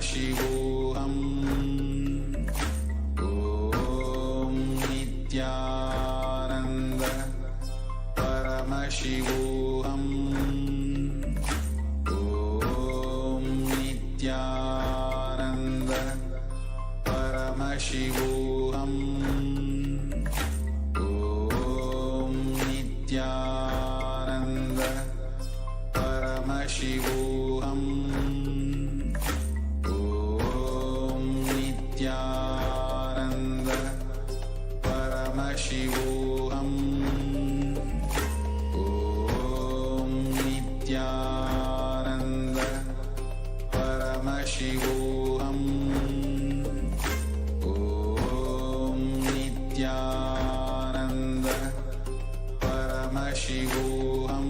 Paramashivoham. Om Nithyananda Paramashivoham. Om Nithyananda Paramashivoham. Om Nithyananda Paramashivoham. Om Nithyananda Paramashivoham. Om Nithyananda Paramashivoham. Om Nithyananda Paramashivoham.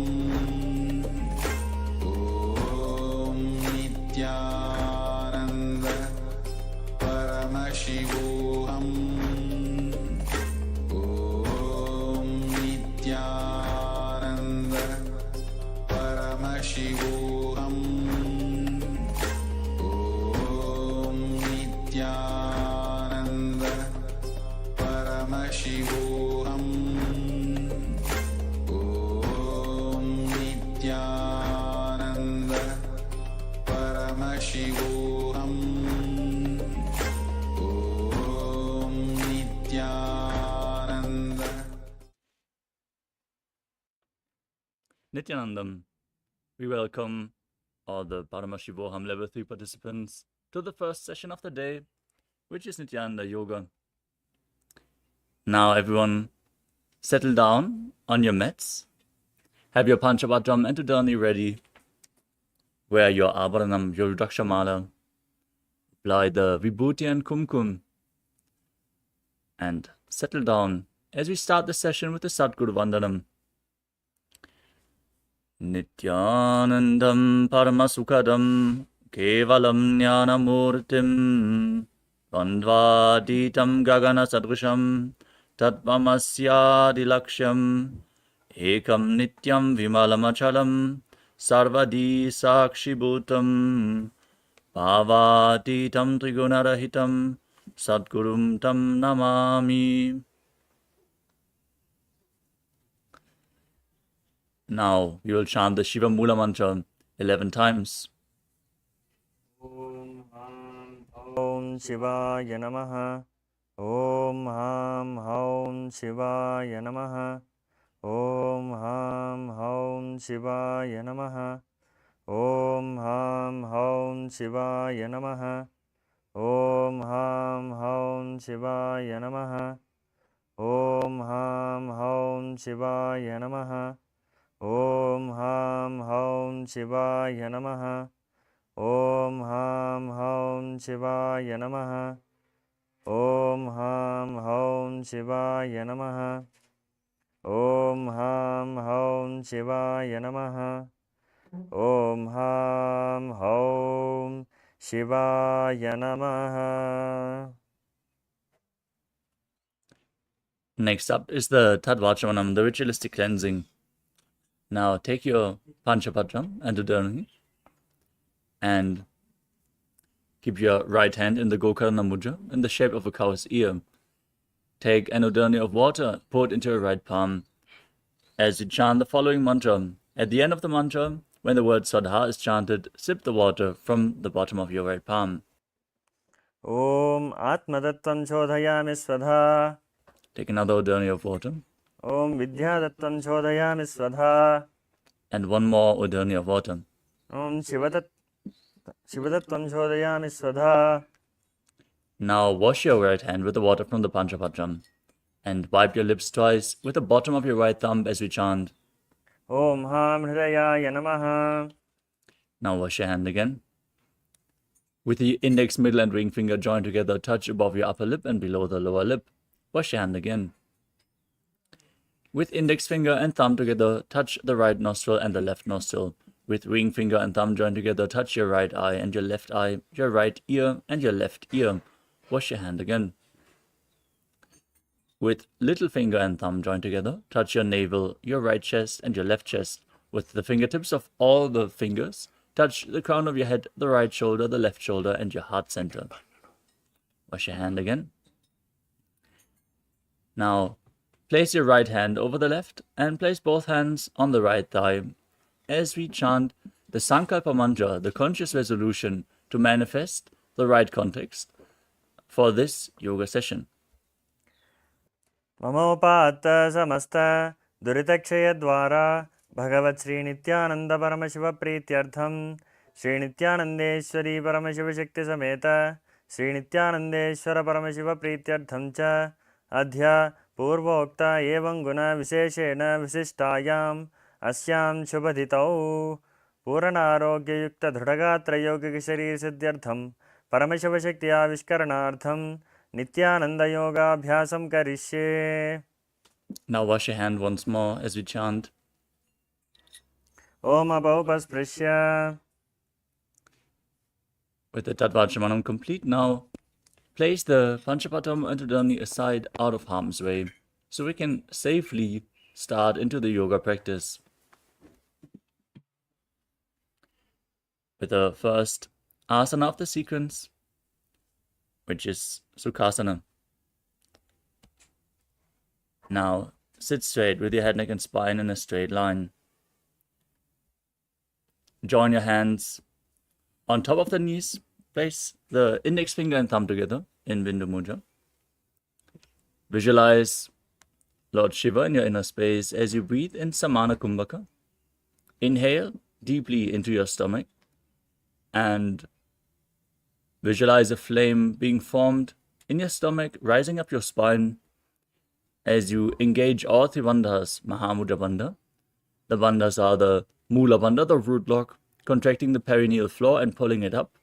Om Nithyananda Paramashivoham. Om Nithyananda Paramashivoham. Om Nithyananda Paramashivoham. Om Nithyananda Paramashivoham. Om Nithyananda. Nithyanandam, we welcome all the Paramashivoham Level 3 participants to the first session of the day, which is Nithyananda Yoga. Now everyone, settle down on your mats, have your Panchabhadram and Udani ready, wear your Abharanam, your Rudrakshamala, apply the Vibhuti and Kumkum, and settle down as we start the session with the Sadguru Vandanam. Nithyanandam Paramasukadam Kevalam Jnanamurtim Bandvaditam Gagana Sadrusham Tatvamasyadilaksham Ekam Nityam Vimalamachalam Sarvadi Sakshibhutam Bhavatitam Trigunarahitam Sadgurum Tam Namami. Now we will chant the Shiva Mula Mantra 11 times. Om Shivaya Namaha. Om Ham Haum Shivaya Namaha. Om Ham Haum Shivaya Namaha. Om Ham Haum Shivaya Namaha. Om Ham Haum Shivaya Namaha. Om Ham Haum Shivaya Namaha. Om Ham Haum Shivaya Namaha. Om Ham Haum Shivaya Namaha. Om Ham Haum Shivaya Namaha. Om Ham Haum Shivaya Namaha. Om Ham Haum Shivaya Namaha. Next up is the Tadvachamanam, the ritualistic cleansing. Now take your Panchapadram and Udani and keep your right hand in the Gokarna Mudra in the shape of a cow's ear. Take an Udani of water, pour it into your right palm. As you chant the following mantra, at the end of the mantra, when the word Swadha is chanted, sip the water from the bottom of your right palm. Om Atmadattam Shodhayami Swadha. Take another Udani of water. Om Vidyadattam Shodhayami Swadha. And one more Udani of water. Om Shivadattam Shodhayami Swadha. Now wash your right hand with the water from the Panchapadram and wipe your lips twice with the bottom of your right thumb as we chant. Om Ham Hridayaya Namaha. Now wash your hand again. With the index, middle and ring finger joined together, touch above your upper lip and below the lower lip. Wash your hand again. With index finger and thumb together, touch the right nostril and the left nostril. With ring finger and thumb joined together, touch your right eye and your left eye, your right ear and your left ear. Wash your hand again. With little finger and thumb joined together, touch your navel, your right chest and your left chest. With the fingertips of all the fingers, touch the crown of your head, the right shoulder, the left shoulder, and your heart center. Wash your hand again. Now, place your right hand over the left and place both hands on the right thigh as we chant the Sankalpa mantra, the conscious resolution to manifest the right context for this yoga session. ममोपात्त समस्त दुरितक्षयद्वारा भगवत् श्रीनित्यानन्द परमशिवप्रीत्यर्थं श्रीनित्यानन्देश्वरी परमशिवशक्तिसमेत श्रीनित्यानन्देश्वर परमशिवप्रीत्यर्थं च अद्य पूर्वोक्त एवं गुणविशेषेण विशिष्टायाम् अस्यां शुभतिथौ पूर्णारोग्ययुक्तदृढगात्रयौगिकशरीरसिद्ध्यर्थं परमशिवशक्त्याविष्करणार्थं नित्यानन्दयोगाभ्यासं करिष्ये. Now wash your hand once more as we chant. Om Abhaupasprisya. With the Tattvachamanam complete now, place the Panchapatam Antadani aside out of harm's way so we can safely start into the yoga practice. With the first asana of the sequence, which is Sukhasana. Now, sit straight with your head, neck, and spine in a straight line. Join your hands on top of the knees. Place the index finger and thumb together in Bindu Mudra. Visualize Lord Shiva in your inner space as you breathe in Samana Kumbhaka. Inhale deeply into your stomach and visualize a flame being formed in your stomach, rising up your spine as you engage all three bandhas, Mahamudra Bandha. The bandhas are the Mula Bandha, the root lock, contracting the perineal floor and pulling it up.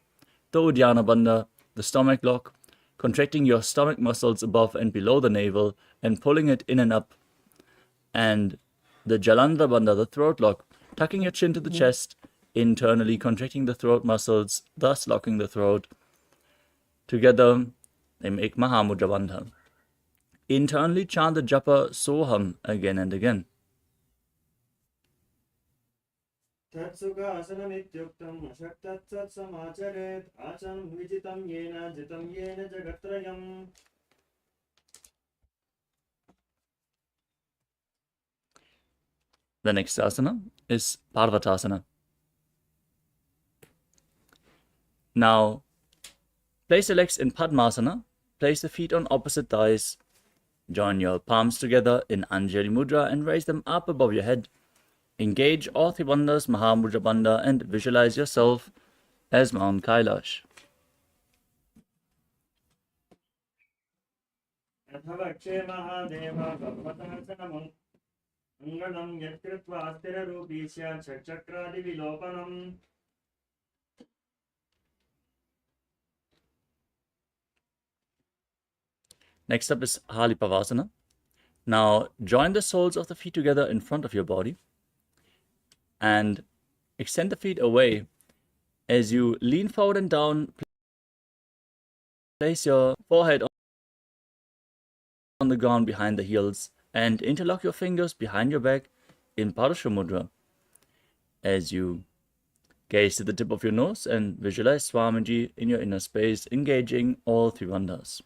The Uddiyana Bandha, the stomach lock, contracting your stomach muscles above and below the navel and pulling it in and up. And the Jalandhara Bandha, the throat lock, tucking your chin to the chest, internally contracting the throat muscles, thus locking the throat. Together, they make Mahamudra Bandha. Internally chant the japa Soham again and again. तत्सुखासनमित्युक्तम् अशक्तत्समाचरेत् आचनं विजितं yen जितं yen जगत्त्रयम्. The next asana is Parvatasana. Now, place your legs in Padmasana, place the feet on opposite thighs, join your palms together in Anjali Mudra and raise them up above your head. Engage all three bandhas, Mahamudra Bandha, and visualize yourself as Mount Kailash. अथवक्षे Mahadev पर्वतासनम् अङ्गनं यत्कृत्वा स्थिररूपी स्यात् षट्चक्रादिविलोपनम्. Next up is Halipavasana. Now, join the soles of the feet together in front of your body and extend the feet away as you lean forward and down. Place your forehead on the ground behind the heels and interlock your fingers behind your back in Parashva Mudra as you gaze to the tip of your nose and visualize Swamiji in your inner space, engaging all three bandhas.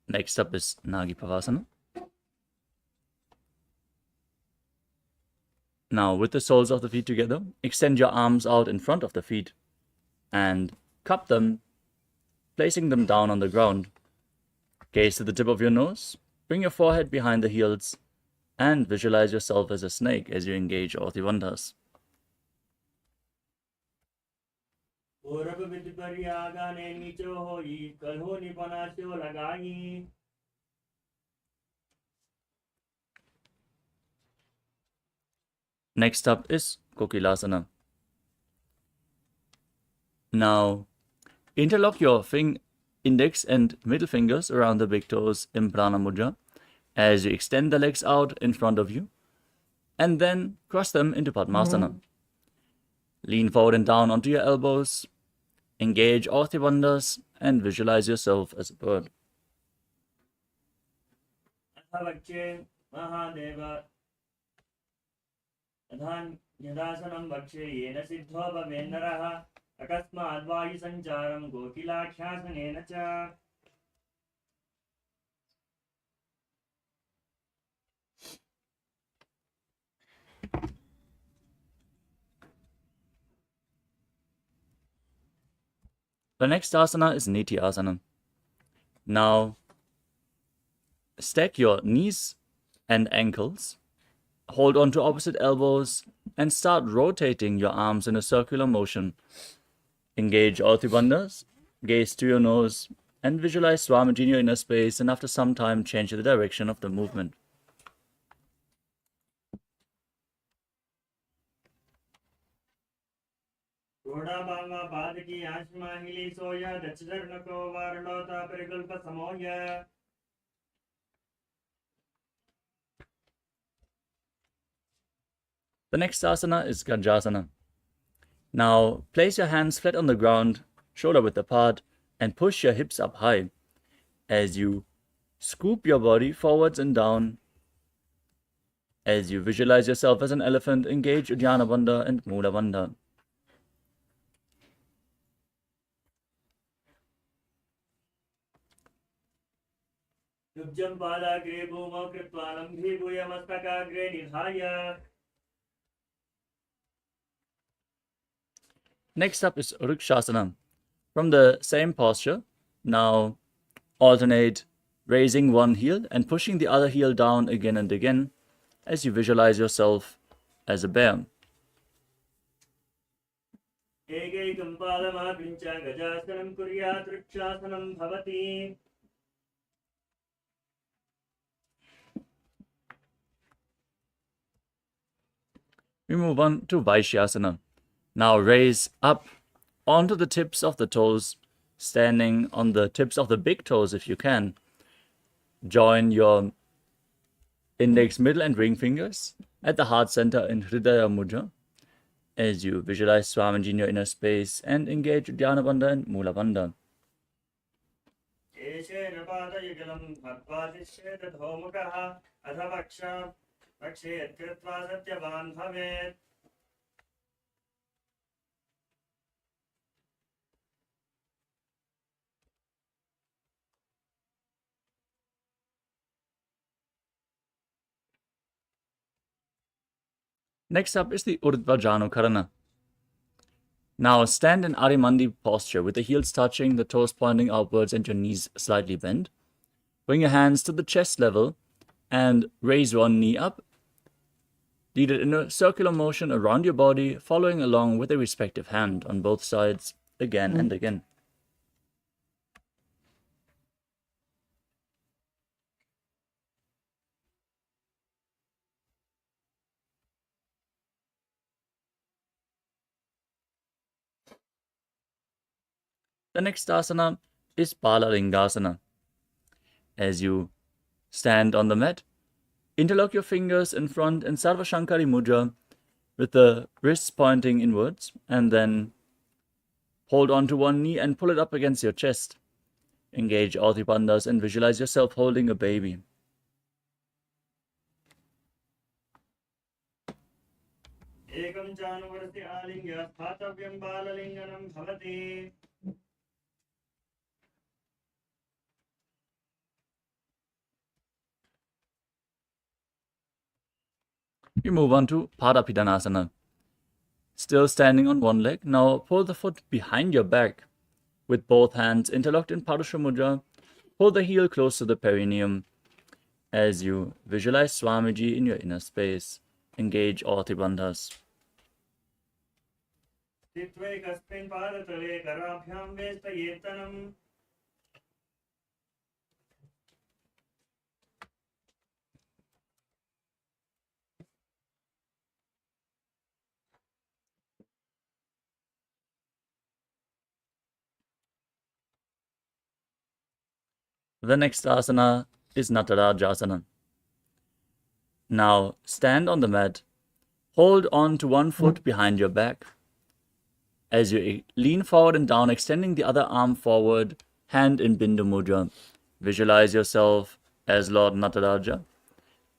Next up is Nagipavasana. Now, with the soles of the feet together, extend your arms out in front of the feet and cup them, placing them down on the ground. Gaze to the tip of your nose, bring your forehead behind the heels, and visualize yourself as a snake as you engage all the bandhas. Next up is Kokilasana. Now, interlock your index and middle fingers around the big toes in Prana Mudra as you extend the legs out in front of you and then cross them into Padmasana. Lean forward and down onto your elbows Engage all three bandhas and visualize yourself as a bird. Athavakche Mahadeva Adhan Yadasanam Vakshe Yena Siddho Bhavendaraha Akasma Advayu Sancharam Gokilakhyasanena Cha. The next asana is Nityasana. Now, stack your knees and ankles, hold on to opposite elbows, and start rotating your arms in a circular motion. Engage all three bandhas, gaze to your nose, and visualize Swamiji in your inner space, and after some time, change the direction of the movement. Rodabanga Padaki Ashma Hili Soya Dacharnako Varlota Perikalpa Samoya. The next asana is Ganjasana. Now, place your hands flat on the ground, shoulder width apart, and push your hips up high as you scoop your body forwards and down. As you visualize yourself as an elephant, engage Uddiyana Bandha and Mula Bandha. Yubjam Palagre Bhuma Kritvanam Bhibuya Mastakagre Nidhaya. Next up is Vrikshasana. From the same posture, now alternate raising one heel and pushing the other heel down again and again as you visualize yourself as a bear. Ekekam Palama Pincha Gajasanam Kuryat Vrikshasanam Bhavati. We move on to Vaishyasana. Now raise up onto the tips of the toes, standing on the tips of the big toes if you can. Join your index, middle and ring fingers at the heart center in Hridaya Mudra as you visualize Swamiji in your inner space and engage Uddiyana Bandha and Mula Bandha. Eshena Padayagalam Bhagvatishe Homukaha Adhavaksha Vakshe Kritva Satyavan Bhavet. Next up is the Urdhva Janukarana. Now stand in Arimandi posture with the heels touching, the toes pointing outwards and your knees slightly bent. Bring your hands to the chest level and raise one knee up. Lead it in a circular motion around your body, following along with a respective hand on both sides again and again. The next asana is Palalingasana. As you stand on the mat, interlock your fingers in front in Sarva Shankari Mudra with the wrists pointing inwards, and then hold on to one knee and pull it up against your chest. Engage all three bandhas and visualize yourself holding a baby. Ekam Januvarti Alingya Phatavyam Balalinganam Bhavati. We move on to Padapidanasana. Still standing on one leg, now pull the foot behind your back with both hands interlocked in Padusha Mudra. Pull the heel close to the perineum as you visualize Swamiji in your inner space. Engage all three bandhas. Titve Kaspin Padatale Karabhyam Vesta Yetanam. The next asana is Natarajasana. Now stand on the mat, hold on to one foot behind your back, As you lean forward and down, extending the other arm forward, hand in Bindu Mudra. Visualize yourself as Lord Nataraja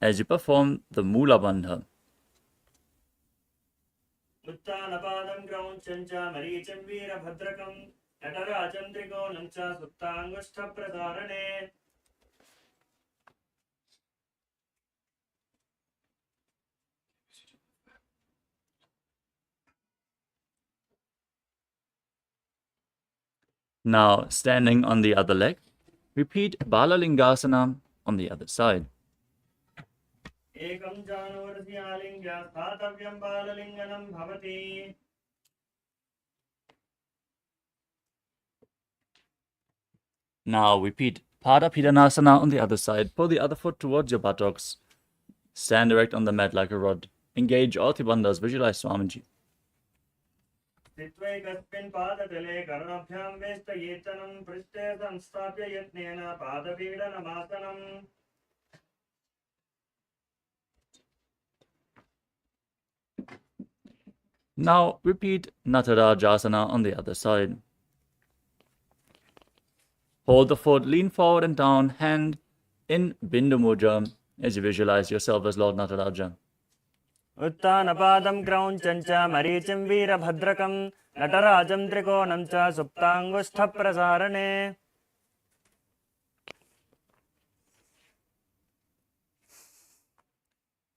as you perform the Mula Bandha. उत्तानपादं क्रौञ्चं च मरीचिं वीरभद्रकं नटराजं त्रिकोणं च सुप्ताङ्गुष्ठप्रसारणे Now, standing on the other leg, repeat Balalingasana on the other side. एकं जानुवर्ष्यालिङ्ग्य स्थातव्यं बाललिङ्गनं भवति Now repeat Pada Pidanasana on the other side. Pull the other foot towards your buttocks. Stand erect on the mat like a rod. Engage all Bandhas. Visualize Swamiji. स्थित्वैकस्मिन् पादतले कर्णभ्यां वेष्टयेतनं पृष्ठे संस्थाप्य यत्नेन पादपीडनमासनम् Now repeat Natarajasana on the other side. Hold the foot, lean forward and down, hand in Bindu Mudra as you visualize yourself as Lord Nataraja. उत्तानपादं क्रौञ्चं च मरीचिं वीरभद्रकं नटराजं त्रिकोणं च सुप्ताङ्गुष्ठप्रसारणे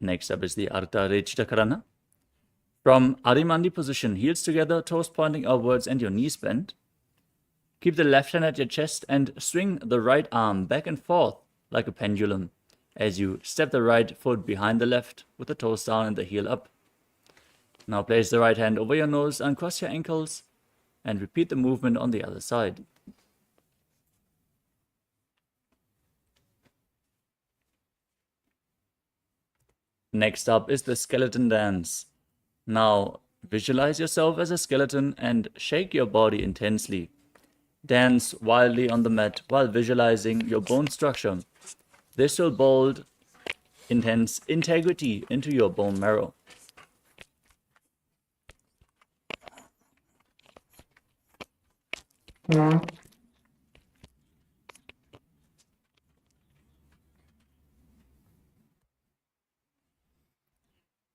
Next up is the Ardha Rechita Karana. From Arimandi position, heels together, toes pointing upwards and your knees bent. Keep the left hand at your chest and swing the right arm back and forth like a pendulum as you step the right foot behind the left with the toes down and the heel up. Now place the right hand over your nose, uncross your ankles, and repeat the movement on the other side. Next up is the skeleton dance. Now visualize yourself as a skeleton and shake your body intensely. Dance wildly on the mat while visualizing your bone structure. This will build intense integrity into your bone marrow.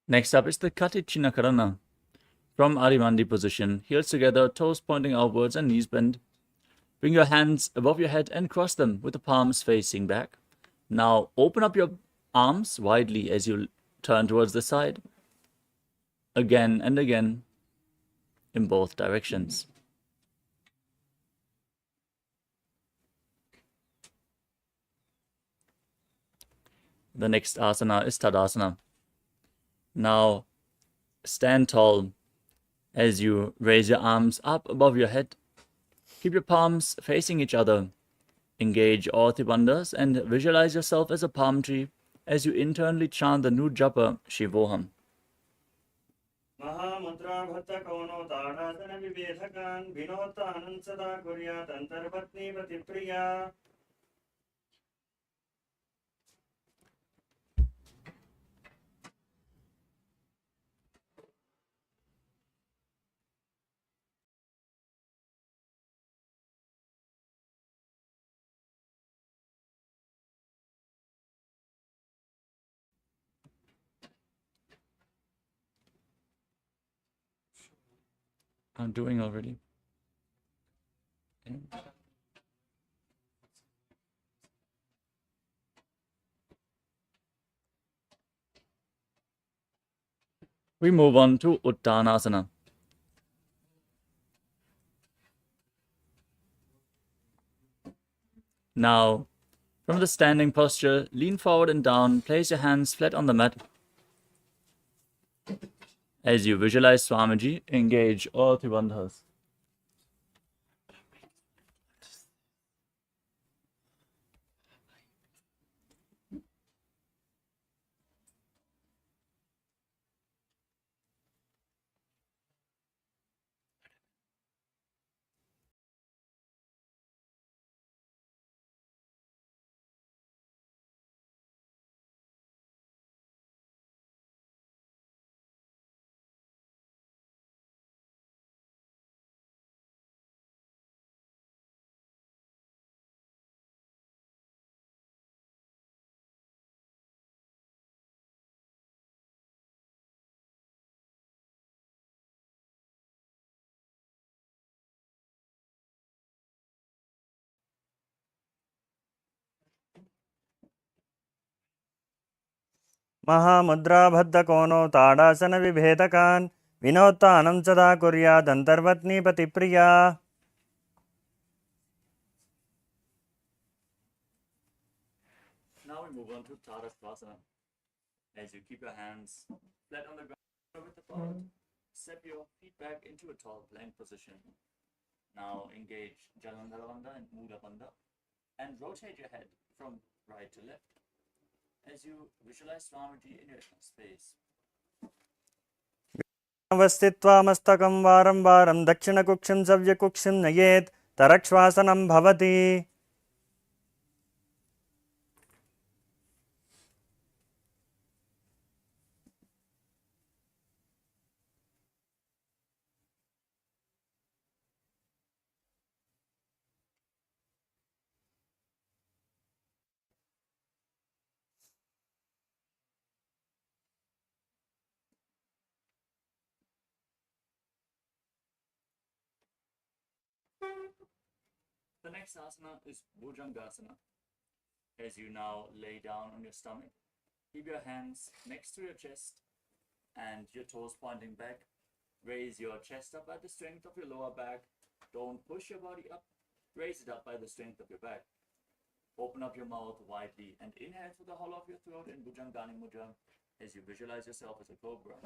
Next up is the Katichina Karana. From Arimandi position, heels together, toes pointing outwards and knees bent. Bring your hands above your head and cross them with the palms facing back. Now open up your arms widely as you turn towards the side. Again and again in both directions. The next asana is Tadasana. Now stand tall as you raise your arms up above your head. Keep your palms facing each other. Engage all bandhas and visualize yourself as a palm tree as you internally chant the new japa Shivoham. महामुद्राभत्तकौनो ताडासनविभेदकान् विनोत्तानं सदा कुर्यात् अन्तर्पत्नीपतिप्रिया I'm doing already. We move on to Uttanasana. Now, from the standing posture, lean forward and down, place your hands flat on the mat. As you visualize Swamiji, engage all bandhas. महामुद्राबद्धकोनो ताडासनविभेदकान् विनोत्तानं सदा कुर्यादन्तर्वत्नीपतिप्रिया. Now we move on to Tadasana. As you keep your hands flat on the ground with the palm, step your feet back into a tall plank position. Now engage Jalandhara Bandha and Mula Bandha and rotate your head from right to left as you visualize Swamiji in your space. अवस्थित्वा मस्तकं वारं वारं दक्षिणकुक्षिं सव्यकुक्षिं नयेत् तरक्श्वासनं भवति. The next asana is Bhujangasana. As you now lay down on your stomach, keep your hands next to your chest and your toes pointing back. Raise your chest up by the strength of your lower back. Don't push your body up. Raise it up by the strength of your back. Open up your mouth widely and inhale through the hollow of your throat in Bhujangani Mudra as you visualize yourself as a cobra.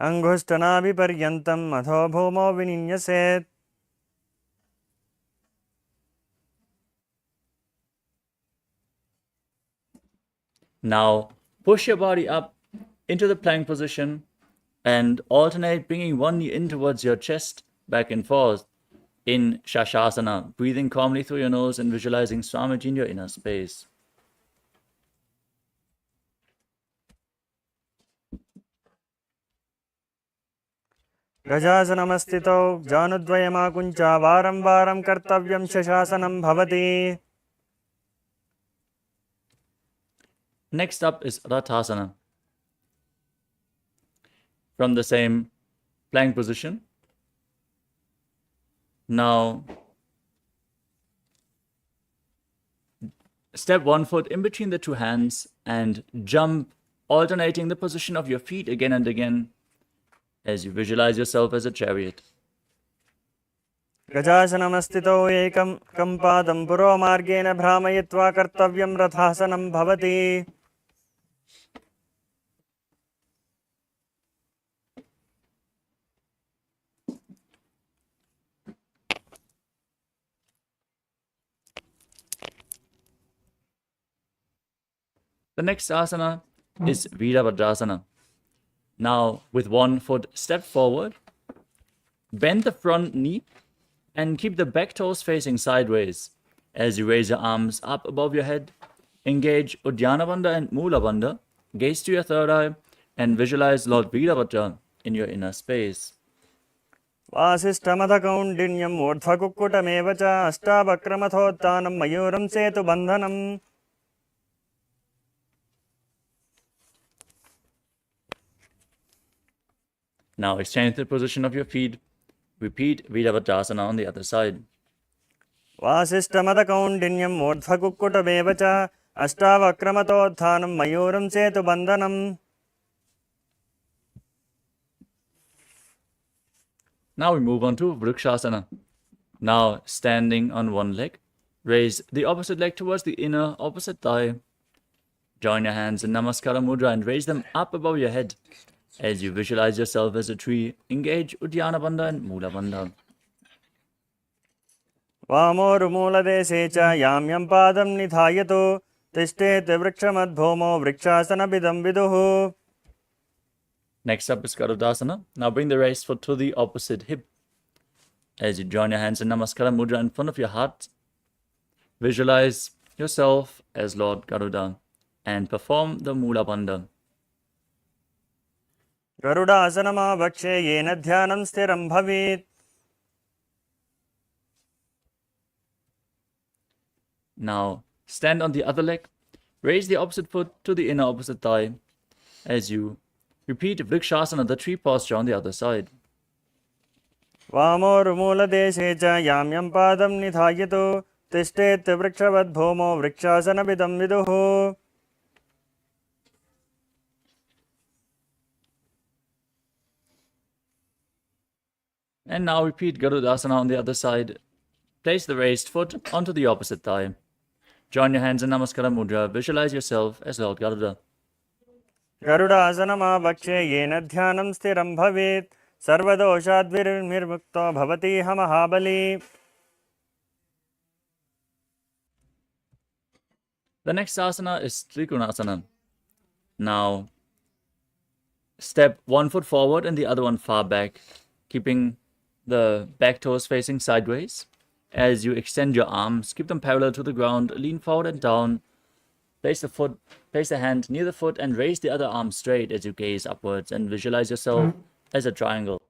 अंगुष्ठनाभिपर्यन्तम् अथो भूमौ विनिन्यसेत्. Now push your body up into the plank position and alternate bringing one knee in towards your chest, back and forth in Shashasana, breathing calmly through your nose and visualizing Swamiji in your inner space. गजासनमस्थितौ जानुद्वयमाकुञ्चा वारं वारं कर्तव्यं शशासनं भवति. Next up is Rathasana. From the same plank position. Now step one foot in between the two hands and jump, alternating the position of your feet again and again as you visualize yourself as a chariot. गजासनमस्थितौ एकं पादं पुरोमार्गेण भ्रामयित्वा कर्तव्यं रथासनं भवति. The next asana is Virabhadrasana. Now, with one foot step forward, bend the front knee and keep the back toes facing sideways. As you raise your arms up above your head, engage Uddiyana Bandha and Mula Bandha, gaze to your third eye, and visualize Lord Virabhadra in your inner space. वासिष्ठमथकौण्डिन्यं ऊर्ध्वकुक्कुटमेव च अष्टावक्रमथोत्थानं मयूरं सेतुबन्धनम्. Now exchange the position of your feet. Repeat Virabhadrasana on the other side. वासिष्ठमथकौण्डिन्यं ऊर्ध्वकुक्कुटमेव च अष्टावक्रमथोत्थानं मयूरं सेतुबन्धनम्. Now we move on to Vrikshasana. Now standing on one leg, raise the opposite leg towards the inner opposite thigh. Join your hands in Namaskara Mudra and raise them up above your head. As you visualize yourself as a tree, engage Uddiyana Bandha and Mula Bandha. वामोरुमूलदेशे च याम्यं पादं निधायतु तिष्ठेत् वृक्षमद्भूमौ वृक्षासनमिदं विदुः. Next up is Garudasana. Now bring the raised foot to the opposite hip. As you join your hands in Namaskara Mudra in front of your heart, visualize yourself as Lord Garuda and perform the Mula Bandha. गरुडासनमावक्षे येन ध्यानं स्थिरं भवेत्. Now stand on the other leg, raise the opposite foot to the inner opposite thigh as you repeat Vrikshasana, the tree posture on the other side. वामोरुमूलदेशे च याम्यं पादं निधायतु तिष्ठेत् वृक्षवद्भूमौ वृक्षासनमिदं विदुः. And now repeat Garudasana on the other side. Place the raised foot onto the opposite thigh. Join your hands in Namaskara Mudra. Visualize yourself as Lord Garuda. गरुडासनमावक्षे येन ध्यानं स्थिरं भवेत् सर्वदोषाद्विर्निर्मुक्तो भवतीह महाबली. The next asana is Trikonasana. Now, step one foot forward and the other one far back, keeping the back toes facing sideways. As you extend your arms, keep them parallel to the ground, lean forward and down. Place the hand near the foot and raise the other arm straight as you gaze upwards and visualize yourself as a triangle.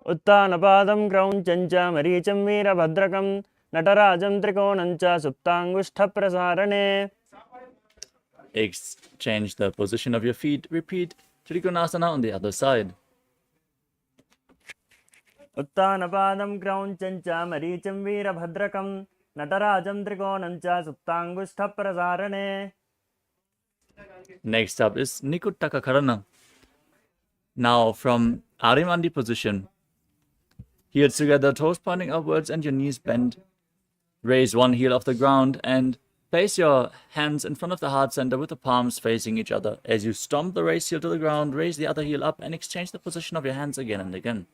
उत्तानपादं क्रौञ्चं च मरीचं वीरभद्रकं नटराजं त्रिकोणं च सुप्ताङ्गुष्ठप्रसारणे. Exchange the position of your feet. Repeat Trikonasana on the other side. उत्तानपादं क्रौञ्चं च मरीचं वीरभद्रकं नटराजं त्रिकोणं च सुप्ताङ्गुष्ठप्रसारणे. Next up is Nikuttaka Karana. Now from Arimandi position, heels together, toes pointing upwards and your knees bent. Raise one heel off the ground and place your hands in front of the heart center with the palms facing each other. As you stomp the raised heel to the ground, raise the other heel up and exchange the position of your hands again and again.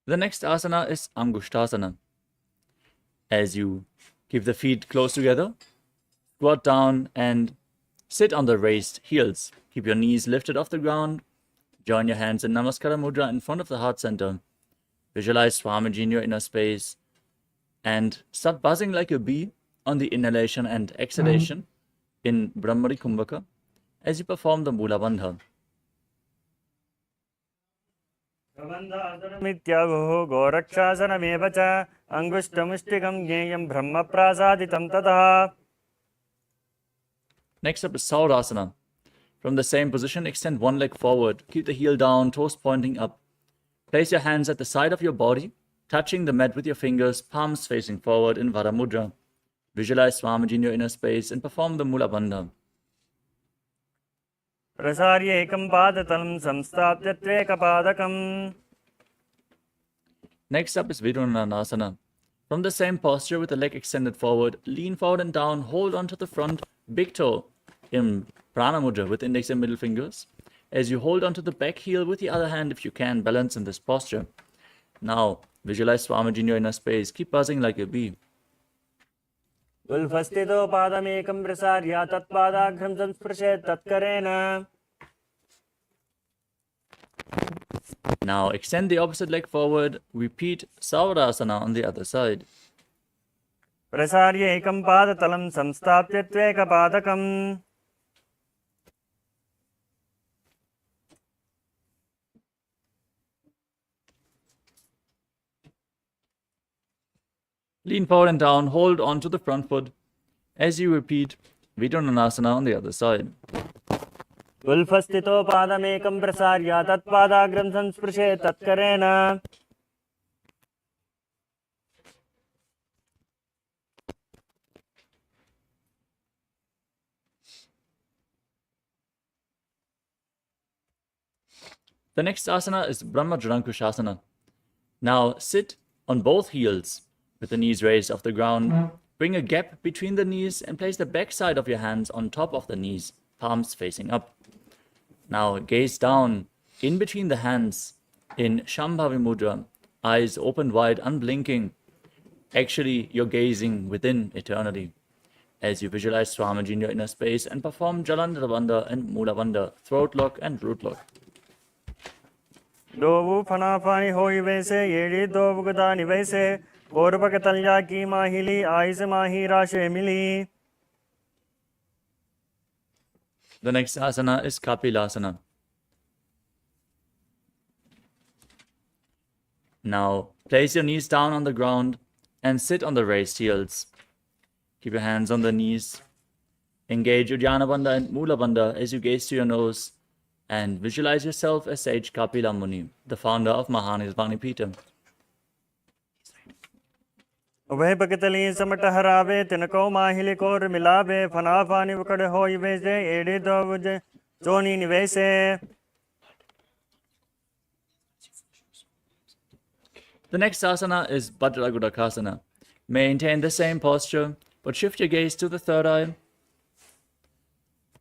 The next asana is Angushtasana. As you keep the feet close together, squat down and sit on the raised heels. Keep your knees lifted off the ground. Join your hands in Namaskara Mudra in front of the heart center. Visualize Swamiji in your inner space and start buzzing like a bee on the inhalation and exhalation in Brahmari Kumbhaka as you perform the Mula Bandha. मित्याहुः गोरक्षासनमेव च अङ्गुष्ठमुष्टिकं ज्ञेयं ब्रह्मप्रासादितं ततः. Next up is Saurasana. From the same position, extend one leg forward. Keep the heel down, toes pointing up. Place your hands at the side of your body, touching the mat with your fingers, palms facing forward in Vara Mudra. Visualize Swamiji in your inner space and perform the Mula Bandha. प्रसार्य एकं पादतलं संस्थाप्य त्वेकपादकम्. Next up is Vidunanasana. From the same posture with the leg extended forward, lean forward and down, hold onto the front big toe in Prana Mudra with index and middle fingers. As you hold onto the back heel with the other hand if you can, balance in this posture. Now, visualize Swamiji in your inner space. Keep buzzing like a bee. उल्फस्थितो पादमेकं प्रसार्य तत्पादाघ्रं संस्पृशेत् तत्करेण. Now, extend the opposite leg forward. Repeat Saurasana on the other side. प्रसार्य एकं पादतलं संस्थाप्य त्वेकपादकम्. Lean forward and down, hold on to the front foot as you repeat Vidunanasana on the other side. उल्फस्थितो पादमेकं प्रसार्य तत्पादाग्रं संस्पृशेत् तत्करेण. The next asana is Brahma Jalankushasana. Now sit on both heels with the knees raised off the ground. Bring a gap between the knees and place the back side of your hands on top of the knees, palms facing up. Now gaze down in between the hands in Shambhavi Mudra, eyes open wide, unblinking. Actually, you're gazing within eternity. As you visualize Swamiji in your inner space and perform Jalandhara Bandha and Mula Bandha, throat lock and root lock. दोवु फनाफानी होई वैसे येड़ी दोवु गदानी वैसे कोरपक तल्या की माहिली आइस माही राशे मिली. The next asana is Kapilasana. Now, place your knees down on the ground and sit on the raised heels. Keep your hands on the knees. Engage Uddiyana Bandha and Mula Bandha as you gaze to your nose and visualize yourself as Sage Kapila Muni, the founder of Mahanirvani Peetham. उभय पकतली समट हरावे तिनको माहिली core मिलावे फना फानी वकड़ होई वैसे एड़े दो चोनी निवैसे. The next asana is Bhadragudakasana. Maintain the same posture, but shift your gaze to the third eye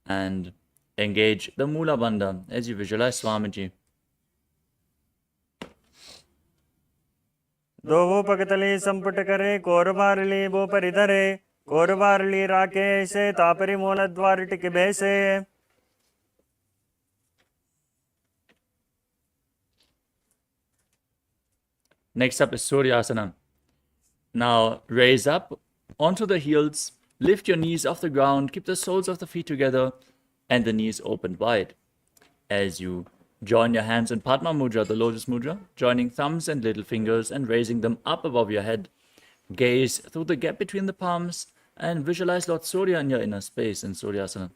and engage the Mula Bandha as you visualize Swamiji. दो वो पकतली संपुट करे कोरबारली वो परिधरे कोरबारली राके से तापरी मूल द्वार टिक बैसे. Next up is Suryasana. Now raise up onto the heels, lift your knees off the ground, keep the soles of the feet together and the knees opened wide. As you join your hands in Padma Mudra, the lotus mudra, joining thumbs and little fingers and raising them up above your head. Gaze through the gap between the palms and visualize Lord Surya in your inner space in Suryasana.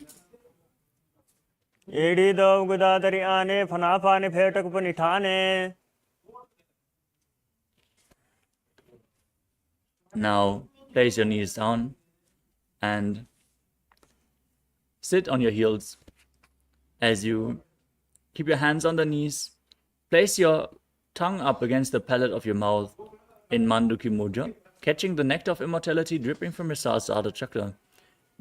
एड़ी दो गुदादरी आने फना फाने फेटक पुनिठाने. Now place your knees down and sit on your heels. As you keep your hands on the knees, place your tongue up against the palate of your mouth in Manduki Mudra, catching the nectar of immortality dripping from your Sahasrara chakra.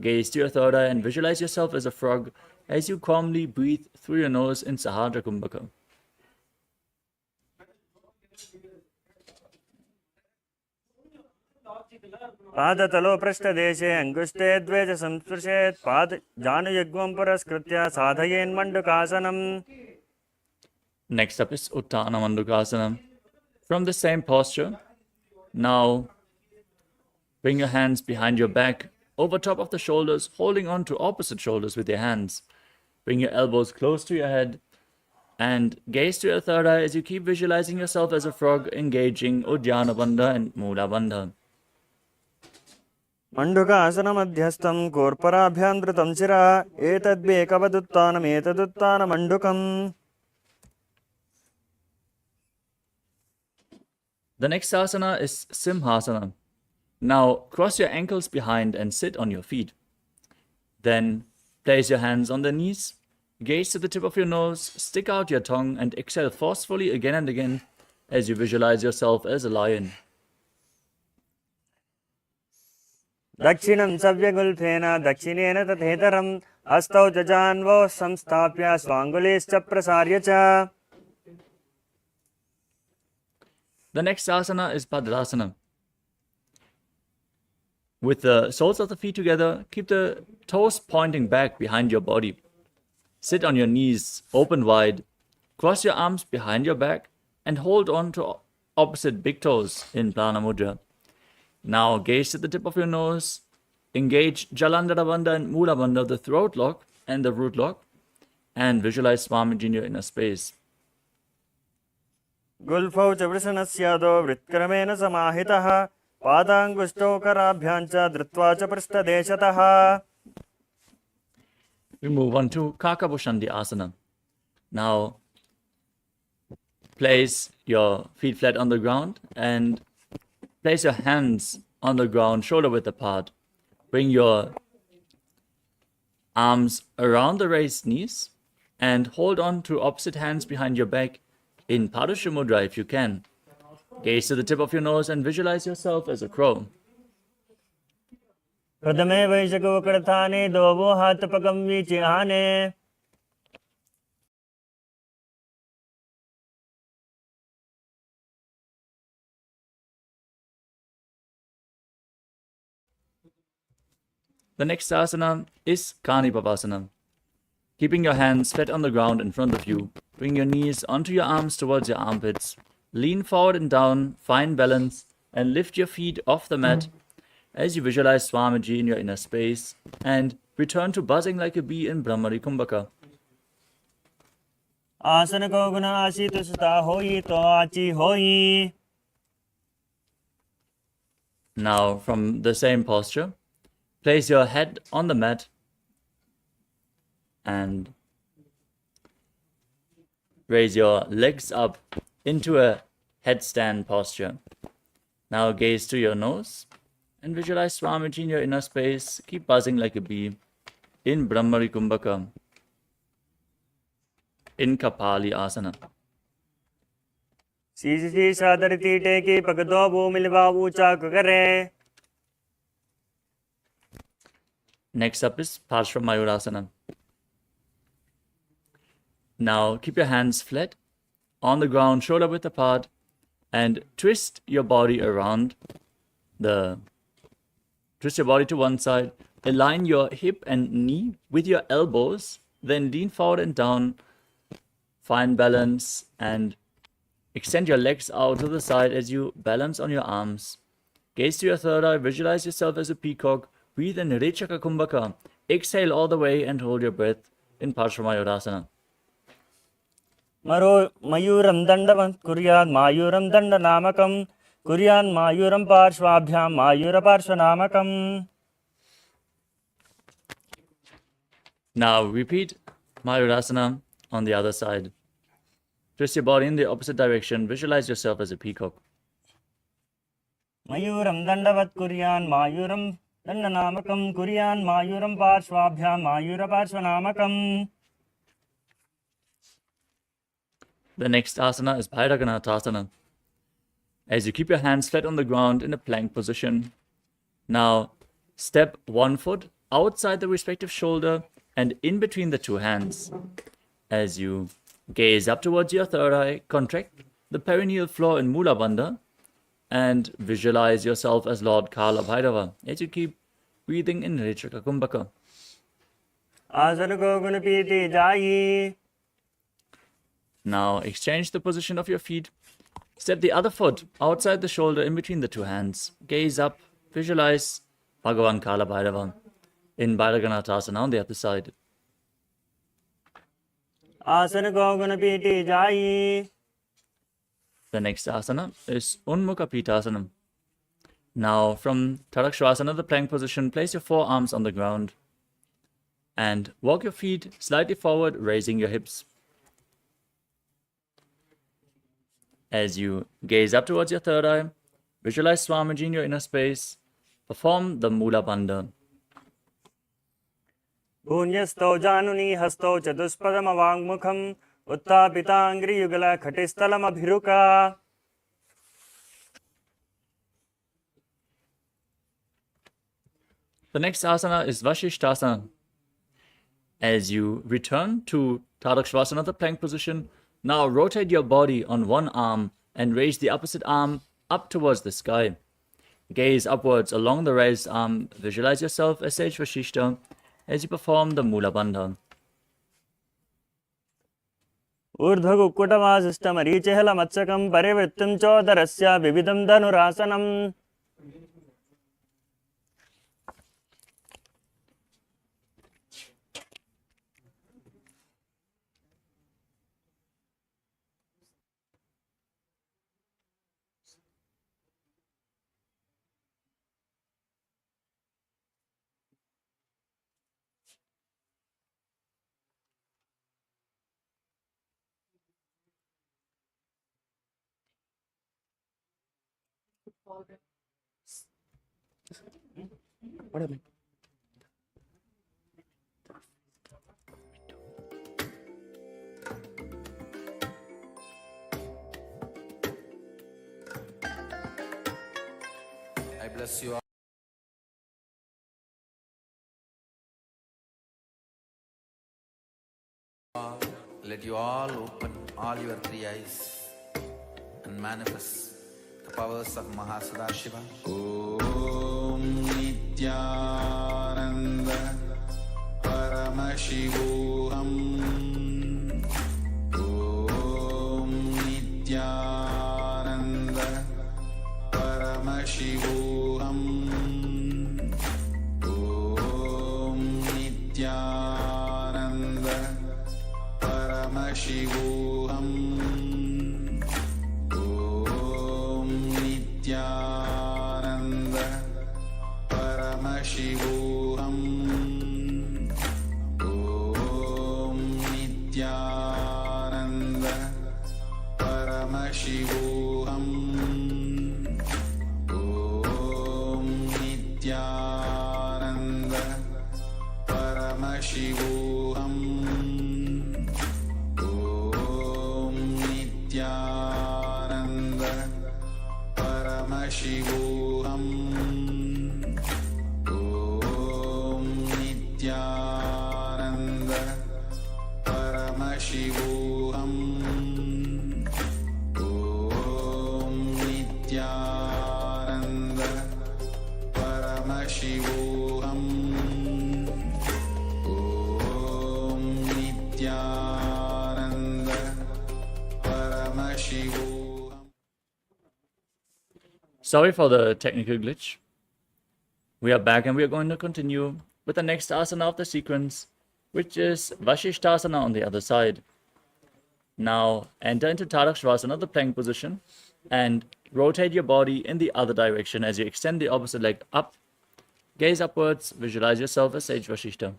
Gaze to your third eye and visualize yourself as a frog as you calmly breathe through your nose in Sahadra Kumbhaka. पादतलो पृष्ठदेशे अङ्गुष्ठे द्वे च संस्पृशेत् पाद जानुयुग्मं पुरस्कृत्य साधयेन्मण्डुकासनम्. Next up is Uttana Mandukasana. From the same posture, now bring your hands behind your back, over top of the shoulders, holding on to opposite shoulders with your hands. Bring your elbows close to your head and gaze to your third eye as you keep visualizing yourself as a frog engaging Uddiyana Bandha and Mula Bandha. मण्डुकासनमध्यस्थं कोर्पराभ्यान्तृतं शिरा एतद्वेकवदुत्थानमेतदुत्थानमण्डुकम्. The next asana is Simhasana. Now cross your ankles behind and sit on your feet. Then place your hands on the knees, gaze to the tip of your nose, stick out your tongue and exhale forcefully again and again as you visualize yourself as a lion. दक्षिणं सव्यगुल्फेन दक्षिणेन तथेतरम् हस्तौ जजान्वौ संस्थाप्य स्वाङ्गुलीश्च प्रसार्य च. The next asana is Bhadrasana. With the soles of the feet together, keep the toes pointing back behind your body. Sit on your knees, open wide, cross your arms behind your back, and hold on to opposite big toes in Prana Mudra. Now gaze to the tip of your nose, engage Jalandhara Bandha and Mula Bandha, the throat lock and the root lock, and visualize Swamiji in your inner space. गुल्फौ च वृषणस्यादौ वृत्क्रमेण समाहितः पादाङ्गुष्ठौ कराभ्यां च धृत्वा च पृष्ठदेशतः. We move on to Kakabhushandi Asana. Now place your feet flat on the ground and place your hands on the ground, shoulder width apart. Bring your arms around the raised knees and hold on to opposite hands behind your back in Padusha Mudra if you can. Gaze to the tip of your nose and visualize yourself as a crow. प्रथमे वैशकोकड़थाने दोवो हाथ पगम विचिहाने. The next asana is Kanipavasana. Keeping your hands flat on the ground in front of you, bring your knees onto your arms towards your armpits. Lean forward and down, find balance, and lift your feet off the mat as you visualize Swamiji in your inner space and return to buzzing like a bee in Brahmari Kumbhaka. आसन को गुना आशित सुता होई तो आची होई. Now, from the same posture, place your head on the mat and raise your legs up into a headstand posture. Now gaze to your nose and visualize Swamiji in your inner space. Keep buzzing like a bee in Brahmari Kumbhaka, in Kapali Asana. शीशी सादरती टेकी पगदो भूमिलवा ऊंचा करे. Next up is Parshva Now keep your hands flat on the ground, shoulder width apart, and twist your body around. Twist your body to one side. Align your hip and knee with your elbows. Then lean forward and down. Find balance and extend your legs out to the side as you balance on your arms. Gaze to your third eye. Visualize yourself as a peacock. Breathe in Rechaka Kumbhaka. Exhale all the way and hold your breath in Parshva मरो मयूरं दंडवं कुर्यात् मायूरं दंडनामकं कुर्यान् मायूरं पार्श्वाभ्यां मायूरपार्श्वनामकम्. Now repeat Mayurasana on the other side. Twist your body in the opposite direction. Visualize yourself as a peacock. मयूरं दंडवत् कुर्यान् मायूरं दंडनामकं कुर्यान् मायूरं पार्श्वाभ्यां मायूरपार्श्वनामकम्. The next asana is Bhairaganatha. As you keep your hands flat on the ground in a plank position. Now step one foot outside the respective shoulder and in between the two hands. As you gaze up towards your third eye, contract the perineal floor in Mula Bandha and visualize yourself as Lord Kala Bhairava as you keep breathing in Rechaka Kumbhaka. आसन को गुण पीति जाई. Now exchange the position of your feet. Step the other foot outside the shoulder in between the two hands. Gaze up, visualize Bhagavan Kala Bhairava in Bhairaganatha on the other side. आसन को गुण पीति जाई. The next asana is Unmukha Pitasana. Now from Tadakshvasana, the plank position, place your forearms on the ground and walk your feet slightly forward, raising your hips. As you gaze up towards your third eye, visualize Swamiji in your inner space. Perform the Mula Bandha. पुण्यस्थौ जानुनी हस्तौ चतुष्पदमवाङ्मुखम् उत्थापिताङ्घ्रियुगल खटिस्थलमभिरुका. The next asana is Vashishtasana. As you return to Tadakshvasana, the plank position, now rotate your body on one arm and raise the opposite arm up towards the sky. Gaze upwards along the raised arm. Visualize yourself as Sage Vashishta as you perform the Mula Bandha. ऊर्ध्वकुक्कुटमाशिष्टमरीचिहलमत्सकं परिवृत्तिं चोदरस्य विविधं धनुरासनम्. I bless you all. Let you all open all your three eyes and manifest the powers of Mahasadashiva. Om Nithyananda Paramashivoham. Om Nithyananda Paramashivoham. Om Nithyananda Paramashivoham. Om Nithyananda Paramashivoham. Om Nithyananda Paramashivoham. Paramashivoham. Om Nithyananda Paramashivoham. Om Nithyananda Paramashivoham. Sorry for the technical glitch. We are back and we are going to continue with the next asana of the sequence, which is Vashishthasana on the other side. Now enter into Tadakshvasana, the plank position, and rotate your body in the other direction as you extend the opposite leg up. Gaze upwards, visualize yourself as Sage Vashishta.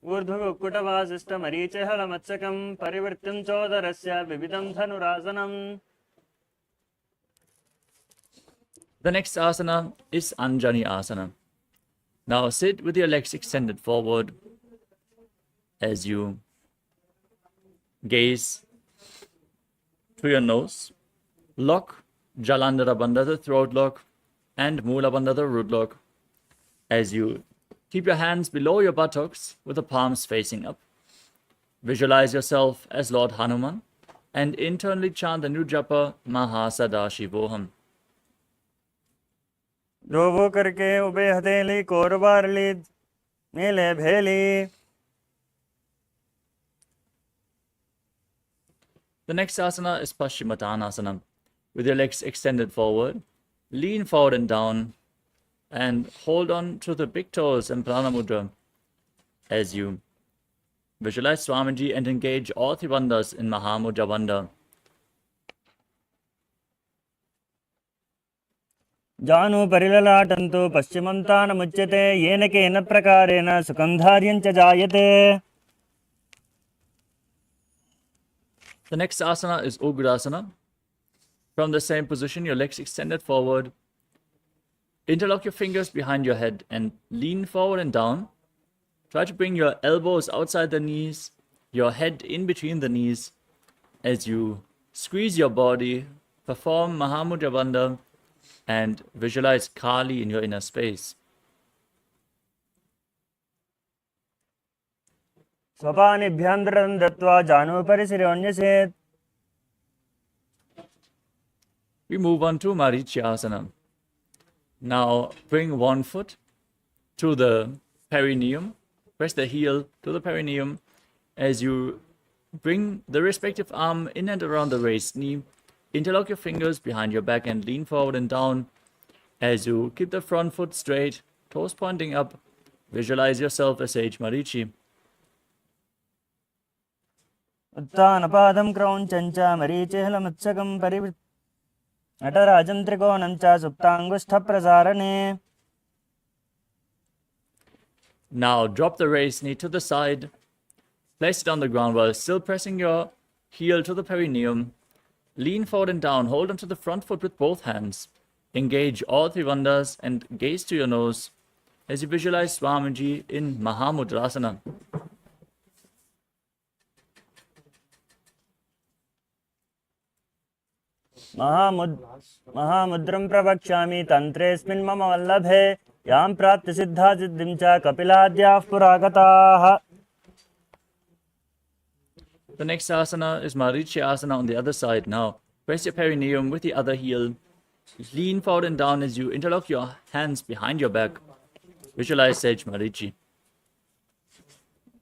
ऊर्ध्वकुक्कुटवासिष्ठमरीचिहलमत्सकं परिवृत्तिं चोदरस्य विविधं धनुरासनम्. The next asana is Anjani Asana. Now sit with your legs extended forward as you gaze to your nose. Lock Jalandhara Bandha, the throat lock, and Mula Bandha, the root lock, as you keep your hands below your buttocks with the palms facing up. Visualize yourself as Lord Hanuman and internally chant the new japa Mahasadaशिवोहम. धोवो करके ube हथेली कोरबारली मेले भेली. The next asana is Paschimottanasana. With your legs extended forward, lean forward and down, and hold on to the big toes and Prana Mudra as you visualize Swamiji and engage all three bandhas in Mahamudra Bandha. जानु परिललाटन्तु पश्चिमन्तानमुच्यते येन केन प्रकारेण सुखं धार्यं च जायते. The next asana is Ugrasana. From the same position, your legs extended forward. Interlock your fingers behind your head and lean forward and down. Try to bring your elbows outside the knees, your head in between the knees. As you squeeze your body, perform Mahamudra Bandha and visualize Kali in your inner space. स्वपानिभ्यान्तरं दत्त्वा जानुभपरिशिरोऽन्यसेत्. We move on to Marichyasana. Now bring one foot to the perineum. Press the heel to the perineum as you bring the respective arm in and around the raised knee. Interlock your fingers behind your back and lean forward and down as you keep the front foot straight, toes pointing up. Visualize yourself as Sage Marichi. उत्तानपादं क्रौञ्चं च मरीचिहलमत्सकं नटराजं त्रिकोणं च सुप्ताङ्गुष्ठप्रसारणे. Now drop the raised knee to the side. Place it on the ground while still pressing your heel to the perineum. Lean forward and down. Hold onto the front foot with both hands. Engage all three bandhas and gaze to your nose as you visualize Swamiji in Mahamudrasana. महामुद्रं प्रवक्ष्यामि तन्त्रेऽस्मिन् मम वल्लभे यां प्राप्य सिद्धा सिद्धिं च कपिलाद्याः पुरागताः. The next asana is Marichyasana on the other side. Now press your perineum with the other heel. Lean forward and down as you interlock your hands behind your back. Visualize Sage Marichi.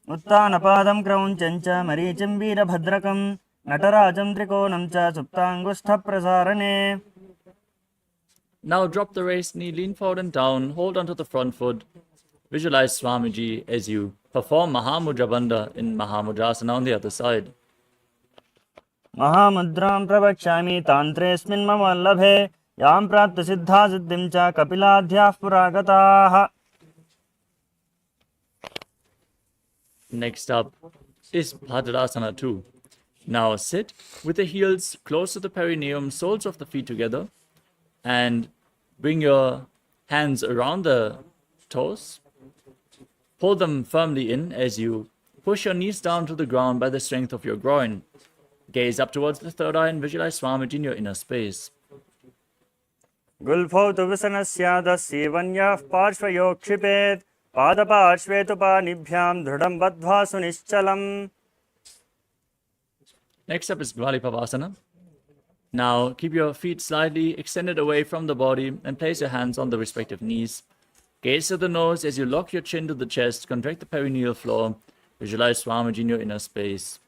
उत्तानपादं क्रौञ्चं च मरीचिं वीरभद्रकं नटराजं त्रिकोणं च सुप्ताङ्गुष्ठप्रसारणे. Now drop the raised knee, lean forward and down, hold onto the front foot. Visualize Swamiji as you perform Mahamudra Bandha in Mahamudrasana on the other side. महामुद्रां प्रवक्ष्यामि तान्त्रेऽस्मिन् मम वल्लभे यां प्राप्य सिद्धा सिद्धिं च कपिलाद्याः पुरागताः. Next up is Bhadrasana 2. Now sit with the heels close to the perineum, soles of the feet together, and bring your hands around the toes. Pull them firmly in as you push your knees down to the ground by the strength of your groin. Gaze up towards the third eye and visualize Swamiji in your inner space. गुल्फौ तु विसनस्यादः सीवन्याः पार्श्वयोः क्षिपेत् पादपार्श्वे तु पाणिभ्यां दृढं बद्ध्वा सुनिश्चलम्. Next up is Dvalipavasana. Now keep your feet slightly extended away from the body and place your hands on the respective knees. Gaze to the nose as you lock your chin to the chest, contract the perineal floor, visualize Swamiji in your inner space.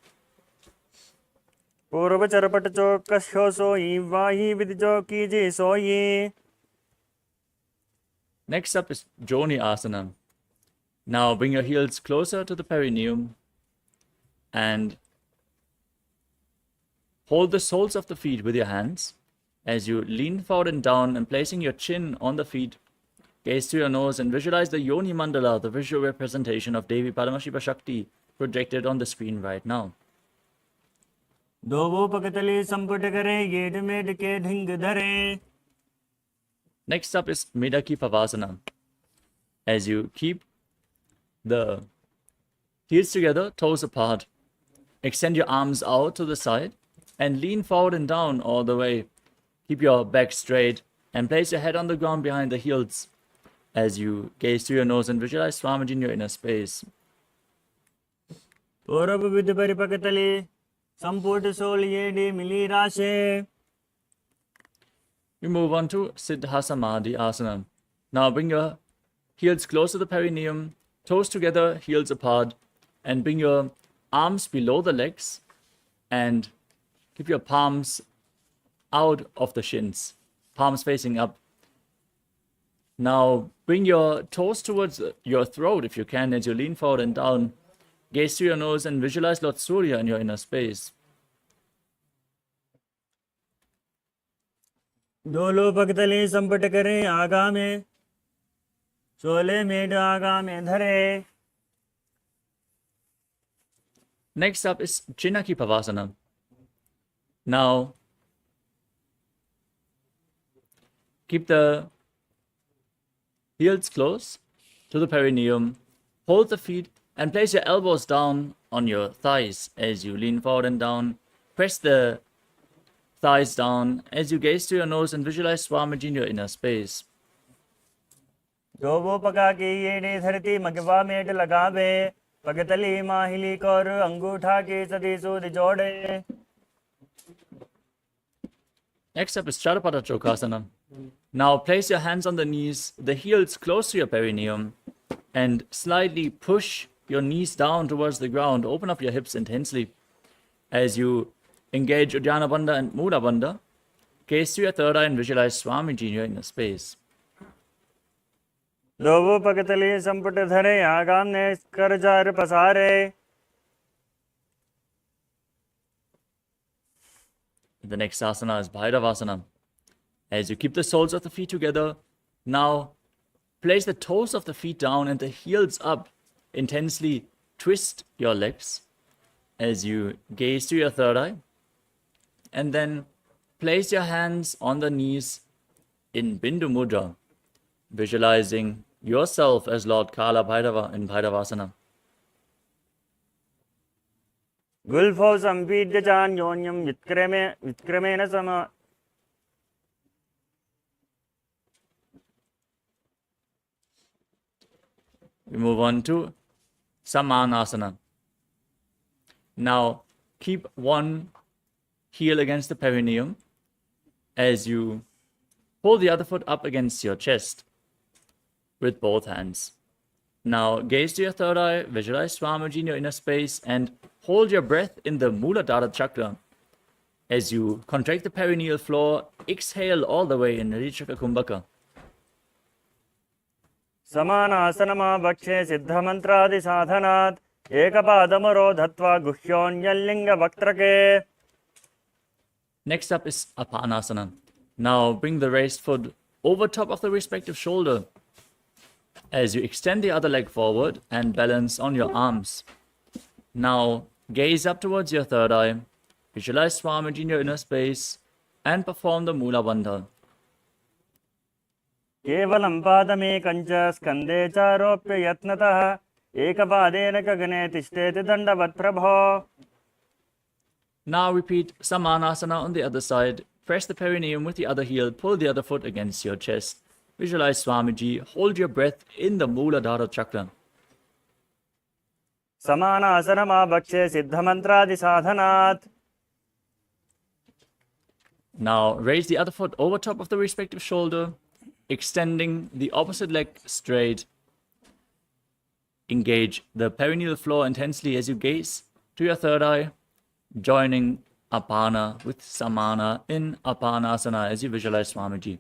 पूर्व चरपट चौक कश्यो सोई वाही विधि जो कीजिए सोई. Next up is Joni Asana. Now bring your heels closer to the perineum and hold the soles of the feet with your hands as you lean forward and down and placing your chin on the feet. Gaze to your nose and visualize the Yoni Mandala, the visual representation of Devi Paramashiva Shakti, projected on the screen right now. दो पकतले संपुट करे gate met के ढिंग धरे. Next up is Medaki Pavasana. As you keep the heels together, toes apart, extend your arms out to the side and lean forward and down all the way. Keep your back straight and place your head on the ground behind the heels as you gaze through your nose and visualize Swamiji in your inner space. पूर्व विधि परिपकतले संपुट सोलिए डे मिली राशे. We move on to Siddha Samadhi Asana. Now bring your heels close to the perineum, toes together, heels apart, and bring your arms below the legs and keep your palms out of the shins, palms facing up. Now bring your toes towards your throat if you can as you lean forward and down. Gaze through your nose and visualize Lord Surya in your inner space. दोलो पकतले संपट करे आगा में चोले made आगा में धरे. Next up is Chinaki Pavasana. Now, keep the heels close to the perineum, hold the feet, and place your elbows down on your thighs as you lean forward and down. Press the thighs down as you gaze to your nose and visualize Swamiji in your inner space. जो वो पका के ये day धरती मगवा met लगावे पगतली माहिली कर अंगूठा के सदी सूद जोड़े. Next up is Charapada Chokasana. Now place your hands on the knees, the heels close to your perineum, and slightly push your knees down towards the ground. Open up your hips intensely as you engage Uddiyana Bandha and Mula Bandha. Gaze to your third eye and visualize Swamiji in your inner space. दो वो पकतले संपुट धरे आगाम ने कर jar पसारे. The next asana is Bhairavasana. As you keep the soles of the feet together, now place the toes of the feet down and the heels up. Intensely twist your legs as you gaze to your third eye. And then place your hands on the knees in Bindu Mudra, visualizing yourself as Lord Kala Bhairava in Bhairavasana. गुल्फो संपीड्य चान्योन्यम विक्रमेण some. We move on to Samanasana. Now keep one heel against the perineum as you pull the other foot up against your chest with both hands. Now gaze to your third eye, visualize Swamiji in your inner space, and hold your breath in the Muladhara chakra. As you contract the perineal floor, exhale all the way in Richaka Kumbhaka. समानासनमा भक्षे सिद्धमन्त्रादि साधनात् एकपादमरो धत्वा गुह्योन्यल्लिंग वक्त्रके. Next up is Apanasana. Now bring the raised foot over top of the respective shoulder as you extend the other leg forward and balance on your arms. Now gaze up towards your third eye, visualize Swamiji in your inner space, and perform the Mula Bandha. केवलं पादमेकं च स्कन्धे चारोप्य यत्नतः एकपादेन गगने तिष्ठेति दण्डवत् प्रभो. Now repeat Samanasana on the other side. Press the perineum with the other heel, pull the other foot against your chest. Visualize Swamiji, hold your breath in the Muladhara chakra. समानासनमा भक्षे सिद्धमन्त्रादि साधनात् Now raise the other foot over top of the respective shoulder, extending the opposite leg straight. Engage the perineal floor intensely as you gaze to your third eye, joining Apana with Samana in Apanasana as you visualize Swamiji.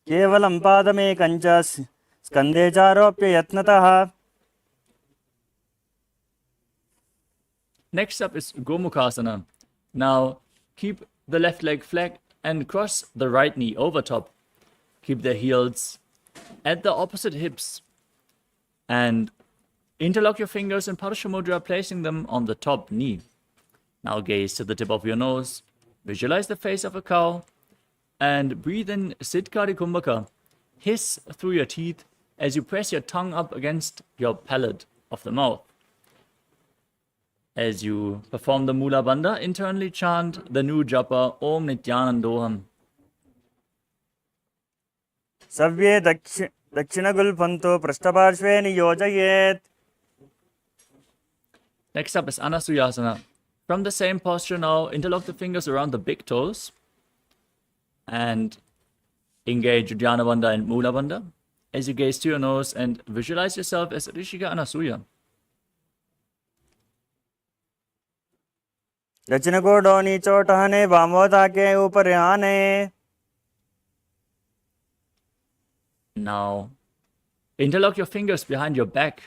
केवलं पादमेकं च स्कन्धे चारोप्य यत्नतः. Next up is Gomukhasana. Now keep the left leg flat and cross the right knee over top. Keep the heels at the opposite hips and interlock your fingers in Padusha Mudra, placing them on the top knee. Now gaze to the tip of your nose, visualize the face of a cow, and breathe in Siddhkari Kumbhaka. Hiss through your teeth as you press your tongue up against your palate of the mouth. As you perform the Mula Bandha, internally chant the new japa Om Nithyanandoham. सव्ये दक्षिणगुल्फन्तो पृष्ठपार्श्वे नियोजयेत्. Next up is Anasuyasana. From the same posture now, interlock the fingers around the big toes and engage Dhyana Bandha and Mula Bandha as you gaze to your nose and visualize yourself as Rishika Anasuya. दक्षिण गोडो नीचो टहने वामोता के ऊपर आने. Now, interlock your fingers behind your back.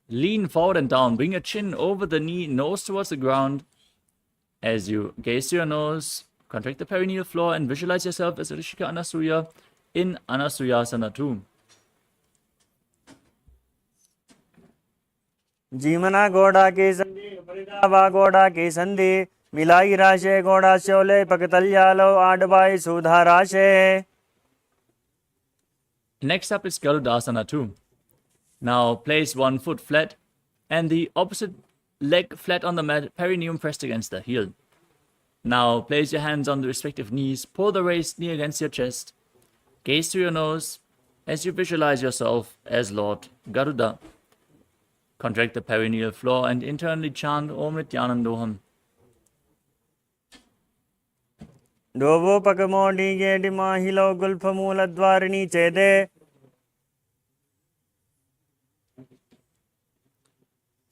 Lean forward and down. Bring your chin over the knee, nose towards the ground. As you gaze to your nose, contract the perineal floor and visualize yourself as Rishika Anasuya in Anasuyasana 2. जीमना घोड़ा की संधि उपरिदावा घोड़ा की संधि मिलाई राशे घोड़ा शोले पकतल्यालो आडबाई सुधा राशे. Next up is Garudasana 2. Now place one foot flat and the opposite leg flat on the mat, perineum pressed against the heel. Now place your hands on the respective knees, pull the raised knee against your chest, gaze to your nose as you visualize yourself as Lord Garuda. Contract the perineal floor and internally chant Om Nithyanandoham. डोवो पकमोडी गेडी माहिलो गुल्फ मूल द्वारिणी चेदे.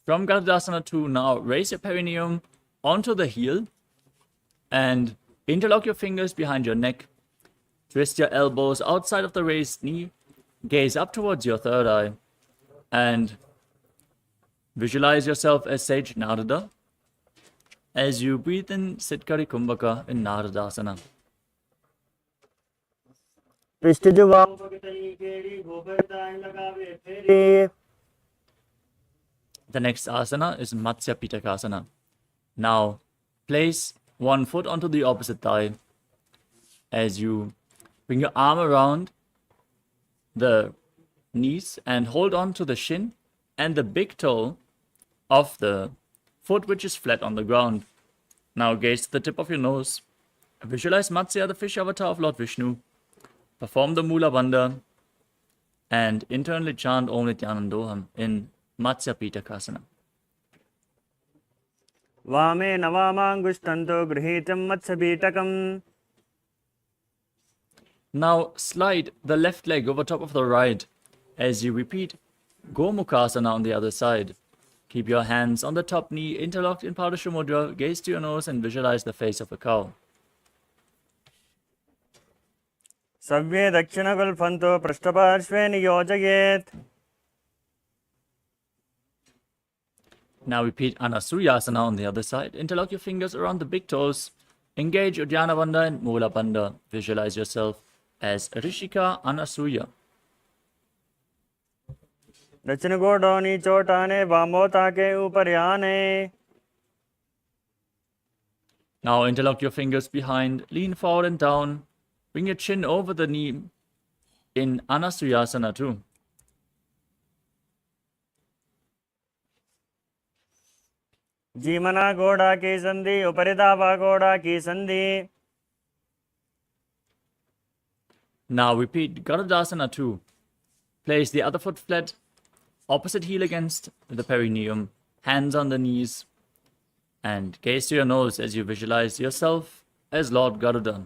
From Garudasana 2, now raise your perineum onto the heel and interlock your fingers behind your neck. Twist your elbows outside of the raised knee, gaze up towards your third eye, and visualize yourself as Sage Narada as you breathe in Siddhkari Kumbhaka in Naradasana. पृष्ठजुवा पकतली केडी गोपरताय लगावे फेरी. The next asana is Matsya Pitakasana. Now, place one foot onto the opposite thigh as you bring your arm around the knees and hold on to the shin and the big toe of the foot which is flat on the ground. Now gaze to the tip of your nose. Visualize Matsya, the fish avatar of Lord Vishnu. Perform the Mula Bandha and internally chant Om Nithyanandoham in Matsya Pitakasana. वामे नवामांगुष्टन्तो गृहीतं मत्स्यपीठकम्. Now slide the left leg over top of the right as you repeat Gomukhasana on the other side. Keep your hands on the top knee interlocked in Padusha Mudra, gaze to your nose and visualize the face of a cow. सव्ये दक्षिणगुल्फन्तो पृष्ठपार्श्वे नियोजयेत्. Now repeat Anasuyasana on the other side. Interlock your fingers around the big toes. Engage Uddiyana Bandha and Mula Bandha. Visualize yourself as Rishika Anasuya. दक्षिण गोडो नीचो टाने वामोता के ऊपर आने. Now interlock your fingers behind. Lean forward and down. Bring your chin over the knee in Anasuyasana 2. जीमना घोड़ा की संधि उपरिदावा घोड़ा की संधि. Now repeat Garudasana 2. Place the other foot flat, opposite heel against the perineum, hands on the knees, and gaze to your nose as you visualize yourself as Lord Garuda.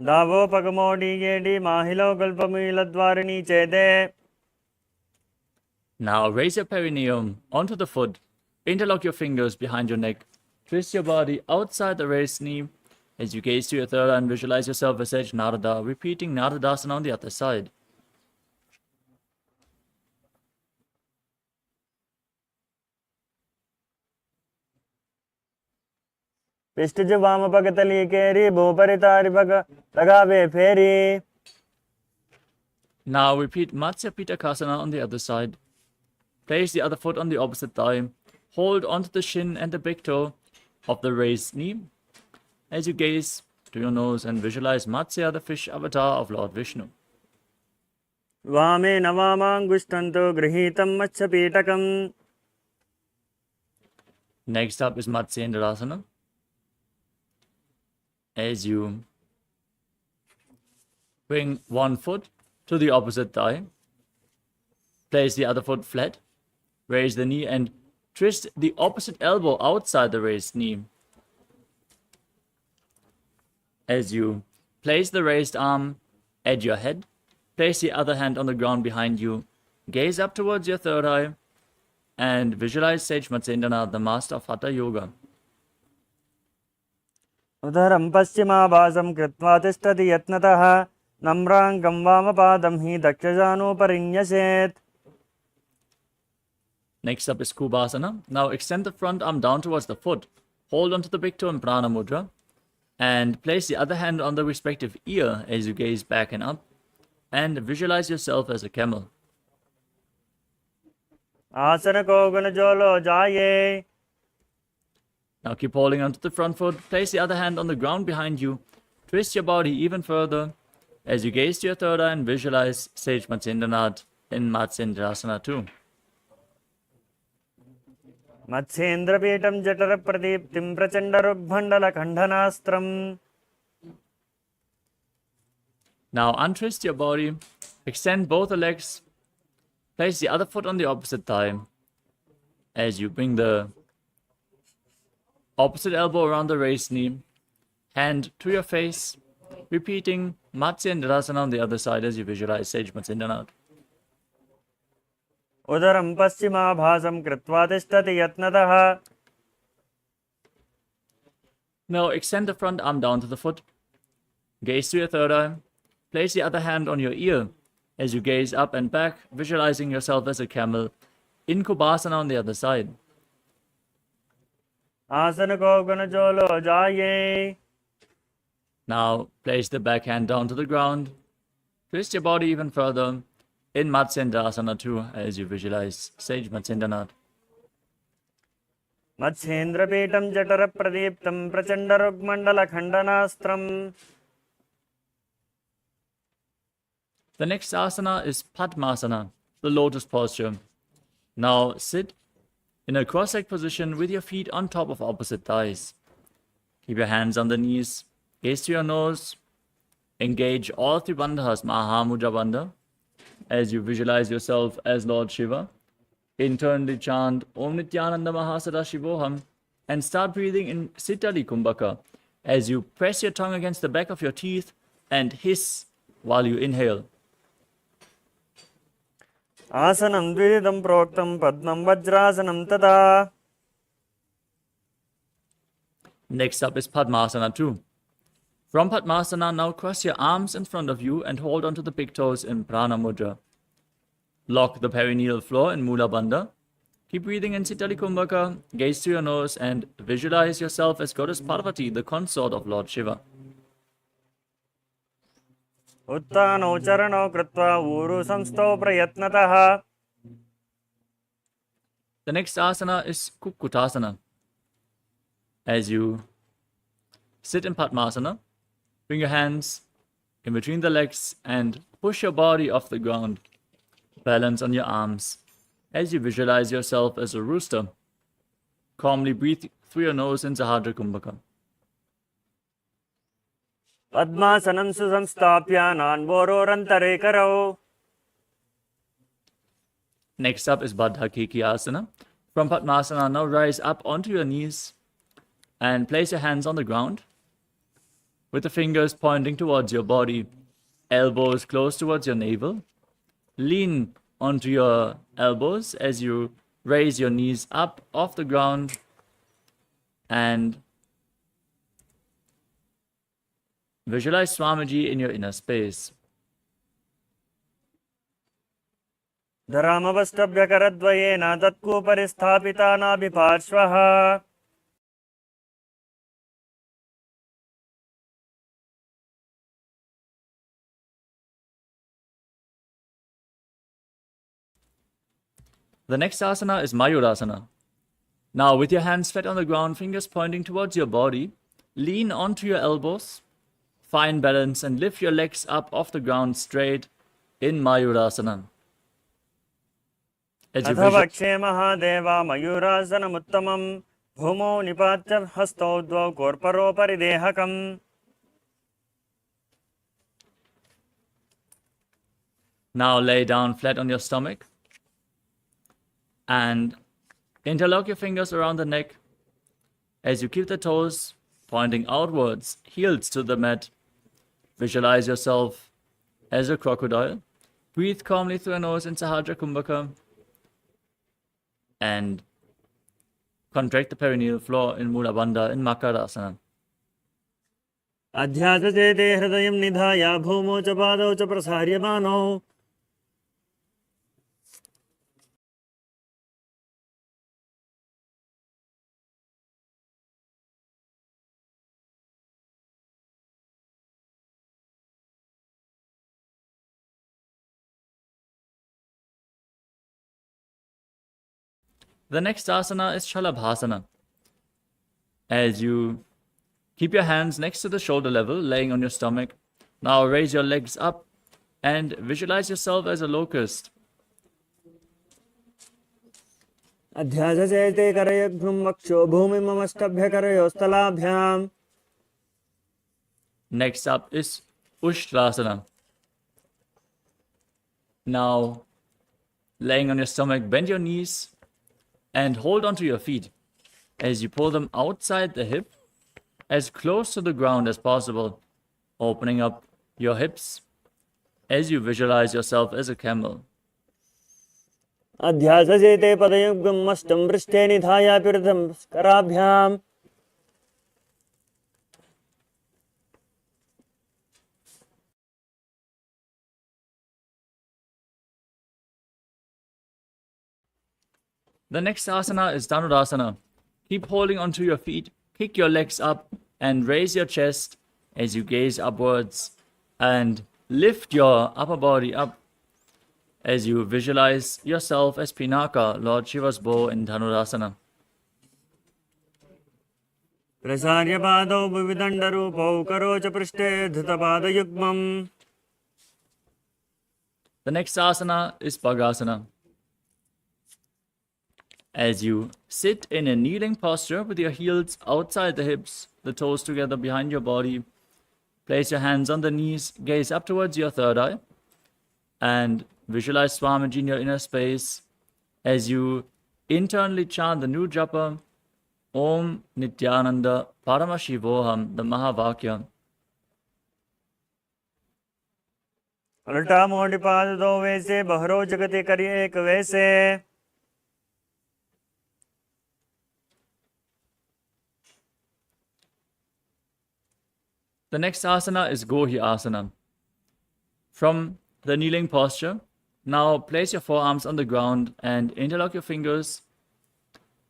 Davopagamodigedi mahilo kalpamiladvarini chede. Now raise your perineum onto the foot, interlock your fingers behind your neck, twist your body outside the raised knee as you gaze to your third eye and visualize yourself as Sage Narada, repeating Naradasana on the other side. Pistij Vamapagatali Keri Boparitari Baga Tagave Feri. Now repeat Matsya Pitakasana on the other side. Place the other foot on the opposite thigh. Hold onto the shin and the big toe of the raised knee as you gaze to your nose and visualize Matsya, the fish avatar of Lord Vishnu. Vame Navamangustanto Grihitam Machapitakam. Next up is Matsyendrasana. As you bring one foot to the opposite thigh, place the other foot flat, raise the knee and twist the opposite elbow outside the raised knee. As you place the raised arm at your head, place the other hand on the ground behind you, gaze up towards your third eye, and visualize Sage Matsyendranath, the master of Hatha Yoga. Udaram Paschimabhasam Kritva Tishtati Yatnataha Namrangam Vamapadam Hi Dakshajano Parinyashet. Next up is Kubhasana. Now extend the front arm down towards the foot. Hold onto the big toe in Prana Mudra. And place the other hand on the respective ear as you gaze back and up. And visualize yourself as a camel. Asana Kogana Jolo Jaye. Now keep holding onto the front foot. Place the other hand on the ground behind you. Twist your body even further as you gaze to your third eye and visualize Sage Matsyendranath in Matsyendrasana 2. Matsyendra Petam Jatara Pradiptim Prachandarubhandala Khandhanastram. Now untwist your body. Extend both the legs. Place the other foot on the opposite thigh as you bring the opposite elbow around the raised knee, hand to your face, repeating Matsyendrasana on the other side as you visualize Sage Matsyendranath. Udaram Paschimabhasam Kritva Tishtati Yatnataha. Now extend the front arm down to the foot, gaze to your third eye, place the other hand on your ear as you gaze up and back, visualizing yourself as a camel in Kubhasana on the other side. Asana Kogana Jolo Jaye. Now place the back hand down to the ground, twist your body even further in Matsyendrasana 2 as you visualize Sage Matsyendranath. Matsyendra Petam Jatara Pradiptam Prachandarubhandala Khandhanastram. The next asana is Padmasana, the lotus posture. Now sit in a cross-legged position with your feet on top of opposite thighs. Keep your hands on the knees, gaze to your nose, engage all three bandhas, Mahamudra Bandha, as you visualize yourself as Lord Shiva. Internally chant Om Nithyananda Paramashivoham and start breathing in Sitali Kumbhaka as you press your tongue against the back of your teeth and hiss while you inhale. Asanam Dvididam Proktam Padmam Vajrasanam Tada. Next up is Padmasana 2. From Padmasana, now cross your arms in front of you and hold onto the big toes in Prana Mudra. Lock the perineal floor in Mula Bandha. Keep breathing in Sitali Kumbhaka, gaze to your nose and visualize yourself as Goddess Parvati, the consort of Lord Shiva. Uttano Charano Kritva Uru Samsto Prayatnataha. The next asana is Kukkutasana. As you sit in Padmasana, bring your hands in between the legs and push your body off the ground. Balance on your arms as you visualize yourself as a rooster. Calmly breathe through your nose in Sahadra Kumbhaka. Padmasanam Susamstapya Nanvororantare Karo. Next up is Baddha Keki Asana. From Padmasana, now rise up onto your knees and place your hands on the ground with the fingers pointing towards your body, elbows close towards your navel. Lean onto your elbows as you raise your knees up off the ground and visualize Swamiji in your inner space. धरामवष्टभ्यकरद्वयेन तत्कूपरि स्थापिता नाभिपार्श्वः The next asana is Mayurasana. Now, with your hands flat on the ground, fingers pointing towards your body, lean onto your elbows, find balance, and lift your legs up off the ground straight in Mayurasana. अथवक्षे Mahadeva मयूरासनमुत्तमं भूमौ निपात्य हस्तौ द्वौ कोर्परोपरि देहकम्. Now lay down flat on your stomach and interlock your fingers around the neck as you keep the toes pointing outwards, heels to the mat. Visualize yourself as a crocodile. Breathe calmly through your nose in Sahajra Kumbhaka and contract the perineal floor in Mula Bandha in Makarasana. अध्यासचेते हृदयं निधाय भूमौ च पादौ च प्रसार्यमानौ. The next asana is Shalabhasana. As you keep your hands next to the shoulder level, laying on your stomach, now raise your legs up and visualize yourself as a locust. अध्यासचेते करयघ्नं वक्षो भूमिममष्टभ्यकरयोस्तलाभ्याम्. Next up is Ushtrasana. Now, laying on your stomach, bend your knees and hold onto your feet as you pull them outside the hip, as close to the ground as possible, opening up your hips as you visualize yourself as a camel. अध्यासचेते पदयुग्मं मष्टं पृष्ठे निधाय पीठं कराभ्याम्. The next asana is Dhanurasana. Keep holding onto your feet, kick your legs up, and raise your chest as you gaze upwards and lift your upper body up as you visualize yourself as Pinaka, Lord Shiva's bow in Dhanurasana. प्रसार्य पादौ विविदण्डरूपौ करो च पृष्ठे धृतपादयुग्मम्. The next asana is Bhagasana. As you sit in a kneeling posture with your heels outside the hips, the toes together behind your body, place your hands on the knees, gaze up towards your third eye, and visualize Swamiji in your inner space as you internally chant the new japa, Om Nithyananda Paramashivoham, the Mahavakya. उल्टा मोटी पाद दो वैसे बहरो जगते करिए एक वैसे. The next asana is Gohi Asana. From the kneeling posture, now place your forearms on the ground and interlock your fingers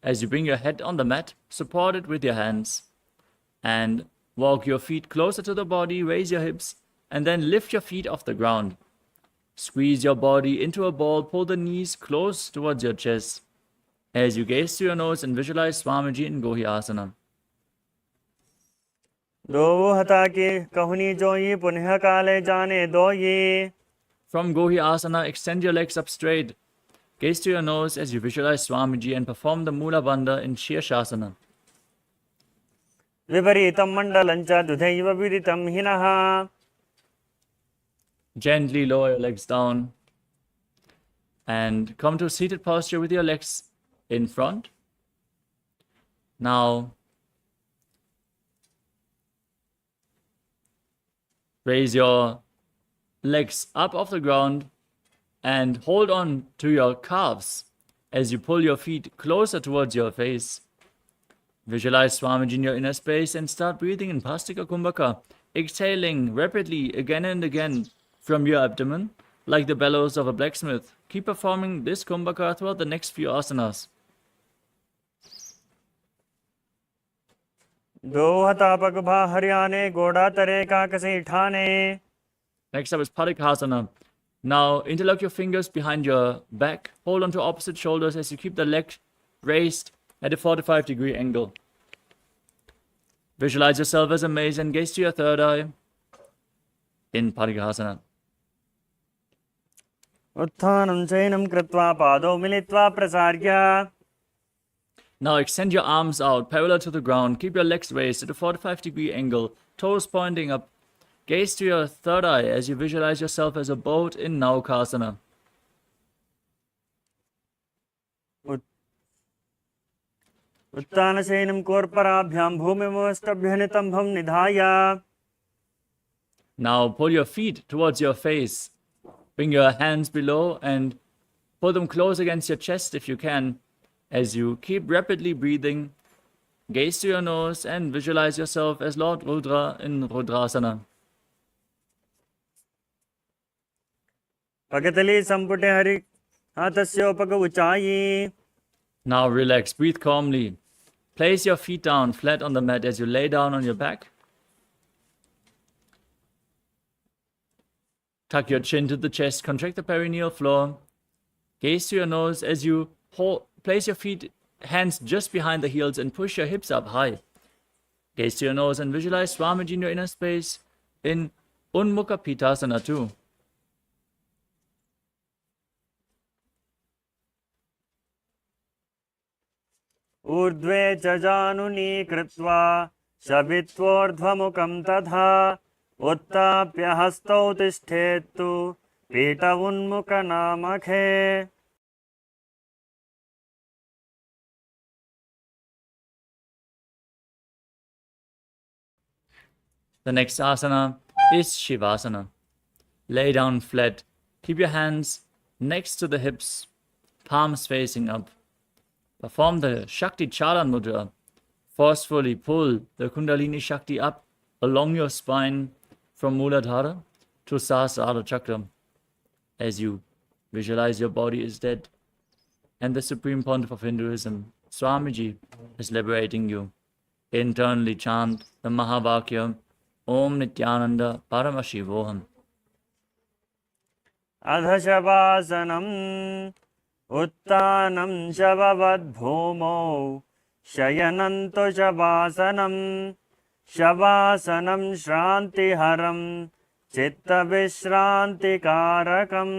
as you bring your head on the mat, support it with your hands, and walk your feet closer to the body, raise your hips, and then lift your feet off the ground. Squeeze your body into a ball, pull the knees close towards your chest as you gaze through your nose and visualize Swamiji in Gohi Asana. दो हता की कहनी जोई पुनः काले जाने दो ये. From Gohi Asana, extend your legs up straight. Gaze to your nose as you visualize Swamiji and perform the Mula Bandha in Shirshasana. विपरीतं मण्डलं च दुधैव विदितं हिनः. Gently lower your legs down and come to a seated posture with your legs in front. Now, raise your legs up off the ground and hold on to your calves as you pull your feet closer towards your face. Visualize Swamiji in your inner space and start breathing in Pastika Kumbhaka, exhaling rapidly again and again from your abdomen, like the bellows of a blacksmith. Keep performing this Kumbhaka throughout the next few asanas. दोहतापक भा हरियाणे गोड़ा तरे काकसे ठाने. Next up is Padikasana. Now interlock your fingers behind your back. Hold on to opposite shoulders as you keep the leg raised at a 45-degree angle. Visualize yourself as a maze and gaze to your third eye in Padikasana. उत्थानं चैनं कृत्वा पादौ मिलित्वा प्रसार्य. Now extend your arms out parallel to the ground. Keep your legs raised at a 45-degree angle, toes pointing up. Gaze to your third eye as you visualize yourself as a boat in Naukasana. उत्तानशयनं कोर्पराभ्यां भूमिमस्तभ्यनितम्भं निधाय. Now pull your feet towards your face. Bring your hands below and pull them close against your chest if you can. As you keep rapidly breathing, gaze to your nose and visualize yourself as Lord Rudra in Rudrasana. पगतली संपुटे Hari हातस्योपग उचाई. Now relax, breathe calmly. Place your feet down flat on the mat as you lay down on your back. Tuck your chin to the chest, contract the perineal floor. Gaze to your nose as you place your hands just behind the heels and push your hips up high. Gaze to your nose and visualize Swamiji in your inner space in Unmukha Pitasana too. ऊर्ध्वे च जानुनी कृत्वा शबित्वोर्ध्वमुखं तथा उत्थाप्य हस्तौ तिष्ठेत्तु पीठ उन्मुखनामखे. The next asana is Shivasana. Lay down flat. Keep your hands next to the hips, palms facing up. Perform the Shakti Chalan Mudra. Forcefully pull the Kundalini Shakti up along your spine from Muladhara to Sahasrara Chakra as you visualize your body is dead and the supreme pontiff of Hinduism, Swamiji, is liberating you. Internally chant the Mahavakya Om Nithyananda Paramashivoham. अधशवासनम् उत्तानं शववद्भूमौ शयनन्तु शवासनम्. शवासनं श्रान्तिहरं चित्तविश्रान्तिकारकम्.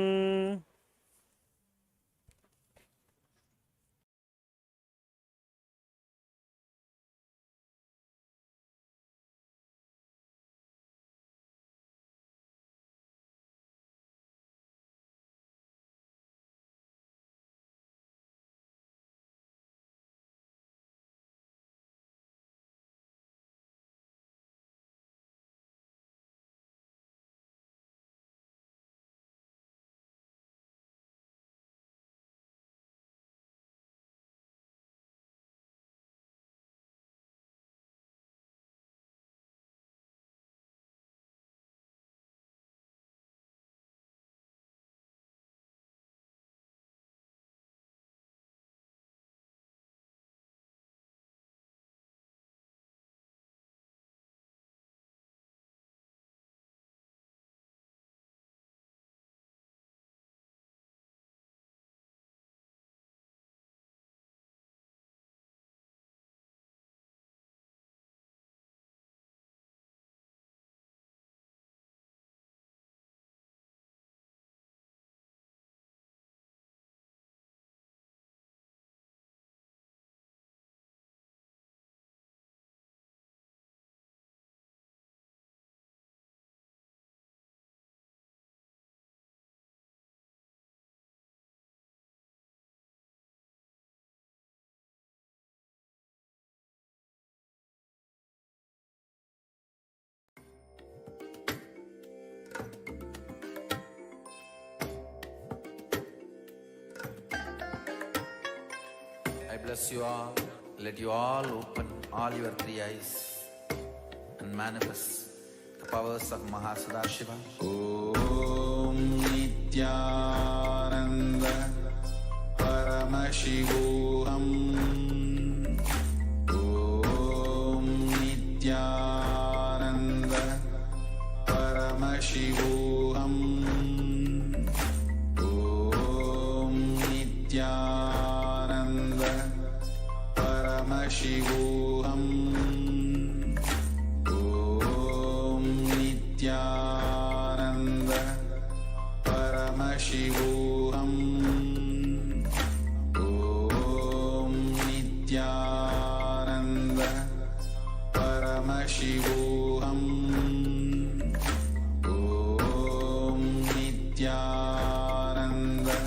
bless you all. Let you all open all your three eyes and manifest the powers of Mahasudashiva. Om Nithyananda Paramashivoham. Om Nithyananda Paramashivoham. Om Nithyananda Paramashivoham. Om Nithyananda Paramashivoham. Om Nithyananda Paramashivoham. Om Nithyananda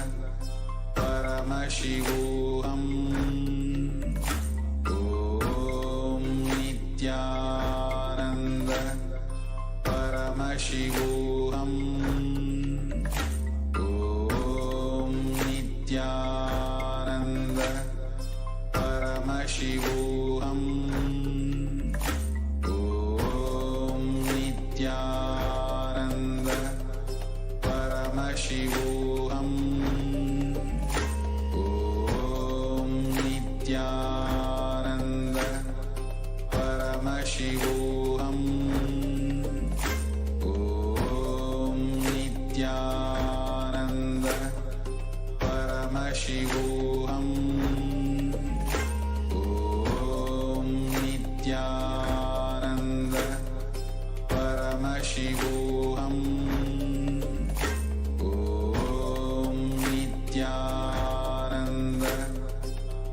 Paramashivoham. Om Nithyananda Paramashivoham. Om Nithyananda Paramashivoham. Om Nithyananda Paramashivoham. Om Nithyananda Paramashivoham. Om Nithyananda Paramashivoham. Om Nithyananda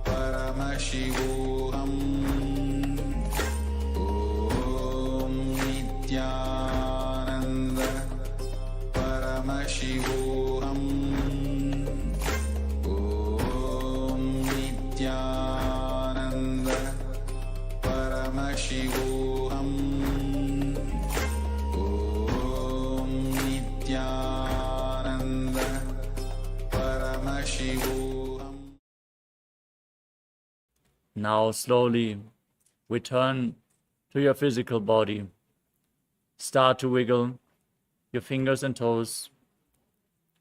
Paramashivoham. Om Nithyananda Paramashivoham. Om Nithyananda Paramashivoham. Om Nithyananda Paramashivoham. Om Nithyananda Paramashivoham. Now slowly return to your physical body. Start to wiggle your fingers and toes,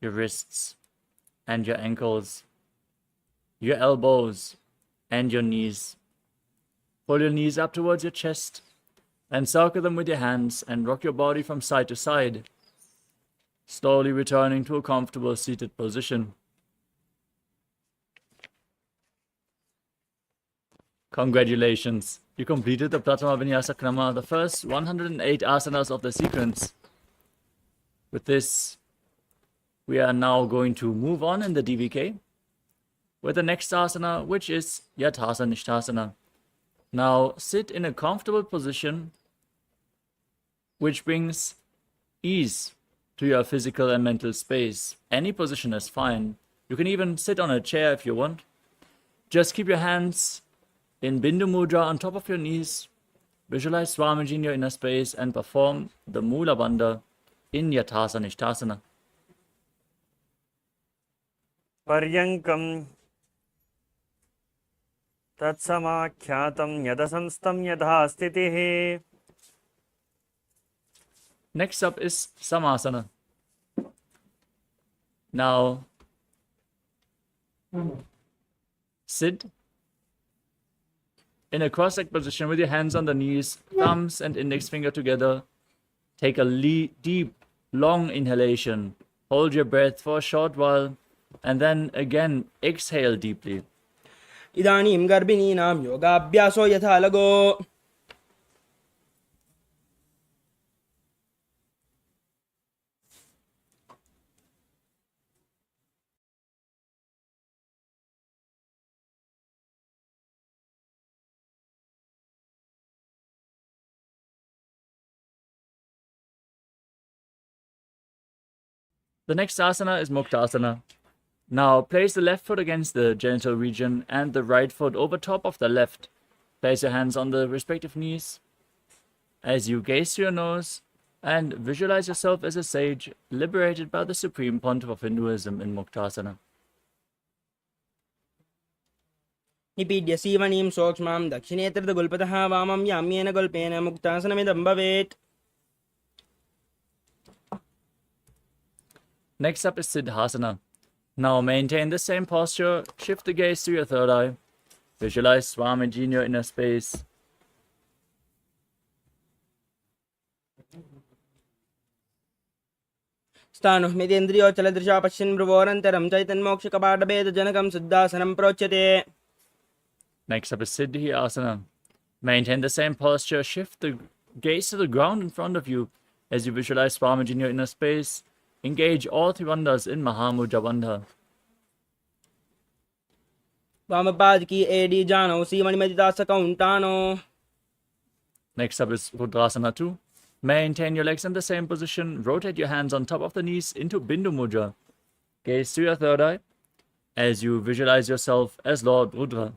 your wrists and your ankles, your elbows and your knees. Pull your knees up towards your chest and circle them with your hands and rock your body from side to side, slowly returning to a comfortable seated position. Congratulations, you completed the Pratama Vinyasa Krama, the first 108 asanas of the sequence. With this, we are now going to move on in the DVK with the next asana, which is Yathasa Nishthasana. Now sit in a comfortable position which brings ease to your physical and mental space. Any position is fine. You can even sit on a chair if you want. Just keep your hands in Bindu Mudra on top of your knees. Visualize Swamiji in your inner space and perform the Mula Bandha in Yathasa Nishthasana. Paryankam Tatsamakhyatam Yadasanstam Yadha Stitihi. Next up is Samasana. Now, sit in a cross-legged position with your hands on the knees, thumbs and index finger together. Take a deep, long inhalation. Hold your breath for a short while and then again exhale deeply. इदानीं गर्भिणीनां योगाभ्यासो यथा लगो. The next asana is Muktasana. Now place the left foot against the genital region and the right foot over top of the left. Place your hands on the respective knees. As you gaze to your nose and visualize yourself as a sage liberated by the Supreme Pontiff of Hinduism in Muktasana. निपीड्य सीवणीं सूक्ष्मां दक्षिणे त्रिदगुल्पतः वामं याम्येन गुल्पेन मुक्तासनमिदं भवेत्. Next up is Siddhasana. Now maintain the same posture, shift the gaze to your third eye, visualize Swamiji in your inner space. स्थाणुः पश्यन् भ्रुवोरन्तरं चैतन्मोक्षकपाटभेदजनकं सिद्धासनं प्रोच्यते. Next up is Siddhi Asana. Maintain the same posture, shift the gaze to the ground in front of you as you visualize Swamiji in your inner space. Engage all three bandhas in Mahamudra Bandha. वामपाद की AD जानो सीमणिमदितासकौण्टानो. Next up is Rudrasana 2. Maintain your legs in the same position. Rotate your hands on top of the knees into Bindu Mudra. Gaze to your third eye as you visualize yourself as Lord Rudra.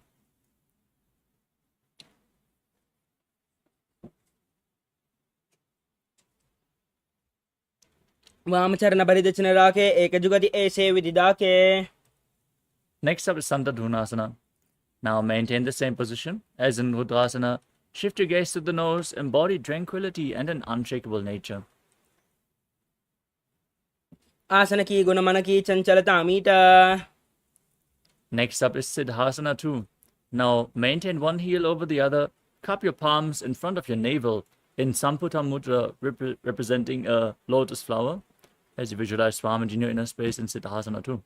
वामचरण परिदचन राखे एकजुगति ऐसे विदिदाके. Next up is Santadhunasana. Now maintain the same position as in Rudrasana. Shift your gaze to the nose, embody tranquility and an unshakable nature. आसन की गुण मन की चंचलता मीटा. Next up is Siddhasana 2. Now maintain one heel over the other. Cup your palms in front of your navel in Samputa Mudra, representing a lotus flower, as you visualize Swamiji in your inner space in Siddhasana 2.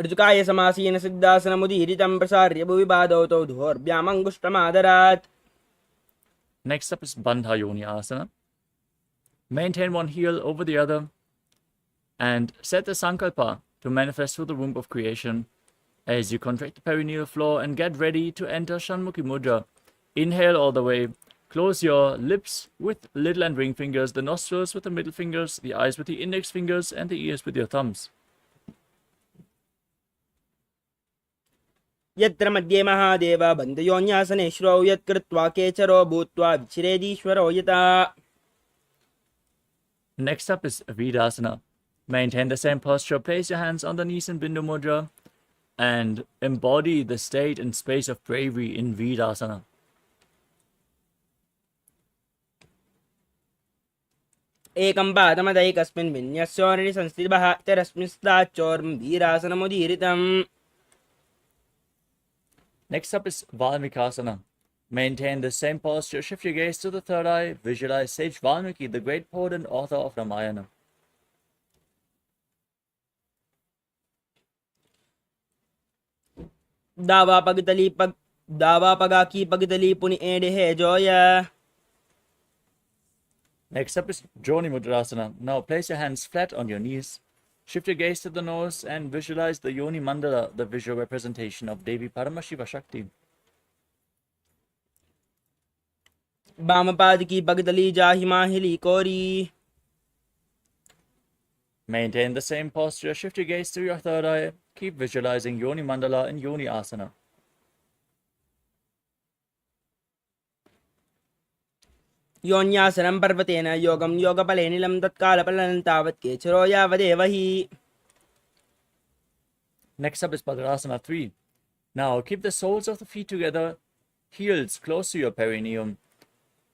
ऋतुकाय समासीन सिद्धासनमुदीरितं प्रसार्य भुवि पादौ तौ धोर्भ्यामङ्गुष्ठमादरात्. Next up is Bandha Yoni Asana. Maintain one heel over the other and set the Sankalpa to manifest through the womb of creation as you contract the perineal floor and get ready to enter Shanmukhi Mudra. Inhale all the way. Close your lips with little and ring fingers, the nostrils with the middle fingers, the eyes with the index fingers, and the ears with your thumbs. यत्र मध्ये महादेव बन्धयोन्यासनेश्वरौ यत्कृत्वा केचरो भूत्वा विचिरेदीश्वरो यता. Next up is Vidasana. Maintain the same posture. Place your hands on the knees in Bindu Mudra and embody the state and space of bravery in Vidasana. एकं पादमदैकस्मिन् विन्यस्योनि संस्थितः तरस्मिंस्ताच्चोर्म वीरासनमुदीरितम्. Next up is Valmikasana. Maintain the same posture. Shift your gaze to the third eye. Visualize sage Valmiki, the great poet and author of Ramayana. दावा पगा की पगतली पुनि एडे है Zoya. Next up is Joni Mudrasana. Now place your hands flat on your knees. Shift your gaze to the nose and visualize the Yoni Mandala, the visual representation of Devi Paramashiva Shakti. वामपाद की पगतली जाहि माहिली कोरी. Maintain the same posture. Shift your gaze to your third eye. Keep visualizing Yoni Mandala in Yoni Asana. योन्यासनं पर्वतेन योगं योगफलेनिलं तत्कालफलं तावत् केचरो यावदेव हि. Next up is Padmasana 3. Now keep the soles of the feet together, heels close to your perineum.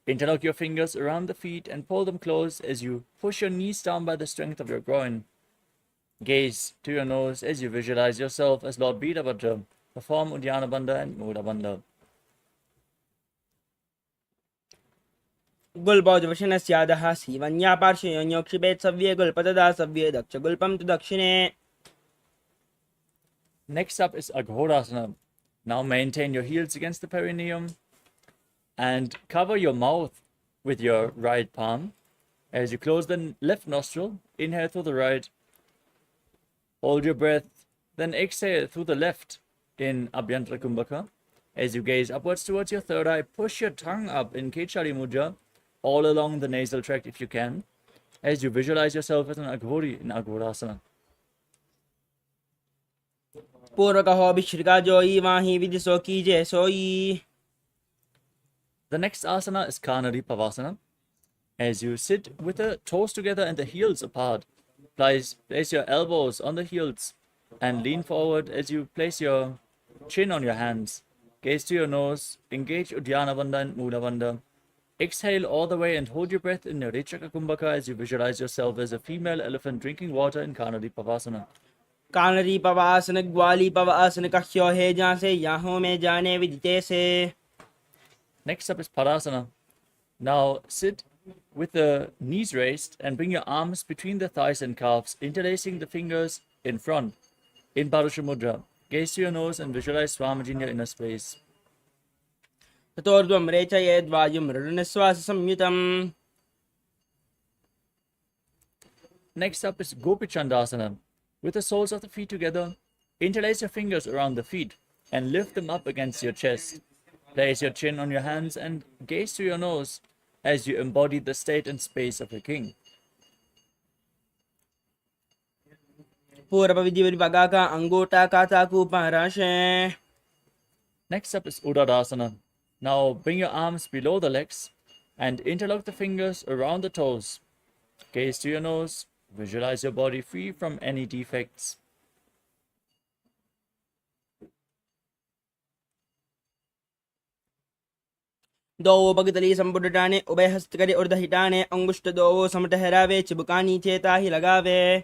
Interlock your fingers around the feet and pull them close as you push your knees down by the strength of your groin. Gaze to your nose as you visualize yourself as Lord Veerabhadra. Perform Uddiyana Bandha and Mudha Bandha. गुल्बौजवशनस्यादः सीवन्या पार्श्वयोन्योक्षिपेत् सव्ये गुल्पतदा सव्ये दक्ष गुल्पं तु दक्षिणे. Next up is Aghodasana. Now maintain your heels against the perineum and cover your mouth with your right palm. As you close the left nostril, inhale through the right. Hold your breath, then exhale through the left in Abhyantara Kumbhaka. As you gaze upwards towards your third eye, push your tongue up in Kechari Mudra, all along the nasal tract if you can, as you visualize yourself as an Aghori in Aghodasana. पूर्वकहो भिश्रिका जोई वाही विदिशो कीजे सोई. The next asana is Karnari Pavasana. As you sit with the toes together and the heels apart, place your elbows on the heels and lean forward as you place your chin on your hands. Gaze to your nose, engage Uddiyana Bandha and Mula Bandha. Exhale all the way and hold your breath in Nirechaka Kumbhaka as you visualize yourself as a female elephant drinking water in Karna Pavasana. कानरी पवासन ग्वाली पवासन कह्यो है जहाँ से यहाँ में जाने विदिते से. Next up is Parasana. Now sit with the knees raised and bring your arms between the thighs and calves, interlacing the fingers in front in Parusha Mudra. Gaze to your nose and visualize Swamiji in your inner space. ततोर्ध्वं रेचयेद्वायुं ऋणश्वास संयुतम्. Next up is Gopi Chandasana. With the soles of the feet together, interlace your fingers around the feet and lift them up against your chest. Place your chin on your hands and gaze to your nose as you embody the state and space of a king. पूर्व विधि विभागा का अंगूठा का चाकू पराशे. Next up is Udadasana. Now bring your arms below the legs and interlock the fingers around the toes. Gaze to your nose. Visualize your body free from any defects. दो पगतली संपुटाने उभय हस्त करे उर्धहिटाने अंगुष्ठ दो समटहरावे चिबुका नीचे ताही लगावे.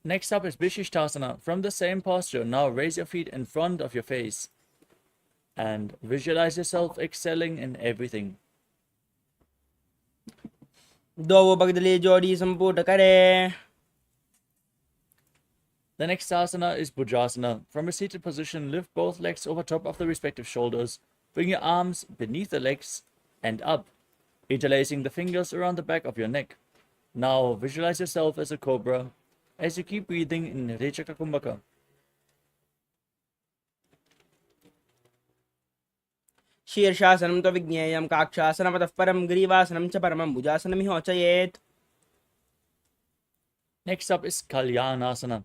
Next up is Vishishtasana. From the same posture, now raise your feet in front of your face and visualize yourself excelling in everything. दो पगतली जोड़ी संपुट करे. The next asana is Bhujasana. From a seated position, lift both legs over top of the respective shoulders. Bring your arms beneath the legs and up, interlacing the fingers around the back of your neck. Now visualize yourself as a cobra as you keep breathing in Rechaka Kumbhaka. शीर्षासनं तो विज्ञेयं काक्षासनमतः परं ग्रीवासनं च परमं भुजासनं हि होचयेत्. Next up is Kalyanasana.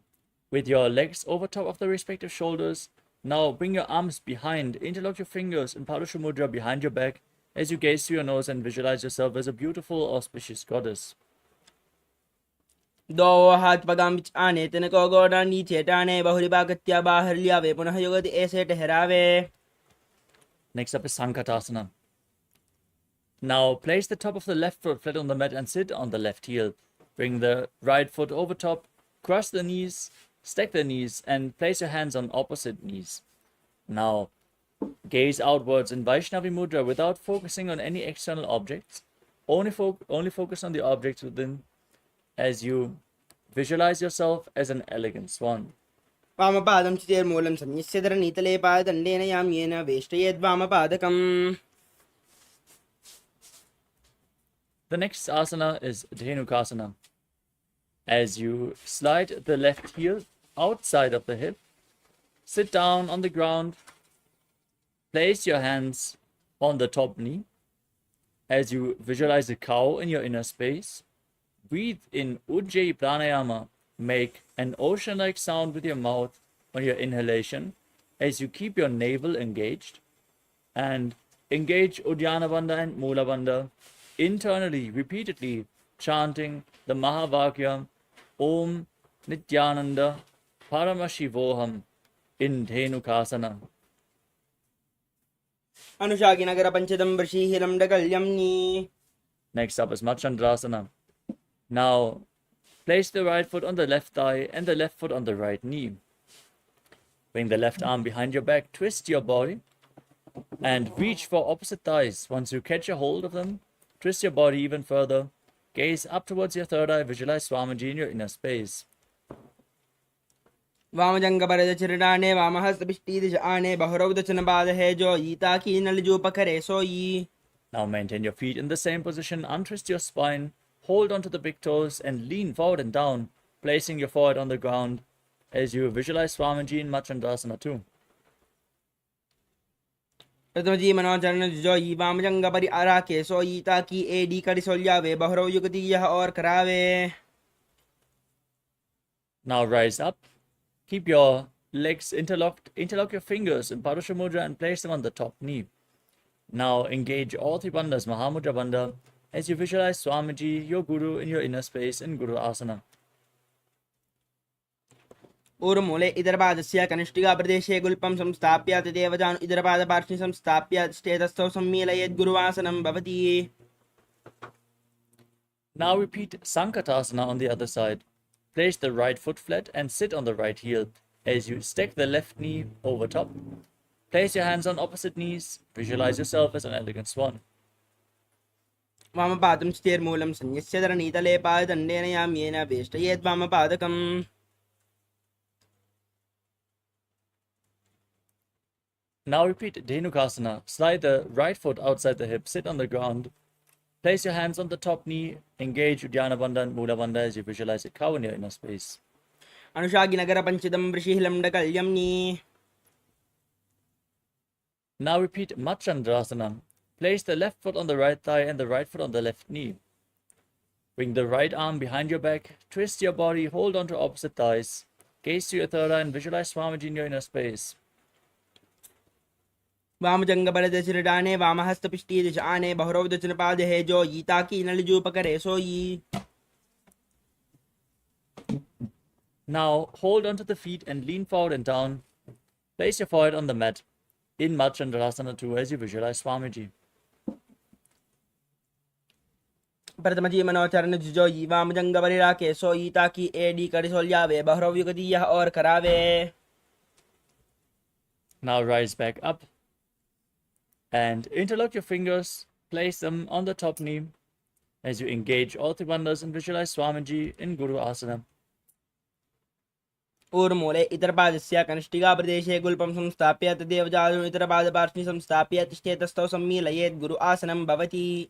With your legs over top of the respective shoulders, now bring your arms behind, interlock your fingers in Parusha Mudra behind your back as you gaze to your nose and visualize yourself as a beautiful, auspicious goddess. दो हाथ पगाम बिच आने तिनको गोड़ा नीचे टाने बहुरी बागत्या बाहर लियावे पुनः युगति ऐसे ठहरावे. Next up is Sankatasana. Now place the top of the left foot flat on the mat and sit on the left heel. Bring the right foot over top, cross the knees, stack the knees, and place your hands on opposite knees. Now gaze outwards in Vaishnavi Mudra without focusing on any external objects. Only focus on the objects within as you visualize yourself as an elegant swan. वामपादं चितेर्मूलं संयस्य धरणीतले पाददण्डेन याम्येन वेष्टयेद्वामपादकम्. The next asana is Dhenukasana. As you slide the left heel outside of the hip, sit down on the ground, place your hands on the top knee. As you visualize a cow in your inner space, breathe in Ujjayi Pranayama. Make an ocean-like sound with your mouth on your inhalation as you keep your navel engaged, and engage Uddiyana Bandha and Mula Bandha internally, repeatedly chanting the Mahavakya Om Nithyananda Paramashivoham in Dhenukasana. अनुशाकिनगर पंचदं वृषीहिरं डकल्यम्नि. Next up is Machandrasana. Now place the right foot on the left thigh and the left foot on the right knee. Bring the left arm behind your back, twist your body, and reach for opposite thighs. Once you catch a hold of them, twist your body even further. Gaze up towards your third eye, visualize Swamiji in your inner space. वामजंगपरदचरणाने वामहस्तपिष्टीदिश आने बहुरौदचन बाध है जो ईता की नलजो पकड़े सोई. Now maintain your feet in the same position, untwist your spine, hold onto the big toes and lean forward and down, placing your forehead on the ground as you visualize Swamiji in Machandrasana too. प्रथमजी मनोचरण जो ई वामजंगपरि आराके सो ईता की AD करि सोल्यावे बहुरौ युगति यह और करावे. Now rise up, keep your legs interlocked, interlock your fingers in Parusha Mudra and place them on the top knee. Now engage all three bandhas, Mahamudra Bandha, as you visualize Swamiji, your Guru, in your inner space in Guru Asana. ऊर्मूले इतरपादस्य कनिष्ठिकाप्रदेशे गुल्पं संस्थाप्य तदेव जानु इतरपादपार्श्वे संस्थाप्य तिष्ठेतस्थौ सम्मीलयेत् गुरुवासनं भवति. Now repeat Sankatasana on the other side. Place the right foot flat and sit on the right heel as you stack the left knee over top. Place your hands on opposite knees. Visualize yourself as an elegant swan. वामपादं स्थिर्मूलं संयस्य धरणीतले पाददण्डेन याम्येन वेष्टयेत् वामपादकम्. Now repeat Dhenukasana. Slide the right foot outside the hip. Sit on the ground. Place your hands on the top knee. Engage Uddiyana Bandha and Mula Bandha as you visualize a cow in your inner space. अनुशागिनगरपञ्चितं वृषिहिलम्डकल्यम्नि. Now repeat Machandrasana. Place the left foot on the right thigh and the right foot on the left knee. Bring the right arm behind your back. Twist your body. Hold on to opposite thighs. Gaze to your third eye and visualize Swamiji in your inner space. वामजङ्गबलदशिरडाने वामहस्तपिष्टीदशाने बहुरवदचनपादे हेजो यीताकी नलिजूपकरे सोयी. Now hold onto the feet and lean forward and down. Place your forehead on the mat in Machandrasana 2 as you visualize Swamiji. प्रथमजी मनोचरण जुजो यी वामजङ्गबलिराके सोयी ताकी AD करिसोल्यावे बहुरवयुगदीयः और करावे. Now rise back up and interlock your fingers. Place them on the top knee as you engage all three bandhas and visualize Swamiji in Guru Asana. ऊर्मूले इतरपादस्य कनिष्ठिकाप्रदेशे गुल्पं संस्थाप्य तदेव जानु इतरपादपार्श्वे संस्थाप्य तिष्ठेतस्थौ सम्मीलयेत् गुरु आसनं भवति.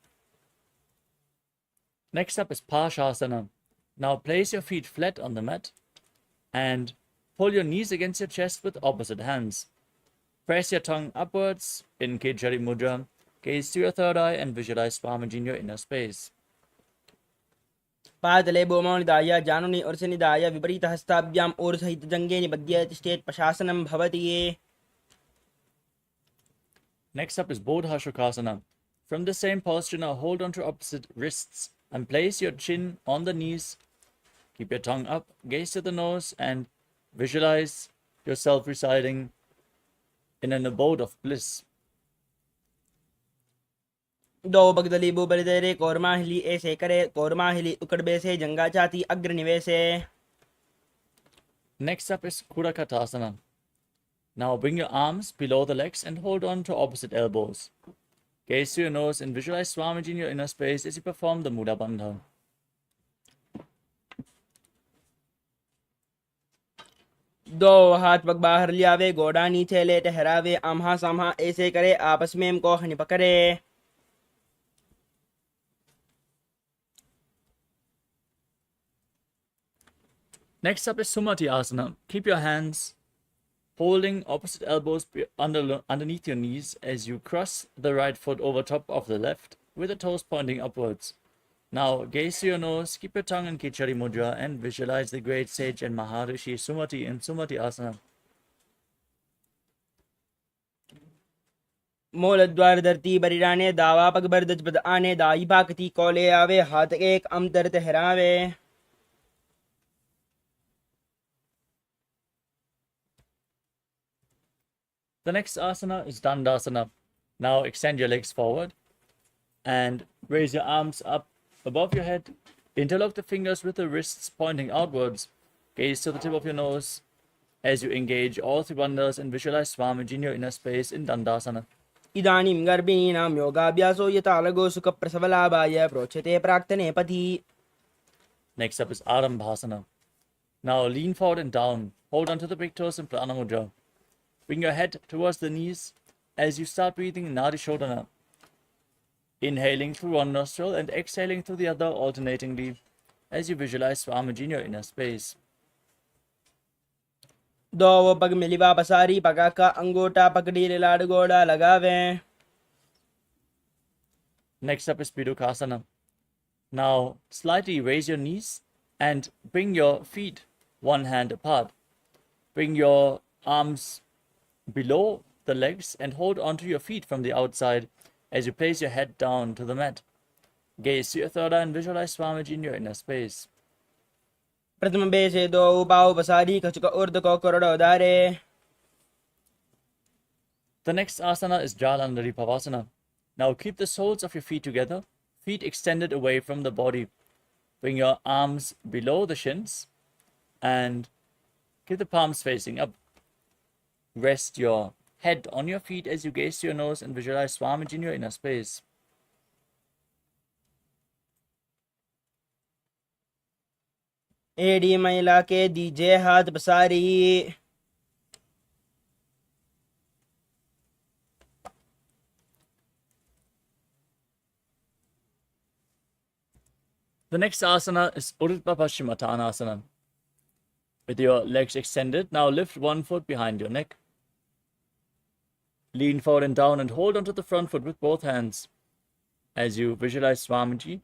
Next up is Pashasana. Now place your feet flat on the mat and pull your knees against your chest with opposite hands. Press your tongue upwards in Kejari Mudra. Gaze to your third eye and visualize Swamiji in your inner space. पादले भूमौ निधाय जानुनि उर्सनिधाय विपरीतहस्ताभ्याम् ऊर्ध्वहितजङ्गे निबध्य तिष्ठेत् प्रशासनं भवति. Next up is Bodha Shukasana. From the same posture, now hold on to opposite wrists and place your chin on the knees. Keep your tongue up, gaze to the nose, and visualize yourself residing in an abode of bliss. दो बगदली बुबलिदेरे कोरमाहिली ऐसे करे कोरमाहिली उकड़बे से जंगा चाती अग्रनिवेशे. Next up is Kurakatasana. Now bring your arms below the legs and hold on to opposite elbows. Gaze to your nose and visualize Swamiji in your inner space as you perform the Mula Bandha. दो हाथ पग बाहर लियावे गोड़ा नीचे ले ठहरावे आम्हा साम्हा ऐसे करे आपस में को हनि पकड़े. Next up is Sumati Asana. Keep your hands holding opposite elbows underneath your knees as you cross the right foot over top of the left with the toes pointing upwards. Now gaze to your nose, keep your tongue in Kichari Mudra and visualize the great sage and Maharishi Sumati in Sumati Asana. मूलद्वार धरती बरिराने दावा पग बरदज बद आने दाई भाकती कोले आवे हाथ एक Amtar ठहरावे. The next asana is Dandasana. Now extend your legs forward and raise your arms up above your head. Interlock the fingers with the wrists pointing outwards. Gaze to the tip of your nose as you engage all three bandhas and visualize Swamiji in your inner space in Dandasana. इदानीं गर्भिणीनां योगाभ्यासो यथा लगो सुखप्रसवलाभाय प्रोच्यते प्राक्तने पथि. Next up is Arambhasana. Now lean forward and down. Hold on to the big toes in Prana Mudra. Bring your head towards the knees as you start breathing Nadi Shodhana. Inhaling through one nostril and exhaling through the other alternatingly as you visualize Swamiji in your inner space. दो पग मिलिवा पसारी पगा का अंगूठा पकड़ी लाड़ गोड़ा लगावे. Next up is Pidukasana. Now slightly raise your knees and bring your feet one hand apart. Bring your arms below the legs and hold onto your feet from the outside as you place your head down to the mat. Gaze to your third eye and visualize Swamiji in your inner space. प्रथम बेशे दो उपाव बसारी कचुक उर्द को crore उदारे. The next asana is Jalandhari Pavasana. Now keep the soles of your feet together, feet extended away from the body. Bring your arms below the shins and keep the palms facing up. Rest your head on your feet as you gaze to your nose and visualize Swamiji in your inner space. एडी महिला के दीजिए हाथ बसारी. The next asana is Urdhva Paschimottanasana. With your legs extended, now lift one foot behind your neck. Lean forward and down and hold onto the front foot with both hands as you visualize Swamiji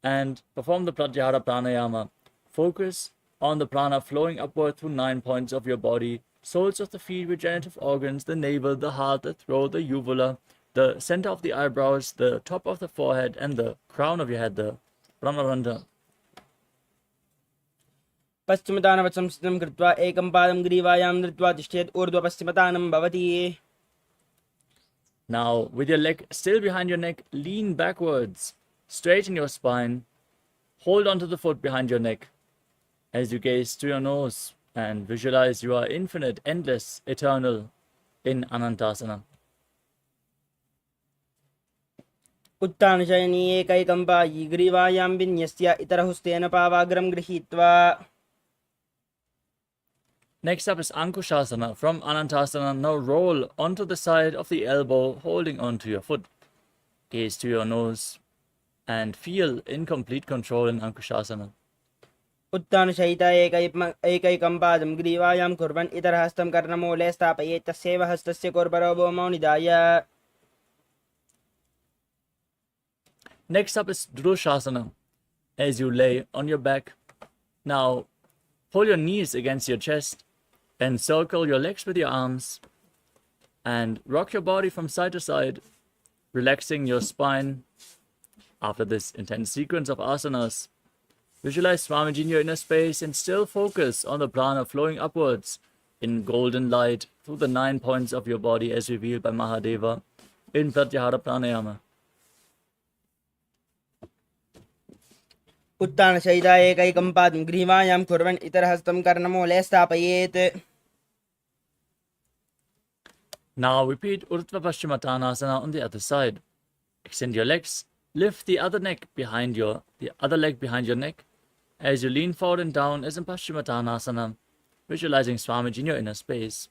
and perform the Pratyahara Pranayama. Focus on the prana flowing upward through 9 points of your body, soles of the feet, regenerative organs, the navel, the heart, the throat, the uvula, the center of the eyebrows, the top of the forehead, and the crown of your head, the Brahmarandha. पश्चिमतानं संस्थितं कृत्वा एकं पादं ग्रीवायां धृत्वा तिष्ठेत् ऊर्ध्वपश्चिमतानं भवति. Now, with your leg still behind your neck, lean backwards, straighten your spine, hold onto the foot behind your neck as you gaze to your nose and visualize you are infinite, endless, eternal in Anantasana. उत्तानशयनी एकैकं पायी ग्रीवायां विन्यस्य इतरहस्तेन पावाग्रं गृहीत्वा. Next up is Ankushasana. From Anantasana, now roll onto the side of the elbow, holding onto your foot. Gaze to your nose and feel in complete control in Ankushasana. उत्तानशयिता एकैकं पादं ग्रीवायां कुर्वन् इतरहस्तं कर्णमूले स्थापयेत् तस्यैव हस्तस्य कोर्बरो भूमौ निधाय. Next up is Drushasana. As you lay on your back, now pull your knees against your chest, encircle your legs with your arms, and rock your body from side to side, relaxing your spine. After this intense sequence of asanas, visualize Swamiji in your inner space and still focus on the prana flowing upwards in golden light through the 9 points of your body as revealed by Mahadeva in Pratyahara Pranayama. उत्तानशयिता एकैकं पादं ग्रीवायां कुर्वन् इतरहस्तं कर्णमूले स्थापयेत्. Now repeat Urdhva Paschimottanasana on the other side. Extend your legs, lift the other leg behind your neck as you lean forward and down as in Paschimottanasana, visualizing Swamiji in your inner space.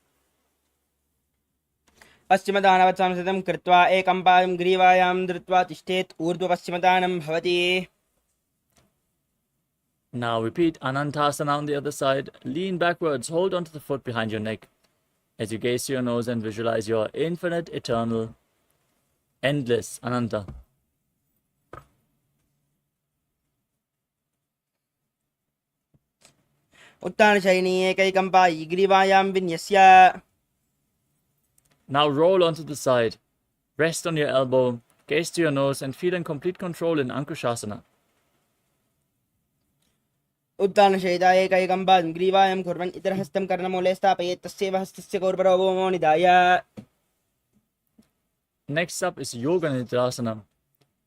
पश्चिमदानवत् संस्थितं कृत्वा एकं पादं ग्रीवायां धृत्वा तिष्ठेत् ऊर्ध्वपश्चिमदानं भवति. Now repeat Anantasana on the other side. Lean backwards, hold onto the foot behind your neck as you gaze to your nose and visualize your infinite, eternal, endless Ananta. उत्तानशयिनी एकैकं पायी ग्रीवायां विन्यस्य. Now roll onto the side. Rest on your elbow, gaze to your nose and feel in complete control in Ankushasana. उत्तानशयिता एकैकं पादं ग्रीवायां कुर्वन् इतरहस्तं कर्णमूले स्थापयेत् तस्यैव हस्तस्य कोर्बरो भूमौ निधाय. Next up is Yoga Nidrasana.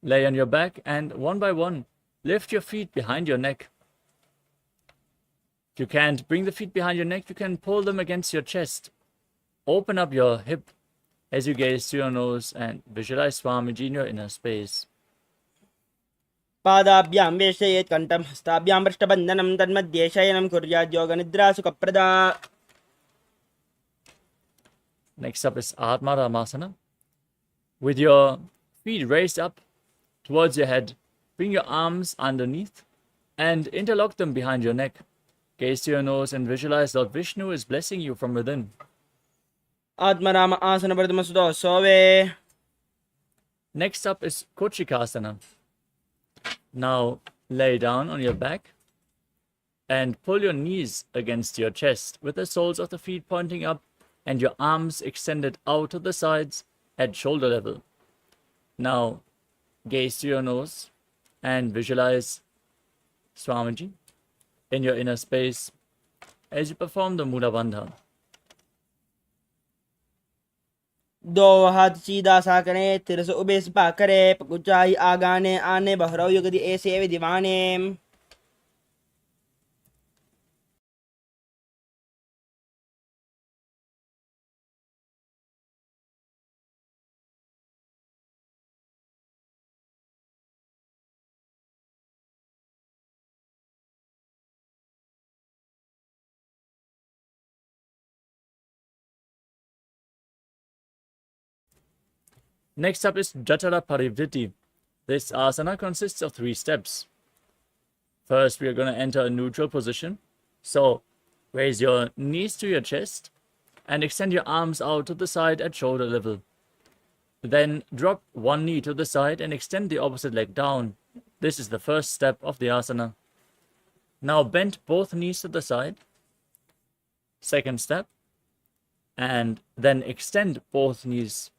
Lay on your back and one by one, lift your feet behind your neck. If you can't bring the feet behind your neck, you can pull them against your chest. Open up your hip as you gaze to your nose and visualize Swamiji in your inner space. पादाभ्यां वेशयेत् कण्ठं हस्ताभ्यां पृष्ठबन्धनं तन्मध्ये शयनं कुर्यात् योगनिद्रा सुखप्रदा. Next up is Atma Ramasana. With your feet raised up towards your head, bring your arms underneath and interlock them behind your neck. Gaze to your nose and visualize Lord Vishnu is blessing you from within. Atmaram आसन प्रथमसुतो सोवे. Next up is Kochikasana. Now lay down on your back and pull your knees against your chest with the soles of the feet pointing up and your arms extended out to the sides at shoulder level. Now gaze to your nose and visualize Swamiji in your inner space as you perform the Mula Bandha. दो हाथ सीधा सा करें, तिरस ube सिपा करे, ऊंचाई आगाने आने बहरो युगदि ऐसे विधिवाने. Next up is Jatara Parivritti. This asana consists of 3 steps. First, we are going to enter a neutral position. So, raise your knees to your chest and extend your arms out to the side at shoulder level. Then drop one knee to the side and extend the opposite leg down. This is the first step of the asana. Now bend both knees to the side. Second step. And then extend both knees.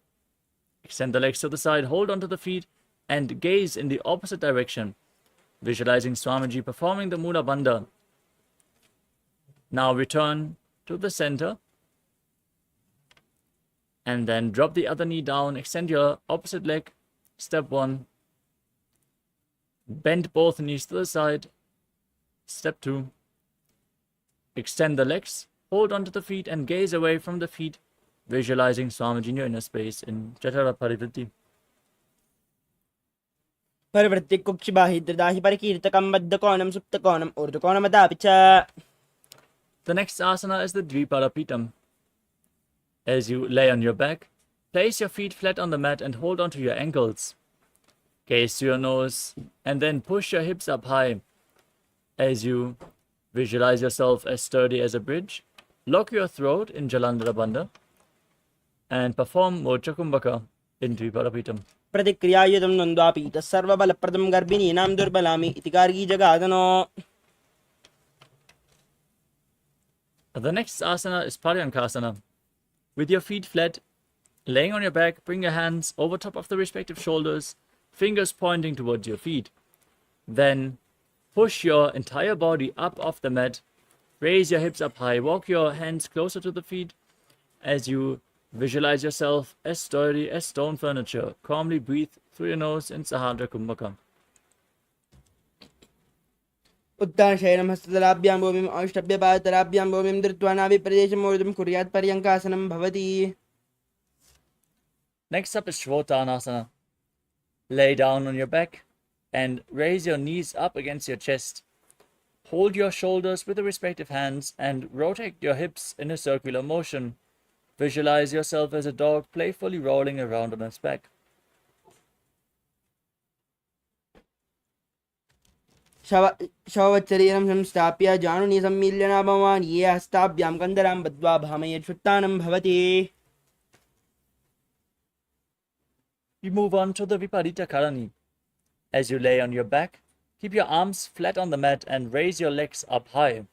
Extend the legs to the side, hold onto the feet, and gaze in the opposite direction, visualizing Swamiji performing the Mula Bandha. Now return to the center, and then drop the other knee down, extend your opposite leg, step 1. Bend both knees to the side, step 2. Extend the legs, hold onto the feet, and gaze away from the feet, visualizing Swamiji in your inner space in Jatara Parivritti. परिवृत्ति कुक्षि बाहिद्रदाहि परिकीर्तकं बद्धकोणं सुप्तकोणं ऊर्ध्वकोणमदापि च. The next asana is the Dvipalapitam. As you lay on your back, place your feet flat on the mat and hold onto your ankles. Gaze to your nose and then push your hips up high. As you visualize yourself as sturdy as a bridge, lock your throat in Jalandhara Bandha and perform Mocha Kumbhaka in Dvipalapitam. प्रतिक्रियायुधं नन्द्वापि तत्सर्वबलप्रदं गर्भिणीनां दुर्बलामि इति Gargi जगादनो. The next asana is Paryankasana. With your feet flat, laying on your back, bring your hands over top of the respective shoulders, fingers pointing towards your feet. Then push your entire body up off the mat, raise your hips up high, walk your hands closer to the feet as you visualize yourself as sturdy as stone furniture. Calmly breathe through your nose in Sahadra Kumbhaka. उत्तानशयनं हस्ततलाभ्यां भूमिम् औष्ठभ्यपादतलाभ्यां भूमिं धृत्वा नाभिप्रदेशम् ऊर्ध्वं कुर्यात् पर्यङ्कासनं भवति. Next up is Shvotanasana. Lay down on your back and raise your knees up against your chest. Hold your shoulders with the respective hands and rotate your hips in a circular motion. Visualize yourself as a dog playfully rolling around on its back. शववत्सरीरं संस्थाप्य जानुनी सम्मील्यनाभवान् ये हस्ताभ्यां कन्दरां बद्ध्वा भामयेच्छुत्थानं भवति. You move on to the Viparita Karani. As you lay on your back, keep your arms flat on the mat and raise your legs up high.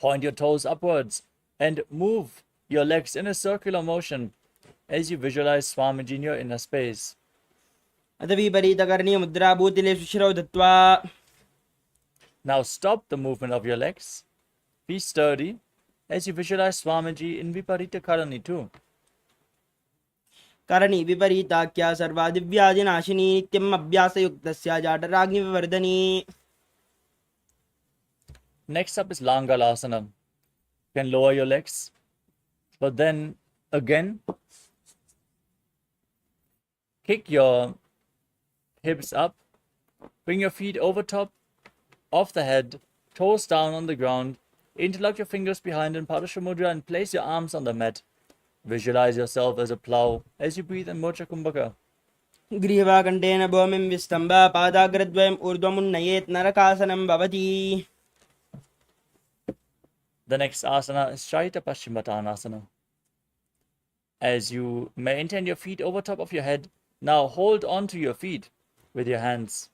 Point your toes upwards and move your legs in a circular motion as you visualize Swamiji in your inner space. अथ विपरीतकर्णी मुद्रा भूतिले सुशिरौ दत्त्वा. Now stop the movement of your legs. Be sturdy as you visualize Swamiji in Viparita Karani too. करणी विपरीताख्या सर्वादिव्यादिनाशिनी नित्यम् अभ्यासयुक्तस्य जाटराग्निविवर्धनी. Next up is Langalasana. You can lower your legs, but then again kick your hips up, bring your feet over top of the head, toes down on the ground, interlock your fingers behind in Padasha Mudra and place your arms on the mat. Visualize yourself as a plow as you breathe in Mocha Kumbhaka. गृहवाकण्ठेन भूमिं विस्तम्भ पादाग्रद्वयम् ऊर्ध्वमुन्नयेत् नरकासनं भवति. The next asana is Shaita Paschimottanasana. As you maintain your feet over top of your head, now hold on to your feet with your hands.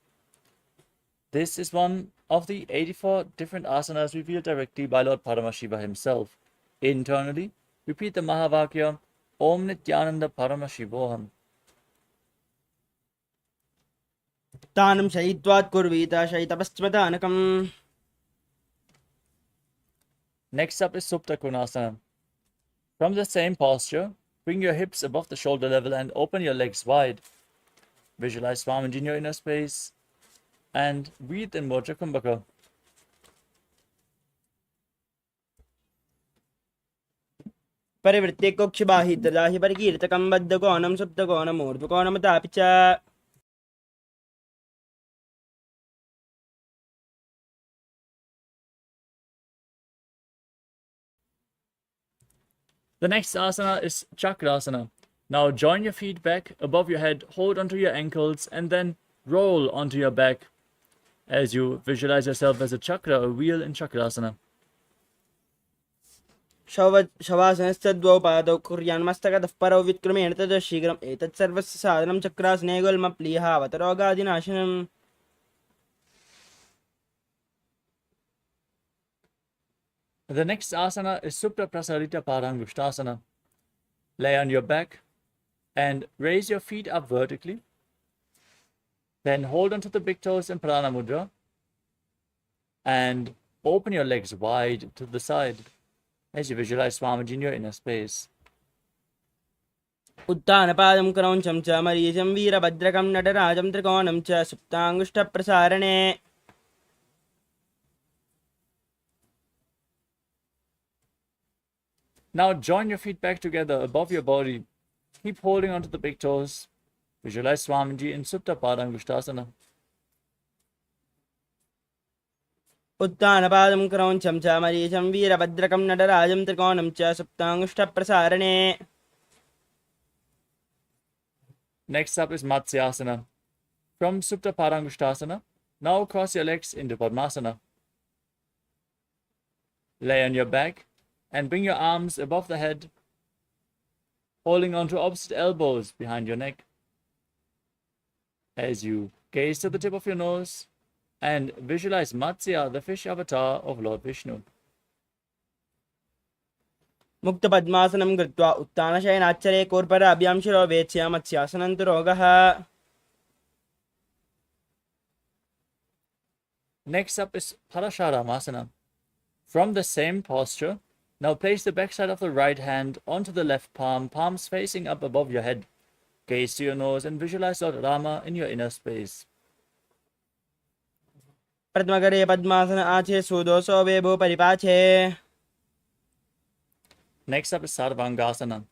This is one of the 84 different asanas revealed directly by Lord Paramashiva himself. Internally, repeat the Mahavakya, Om Nithyananda Paramashivoham. उत्थानं शयित्वात् कुर्वीत शयितपश्चिमदानकम्. Next up is Supta Konasana. From the same posture, bring your hips above the shoulder level and open your legs wide. Visualize Swamiji in your inner space and breathe in Moja Kumbhaka. परिवृत्ते कोक्षबाहितदाहि परिकीर्तकं बद्धकोणं सुप्तकोणम् ऊर्ध्वकोणमतापि च. The next asana is Chakrasana. Now join your feet back above your head, hold onto your ankles, and then roll onto your back as you visualize yourself as a chakra, a wheel in Chakrasana. शवासनस्य द्वौ पादौ कुर्यान्मस्तकतः परौ विक्रमेण ततः शीघ्रम् एतत् सर्वस्य साधनं चक्रासने गुल्मप्लीहावतरोगादिनाशनम्. The next asana is Supta Prasarita Padangushtasana. Lay on your back and raise your feet up vertically. Then hold onto the big toes in Prana Mudra and open your legs wide to the side as you visualize Swamiji in your inner space. उत्थानपादं क्रौञ्चं च मरीचं वीरभद्रकं नटराजं त्रिकोणं च सुप्ताङ्गुष्ठप्रसारणे. Now join your feet back together above your body. Keep holding onto the big toes. Visualize Swamiji in Supta Padangushtasana. उत्थानपादं क्रौञ्चं च मरीचं वीरभद्रकं नटराजं त्रिकोणं च सुप्ताङ्गुष्ठप्रसारणे. Next up is Matsyasana. From Supta Padangushtasana, now cross your legs into Padmasana. Lay on your back and bring your arms above the head, holding onto opposite elbows behind your neck. As you gaze to the tip of your nose and visualize Matsya, the fish avatar of Lord Vishnu. मुक्तपद्मासनं कृत्वा उत्थानशयनाच्चरे कोर्पराभ्यां शिरो वेत्स्य मत्स्यासनं तु रोगः. Next up is Parasharamasana. From the same posture, now place the backside of the right hand onto the left palm, palms facing up above your head. Gaze to your nose and visualize Lord Rama in your inner space. प्रथमकरे पद्मासन आचे सुदोषो वेभो परिपाचे. Next up is Sarvangasana.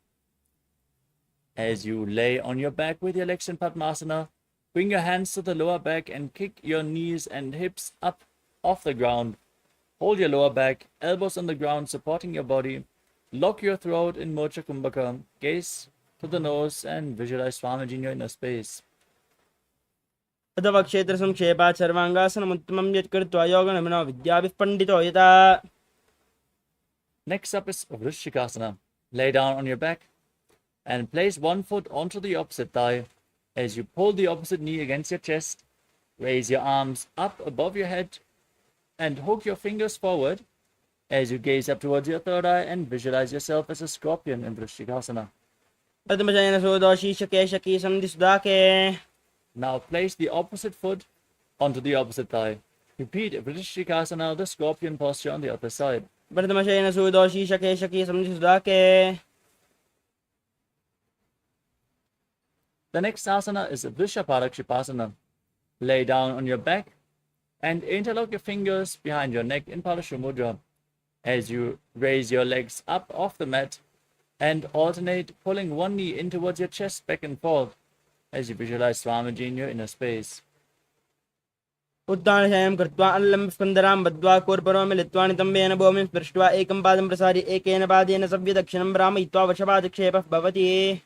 As you lay on your back with your legs in Padmasana, bring your hands to the lower back and kick your knees and hips up off the ground. Hold your lower back, elbows on the ground supporting your body. Lock your throat in Mocha Kumbhaka. Gaze to the nose and visualize Swamiji in your inner space. तदवक्षेत्रसंक्षेपात् सर्वाङ्गासनमुत्तमं यत्कृत्वा योगनमनो विद्याभिः पण्डितो यथा. Next up is Vrishikasana. Lay down on your back and place one foot onto the opposite thigh. As you pull the opposite knee against your chest, raise your arms up above your head and hook your fingers forward as you gaze up towards your third eye and visualize yourself as a scorpion in Vrishikasana. Now place the opposite foot onto the opposite thigh. Repeat Vrishikasana, the scorpion posture on the other side. The next asana is Vrishaparakshipasana. Lay down on your back and interlock your fingers behind your neck in Parashumudra as you raise your legs up off the mat and alternate pulling one knee in towards your chest back and forth as you visualize Swamiji in your inner space. उत्तानशयनं कृत्वा अल्लं स्कन्दरां बद्ध्वा कोर्परो मिलित्वा नितम्बेन भूमिं स्पृष्ट्वा एकं पादं प्रसार्य एकेन पादेन सव्यदक्षिणं भ्रामयित्वा वशपादक्षेपः भवति.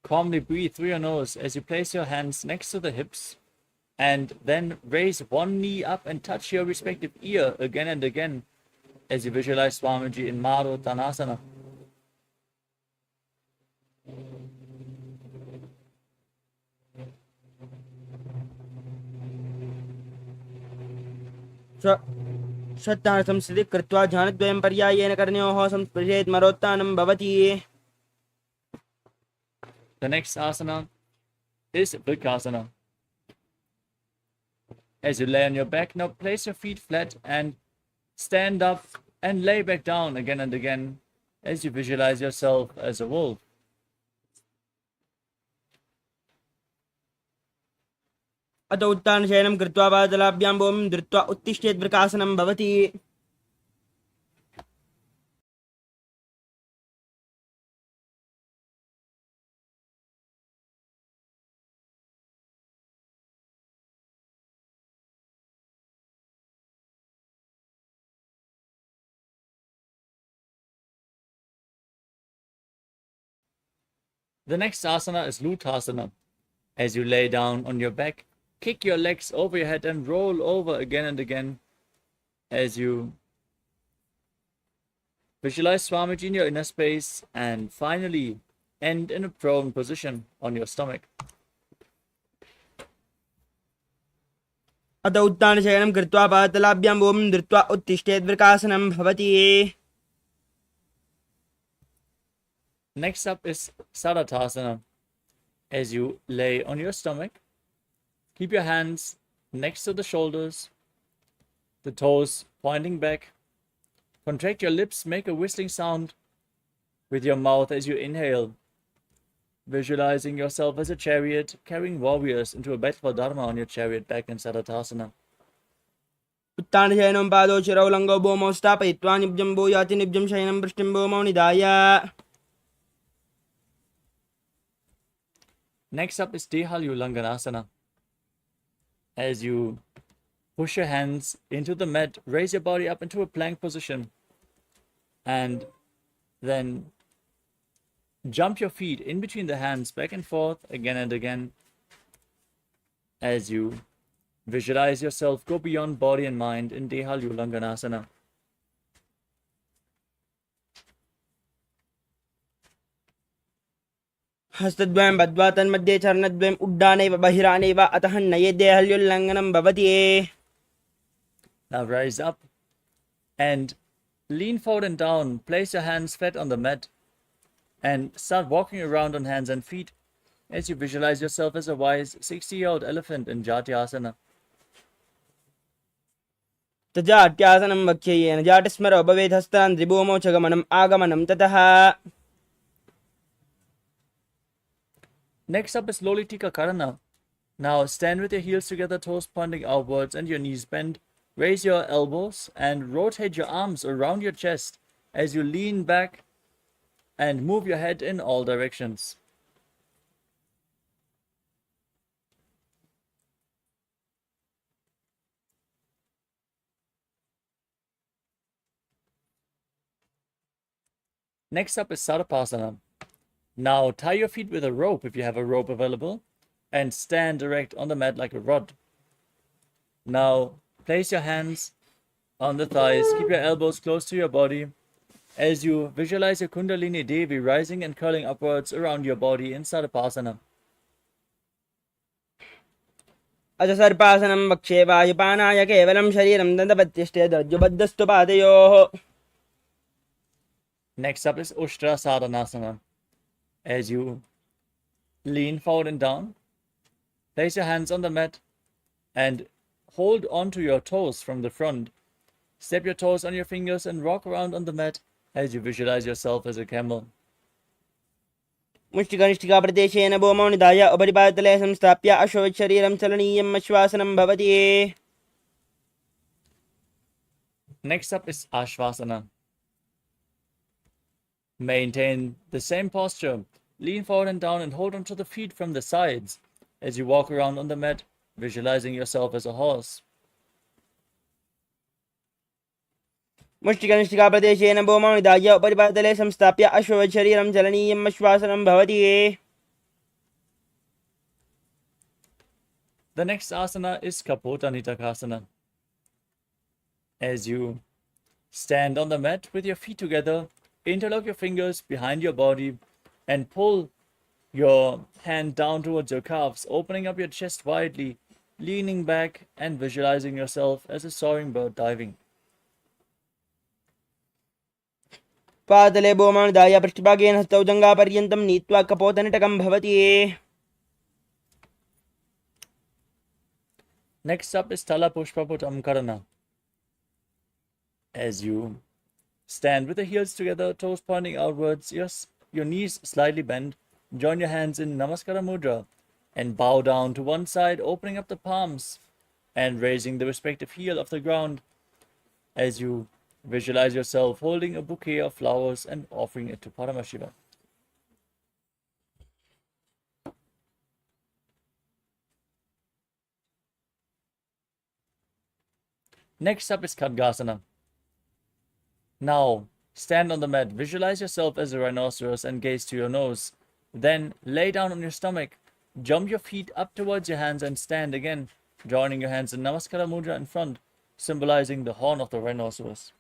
Calmly breathe through your nose as you place your hands next to the hips and then raise one knee up and touch your respective ear again and again as you visualize Swamiji in Maruttanasana. श्रद्धासंस्थितिः कृत्वा ध्यानद्वयं पर्यायेन कर्णयोः संस्पृशेत् मरोत्थानं भवति. The next asana is Vrikasana. As you lay on your back, now place your feet flat and stand up and lay back down again and again as you visualize yourself as a wolf. अत उत्थानशयनं कृत्वा पादलाभ्यां भूमिं धृत्वा उत्तिष्ठेत् प्रकाशनं भवति. The next asana is Lutasana. As you lay down on your back, kick your legs over your head and roll over again and again as you visualize Swamiji in your inner space and finally end in a prone position on your stomach. अत उत्थानशयनं कृत्वा पादलाभ्यां भूमिं धृत्वा उत्तिष्ठेत् प्रकाशनं भवति. Next up is Sadatasana. As you lay on your stomach, keep your hands next to the shoulders, the toes pointing back. Contract your lips, make a whistling sound with your mouth as you inhale, visualizing yourself as a chariot, carrying warriors into a battle for Dharma on your chariot back in Sadatasana. उत्थानशयनं पादौ शिरौ लङ्गौ भूमौ स्थापयित्वा निब्जं भूयाति निब्जं शयनं पृष्ठं भूमौ निधाय. Next up is Dehalulanganasana. As you push your hands into the mat, raise your body up into a plank position, and then jump your feet in between the hands back and forth again and again as you visualize yourself go beyond body and mind in Dehalulanganasana. हस्तद्वयं बद्ध्वा तन्मध्ये चरणद्वयम् उड्डानैव बहिरानैव अतः नयेदेहल्युल्लङ्घनं भवति. Now rise up and lean forward and down. Place your hands flat on the mat and start walking around on hands and feet as you visualize yourself as a wise 60-year-old elephant in Jatyasana. तजाट्यासनं वक्ष्येन जाटस्मरो भवेत् हस्तान् त्रिभूमौ च गमनम् आगमनं ततः. Next up is Lolitika Karana. Now stand with your heels together, toes pointing outwards and your knees bent. Raise your elbows and rotate your arms around your chest as you lean back and move your head in all directions. Next up is Sarapasana. Now tie your feet with a rope if you have a rope available and stand erect on the mat like a rod. Now place your hands on the thighs, keep your elbows close to your body as you visualize your Kundalini Devi rising and curling upwards around your body in Sarapasana. अथ सर्पासनं वक्षे वायुपानाय केवलं शरीरं दन्तपत्यष्टे दर्जुबद्धस्तु पादयोः. Next up is Ushtra Sadhanasana. As you lean forward and down, place your hands on the mat and hold onto your toes from the front. Step your toes on your fingers and rock around on the mat as you visualize yourself as a camel. मुष्टिकनिष्ठिकाप्रदेशेन भूमौ निधाय उपरिपादतले संस्थाप्य अश्वशरीरं चलनीयम् आश्वासनं भवति. Next up is Ashvasana. Maintain the same posture. Lean forward and down and hold onto the feet from the sides as you walk around on the mat, visualizing yourself as a horse. मुष्टिकनिष्ठिकाप्रदेशेन भूमौ निधाय उपरिपादतले संस्थाप्य अश्वशरीरं चलनीयम् आश्वासनं भवति. The next asana is Kapota Nitakasana. As you stand on the mat with your feet together, interlock your fingers behind your body and pull your hand down towards your calves, opening up your chest widely, leaning back and visualizing yourself as a soaring bird diving. पादतले भूमौ निधाय पृष्ठभागेन हस्तौ जङ्घापर्यन्तं नीत्वा कपोतनिटकं भवति. Next up is Tala Pushpaputam Karana. As you stand with the heels together, toes pointing outwards, your knees slightly bent, join your hands in Namaskara Mudra and bow down to one side, opening up the palms and raising the respective heel off the ground as you visualize yourself holding a bouquet of flowers and offering it to Paramashiva. Next up is Khadgasana. Now, stand on the mat, visualize yourself as a rhinoceros and gaze to your nose. Then, lay down on your stomach, jump your feet up towards your hands and stand again, joining your hands in Namaskara Mudra in front, symbolizing the horn of the rhinoceros.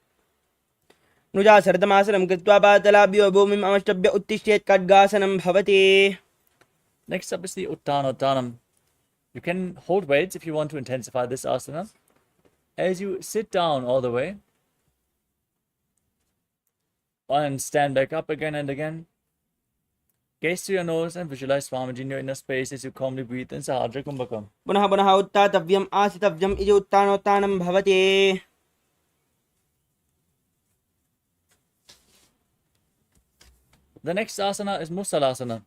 नुजा सरदमासनं कृत्वा पातलाभ्यो भूमिम् अवष्टभ्य उत्तिष्ठेत् खड्गासनं भवति. Next up is the Uttanottanam. You can hold weights if you want to intensify this asana. As you sit down all the way, and stand back up again and again, gaze to your nose and visualize Swamiji in your inner space as you calmly breathe in Sahadra Kumbhakam. पुनः पुनः उत्थातव्यम् आसितव्यम् इति उत्थानोत्थानं भवति. The next asana is Musalasana.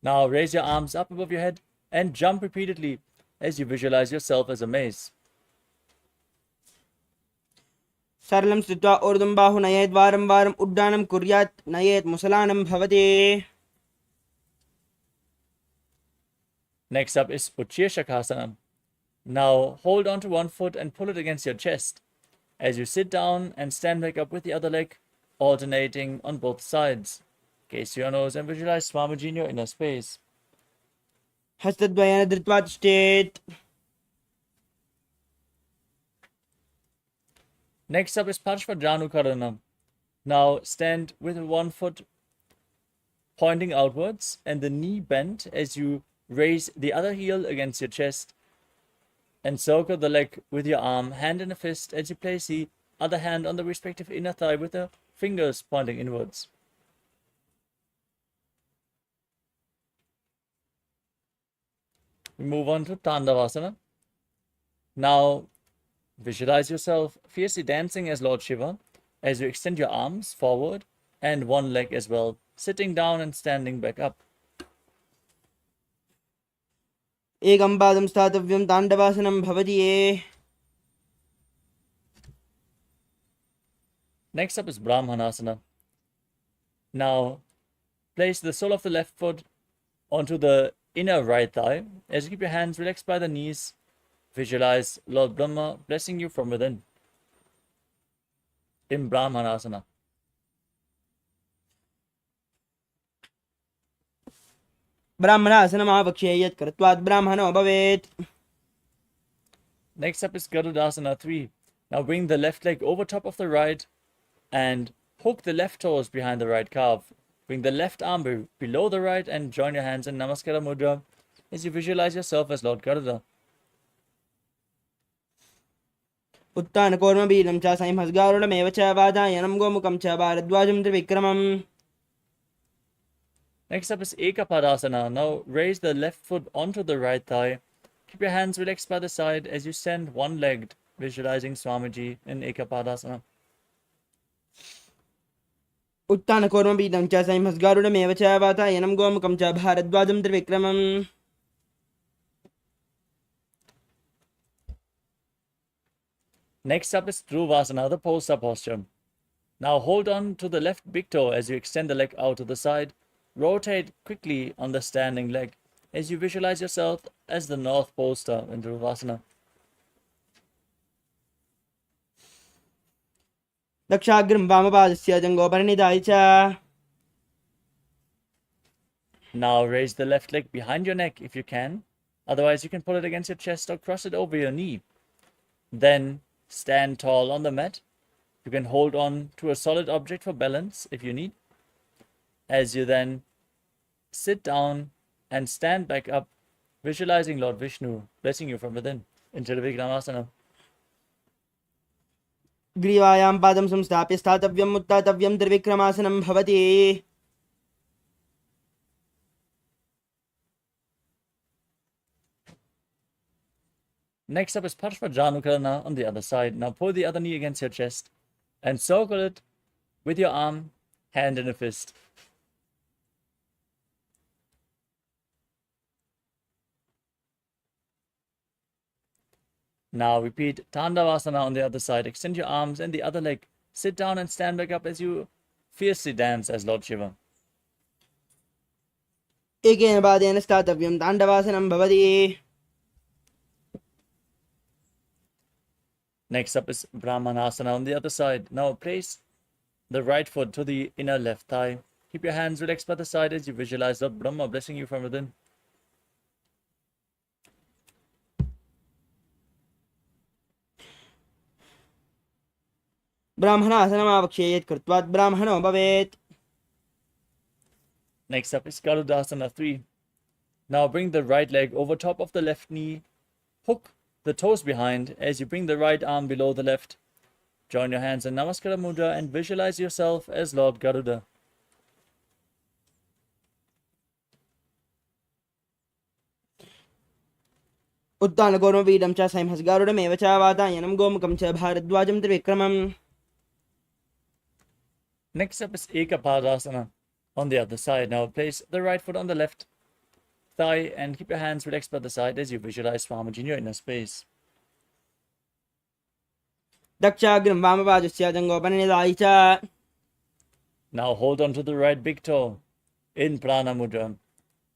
Now raise your arms up above your head and jump repeatedly as you visualize yourself as a mace. सरलं स्थित्वा ऊर्ध्वं बाहु नयेत् वारं वारम् उड्डानं कुर्यात् नयेत् मुसलानं भवति. Next up is Uchirshakasana. Now hold on to one foot and pull it against your chest as you sit down and stand back up with the other leg, alternating on both sides. Gaze to your nose and visualize Swamiji in your inner space. हस्तद्वयेन धृत्वा तिष्ठेत्. Next up is Parshvadranukarana. Now stand with one foot pointing outwards and the knee bent as you raise the other heel against your chest and circle the leg with your arm, hand in a fist, as you place the other hand on the respective inner thigh with the fingers pointing inwards. We move on to Tandavasana. Now visualize yourself fiercely dancing as Lord Shiva as you extend your arms forward and one leg as well, sitting down and standing back up. एकं पादं स्थातव्यं ताण्डवासनं भवति. Next up is Brahmanasana. Now place the sole of the left foot onto the inner right thigh as you keep your hands relaxed by the knees. Visualize Lord Brahma blessing you from within in Brahmanasana. ब्राह्मणासनम् आवक्ष्येयत् कृत्वात् ब्राह्मणो भवेत्. Next up is Garudasana 3. Now bring the left leg over top of the right and hook the left toes behind the right calf. Bring the left arm below the right and join your hands in Namaskara Mudra as you visualize yourself as Lord Garuda. उत्तानकूर्मबीजं च संहस्गारुडमेव च वादायनं गोमुखं च भारद्वाजं त्रिविक्रमम्. Next up is Ekapadasana. Now raise the left foot onto the right thigh. Keep your hands relaxed by the side as you stand one-legged, visualizing Swamiji in Ekapadasana. उत्तानकूर्मबीजं च संहस्गारुडमेव च वातायनं गोमुखं च भारद्वाजं त्रिविक्रमम्. Next up is Dhruvasana, the Posa posture. Now hold on to the left big toe as you extend the leg out to the side. Rotate quickly on the standing leg as you visualize yourself as the North Poster in Dhruvasana. दक्षाग्रं वामपादस्य जङ्घोपरिनिधाय च. Now raise the left leg behind your neck if you can. Otherwise, you can pull it against your chest or cross it over your knee. Then stand tall on the mat. You can hold on to a solid object for balance if you need. As you then sit down and stand back up, visualizing Lord Vishnu blessing you from within into the Vikramasana. ग्रीवायां पादं संस्थाप्य स्थातव्यम् उत्थातव्यं त्रिविक्रमासनं भवति. Next up is Parshvajanukarana on the other side. Now pull the other knee against your chest and circle it with your arm, hand in a fist. Now repeat Tandavasana on the other side. Extend your arms and the other leg. Sit down and stand back up as you fiercely dance as Lord Shiva. एकेन पादेन स्थातव्यं ताण्डवासनं भवति. Next up is Brahmanasana on the other side. Now place the right foot to the inner left thigh. Keep your hands relaxed by the side as you visualize Lord Brahma blessing you from within. ब्राह्मणासनमावक्ष्येत् कृत्वात् ब्राह्मणो भवेत्. Next up is Garudasana 3. Now bring the right leg over top of the left knee. Hook the toes behind as you bring the right arm below the left. Join your hands in Namaskara Mudra and visualize yourself as Lord Garuda. उत्तानगौरवपीडं च संहसगारुडमेव च वातायनं गोमुखं च भारद्वाजं त्रिविक्रमम्. Next up is Ekapadasana on the other side. Now place the right foot on the left thigh and keep your hands relaxed by the side as you visualize Swamiji in your inner space. दक्षाग्रं वामपादस्य जङ्गोपनिधाय च. Now hold on to the right big toe in Prana Mudra.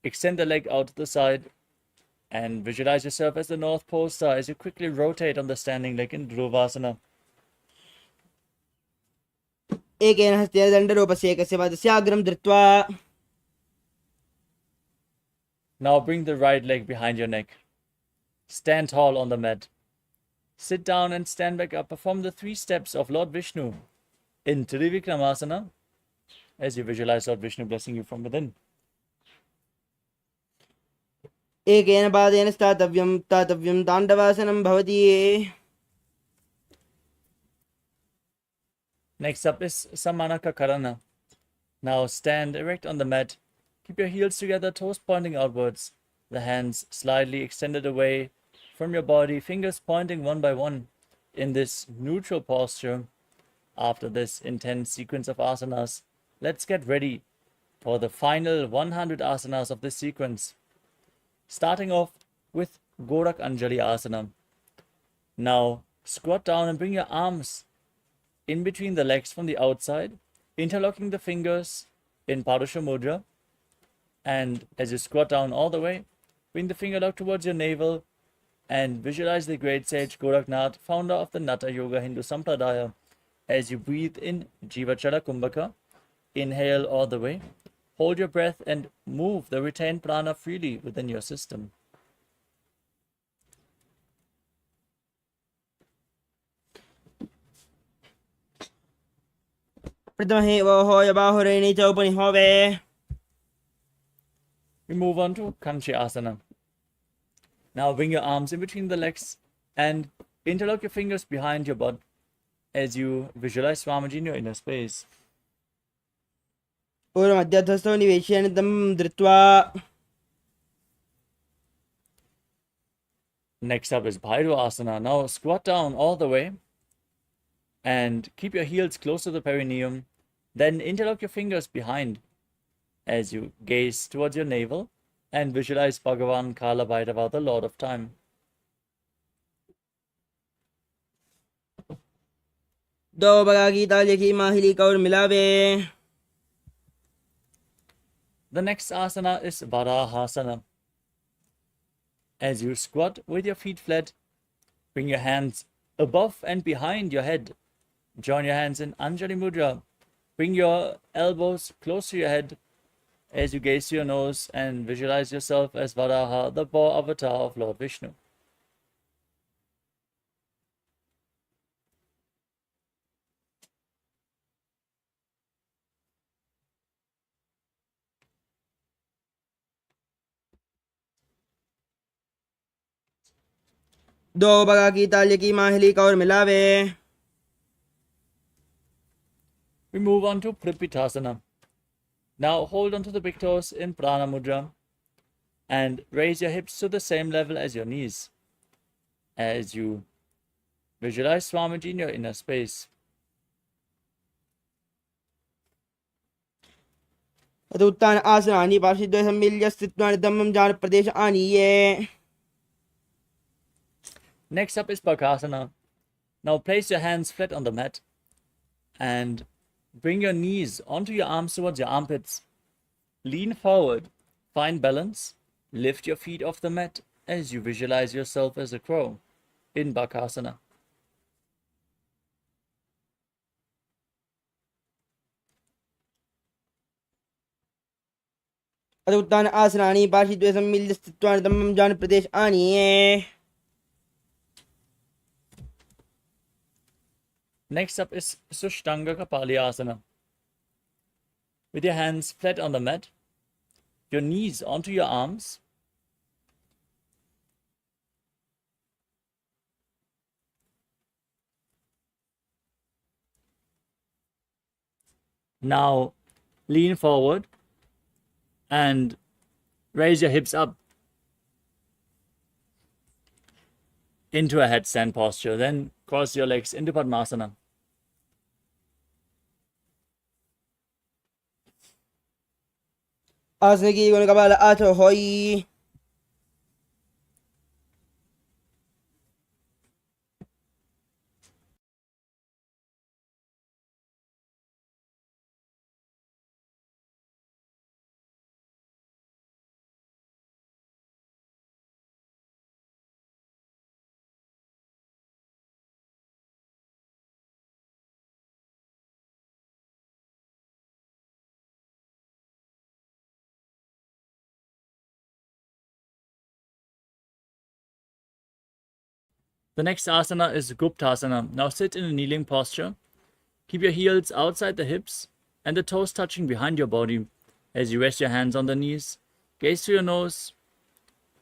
Extend the leg out to the side and visualize yourself as the North Pole star as you quickly rotate on the standing leg in Dhruvasana. एकेन हस्तेन दण्डरूपस्य एकस्य पादस्याग्रं धृत्वा. Now bring the right leg behind your neck. Stand tall on the mat. Sit down and stand back up. Perform the 3 steps of Lord Vishnu in Trivikramasana as you visualize Lord Vishnu blessing you from within. एकेन पादेन स्थातव्यं तातव्यं ताण्डवासनं भवति. Next up is Samanaka Karana. Now stand erect on the mat. Keep your heels together, toes pointing outwards. The hands slightly extended away from your body, fingers pointing one by one in this neutral posture. After this intense sequence of asanas, let's get ready for the final 100 asanas of this sequence. Starting off with Gorak Anjali Asana. Now squat down and bring your arms in between the legs from the outside, interlocking the fingers in Padusha Mudra. And as you squat down all the way, bring the finger lock towards your navel and visualize the great sage Goraknath, founder of the Natha Yoga Hindu Sampradaya. As you breathe in Jivachala Kumbhaka, inhale all the way, hold your breath and move the retained prana freely within your system. प्रथमहे वोहोय बाहुरेणि च उपनिहोवे. We move on to Kanchi Asana. Now bring your arms in between the legs and interlock your fingers behind your butt as you visualize Swamiji in your inner space. पूर्वमध्यस्थस्थो निवेश्य तं धृत्वा. Next up is Bhairava Asana. Now squat down all the way and keep your heels close to the perineum. Then interlock your fingers behind as you gaze towards your navel and visualize Bhagavan Kala Bhairava, the Lord of Time. दो बगा गीता लिखी माहिली कौर मिलावे. The next asana is Varahasana. As you squat with your feet flat, bring your hands above and behind your head. Join your hands in Anjali Mudra. Bring your elbows close to your head as you gaze to your nose and visualize yourself as Varaha, the boar avatar of Lord Vishnu. दो बगा गीता लिखी माहिली कौर मिलावे. We move on to Pripitasana. Now hold on to the big toes in Prana Mudra and raise your hips to the same level as your knees. as you visualize Swamiji in your inner space. तदुत्थान आसनानि पार्श्वद्वये सम्मिल्य स्थित्वा धम्मं जान प्रदेश आनीये. Next up is Bakasana. Now place your hands flat on the mat and bring your knees onto your arms towards your armpits. Lean forward, find balance, lift your feet off the mat as you visualize yourself as a crow in Bakasana. तदुत्थान आसनानि पार्श्वद्वये सम्मिल्य स्थित्वा धम्मं जान प्रदेश आनीये. Next up is Sushtanga Kapalyasana. With your hands flat on the mat, your knees onto your arms, now lean forward and raise your hips up into a headstand posture. Then cross your legs into Padmasana. आसने की गुण कपाल आठ होई. The next asana is Guptasana. Now sit in a kneeling posture. Keep your heels outside the hips and the toes touching behind your body as you rest your hands on the knees. Gaze to your nose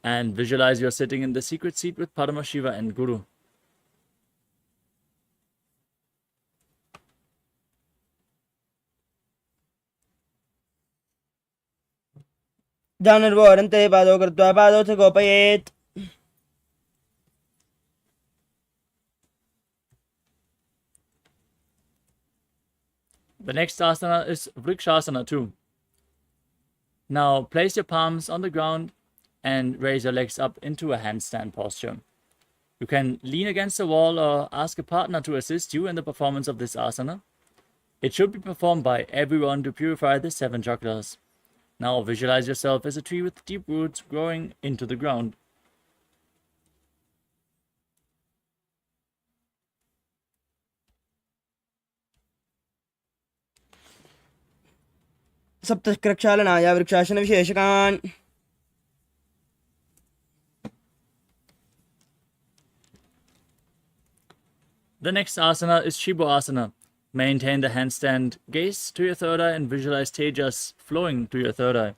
and visualize you're sitting in the secret seat with Paramashiva and Guru. जानर्वोरन्ते पादौ कृत्वा पादौ च गोपयेत्. The next asana is Vrikshasana too. Now place your palms on the ground and raise your legs up into a handstand posture. You can lean against a wall or ask a partner to assist you in the performance of this asana. It should be performed by everyone to purify the 7 chakras. Now visualize yourself as a tree with deep roots growing into the ground. सप्तप्रक्षालनाय vrikshasana विशेषकान्. The next asana is Shibo Asana. Maintain the handstand, gaze to your third eye and visualize tejas flowing to your third eye.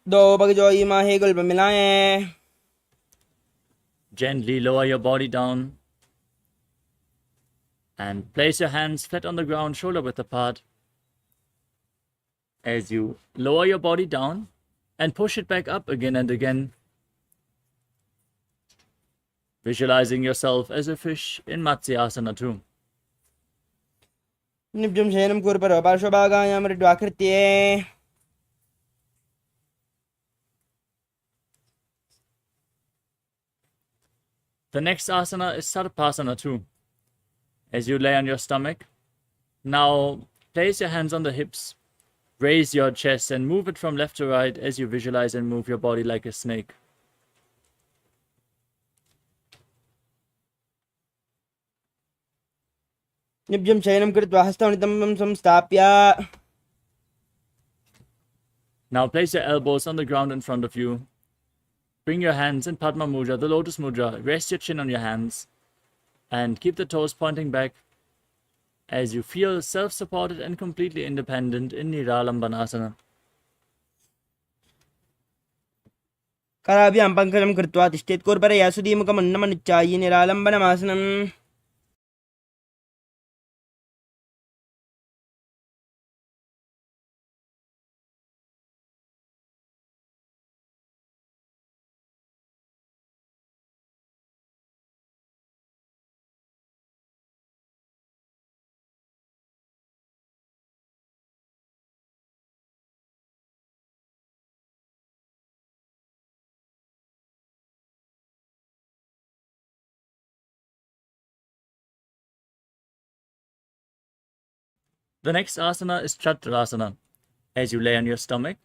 दो बगजोई माहे गुल्प मिलाएं. Gently lower your body down and place your hands flat on the ground, shoulder width apart. As you lower your body down and push it back up again and again, visualizing yourself as a fish in Matsyasana too. निब्जं शयनं कुर्परो पार्श्वभागायां मृड्वाकृत्ये. The next asana is Sarpasana too. As you lay on your stomach, now place your hands on the hips, raise your chest and move it from left to right as you visualize and move your body like a snake. निब्जं शयनं कृत्वा हस्तौनितं संस्थाप्य. Now place your elbows on the ground in front of you. Bring your hands in Padma Mudra, the Lotus Mudra. Rest your chin on your hands and keep the toes pointing back as you feel self-supported and completely independent in Niralambanasana. कराभ्यां पङ्कजं कृत्वा तिष्ठेत् कुर्परया सुधीमुखमन्नमनुच्चाय्य निरालम्बनमासनम्. The next asana is Chaturasana, as you lay on your stomach.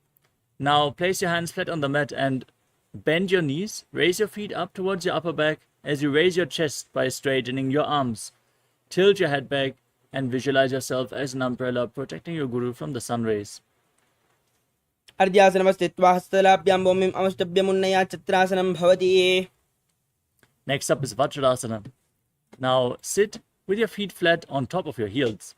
Now place your hands flat on the mat and bend your knees. Raise your feet up towards your upper back as you raise your chest by straightening your arms. Tilt your head back and visualize yourself as an umbrella protecting your guru from the sun rays. अर्ध्यासनमस्थित्वा हस्तलाभ्यां भूमिम् अवष्टभ्यमुन्नया चत्रासनं भवति. Next up is Vajrasana. Now sit with your feet flat on top of your heels.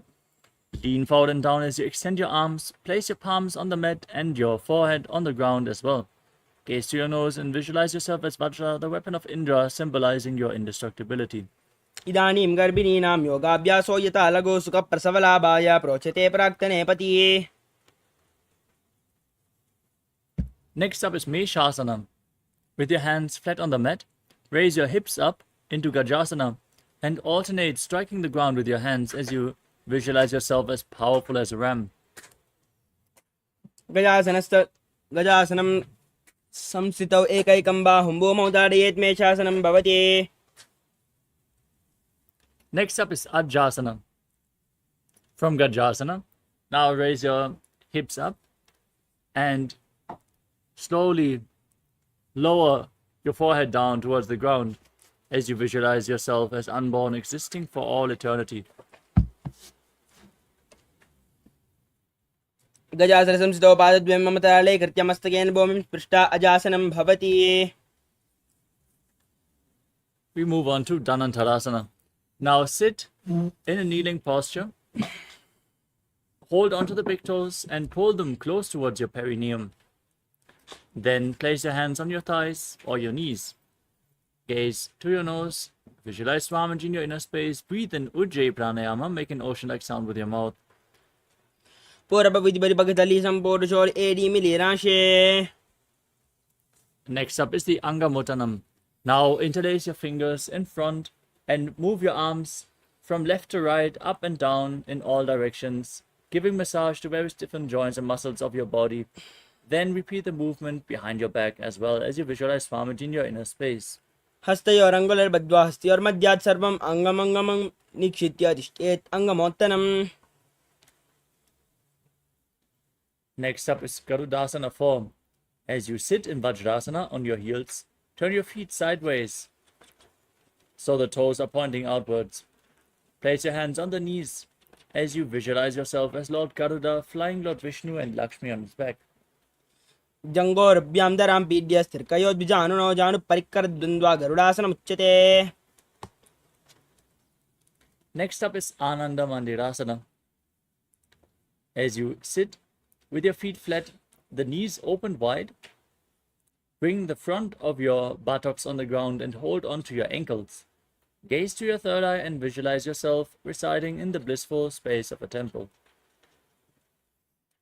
Lean forward and down as you extend your arms. Place your palms on the mat and your forehead on the ground as well. Gaze to your nose and visualize yourself as Vajra, the weapon of Indra, symbolizing your indestructibility. इदानीं गर्भिणीनां योगाभ्यासो यथा लघु सुखप्रसवलाभाय प्रोच्यते प्राक्तने पतिये. Next up is Meshasana. With your hands flat on the mat, raise your hips up into Gajasana and alternate striking the ground with your hands as you visualize yourself as powerful as a ram. गजासनं संस्थितौ एकैकं बाहुं भूमौ ताडयेत् मेषासनं भवति. Next up is Ajasana. From Gajasana, now raise your hips up and slowly lower your forehead down towards the ground as you visualize yourself as unborn, existing for all eternity. गजासनं संस्थितौ पादद्वयं मम तराळे कृत्य मस्तकेन भूमिं स्पृष्टा अजासनं भवति. We move on to Dhanantarasana. Now sit in a kneeling posture. Hold onto the big toes and pull them close towards your perineum. Then place your hands on your thighs or your knees. Gaze to your nose. Visualize Swamiji in your inner space. Breathe in Ujjayi Pranayama. Make an ocean-like sound with your mouth. Next up is the Angamotanam. Now interlace your fingers in front and move your arms from left to right, up and down in all directions, giving massage to very stiffened joints and muscles of your body. Then repeat the movement behind your back as well as you visualize Swamiji in your inner space. हस्तयोरङ्गुलिर्बद्ध्वा हस्तयोर्मध्यात् सर्वम् अङ्गमङ्गमं निक्षित्य तिष्ठेत् अङ्गमोत्तनम्. Next up is Garudasana form. As you sit in Vajrasana on your heels, turn your feet sideways so the toes are pointing outwards. Place your hands on the knees as you visualize yourself as Lord Garuda flying Lord Vishnu and Lakshmi on his back. जङ्गोरभ्यां दरां पीड्य स्थिरकयोद्विजानुनो जानुपरिकरद्वन्द्वा गरुडासनमुच्यते. Next up is Ananda Mandirasana. As you sit with your feet flat, the knees open wide, bring the front of your buttocks on the ground and hold on to your ankles. Gaze to your third eye and visualize yourself residing in the blissful space of a temple.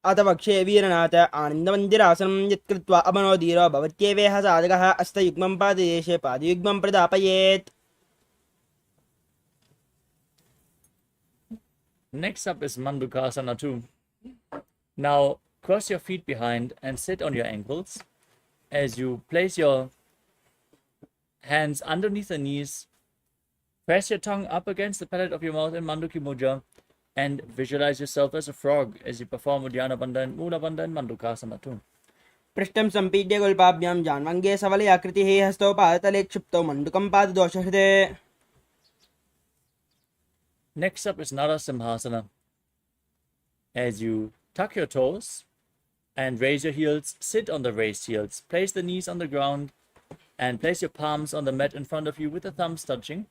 अथ वक्षे वीरनाथ आनन्दमन्दिरासनं यत्कृत्वा अमनोधीरो भवत्येवेह साधकः अस्तयुग्मं पाददेशे पादयुग्मं प्रदापयेत्. Next up is Mandukasana 2. Now cross your feet behind and sit on your ankles. As you place your hands underneath the knees, press your tongue up against the palate of your mouth in Manduki Mudra and visualize yourself as a frog as you perform Uddiyana Bandha and Mula Bandha and Mandukasana 2. पृष्ठं सम्पीड्य गुल्पाभ्यां जान्वङ्गे सवलयाकृतिः हस्तौ पादतले क्षिप्तौ मण्डुकं पाददोषहृदे. Next up is Narasimhasana. As you tuck your toes and raise your heels, sit on the raised heels. Place the knees on the ground and place your palms on the mat in front of you with the thumbs touching.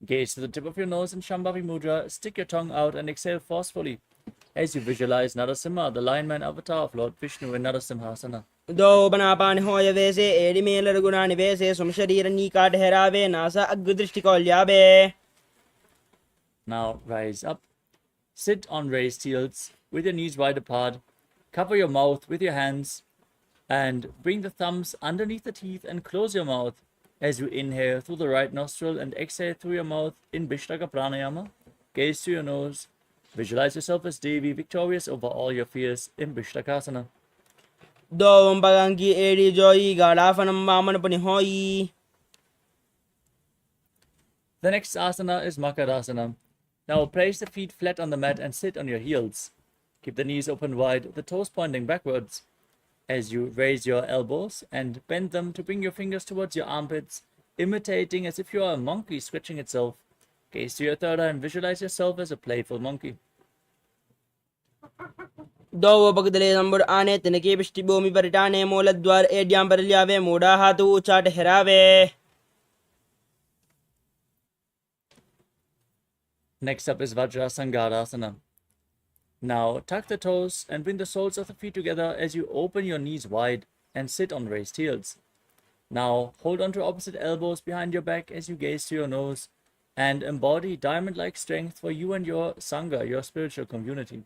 Gaze to the tip of your nose in Shambhavi Mudra. Stick your tongue out and exhale forcefully as you visualize Narasimha, the lion man avatar of Lord Vishnu in Narasimhasana. दो बनापान होय वेसे एडिमेल रघुनानि वेसे सुमशरीर नीकाट हेरावे NASA अग्दृष्टिकौल्यावे. Now rise up. Sit on raised heels with your knees wide apart. Cover your mouth with your hands and bring the thumbs underneath the teeth and close your mouth as you inhale through the right nostril and exhale through your mouth in Vishtaka Pranayama. Gaze to your nose. Visualize yourself as Devi, victorious over all your fears in Vishtakasana. दो बगांगी AD जोई गाड़ाफनम वामन पनि होई. The next asana is Makarasana. Now place the feet flat on the mat and sit on your heels. Keep the knees open wide, the toes pointing backwards. As you raise your elbows and bend them to bring your fingers towards your armpits, imitating as if you are a monkey stretching itself. Gaze to your third eye and visualize yourself as a playful monkey. दो पगदले संबुर आने तिनके पृष्ठि भूमि पर टाने मूल द्वार एड्याम पर लियावे मूढ़ा हाथ ऊंचा ठहरावे. Next up is Vajrasangarasana. Now tuck the toes and bring the soles of the feet together as you open your knees wide and sit on raised heels. Now hold on to opposite elbows behind your back as you gaze to your nose and embody diamond-like strength for you and your Sangha, your spiritual community.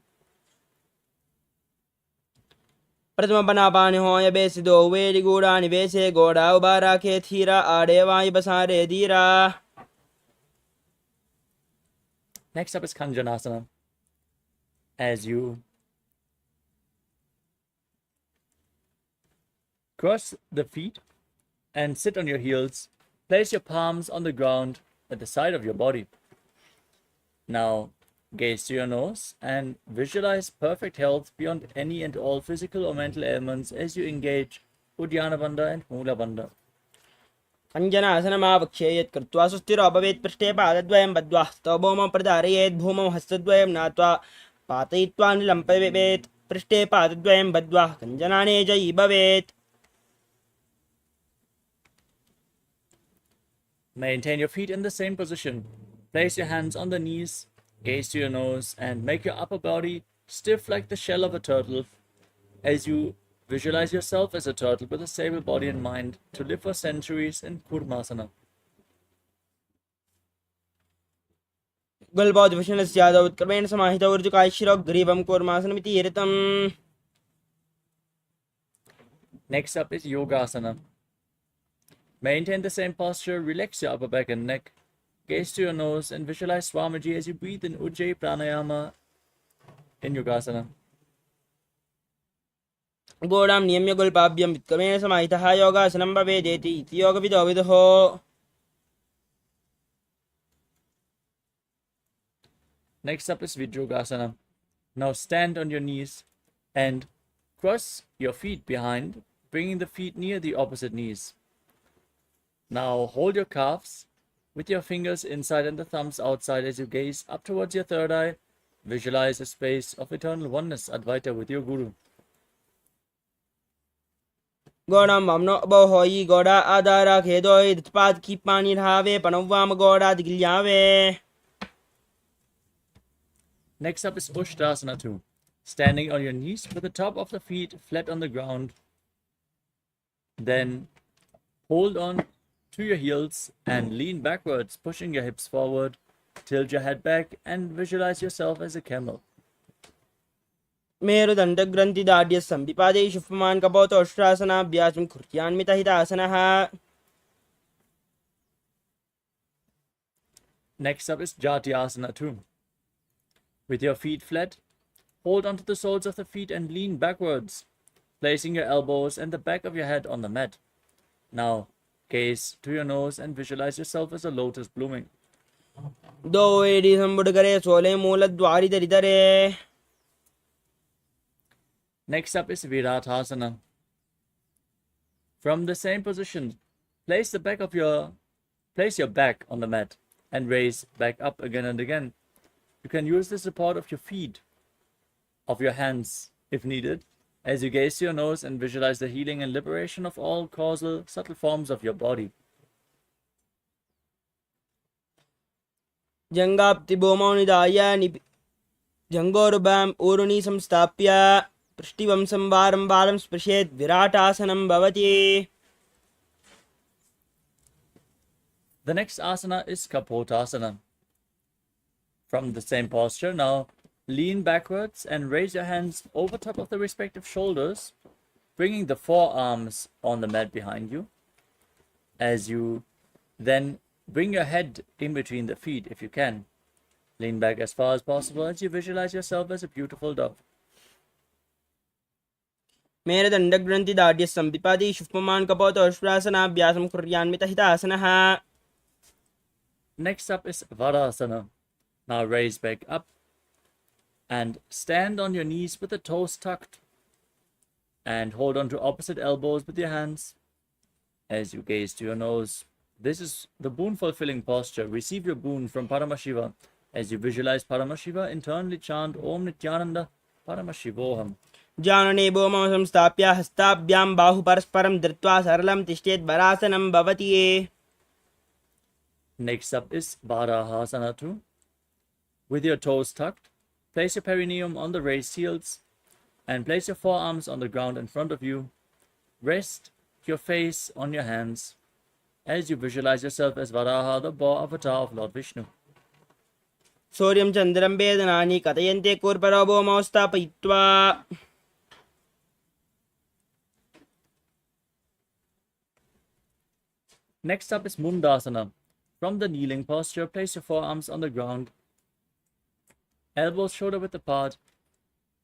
प्रथम बना पाने हो या base दो very गुड़ा निवेशे गोड़ा उबारा के थीरा आड़े वाई बसारे धीरा. Next up is Kanjanasana. As you cross the feet and sit on your heels, place your palms on the ground at the side of your body. Now gaze to your nose and visualize perfect health beyond any and all physical or mental ailments as you engage Uddiyana Bandha and Mula Bandha. अञ्जनासनमावक्षेयत् कृत्वा सुस्थिरो भवेत् पृष्ठे पादद्वयं बद्ध्वा स्तवभौमं प्रधारयेत् भूमौ हस्तद्वयं नात्वा पातयित्वा निलम्पयेत् पृष्ठे पादद्वयं बद्ध्वा कञ्जनाने जयी भवेत्. Maintain your feet in the same position. Place your hands on the knees, gaze to your nose, and make your upper body stiff like the shell of a turtle as you visualize yourself as a turtle with a stable body and mind to live for centuries in Kurmasana. गुल्बौद्ध विष्णुस्यादौ उत्क्रमेण समाहितौ ऊर्जुकायशिरोग्रीवं कूर्मासनमिति ऋतम्. Next up is Yogasana. Maintain the same posture, relax your upper back and neck, gaze to your nose, and visualize Swamiji as you breathe in Ujjayi Pranayama in Yogasana. गोडां नियम्य गुल्पाभ्यं वित्क्रमेण समाहितः योगासनं भवेदेति इति योगविदो विदुः. Next up is Vijrogasana. Now stand on your knees and cross your feet behind, bringing the feet near the opposite knees. Now hold your calves with your fingers inside and the thumbs outside as you gaze up towards your third eye. Visualize a space of eternal oneness, Advaita, with your Guru. गोडां वामनो अबोहोयि गोडा आधारा खेदोय दत्पाद की पानी रहावे पनव्वाम गोडा दिग्ल्यावे. Next up is Ushtrasana 2. Standing on your knees with the top of the feet flat on the ground. Then hold on to your heels and lean backwards, pushing your hips forward. Tilt your head back and visualize yourself as a camel. मेरुदण्डग्रन्थिदाढ्य संविपादे शुष्मान् कपोतोष्ट्रासनाभ्यासं कुर्यान्मितहितासनः. Next up is Jatyasana 2. With your feet flat, hold onto the soles of the feet and lean backwards, placing your elbows and the back of your head on the mat. Now, gaze to your nose and visualize yourself as a lotus blooming. दो AD संबुड करे सोले मूल द्वारि दरिदरे. Next up is Viratasana. From the same position, place your back on the mat and raise back up again and again. You can use the support of your feet, of your hands if needed, as you gaze to your nose and visualize the healing and liberation of all causal, subtle forms of your body. जंगाप्ति भूमौ निधाय जंगोरुभं ऊरुनि संस्थाप्य पृष्ठिवं संवारं बालं स्पृशेत् विराटासनं भवति. The next asana is Kapotasana. From the same posture, now lean backwards and raise your hands over top of the respective shoulders, bringing the forearms on the mat behind you. As you then bring your head in between the feet if you can. Lean back as far as possible as you visualize yourself as a beautiful dove. मेरुदण्डग्रन्थिदाढ्य संविपादे शुष्मान् कपोतोष्ट्रासनाभ्यासं कुर्यान्मितहितासनः. Next up is Varasana. Now raise back up and stand on your knees with the toes tucked and hold on to opposite elbows with your hands as you gaze to your nose. This is the boon fulfilling posture. Receive your boon from Paramashiva. As you visualize Paramashiva, internally chant Om Nithyananda Paramashivoham. जानने भूमौ संस्थाप्य हस्ताभ्यां बाहु परस्परं धृत्वा सरलं तिष्ठेत् वरासनं भवति ये. Next up is Varahasana 2. With your toes tucked, place your perineum on the raised heels and place your forearms on the ground in front of you. Rest your face on your hands as you visualize yourself as Varaha, the boar avatar of Lord Vishnu. सूर्यं चन्द्रं वेदनानि कथयन्ते कूर्परो भूमौ स्थापयित्वा. Next up is Mundasana. From the kneeling posture, place your forearms on the ground, elbows shoulder width apart.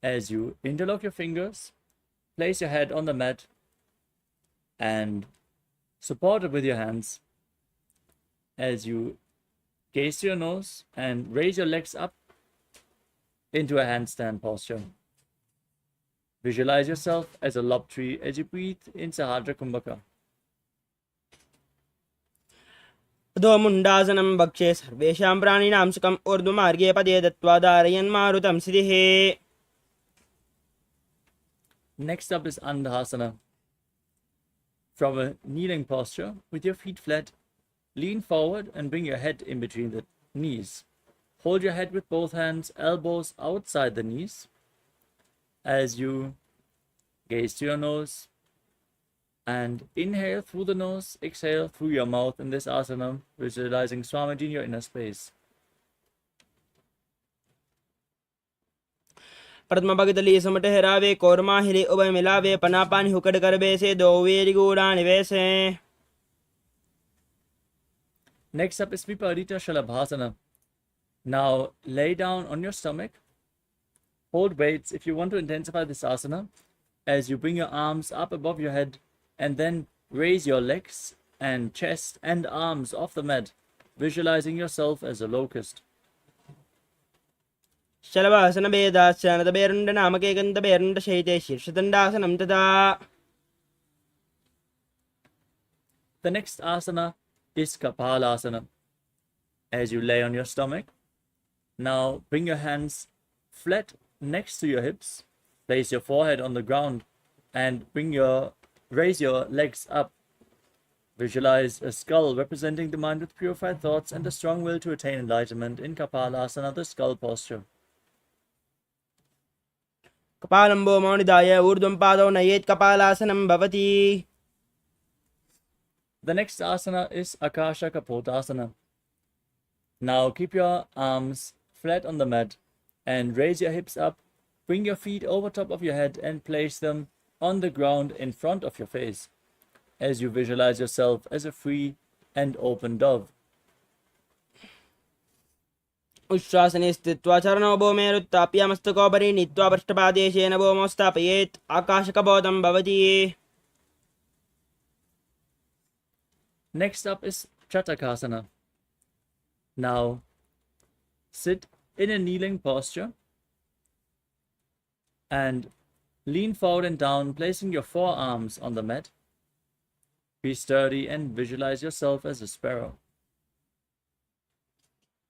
As you interlock your fingers, place your head on the mat and support it with your hands. As you gaze to your nose and raise your legs up into a handstand posture. Visualize yourself as a lob tree as you breathe in Sahadra Kumbhaka. अधोमुण्डासनं भक्षे सर्वेषां प्राणिनां सुखम् ऊर्ध्वमार्गे पदे दत्त्वा धारयन् मारुतं सिद्धिः. Next up is Andhasana. From a kneeling posture, with your feet flat, lean forward and bring your head in between the knees. Hold your head with both hands, elbows outside the knees. As you gaze to your nose and inhale through the nose, exhale through your mouth in this asana, visualizing Swamiji in your inner space. पद्मभगतली समट हरावे कोरमा हिले उभय मिलावे पनापानी हुकड़ करबे से दो very गूढ़ा निवेशे. Next up is Viparita Shalabhasana. Now lay down on your stomach. Hold weights if you want to intensify this asana as you bring your arms up above your head and then raise your legs and chest and arms off the mat, visualizing yourself as a locust. शलभासन वेदास्यानद बेरुण्ड नामके गन्ध बेरुण्ड शैते शीर्षदण्डासनं तदा. The next asana is Kapalasana. As you lay on your stomach, now bring your hands flat next to your hips, place your forehead on the ground and raise your legs up. Visualize a skull representing the mind with purified thoughts and a strong will to attain enlightenment in Kapalasana, the skull posture. कपालं भूमौ निधाय ऊर्ध्वं पादौ नयेत् कपालासनं भवति. The next asana is Akasha Kapotasana. Now keep your arms flat on the mat and raise your hips up. Bring your feet over top of your head and place them on the ground in front of your face as you visualize yourself as a free and open dove. उच्छ्वासने स्थित्वा चरणौ भूमेरुत्थाप्य मस्तकोपरि नीत्वा पृष्ठपादेशेन भूमौ स्थापयेत् आकाशकपोतं भवति. Next up is Chatakasana. Now sit in a kneeling posture and lean forward and down, placing your forearms on the mat. Be sturdy and visualize yourself as a sparrow.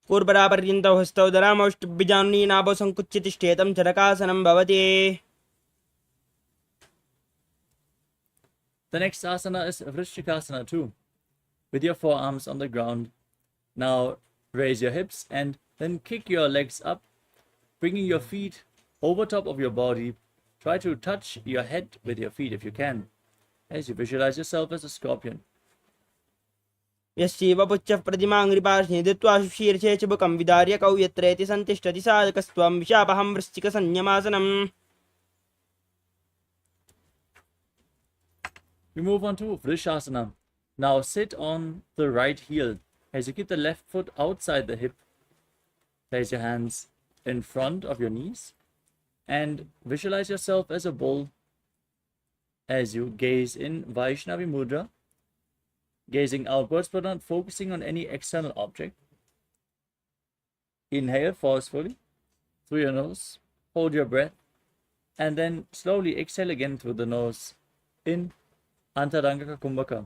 पूर्वरापर्यन्तौ हस्तौ धरामौष्टिभ्यजानुनी नाभौ सङ्कुच्य तिष्ठेतं चरकासनं भवति. The next asana is Vrishchikasana 2. With your forearms on the ground, now raise your hips and then kick your legs up, bringing your feet over top of your body. Try to touch your head with your feet if you can, as you visualize yourself as a scorpion. यस्यैव पुच्छः प्रतिमाङ्घ्रिपार्श्वे धृत्वा शीर्षे चुबकं विदार्य कौ यत्रेति सन्तिष्ठति साधकस्त्वं विशापहं वृश्चिकसंयमासनम्. We move on to Vrishasana. Now sit on the right heel as you keep the left foot outside the hip. Place your hands in front of your knees and visualize yourself as a bull as you gaze in Vaishnavi Mudra, gazing outwards but not focusing on any external object. Inhale forcefully through your nose, hold your breath, and then slowly exhale again through the nose in Antaranga Kumbhaka.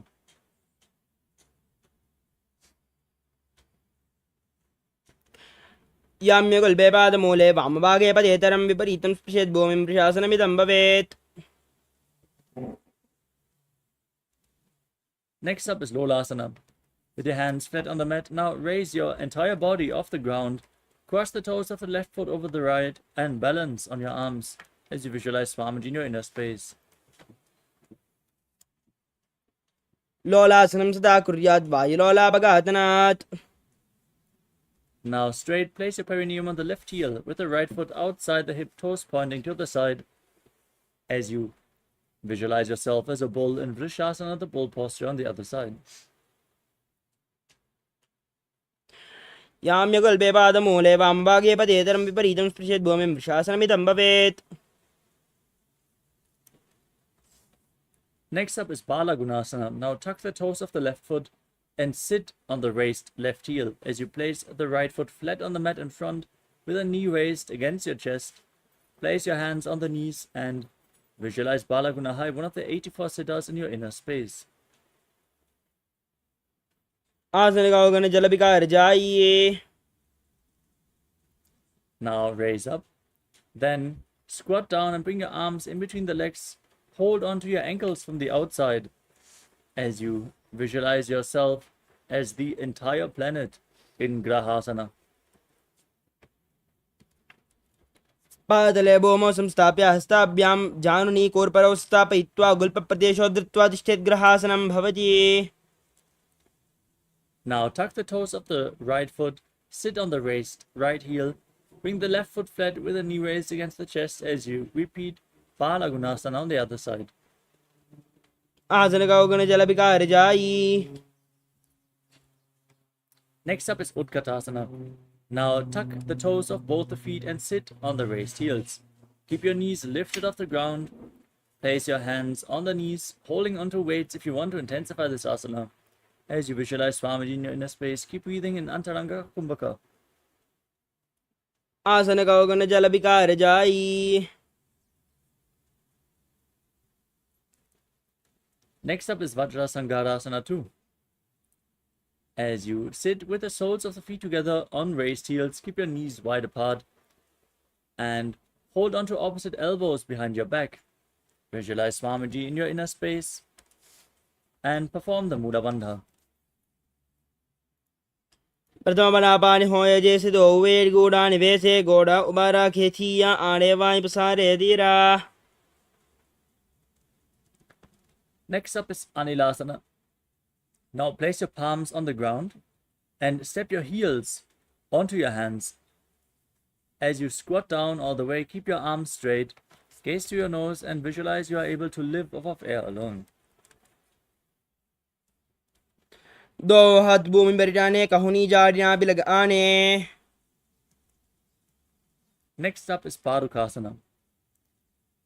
याम्यगुल्बे पादमूले वामभागे पदेतरं विपरीतं स्पृशेत् भूमिं प्रशासनमिदं भवेत्. Next up is Lolasana. With your hands flat on the mat, now raise your entire body off the ground, cross the toes of the left foot over the right, and balance on your arms as you visualize Swamiji in your inner space. लोलासनं सदा कुर्यात् वायुलोलापघातनात्. Now straight, place your perineum on the left heel with the right foot outside the hip, toes pointing to the side as you visualize yourself as a bull in Vrishasana, the bull posture on the other side. याम्यगुल्बे पादमूले वामभागे पदेतरं विपरीतं स्पृशेत् भूमिं प्रशासनमिदं भवेत्. Next up is Bala Gunasana. Now tuck the toes of the left foot and sit on the raised left heel as you place the right foot flat on the mat in front with a knee raised against your chest. Place your hands on the knees and visualize Bala Gunahai, one of the 84 siddhas in your inner space. आसनगाओगण जलविकार जाइए. Now raise up. Then squat down and bring your arms in between the legs. Hold onto your ankles from the outside as you visualize yourself as the entire planet in Grahasana. पादले भूमौ संस्थाप्य हस्ताभ्यां जानुनी कोर्परौ स्थापयित्वा गुल्पप्रदेशो धृत्वा तिष्ठेत् ग्रहासनं भवति. Now tuck the toes of the right foot, sit on the raised right heel, bring the left foot flat with a knee raised against the chest as you repeat Bala Gunasana on the other side. आसनगाओगण जलविकार जायि. Next up is Utkatasana. Now tuck the toes of both the feet and sit on the raised heels. Keep your knees lifted off the ground. Place your hands on the knees, holding onto weights if you want to intensify this asana. As you visualize Swamiji in your inner space, keep breathing in Antaranga Kumbhaka. आसनगाओगण जलविकार जायि. Next up is Vajrasangarasana 2. As you sit with the soles of the feet together on raised heels, keep your knees wide apart and hold onto opposite elbows behind your back. Visualize Swamiji in your inner space and perform the Mula Bandha. प्रथम बनापानि होय जैसे दो where गोड़ा निवेशे गोड़ा उबारा खेथिया आड़े Y पसारे दीरा. Next up is Anilasana. Now place your palms on the ground and step your heels onto your hands. As you squat down all the way, keep your arms straight, gaze to your nose and visualize you are able to live off of air alone. दो हाथ भूमि पर जाने कहुनी जाड़ियां भी लगाने. Next up is Padukasana.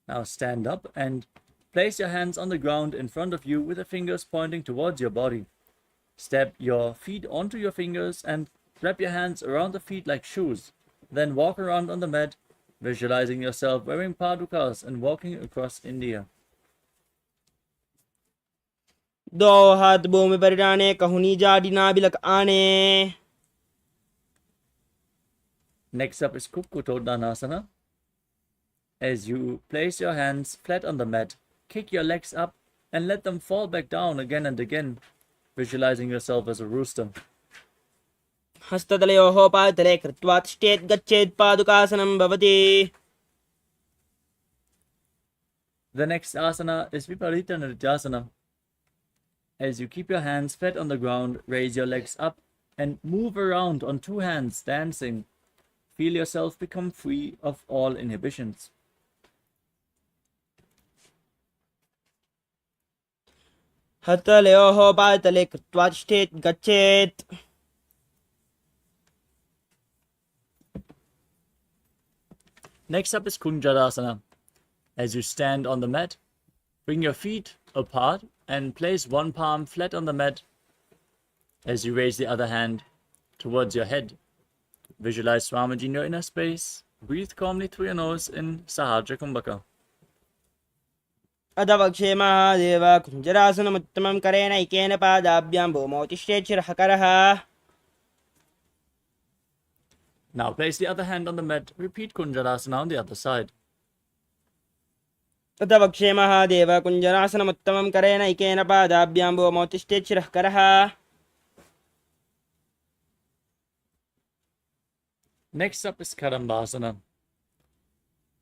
Now stand up and place your hands on the ground in front of you with the fingers pointing towards your body. Step your feet onto your fingers and wrap your hands around the feet like shoes. Then walk around on the mat, visualizing yourself wearing padukas and walking across India. दो हाथ भूमि पर जाने कहुनी जाड़ियां भी लगाने. Next up is Kukkutoddanasana. As you place your hands flat on the mat, kick your legs up and let them fall back down again and again, visualizing yourself as a rooster. हस्ततलयोः पादतले कृत्वा तिष्ठेत् गच्छेत् पादुकासनं भवति. The next asana is Viparita Nrityasana. As you keep your hands flat on the ground, raise your legs up and move around on two hands, dancing. Feel yourself become free of all inhibitions. हस्ततलयोः पादतले कृत्वा तिष्ठेत् गच्छेत्. Next up is Kunjarasana. As you stand on the mat, bring your feet apart and place one palm flat on the mat as you raise the other hand towards your head. visualize Swamiji in your inner space. Breathe calmly through your nose in Sahajra Kumbhaka. अथ वक्षे Mahadev कुञ्जरासनमुत्तमं करेण ऐकेन पादाभ्यां भूमौतिष्ठेत् शिरःकरः Now place the other hand on the mat. Repeat Kunjarasana on the other side. अथ वक्षे Mahadev कुञ्जरासनमुत्तमं करेण ऐकेन पादाभ्यां भूमौतिष्ठेत् शिरःकरः Next up is Kadambasana.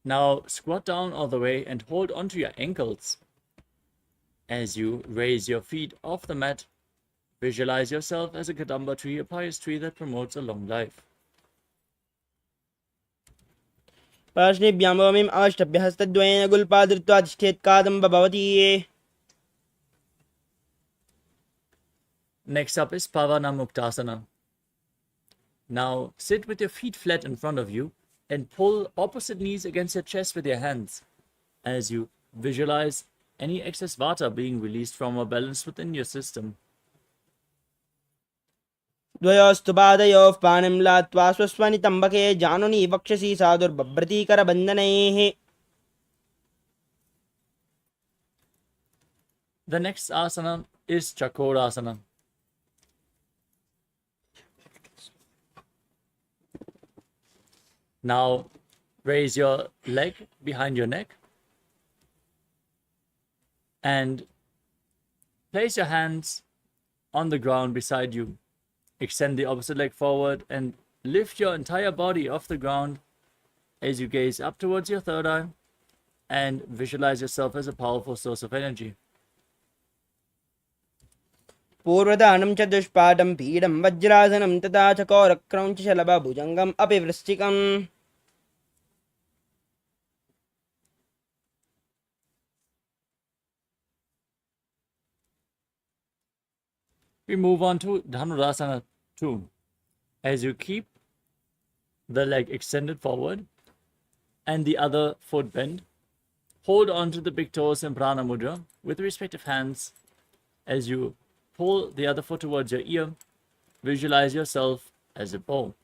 Now squat down all the way and hold onto your ankles. As you raise your feet off the mat, visualize yourself as a Kadamba tree, a pious tree that promotes a long life. पार्ष्णिभ्यां भूमिम् अष्टभ्यहस्तद्वयेन गुल्पा धृत्वा तिष्ठेत् कादम्ब भवति Next up is Pavana Muktasana. Now sit with your feet flat in front of you and pull opposite knees against your chest with your hands as you visualize any excess vata being released from or balanced within your system. द्वयोस्तु पादयोः पाणिं लात्वा स्वस्वनितम्बके जानुनी वक्षसि साधुर्बभ्रतीकरबन्धनैः The next asana is Chakorasana. Now raise your leg behind your neck and place your hands on the ground beside you. Extend the opposite leg forward and lift your entire body off the ground as you gaze up towards your third eye and visualize yourself as a powerful source of energy. पूर्वदानं च दुष्पादं पीडं वज्रासनं तथा चकोरक्रौञ्च शलभभुजङ्गम् अपि वृश्चिकम् We move on to Dhanurasana 2. As you keep the leg extended forward and the other foot bent, hold on to the big toes in Prana Mudra with the respective hands. As you pull the other foot towards your ear, visualize yourself as a bow.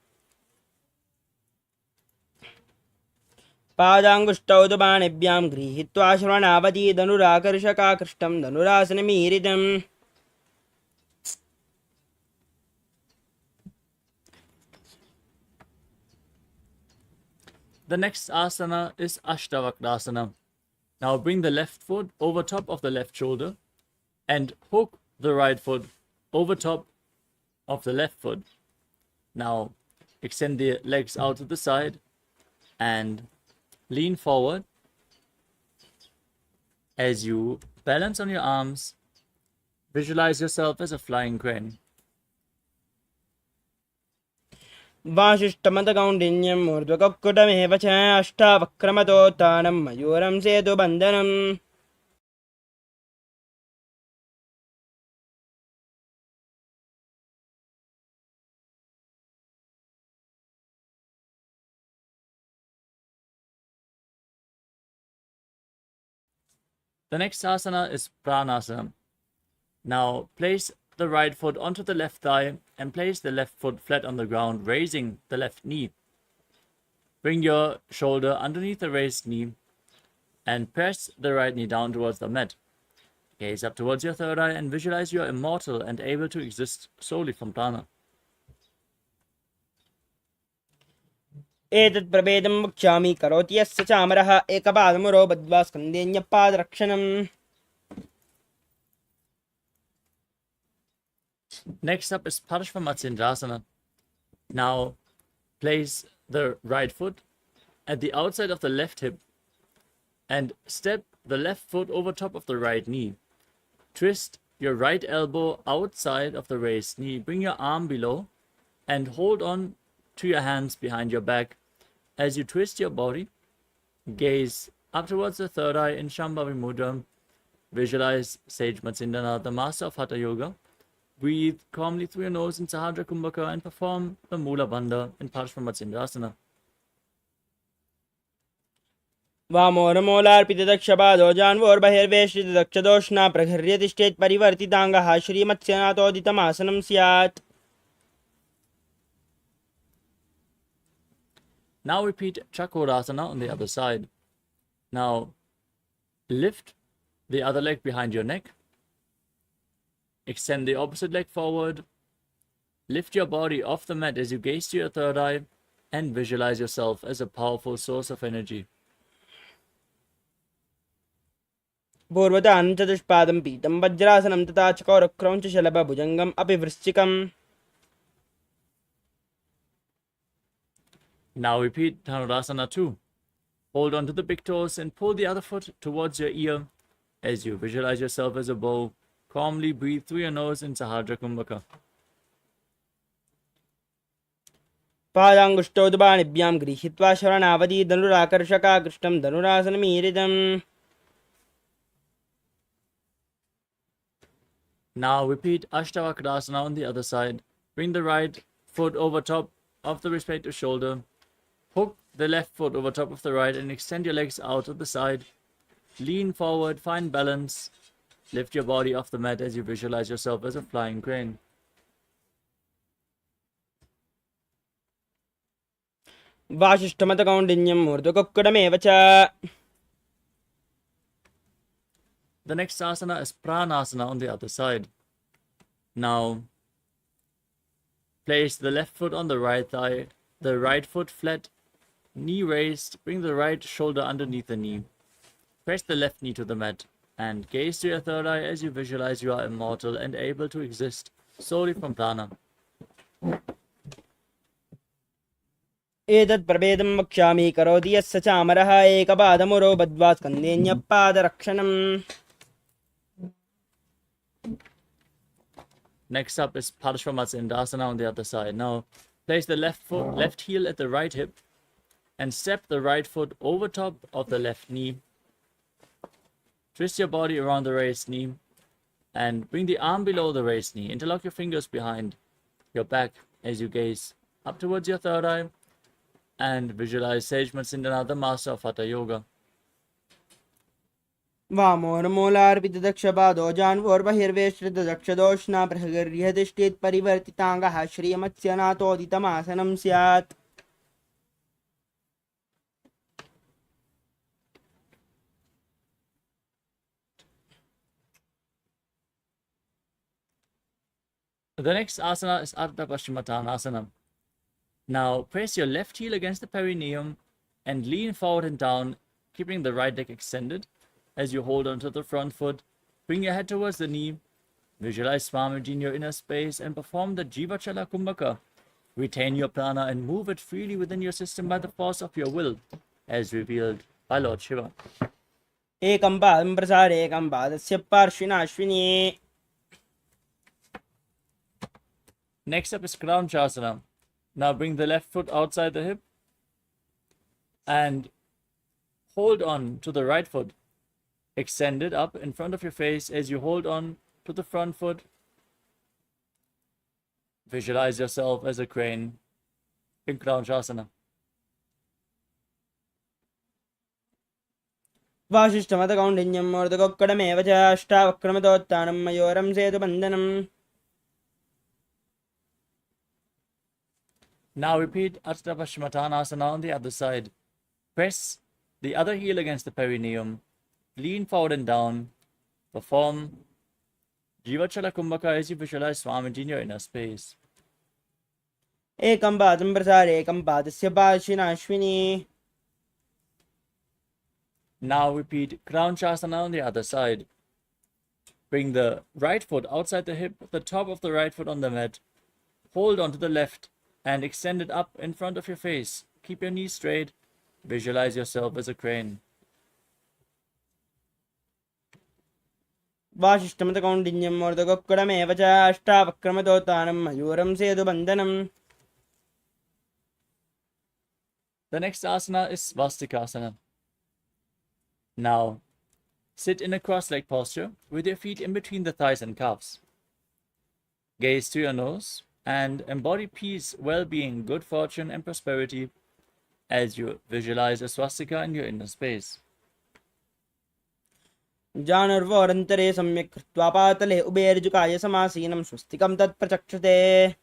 पादाङ्गुष्ठौ तु पाणिभ्यां गृहीत्वा श्रवणावधि धनुराकर्षकाकृष्टं धनुरासनमीरितम् The next asana is Ashtavakrasana. Now bring the left foot over top of the left shoulder and hook the right foot over top of the left foot. Now extend the legs out to the side and lean forward. As you balance on your arms, visualize yourself as a flying crane. वासिष्ठमतकौण्डिन्यम् ऊर्ध्वककुटमेव च अष्टावक्रमतोत्थानं मयूरं सेतुबन्धनम् The next asana is Pranasana. Now place the right foot onto the left thigh and place the left foot flat on the ground, raising the left knee. Bring your shoulder underneath the raised knee and press the right knee down towards the mat. Gaze up towards your third eye and visualize you are immortal and able to exist solely from prana. एतत् प्रभेदं वक्ष्यामि करोति यस्य चामरः एकपादमुरो बद्ध्वा स्कन्देऽन्यपादरक्षणम् Next up is Parshvamatsindrasana. Now place the right foot at the outside of the left hip and step the left foot over top of the right knee. Twist your right elbow outside of the raised knee. Bring your arm below and hold on to your hands behind your back. As you twist your body, gaze up towards the third eye in Shambhavi Mudra. Visualize Sage Matsindana, the master of Hatha Yoga. Breathe calmly through your nose in Sahadra Kumbhaka and perform the Mula Bandha in Parshvamatsindrasana. वामोरमूलार्पितदक्षपादो जान्वोर्बहिर्वेष्टितदक्षदोष्णा प्रघर्य तिष्ठेत् परिवर्तिताङ्गः श्रीमत्स्यनाथोदितमासनं स्यात् Now repeat Chakrasana on the other side. Now lift the other leg behind your neck. Extend the opposite leg forward. Lift your body off the mat as you gaze to your third eye and visualize yourself as a powerful source of energy. पूर्वतां चतुष्पादं पीतं वज्रासनं तथा चकोरक्रौञ्च शलभभुजङ्गम् अपि वृश्चिकम्. Now repeat Dhanurasana 2. Hold on to the big toes and pull the other foot towards your ear as you visualize yourself as a bow. Calmly breathe through your nose in Sahadra Kumbhaka. पादाङ्गुष्ठौ दुबाणिभ्यां गृहीत्वा शरणावधि धनुराकर्षकाकृष्टं धनुरासनमीरितम्. Now repeat Ashtavakrasana on the other side. Bring the right foot over top of the respective shoulder. Hook the left foot over top of the right and extend your legs out to the side. Lean forward, find balance. Lift your body off the mat as you visualize yourself as a flying crane. वासिष्ठमतकौण्डिन्यं मूर्धकुक्कुटमेव च. The next asana is Pranasana on the other side. Now, place the left foot on the right thigh, the right foot flat, knee raised, bring the right shoulder underneath the knee. Press the left knee to the mat and gaze to your third eye as you visualize you are immortal and able to exist solely from prana. एतत् प्रभेदं वक्ष्यामि करोति यस्य चामरः एकपादमुरो बद्ध्वा स्कन्धेऽन्यपादरक्षणम्. Next up is Parshvamatsyandasana on the other side. Now, place the left heel at the right hip and step the right foot over top of the left knee. Twist your body around the raised knee and bring the arm below the raised knee. Interlock your fingers behind your back as you gaze up towards your third eye and visualize Sage Matsyandana, the master of Hatha Yoga. वामोर्मूलार्पितदक्षपादो जान्वोर्बहिर्वेष्टितदक्षदोष्णा प्रहगर्ह्यतिष्ठेत् श्रियमत्स्यनाथोदितमासनं स्यात्. The next asana is Ardha Paschimottanasana. Now, place your left heel against the perineum and lean forward and down, keeping the right leg extended. As you hold onto the front foot, bring your head towards the knee, visualize Swamiji in your inner space and perform the Jivachala Kumbhaka. Retain your prana and move it freely within your system by the force of your will, as revealed by Lord Shiva. एकं पादं प्रसारे एकं पादस्य पार्श्विनाश्विनी. Next up is Kramchasana. Now bring the left foot outside the hip and hold on to the right foot. Extend it up in front of your face as you hold on to the front foot. Visualize yourself as a crane in Kramchasana. वासिष्ठमतकौण्डिन्यं मूर्धकुक्कुटमेव च अष्टावक्रमतोत्थानं मयूरं सेतुबन्धनम्. Now repeat Ardha Paschimottanasana on the other side. Press the other heel against the perineum. Lean forward and down. Perform Jivachala Kumbhaka as you visualize Swamiji in your inner space. एकं पादं प्रसारे एकं पादस्य पार्श्विनाश्विनी. Now repeat Kramchasana on the other side. Bring the right foot outside the hip, the top of the right foot on the mat. Hold on to the left and extend it up in front of your face. Keep your knees straight. Visualize yourself as a crane. वासिष्ठमतकौण्डिन्यं मूर्धकुक्कुटमेव च अष्टावक्रमतोत्थानं मयूरं सेतुबन्धनम्. The next asana is Svastikasana. Now, sit in a cross-legged posture with your feet in between the thighs and calves. Gaze to your nose and embody peace, well-being, good fortune, and prosperity as you visualize a swastika in your inner space. जानुर्वोरन्तरे सम्यक् कृत्वा पातले उभयर्जुकाय समासीनं स्वस्तिकं तत्प्रचक्षते.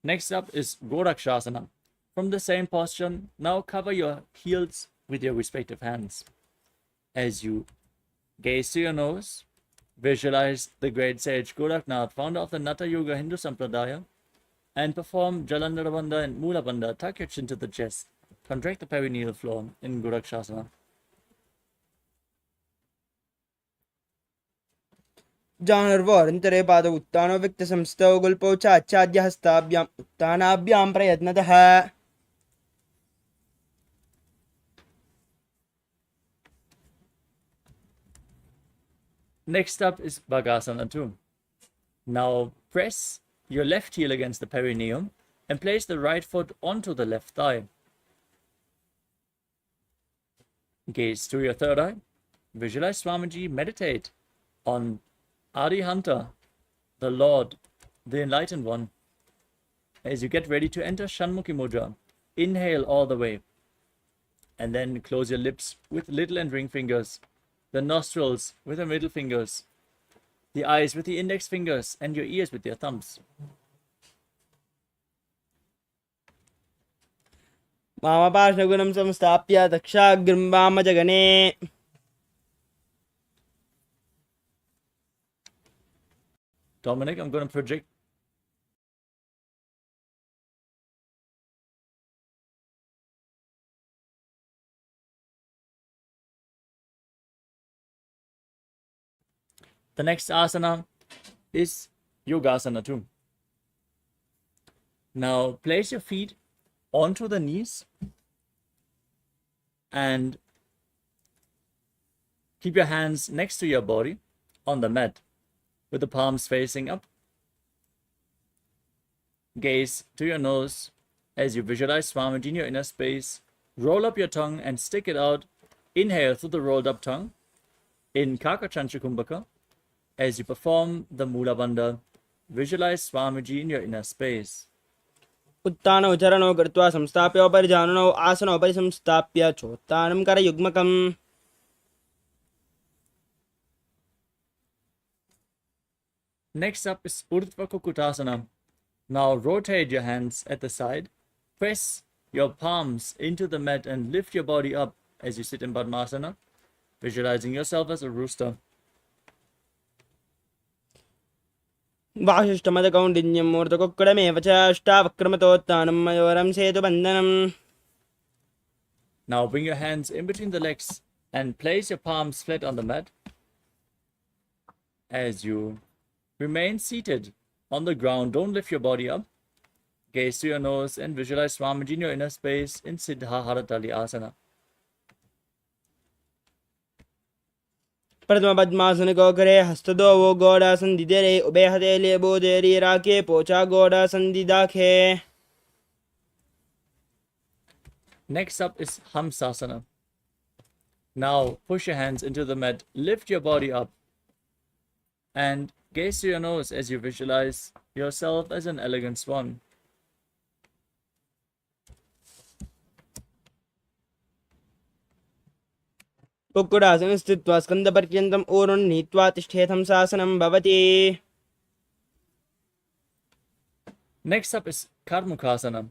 Next up is Gorakshasana. From the same posture, now cover your heels with your respective hands. As you gaze to your nose, visualize the great sage Goraknath, founder of the Natha Yoga Hindu Sampradaya, and perform Jalandhara Bandha and Mula Bandha. Tuck your chin to the chest. Contract the perineal floor in Gorakshasana. जानर्वोरन्तरे पादौ उत्तानो व्यक्तसंस्थौ गुल्पौ च आच्छाद्यहस्ताभ्याम् उत्तानाभ्यां प्रयत्नतः Next up is Bhagasana 2. Now press your left heel against the perineum and place the right foot onto the left thigh. Gaze to your third eye. Visualize Swamiji meditate on Arihanta, the Lord, the Enlightened One. As you get ready to enter Shanmukhi Mudra, inhale all the way. And then close your lips with little and ring fingers, the nostrils with the middle fingers, the eyes with the index fingers, and your ears with your thumbs. वामपार्श्वगुणं संस्थाप्य दक्षाग्रं वामजगने Dominic, I'm going to project. The next asana is Yogasana 2. Now place your feet onto the knees and keep your hands next to your body on the mat with the palms facing up. Gaze to your nose as you visualize Swamiji in your inner space. Roll up your tongue and stick it out. Inhale through the rolled up tongue in Kakachancha Kumbhaka. As you perform the Mula Bandha, visualize Swamiji in your inner space. उत्तानौ चरणौ कृत्वा संस्थाप्य उपरिजानुनौ आसनोपरि संस्थाप्य चोत्तानं करयुग्मकम् Next up is Urdhva Kukutasana. Now rotate your hands at the side. Press your palms into the mat and lift your body up as you sit in Padmasana, visualizing yourself as a rooster. वासिष्ठमदकौण्डिन्यं मूर्धकुक्कुडमेव च अष्टावक्रमतोत्तानं मयोरं सेतुबन्धनम्. Now bring your hands in between the legs and place your palms flat on the mat. As you remain seated on the ground, don't lift your body up. Gaze to your nose and visualize Swamiji in your inner space in Siddha Haratali Asana. प्रथम पद्मासन गोकरे हस्तदो वो गोडासन दिदेरे उभय हते लेबो देरी राके पोचा गोडासन दिदाखे. Next up is Hamsasana. Now push your hands into the mat, lift your body up, and gaze to your nose as you visualize yourself as an elegant swan. कुक्कुडासन स्थित्वा स्कन्दपर्यन्तम् ऊरुन् नीत्वा तिष्ठेथं सासनं भवति. Next up is Karmukasana.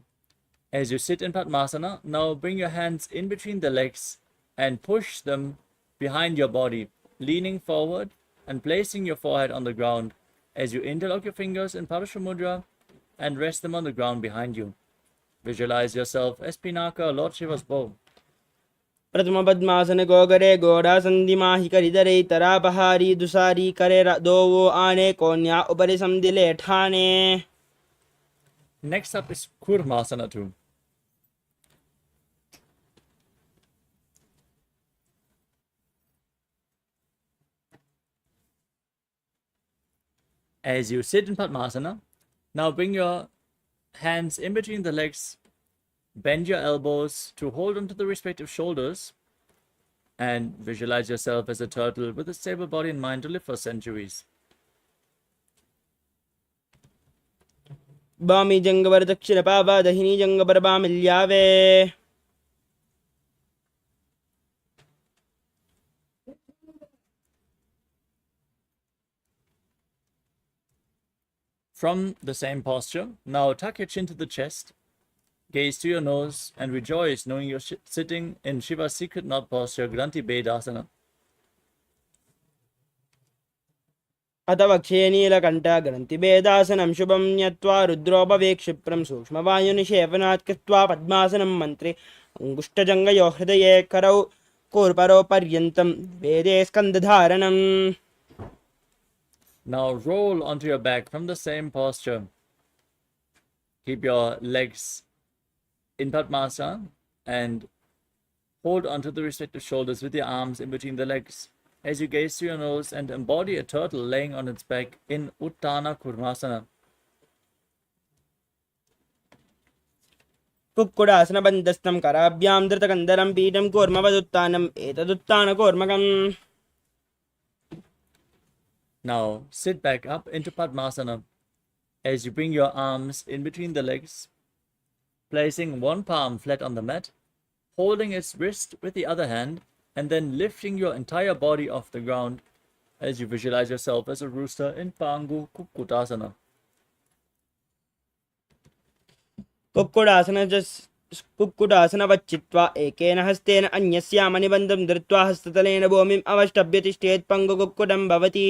As you sit in Padmasana, now bring your hands in between the legs and push them behind your body, leaning forward and placing your forehead on the ground as you interlock your fingers in Parashamudra and rest them on the ground behind you. Visualize yourself as Pinaka, Lord Shiva's bow. प्रथम पद्मासन गोकरे गोडासन दिमाहि करिदरे तरापहारी दुसारी करे दोवो आने कोन्या उपरि समदिले ठाने. Next up is Kurmasana 2. As you sit in Padmasana, now bring your hands in between the legs, bend your elbows to hold onto the respective shoulders, and visualize yourself as a turtle with a stable body and mind to live for centuries. बामी जंगबर दक्षिण पावा दहिनी जंगबर बामिल्यावे. From the same posture, now tuck your chin to the chest, gaze to your nose, and rejoice knowing you're sitting in Shiva's secret knot posture, Granthi Bedasana. अथ वक्षे नीलकण्ठ ग्रन्थिभेदासनं शुभं न्यत्वा रुद्रोपवेक् क्षिप्रं सूक्ष्मवायुनिषेवनात् कृत्वा पद्मासनं मन्त्रे अङ्गुष्ठजङ्गयो हृदये करौ कोर्परो पर्यन्तं वेदे स्कन्धधारणम्. Now roll onto your back from the same posture. Keep your legs in Padmasana and hold onto the respective shoulders with your arms in between the legs as you gaze through your nose and embody a turtle laying on its back in Uttana Kurmasana. कुक्कुडासनबन्धस्थं कराभ्यां धृतकन्दरं पीठं कूर्मवदुत्थानम् एतदुत्थानकूर्मकम्. Now sit back up into Padmasana as you bring your arms in between the legs, placing one palm flat on the mat, holding its wrist with the other hand, and then lifting your entire body off the ground as you visualize yourself as a rooster in Pangu Kukkutasana. कुक्कुडासनवच्चित्वा एकेन हस्तेन अन्यस्यामनिबन्धं धृत्वा हस्ततलेन भूमिम् अवष्टभ्य तिष्ठेत् पङ्गुकुक्कुटं भवति.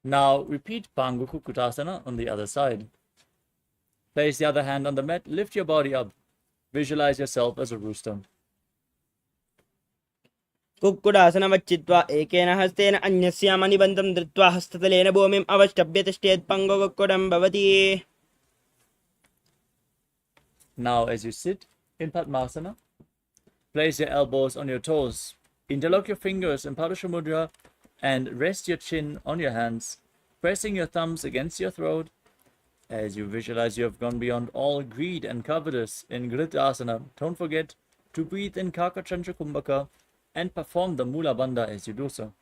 Now repeat Pangu Kukkutasana on the other side. Place the other hand on the mat, lift your body up. Visualize yourself as a rooster. कुक्कुडासनवच्चित्वा एकेन हस्तेन अन्यस्यामनिबन्धं धृत्वा हस्ततलेन भूमिम् अवष्टभ्य तिष्ठेत् पङ्गुकुक्कुटं भवति. Now as you sit in Padmasana, place your elbows on your toes. Interlock your fingers in Padusha Mudra and rest your chin on your hands, pressing your thumbs against your throat as you visualize you have gone beyond all greed and covetous in Gridasana. Don't forget to breathe in Kakachantra Kumbhaka and perform the Mula Bandha as you do so.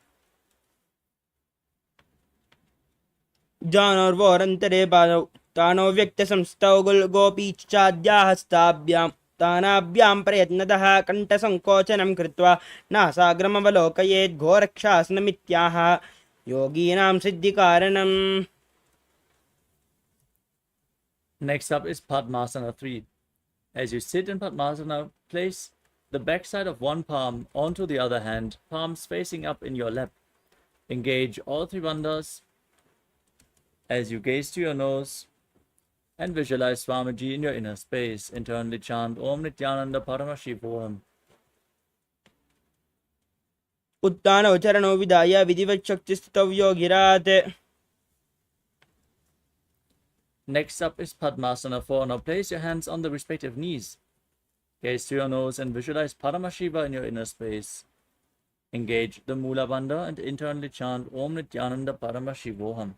जानोर्वोरन्तरे पादौ तानो व्यक्तसंस्थौ गोपीश्चाद्या हस्ताभ्यां तानाभ्यां प्रयत्नतः कण्ठसङ्कोचनं कृत्वा नासाग्रमवलोकयेत् घोरक्षासनमित्याह योगीनां सिद्धिकारणम्. Next up is Padmasana 3. As you sit in Padmasana, place the backside of one palm onto the other hand, palms facing up in your lap. Engage all three bandhas as you gaze to your nose and visualize Swamiji in your inner space. Internally chant Om Nithyananda Paramashivoham. उत्तानौ चरणौ विधाय विधिवत् शक्तिस्थितौ योगिरात्. Next up is Padmasana 4. Now place your hands on the respective knees. Gaze to your nose and visualize Paramashiva in your inner space. Engage the Mula Bandha and internally chant Om Nithyananda Paramashivoham.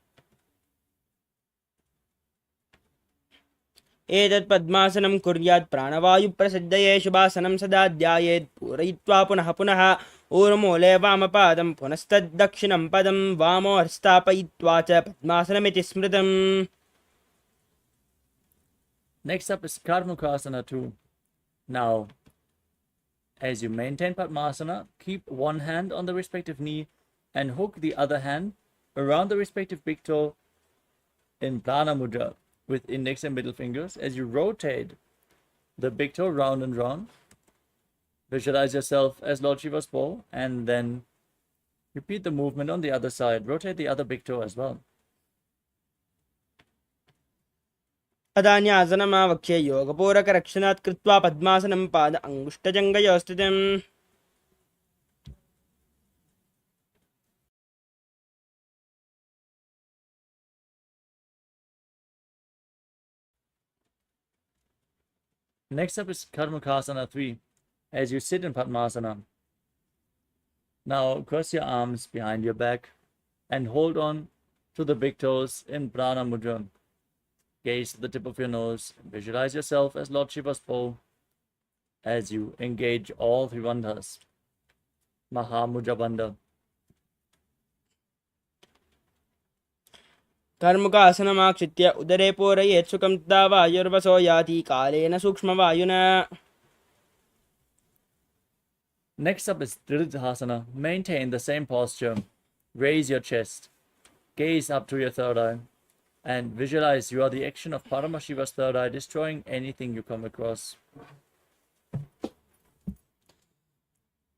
एतत् पद्मासनं कुर्यात् प्राणवायुप्रसिद्धये शुभासनं सदा ध्यायेत् पूरयित्वा पुनः पुनः ऊर्मूले वामपादं पुनस्तद्दक्षिणं पदं वामो हस्तापयित्वा च पद्मासनमिति स्मृतम्. Next up is Karmukasana 2. Now, as you maintain Padmasana, keep one hand on the respective knee and hook the other hand around the respective big toe in Prana Mudra with index and middle fingers. As you rotate the big toe round and round, visualize yourself as Lord Shiva's bow and then repeat the movement on the other side. Rotate the other big toe as well. अदान्यासनमावक्ष्य योगपूरकरक्षणात् कृत्वा पद्मासनं पाद अङ्गुष्ठजङ्घयो स्थितम्. Next up is Karmukasana 3. As you sit in Padmasana, now cross your arms behind your back and hold on to the big toes in Prana Mudra. Gaze at the tip of your nose. Visualize yourself as Lord Shiva's bow as you engage all three bandhas. Mahamudra Bandha. कर्मुकासनमाक्षित्य उदरे पूरयेत् सुखं तदा वायुर्वसो याति कालेन सूक्ष्मवायुना. Next up is Dridhasana. Maintain the same posture. Raise your chest. Gaze up to your third eye. And visualize you are the action of Paramashiva's third eye, destroying anything you come across.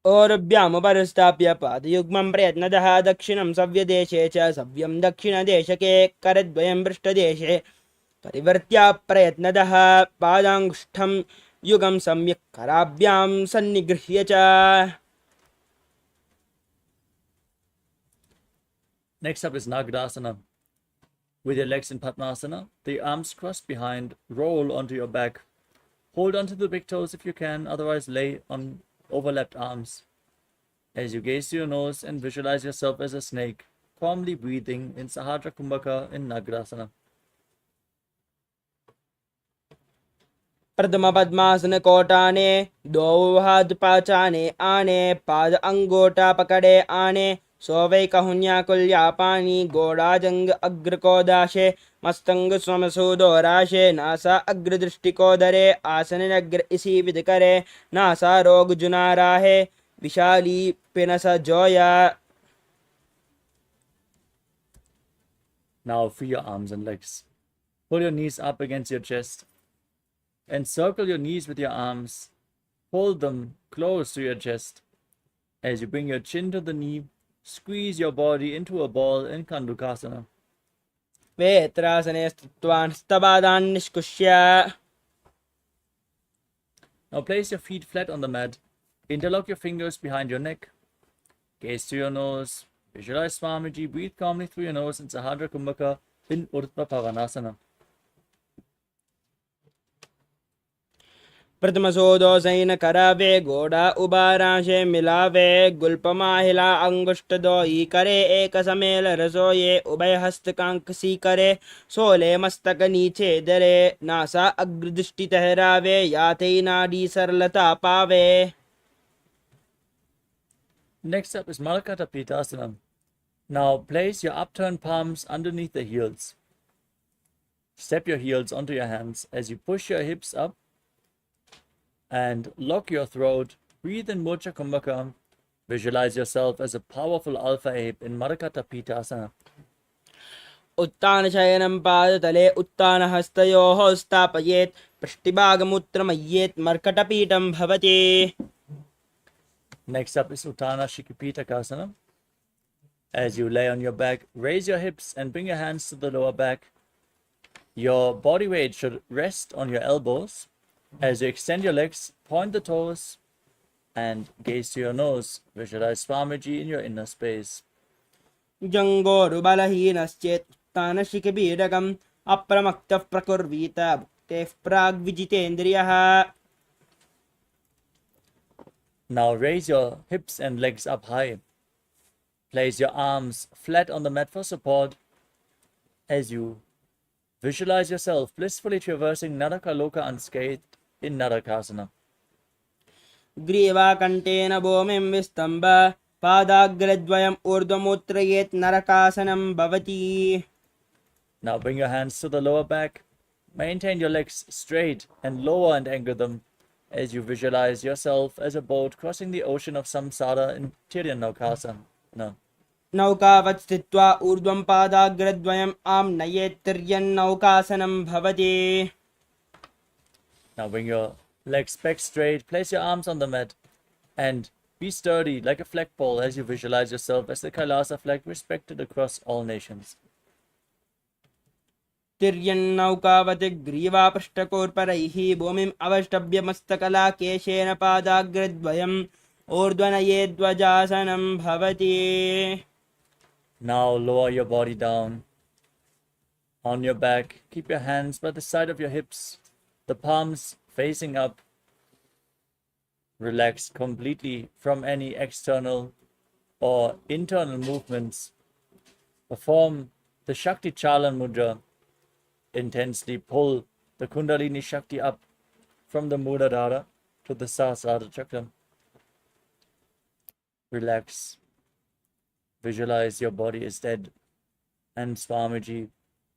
ओरभ्यामुपरिस्थाप्य पादयुग्मं प्रयत्नतः दक्षिणं सव्यदेशे च सव्यं दक्षिणदेशके करद्वयं पृष्ठदेशे परिवर्त्य प्रयत्नतः पादाङ्गुष्ठं युगं सम्यक् कराभ्यां सन्निगृह्य च. Next up is Nagradasana. With your legs in Padmasana, the arms crossed behind, roll onto your back. Hold onto the big toes if you can, otherwise lay on overlapped arms. As you gaze to your nose and visualize yourself as a snake, calmly breathing in Sahadra Kumbhaka in Nagradasana. प्रथम पद्मासन कोटाने दो हाथ पाचाने आने पाद अंगोटा पकड़े आने सोवै कहुन्या कुल्या पानी गोड़ा जंग अग्र को दाशे मस्तंग स्वमसूदो राशे नासा अग्र दृष्टि को धरे आसन अग्र इसी विध करे नासा रोग जुना राहे विशाली पिनस जोया. Now free your arms and legs. Pull your knees up against your chest. Encircle your knees with your arms. Hold them close to your chest. As you bring your chin to the knee, squeeze your body into a ball in Kandukasana. वेत्रासने स्थित्वा स्तपादान् निष्कुष्य. Now place your feet flat on the mat. Interlock your fingers behind your neck. Gaze to your nose. Visualize Swamiji. Breathe calmly through your nose in Sahadra Kumbhaka in Urdhva Pavanasana. प्रथमसोदो सैन करावे गोड़ा उबाराशे मिलावे गुल्पमाहिला अंगुष्ट दो ई करे एक समेल रसो ये उभय हस्त कांक सी करे सोले मस्तक नीचे दरे नासा अग्रदृष्टि ठहरावे याते नाडी सरलता पावे. Next up is Malakata Pitasana. Now place your upturned palms underneath the heels. Step your heels onto your hands as you push your hips up and lock your throat. Breathe in Murcha Kumbhaka. Visualize yourself as a powerful alpha ape in Malakata Pitasana. उत्तान शयनं पादतले उत्तान हस्तयोः स्थापयेत् पृष्ठभागमुत्रमय्येत् मर्कटपीठं भवति. Next up is Uttana Shikipitakasana. As you lay on your back, raise your hips and bring your hands to the lower back. Your body weight should rest on your elbows. As you extend your legs, point the toes and gaze to your nose. Visualize Swamiji in your inner space. जङ्गोरुबलहीनश्चेत् उत्तानशिखिपीडकम् अप्रमत्तः प्रकुर्वीत भुक्तेः प्राग्विजितेन्द्रियः. Now raise your hips and legs up high. Place your arms flat on the mat for support as you visualize yourself blissfully traversing Naraka Loka unscathed in Narakasana. ग्रीवाकण्ठेन भूमिं विस्तम्भ पादाग्रद्वयम् ऊर्ध्वमुत्रयेत् नरकासनं भवति. Now bring your hands to the lower back. Maintain your legs straight and lower and anchor them as you visualize yourself as a boat crossing the ocean of samsara in Tiryannaukasana. नौकावत् स्थित्वा ऊर्ध्वं पादाग्रद्वयम् आं नयेत् तिर्यन्नौकासनं भवति. Now bring your legs back straight, place your arms on the mat, and be sturdy like a flagpole as you visualize yourself as the KAILASA flag respected across all nations. तिर्यन्नौकावत् ग्रीवापृष्ठकोर्परैः भूमिम् अवष्टभ्य मस्तकलाकेशेन पादाग्रद्वयम् ऊर्ध्वनयेद्वजासनं भवति. Now lower your body down on your back. Keep your hands by the side of your hips, the palms facing up. Relax completely from any external or internal movements. Perform the Shakti Chalan Mudra. Intensely pull the Kundalini Shakti up from the Muladhara to the Sahasrara Chakra. Relax. Visualize your body is dead and Swamiji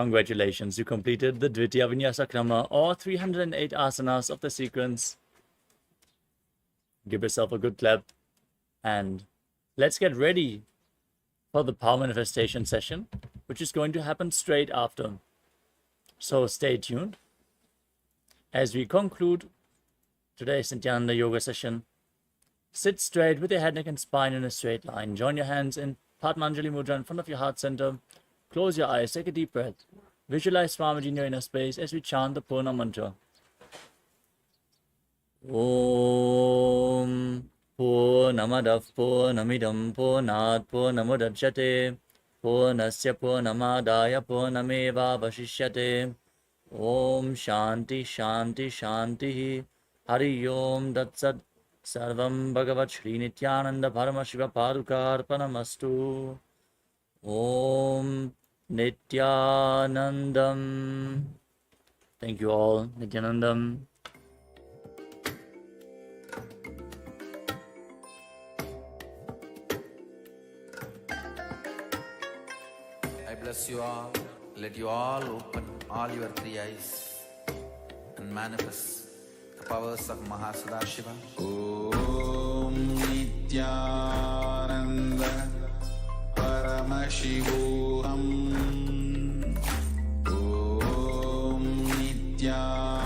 Congratulations, you completed the Dvitiya Vinyasa Krama, or 308 asanas of the sequence. Give yourself a good clap. And let's get ready for the power manifestation session, which is going to happen straight after. So stay tuned as we conclude today's Nithyananda Yoga session. Sit straight with your head, neck, and spine in a straight line. Join your hands in Padmanjali Mudra in front of your heart center. Close your eyes, take a deep breath. Visualize Swamiji in your inner space as we chant the Purna mantra. Om Purnamadav Purnamidam Purnat Purnamudachyate Purnasya Purnamadaya Purnameva Vashishyate. Om Shanti Shanti Shanti Hari Om Datsat Sarvam Bhagavat Shri Nithyananda Paramashiva Padukarpanamastu. Om Nithyanandam. Thank you all. Nithyanandam. I bless you all. Let you all open all your three eyes and manifest the powers of Mahasadashiva. Om Nithyananda Paramashivoham. Om Nithyananda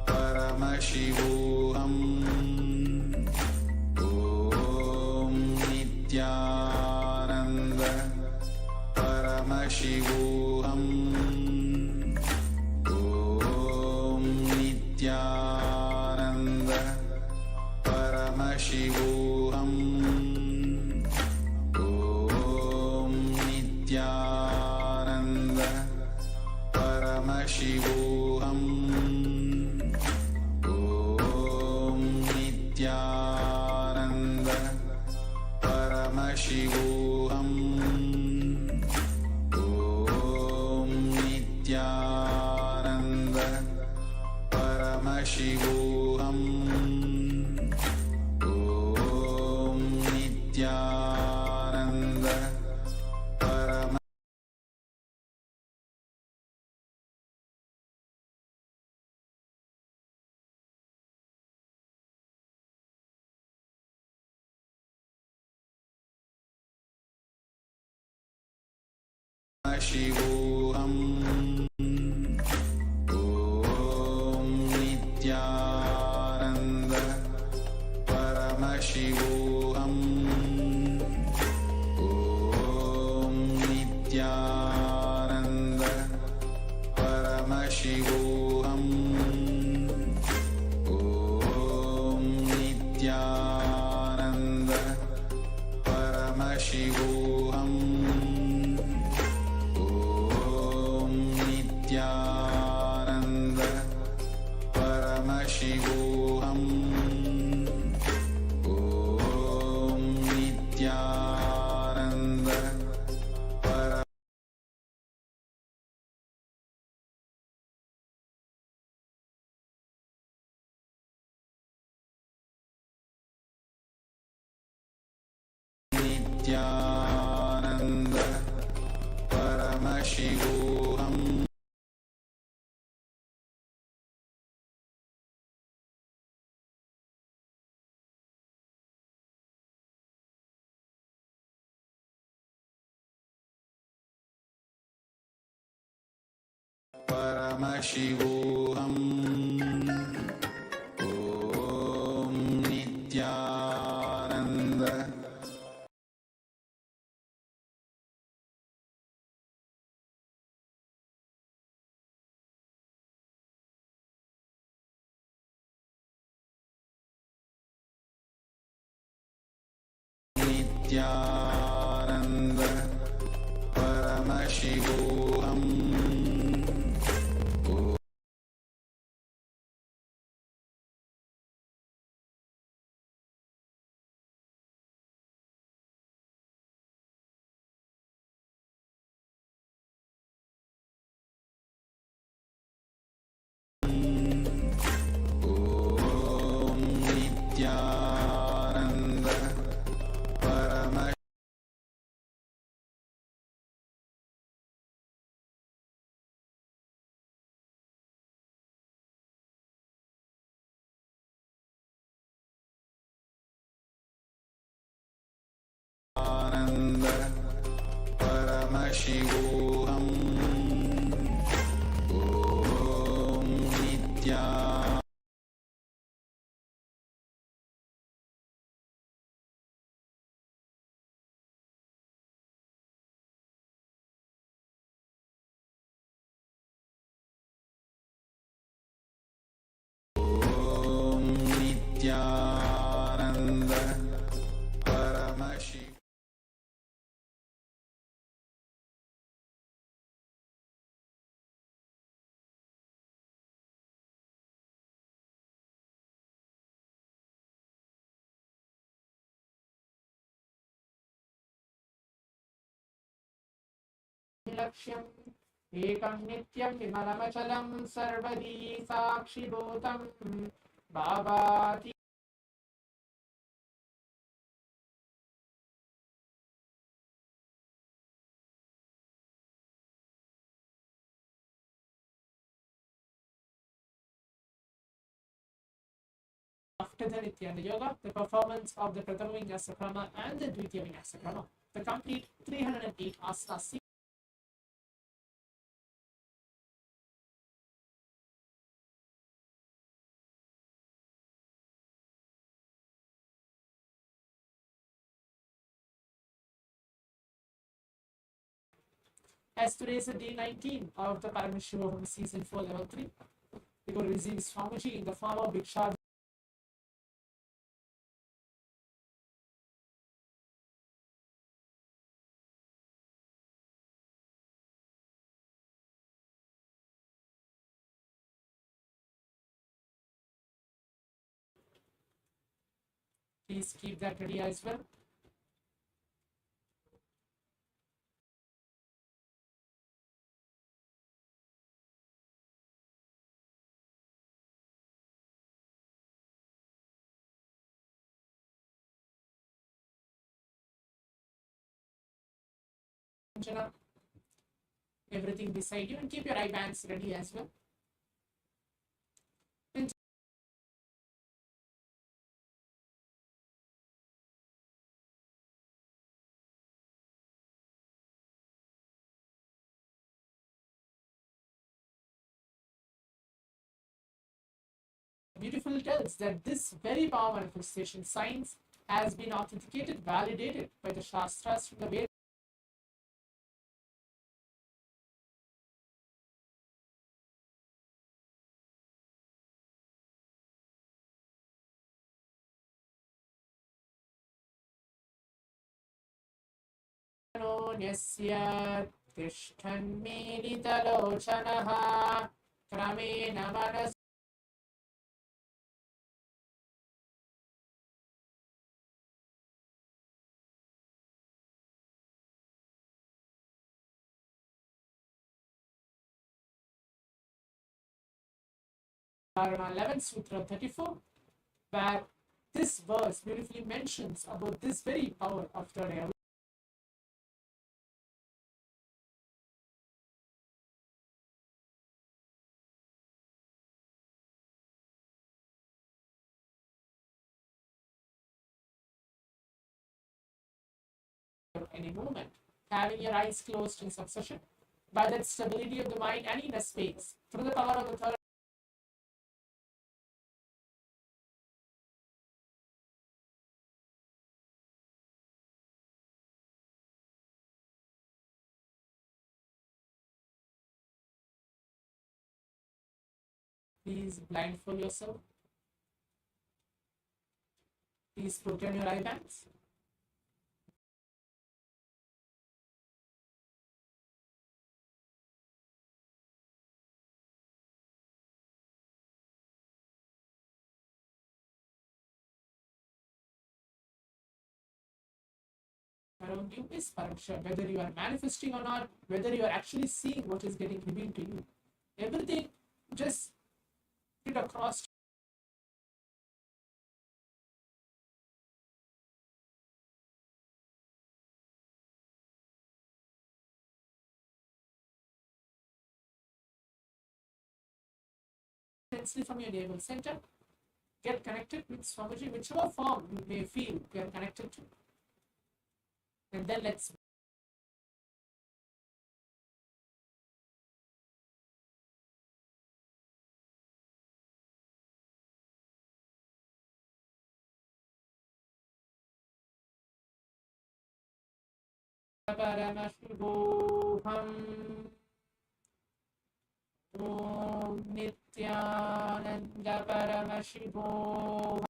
Paramashivoham. Om Nithyananda Paramashivoham. Om Nithyananda Paramashivoham. Om Nithyananda Paramashivoham. Om Nithyananda Paramashivoham. Om Nithyananda Paramashivoham. Om Nithyananda Paramashivoham. Shivoham. Om Nithyananda Paramashivoham. Om Nithyananda Paramashivoham. Om Nithyananda Paramashivoham. Nithyananda Paramashivoham. Om Nithyananda Paramashivoham. Nithyananda Paramashivoham. Paramashivoham. Om Nithyananda Nithyananda Paramashivoham. Paramashivoham. Om Nithyananda Paramashivoham. लक्ष्यम् एकं नित्यं विमलमचलं सर्वदी साक्षिभूतं भावाति after the Nithyananda Yoga, the performance of the Prathama Vinyasa Krama and the Dvitiya Vinyasa Krama, the complete 308 asanas. As today is the day 19 of the Paramashivoham season 4 level 3, we will receive Swamiji in the form of Bhiksha. Please keep that ready as well. Everything beside you, and keep your eye bands ready as well. Beautiful tells that this very power manifestation science has been authenticated, validated by the Shastras from the Vedas. यस्य तिष्ठन्मीलितलोचनः क्रमेण मनसि Dharma 11 Sutra 34, where this verse beautifully mentions about this very power of third eye. Any movement, having your eyes closed in succession, by that stability of the mind and inner space, through the power of the third. Please blindfold yourself. Please put on your eye bands. Around you is Paraksha, whether you are manifesting or not, whether you are actually seeing what is getting revealed to you. Everything just get across. Intensely from your navel center, get connected with Swamiji, whichever form you may feel you are connected to. And then let's Paramashivoham. Om Nithyananda Paramashivoham.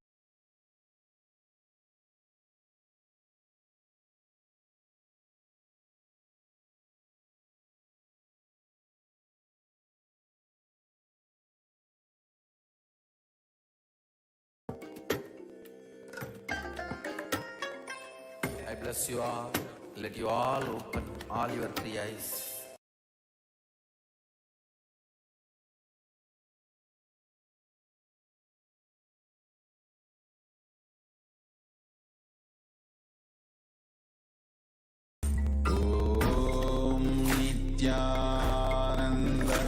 I bless you all. Let you all open all your three eyes. Om Nithyananda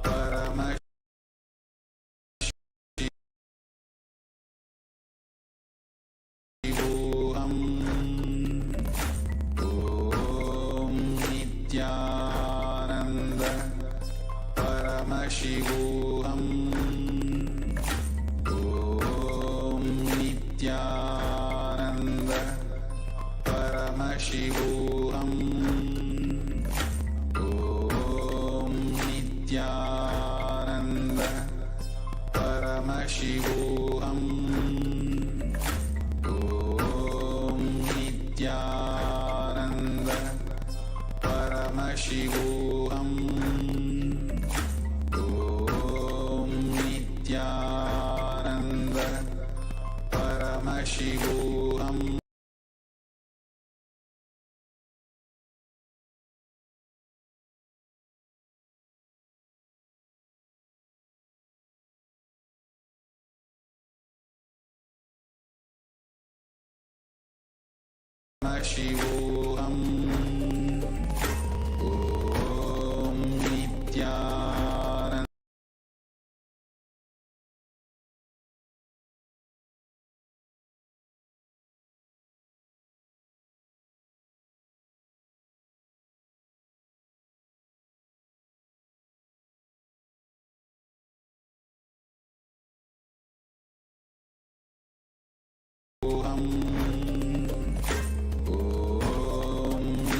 Paramashivoham. Om Nithyananda Paramashivoham. Om Nithyananda Paramashivoham. Om Nithyananda Paramashivoham. Om Nithyananda Paramashivoham. Om Nithyananda Paramashivoham. Paramashivoham. Om Nithyananda Om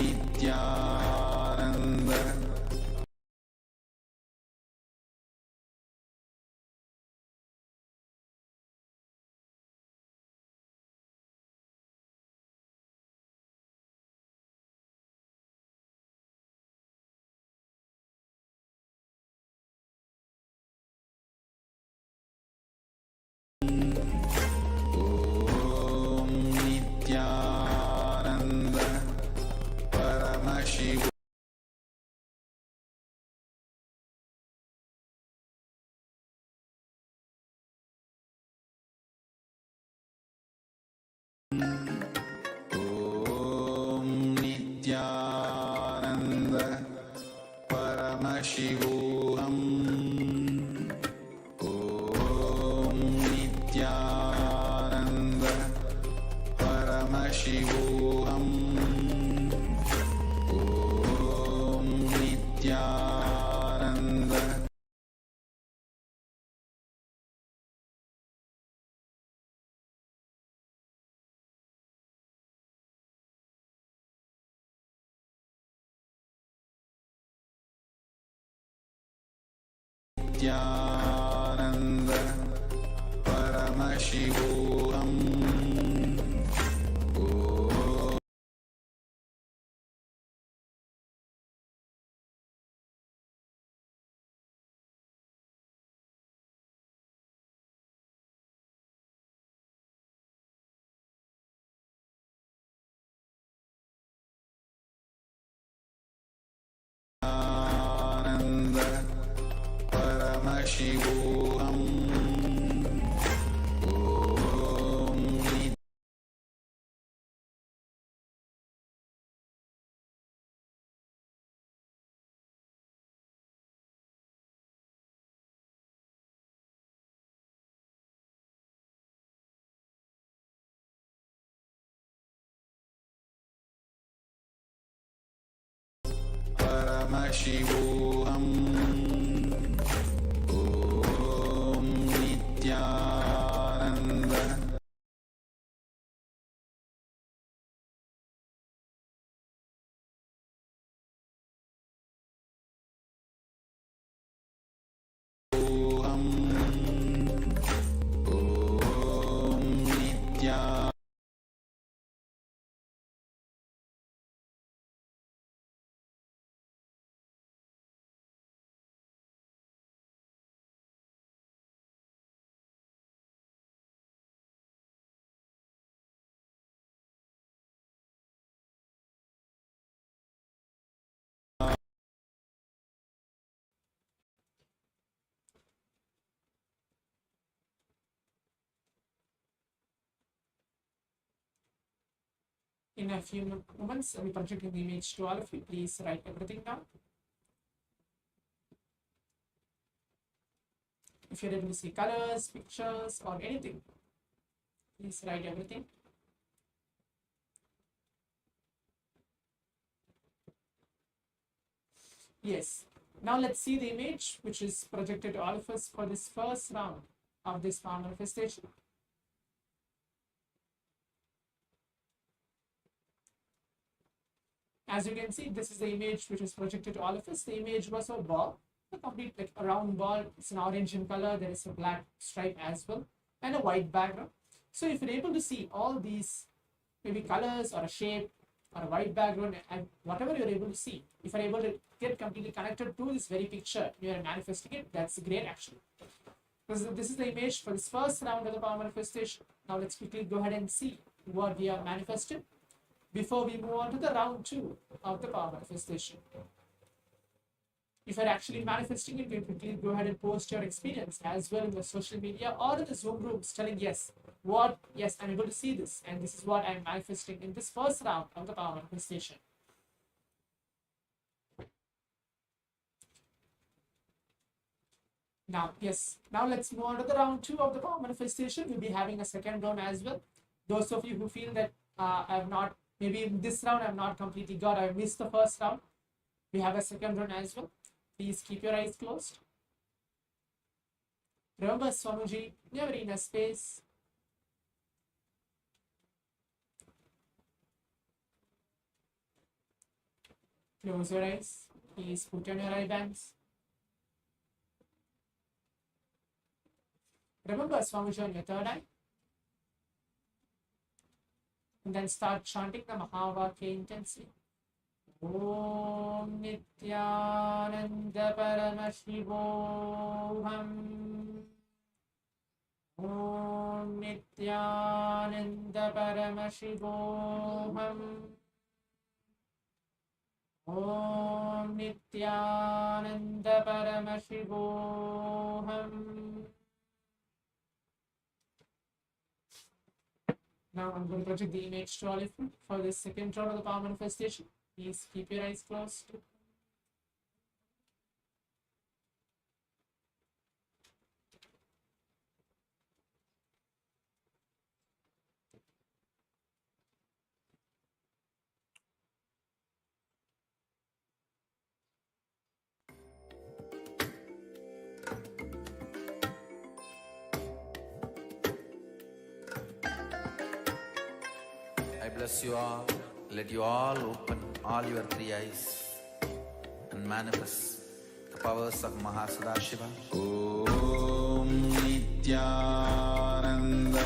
Nithyananda Om Nithyananda Paramashivoham. Om Nithyananda Paramashivoham. Om Nithyananda Paramashivoham. Om Nithyananda Nithyananda Paramashivoham. Ananda Paramashivoham. in a few moments, I'll be projecting the image to all of you. Please write everything down. If you're able to see colors, pictures, or anything, please write everything. Yes. Now let's see the image which is projected to all of us for this first round of this power manifestation. As you can see, this is the image which is projected to all of us. The image was a ball, a complete like a round ball. It's an orange in color. There is a black stripe as well, and a white background. So if you're able to see all these maybe colors or a shape or a white background and whatever you're able to see, if you're able to get completely connected to this very picture, you're manifesting it, that's great actually. This is the image for this first round of the power manifestation. Now let's quickly go ahead and see what we have manifested before we move on to the round 2 of the power manifestation. If you're actually manifesting it, you quickly go ahead and post your experience as well in the social media or in the Zoom rooms telling yes, I'm able to see this and this is what I'm manifesting in this first round of the power manifestation. Now let's move on to the round 2 of the power manifestation. We'll be having a second round as well. Those of you who feel that maybe in this round I've not completely I missed the first round, we have a second round as well. Please keep your eyes closed. Remember, Swamuji, never in a space. Close your eyes. Please put on your eye bands. Remember Swamuji on your third eye. And then start chanting the Mahavakya intensely. Om Nithyananda Paramashivoham. Om Nithyananda Paramashivoham. Om Nithyananda Paramashivoham. Now I'm going to project the image to all of you for this second round of the power manifestation. Please keep your eyes closed. I bless you all. Let you all open all your 3 eyes and manifest the powers of Mahasadashiva. Om Nithyananda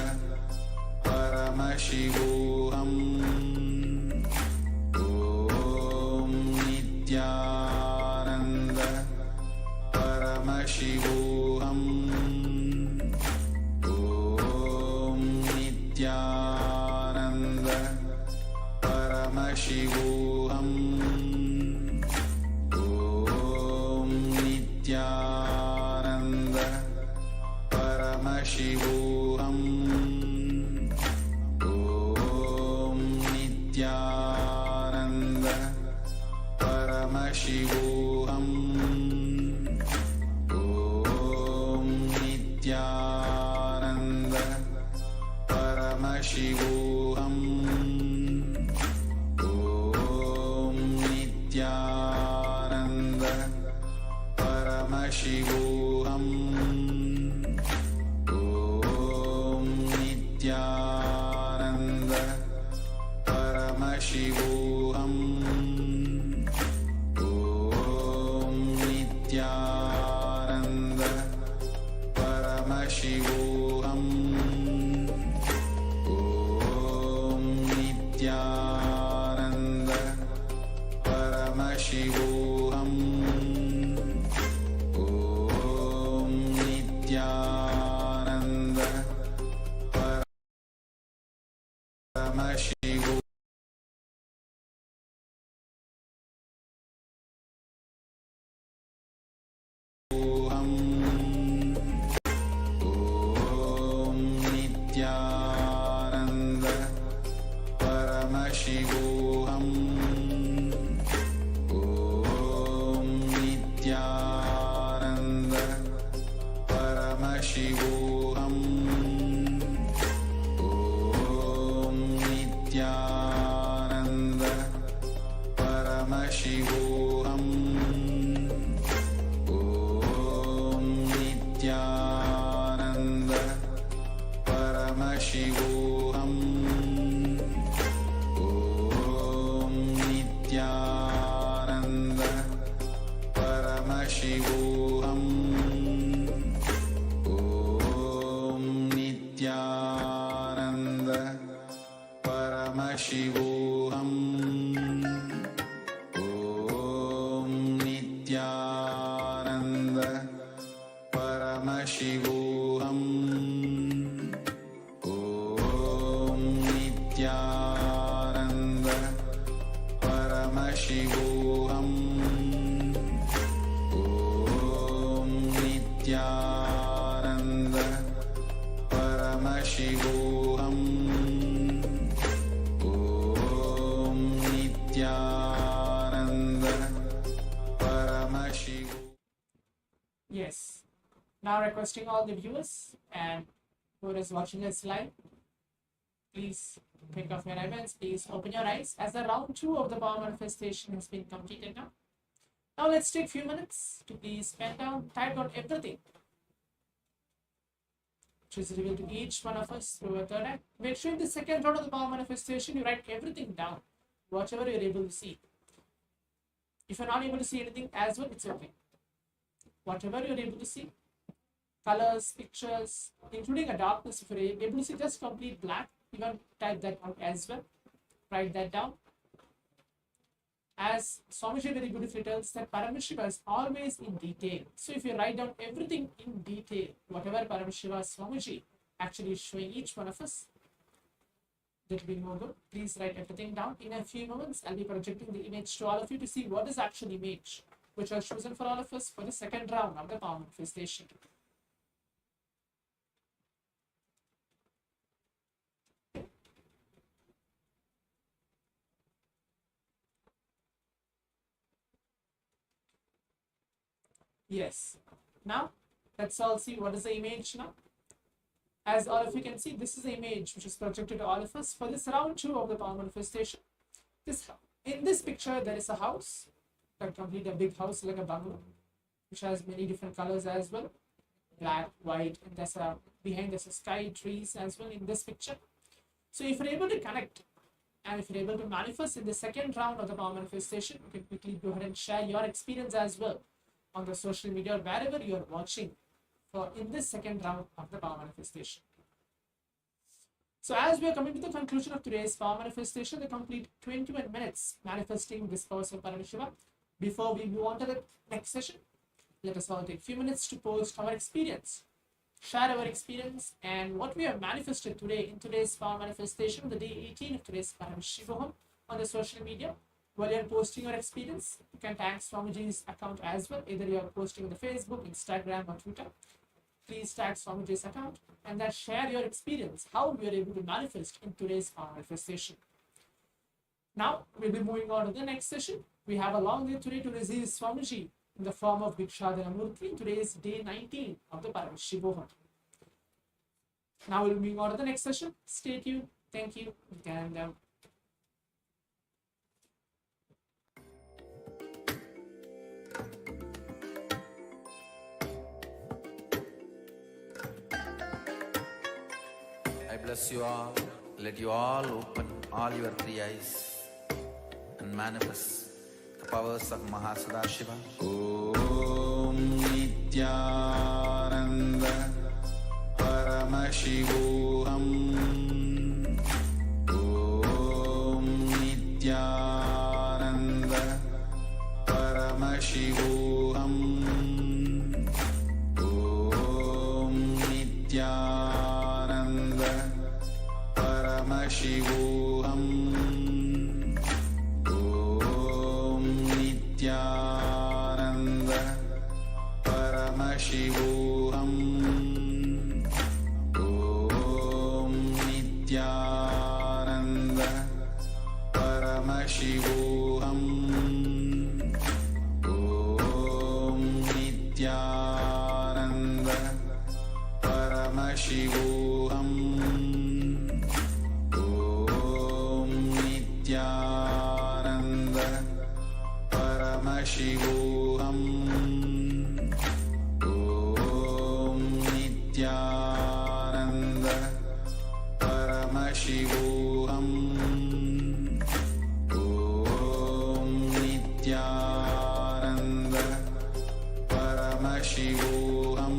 Paramashivoham. Om Nithyananda Paramashivoham. Om Nithyananda Paramashivoham. Om Nithyananda Paramashivoham. Om Nithyananda Paramashivoham. Om Nithyananda Paramashivoham. Om Nithyananda Paramashivoham. Om Nithyananda Paramashivoham. Om Nithyananda Paramashivoham. Om Nithyananda Paramashivoham. Om Nithyananda Paramashivoham. Om Nithyananda Paramashivoham. Paramashivoham. Om Nithyananda Paramashivoham. Om Nithyananda Paramashivoham. Om Nithyananda Paramashivoham. Om Nithyananda Paramashivoham. Om Nithyananda Paramashivoham. Yes. Now requesting all the viewers and who is watching us live, please take off your ribbons, please open your eyes as the round 2 of the power manifestation has been completed now. Now let's take a few minutes to please pen down, type down everything which is revealed to each one of us through a third eye. Make sure in the second round of the power manifestation you write everything down, whatever you're able to see. If you're not able to see anything as well, it's okay. Whatever you're able to see, colors, pictures, including a darkness, if you're able to see just complete black, you can type that out as well. Write that down. As Swamiji very beautifully tells that Paramashiva is always in detail. So if you write down everything in detail, whatever Paramashiva Swamiji actually is showing each one of us, that will be more good. Please write everything down. In a few moments, I'll be projecting the image to all of you to see what is actual image which was chosen for all of us for the second round of the power manifestation. Yes. Now, let's all see what is the image now. As all of you can see, this is the image which is projected to all of us for this round 2 of the power manifestation. In this picture, there is a house, complete a big house like a bungalow, which has many different colors as well, black, white, and behind there's a sky, trees as well in this picture. So if you're able to connect and if you're able to manifest in the second round of the power manifestation, you can quickly go ahead and share your experience as well on the social media or wherever you are watching for in this second round of the power manifestation. So as we are coming to the conclusion of today's power manifestation, the complete 21 minutes manifesting this power of Paramashiva. Before we move on to the next session, let us all take a few minutes to post our experience, share our experience and what we have manifested today in today's power manifestation, the day 18 of today's Paramashivoham on the social media. While you're posting your experience, you can tag Swamiji's account as well. Either you're posting on the Facebook, Instagram or Twitter. Please tag Swamiji's account and then share your experience, how you're able to manifest in today's power manifestation. Now, we'll be moving on to the next session. We have a long day today to receive Swamiji in the form of Bhikshadana Murti. Today is day 19 of the Paramashivoham. Now we'll be moving on to the next session. Stay tuned. Thank you. And I bless you all. Let you all open all your 3 eyes and manifest the powers of Mahasadashiva. Om Nithyananda Paramashivoham. Om Nithyananda Paramashivoham. Om Nithyananda Paramashivoham. Om Nithyananda Paramashivoham. Om Nithyananda Paramashivoham. Om Nithyananda Paramashivoham. Om Nithyananda Paramashivoham. Om Nithyananda Paramashivoham. Om Nithyananda Paramashivoham.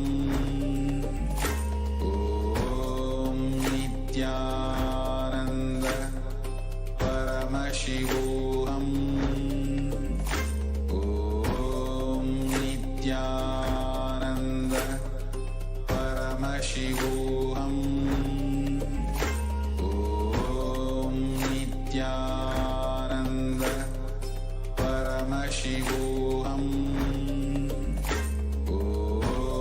Om Nithyananda Paramashivoham. Om Nithyananda Paramashivoham. Om Nithyananda Paramashivoham. Om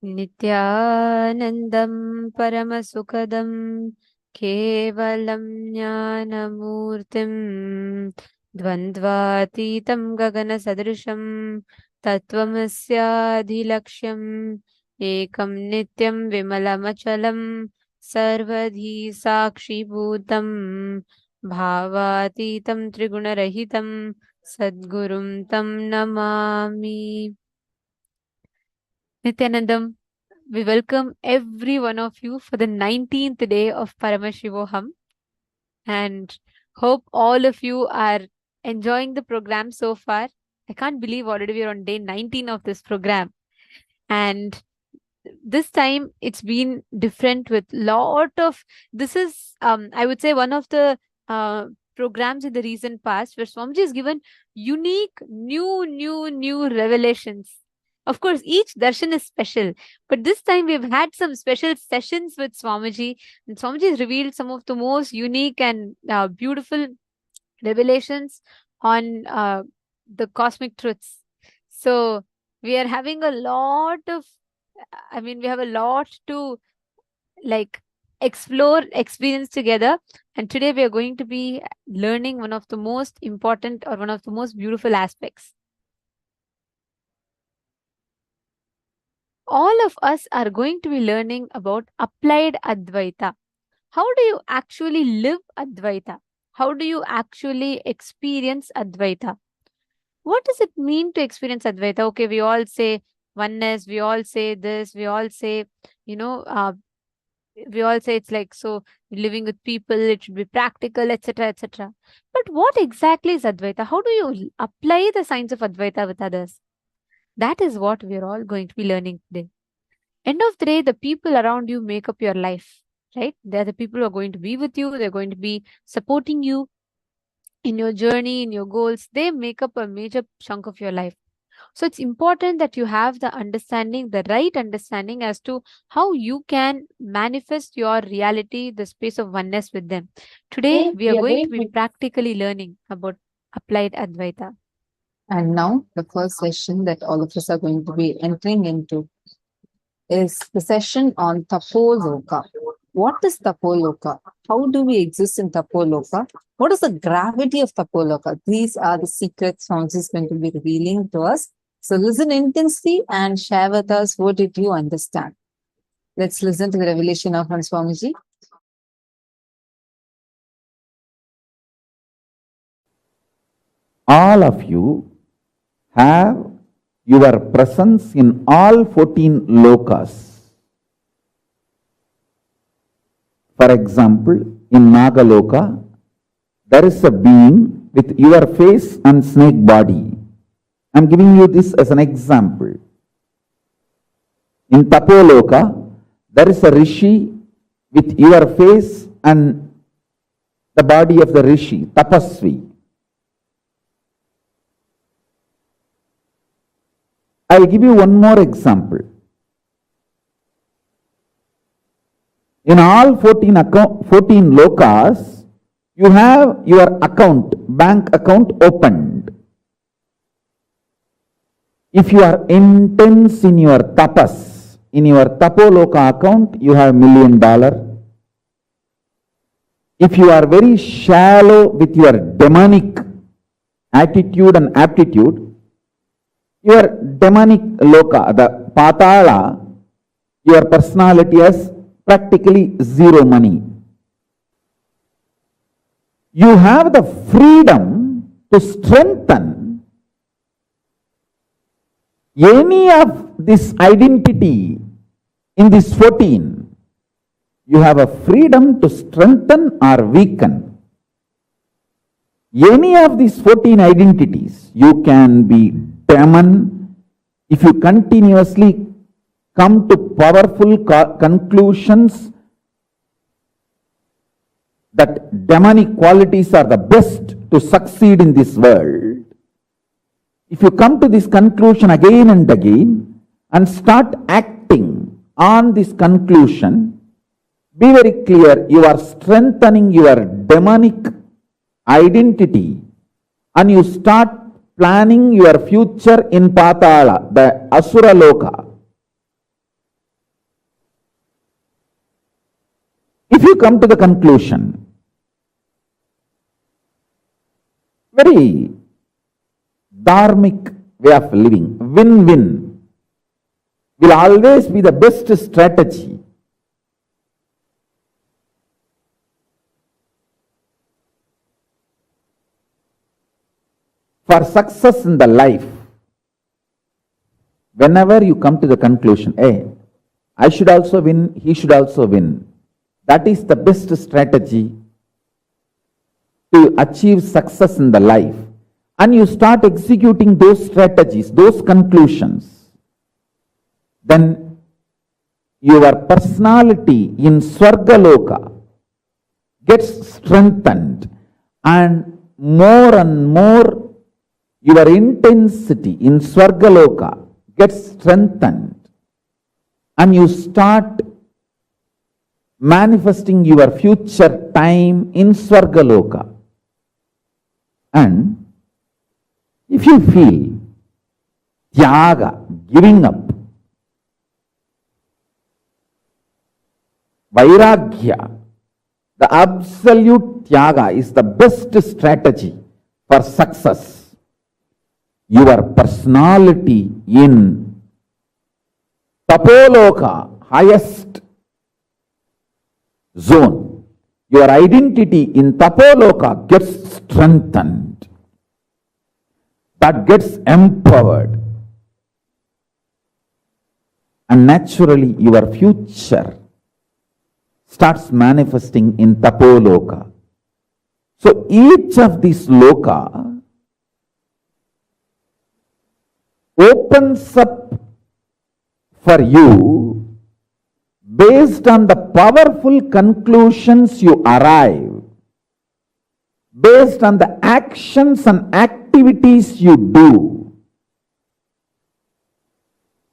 नित्यानन्दं परमसुखदं केवलं ज्ञानमूर्तिं द्वन्द्वातीतं गगनसदृशं तत्त्वमस्याधिलक्ष्यम् एकं नित्यं विमलमचलं सर्वधी साक्षिभूतं भावातीतं त्रिगुणरहितं सद्गुरुं तं Namami. Nithyanandam, we welcome every one of you for the 19th day of Paramashivoham and hope all of you are enjoying the program so far. I can't believe already we are on day 19 of this program. And this time it's been different with lot of, this is, I would say, one of the programs in the recent past where Swamiji has given unique, new revelations. Of course, each darshan is special, but this time we've had some special sessions with Swamiji, and Swamiji has revealed some of the most unique and beautiful revelations on the cosmic truths. So we are having a lot of, we have a lot to like explore, experience together. And today we are going to be learning one of the most important or one of the most beautiful aspects. All of us are going to be learning about applied Advaita. How do you actually live Advaita? How do you actually experience Advaita? What does it mean to experience Advaita? Okay, we all say oneness, we all say this, we all say, we all say it's like, so living with people, it should be practical, etc., etc. But what exactly is Advaita? How do you apply the science of Advaita with others? That is what we are all going to be learning today. End of the day, the people around you make up your life, right? They're the people who are going to be with you. They're going to be supporting you in your journey, in your goals. They make up a major chunk of your life. So it's important that you have the understanding, the right understanding as to how you can manifest your reality, the space of oneness with them. Today, we are going to be practically learning about applied Advaita. And now the first session that all of us are going to be entering into is the session on Tapo Loka. What is Tapo Loka? How do we exist in Tapo Loka? What is the gravity of Tapo Loka? These are the secrets Swamiji is going to be revealing to us. So listen intensely and share with us what did you understand. Let's listen to the revelation of Swamiji. All of you have your presence in all 14 lokas. For example, in Nagaloka, there is a being with your face and snake body. I am giving you this as an example. In Tapo Loka, there is a rishi with your face and the body of the rishi, tapasvi. I will give you one more example. In all 14 lokas, you have your account, bank account opened. If you are intense in your tapas, in your Tapo Loka account, you have $1 million. If you are very shallow with your demonic attitude and aptitude, your demonic loka, the patala, your personality has practically zero money. You have the freedom to strengthen any of this identity in this 14. You have a freedom to strengthen or weaken. Any of these 14 identities, you can be demon. If you continuously come to powerful conclusions that demonic qualities are the best to succeed in this world, if you come to this conclusion again and again and start acting on this conclusion, be very clear, you are strengthening your demonic identity and you start planning your future in Patala, the Asura Loka. If you come to the conclusion, very dharmic way of living, win-win, will always be the best strategy. For success in the life. Whenever you come to the conclusion, hey, I should also win, he should also win. That is the best strategy to achieve success in the life. And you start executing those strategies, those conclusions. Then your personality in Swargaloka gets strengthened, and more your intensity in Swargaloka gets strengthened, and you start manifesting your future time in Swargaloka. And if you feel tyaga, giving up, vairagya, the absolute tyaga is the best strategy for success. Your personality in Tapo Loka, highest zone, your identity in Tapo Loka gets strengthened. That gets empowered. And naturally your future starts manifesting in Tapo Loka. So each of these loka opens up for you based on the powerful conclusions you arrive, based on the actions and activities you do.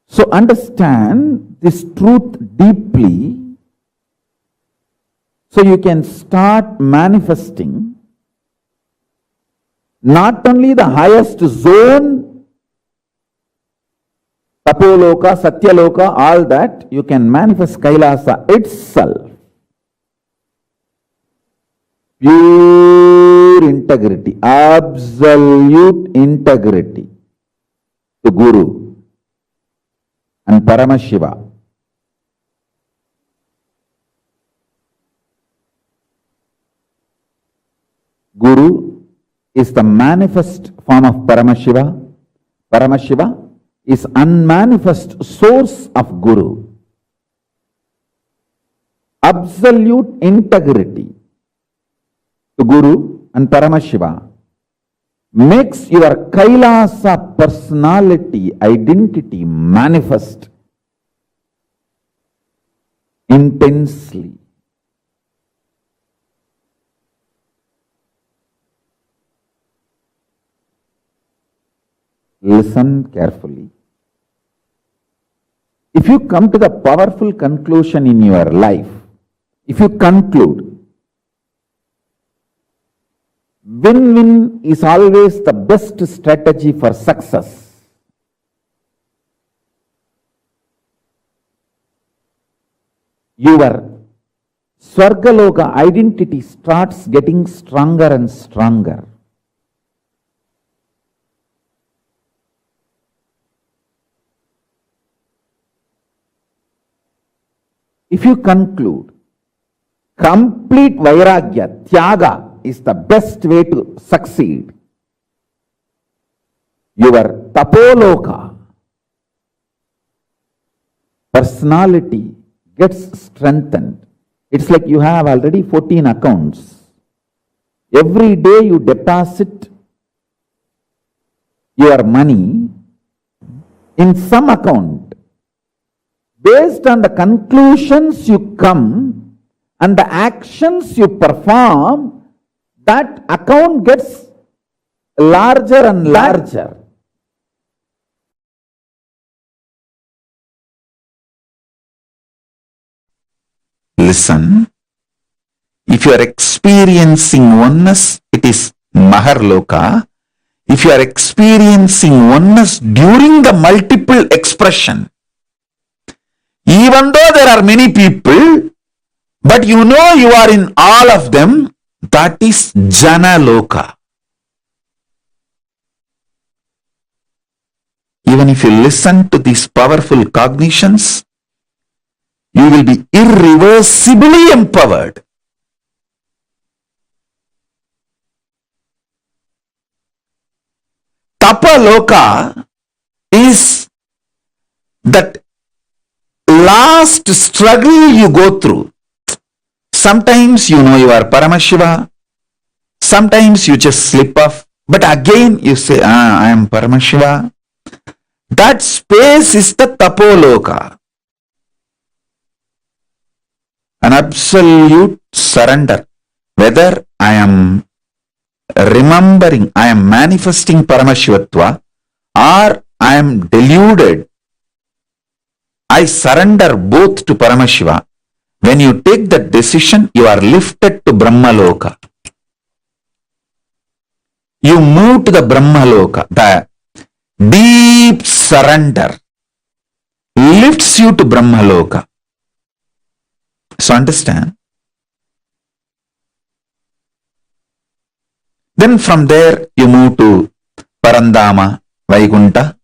So understand this truth deeply, so you can start manifesting not only the highest zone, Tapo Loka, Satya Loka, all that, you can manifest Kailasa itself. Pure integrity, absolute integrity to Guru and Paramashiva. Guru is the manifest form of Paramashiva. Paramashiva is unmanifest source of Guru. Absolute integrity to Guru and Paramashiva makes your Kailasa personality, identity manifest intensely. Listen carefully. If you come to the powerful conclusion in your life, if you conclude, win-win is always the best strategy for success. Your Swargaloka identity starts getting stronger and stronger. If you conclude complete vairagya, tyaga is the best way to succeed, your Tapo Loka personality gets strengthened. It's like you have already 14 accounts. Every day you deposit your money in some account. Based on the conclusions you come and the actions you perform, that account gets larger and larger. Listen, if you are experiencing oneness, it is Maharloka. If you are experiencing oneness during the multiple expression, even though there are many people, But you know you are in all of them. That is Jana Loka. Even if you listen to these powerful cognitions, you will be irreversibly empowered. Tapo Loka is that last struggle you go through. Sometimes you know you are Paramashiva, sometimes you just slip off, but again you say, I am Paramashiva. That space is the Tapo Loka. An absolute surrender. Whether I am remembering, I am manifesting Paramashivatva, or I am deluded, I surrender both to Paramashiva. When you take that decision, you are lifted to Brahma Loka. You move to the Brahma Loka. The deep surrender lifts you to Brahma Loka. So understand? Then from there you move to Parandama, Vaikunta,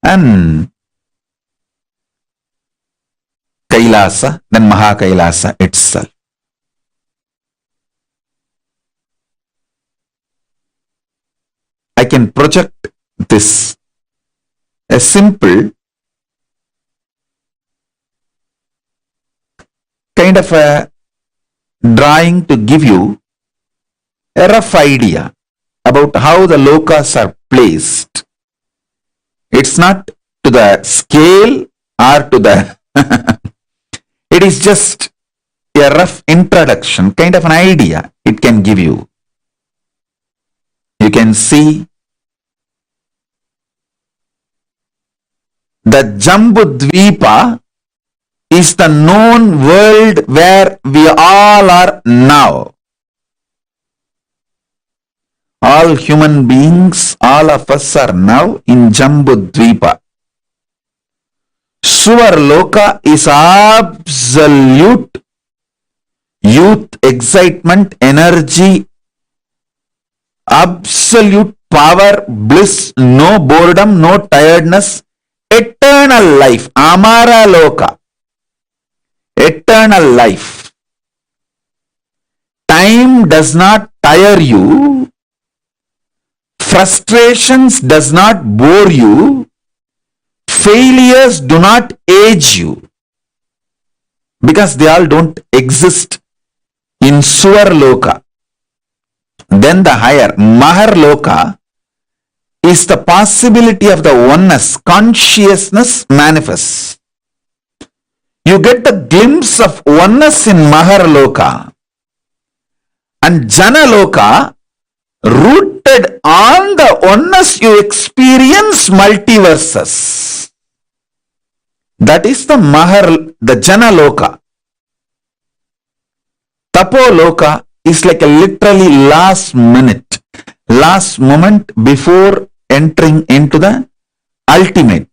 and Kailasa, then Mahakailasa itself. I can project this, a simple kind of a drawing to give you a rough idea about how the lokas are placed. It's not to the scale or to the it is just a rough introduction, kind of an idea it can give you. You can see the Jambudvipa is the known world where we all are now. All human beings, all of us are now in Jambudvipa. Suvar Loka is absolute youth, excitement, energy, absolute power, bliss, no boredom, no tiredness, eternal life, Amara Loka, eternal life. Time does not tire you, frustrations does not bore you, failures do not age you, because they all don't exist in Suvar Loka. Then the higher Mahar Loka is the possibility of the oneness, consciousness manifests. You get the glimpse of oneness in Mahar Loka, and Jana Loka, rooted on the oneness, you experience multiverses. That is the Mahar, the Jana Loka. Tapo Loka is like a literally last minute, last moment before entering into the ultimate.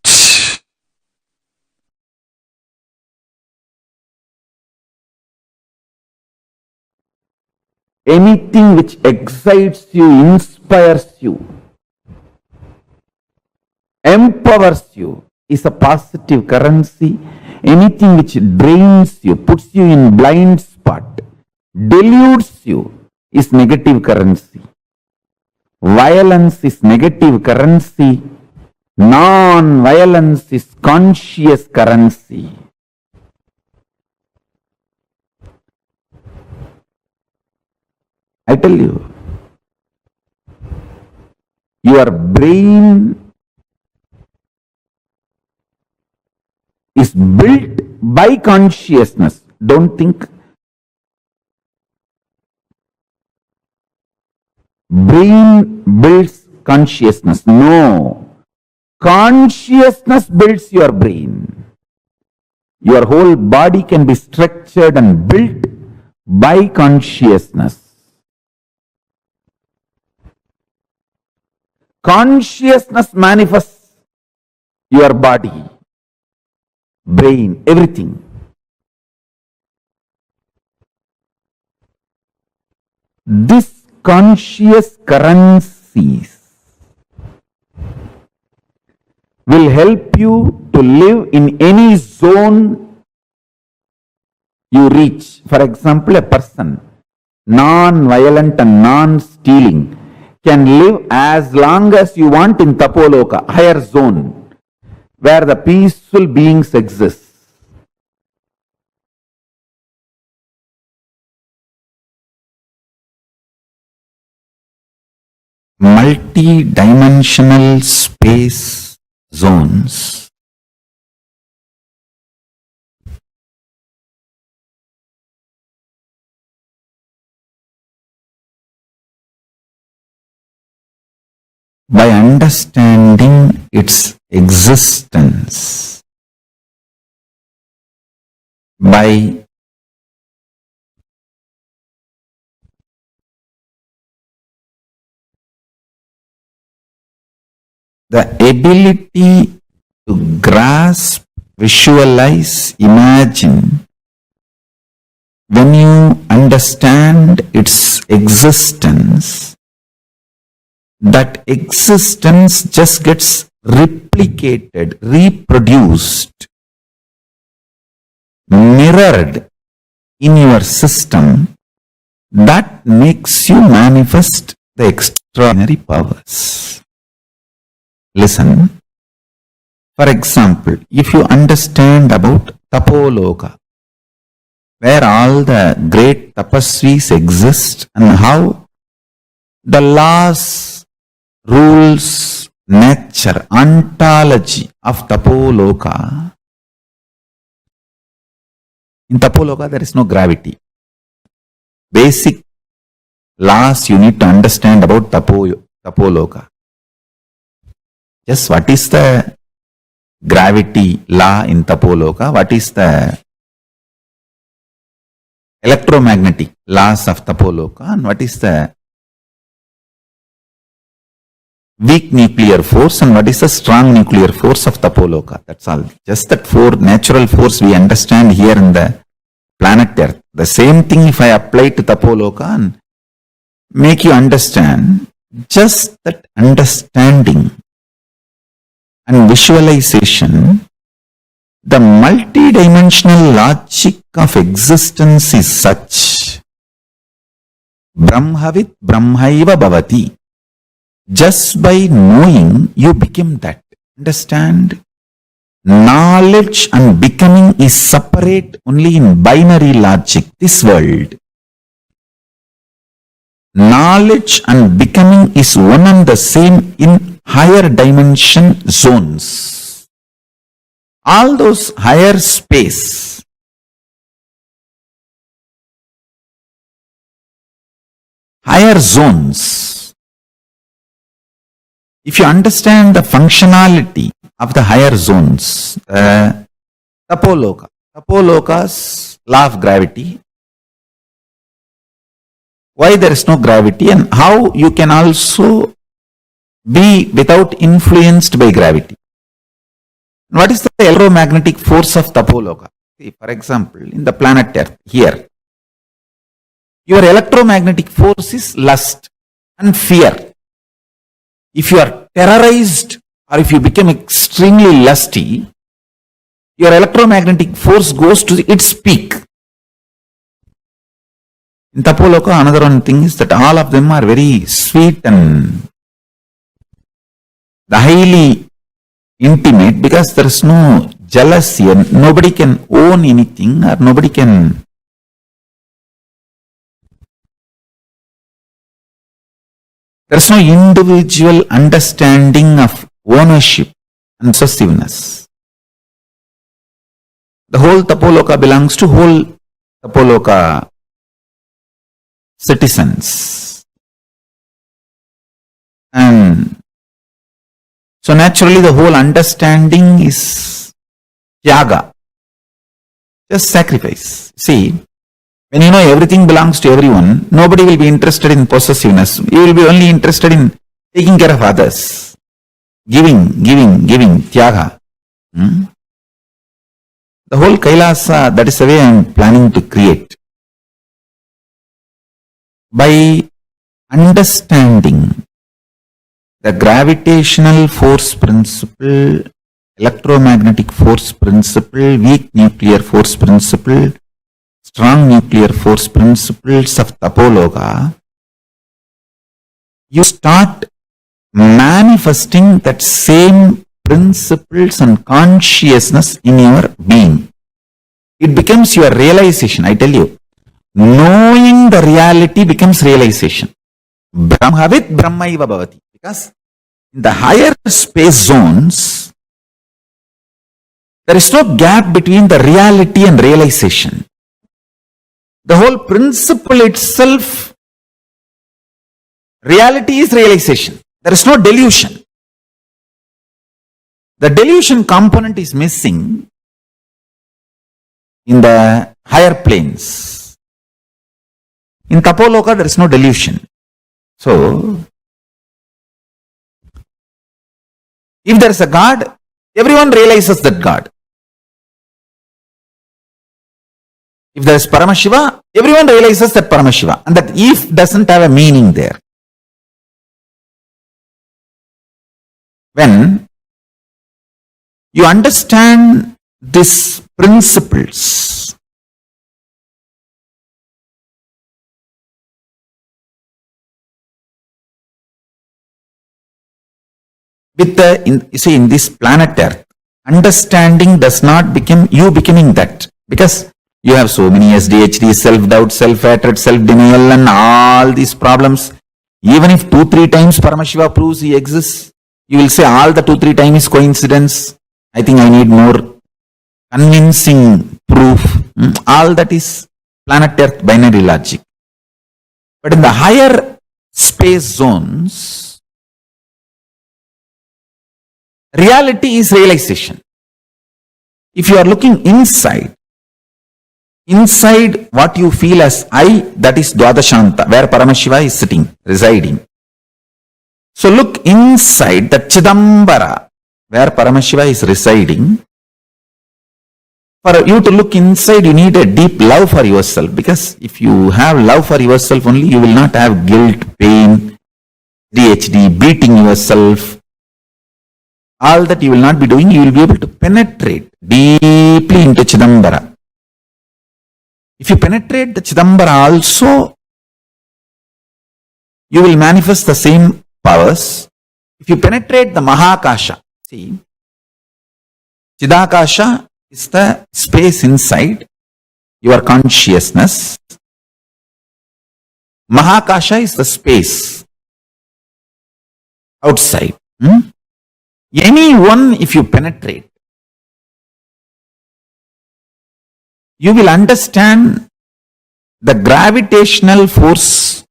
Anything which excites you, inspires you, empowers you is a positive currency. Anything which drains you, puts you in blind spot, deludes you is negative currency. Violence is negative currency. Non-violence is conscious currency. I tell you, your brain is built by consciousness. Don't think brain builds consciousness. No. Consciousness builds your brain. Your whole body can be structured and built by consciousness. Consciousness manifests your body, brain, everything. This conscious currencies will help you to live in any zone you reach. For example, a person non-violent and non-stealing can live as long as you want in Tapo Loka, higher zone, where the peaceful beings exist. Multi-dimensional space zones by understanding its existence, by the ability to grasp, visualize, imagine. When you understand its existence, that existence just gets replicated, reproduced, mirrored in your system. That makes you manifest the extraordinary powers. Listen. For example, if you understand about Tapo Loka, where all the great tapasvis exist and how the laws, rules, nature, ontology of Tapo Loka. In Tapo Loka there is no gravity. Basic laws you need to understand about Tapo Loka. Just what is the gravity law in Tapo Loka? What is the electromagnetic laws of Tapo Loka? And what is the weak nuclear force and what is the strong nuclear force of Tapo Loka? That's all. Just that four natural force we understand here in the planet Earth. The same thing if I apply to Tapo Loka and make you understand, just that understanding and visualization, the multidimensional logic of existence is such. Brahmavit Brahmaiva Bhavati. Just by knowing, you become that. Understand? Knowledge and becoming is separate only in binary logic, this world. Knowledge and becoming is one and the same in higher dimension zones. All those higher space, higher zones. If you understand the functionality of the higher zones, Tapo Loka's law of gravity, why there is no gravity and how you can also be without influenced by gravity. What is the electromagnetic force of Tapo Loka? See, for example, in the planet Earth, here, your electromagnetic force is lust and fear. If you are terrorized or if you become extremely lusty, your electromagnetic force goes to its peak. In Tapo Loka, another one thing is that all of them are very sweet and highly intimate because there is no jealousy and nobody can own anything or nobody can there is no individual understanding of ownership and possessiveness. The whole Tapo Loka belongs to whole Tapo Loka citizens. And so naturally the whole understanding is tyaga, just sacrifice. See, when you know everything belongs to everyone, nobody will be interested in possessiveness. You will be only interested in taking care of others. Giving, tyaga. The whole Kailasa, that is the way I am planning to create. by understanding the gravitational force principle, electromagnetic force principle, weak nuclear force principle, strong nuclear force principles of Tapo Loka, you start manifesting that same principles and consciousness in your being. It becomes your realization, I tell you. Knowing the reality becomes realization. Brahmavit Brahmaiva Bhavati. Because in the higher space zones, there is no gap between the reality and realization. The whole principle itself, reality is realization. There is no delusion. The delusion component is missing in the higher planes. In Tapo Loka, there is no delusion. So, if there is a God, everyone realizes that God. If there is Paramashiva, everyone realizes that Paramashiva. And that if doesn't have a meaning there. When you understand these principles, with the, in this planet Earth, understanding does not become you becoming that. Because you have so many SDHD, self-doubt, self-hatred, self-denial and all these problems. Even if 2-3 times Paramashiva proves he exists, you will say all the 2-3 times is coincidence. I think I need more convincing proof. All that is planet Earth binary logic. But in the higher space zones, reality is realization. If you are looking inside what you feel as I, that is Dwadashanta, where Paramashiva is sitting, residing. So look inside that Chidambara, where Paramashiva is residing. For you to look inside, you need a deep love for yourself. Because if you have love for yourself only, you will not have guilt, pain, DHD, beating yourself. All that you will not be doing, you will be able to penetrate deeply into Chidambara. If you penetrate the Chidambara also, you will manifest the same powers. If you penetrate the Mahakasha, see, Chidakasha is the space inside your consciousness. Mahakasha is the space outside. Any one, if you penetrate, you will understand the gravitational force,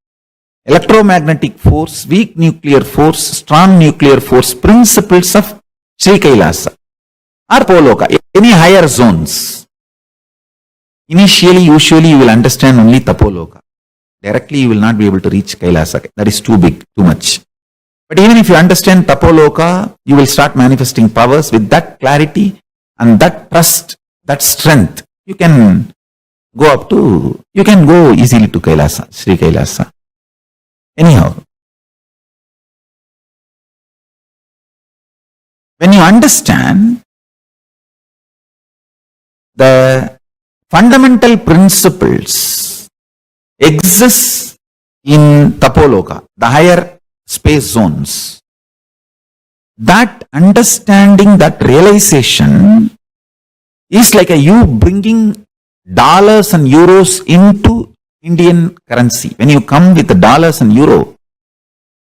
electromagnetic force, weak nuclear force, strong nuclear force principles of Sri Kailasa or Tapo Loka, any higher zones. Initially, usually you will understand only Tapo Loka. Directly you will not be able to reach Kailasa. That is too big, too much. But even if you understand Tapo Loka, you will start manifesting powers with that clarity and that trust, that strength. You can go easily to Kailasa, Sri Kailasa. Anyhow, when you understand the fundamental principles exist in Tapo Loka, the higher space zones, that understanding, that realization is like you bringing dollars and euros into Indian currency. When you come with the dollars and euro,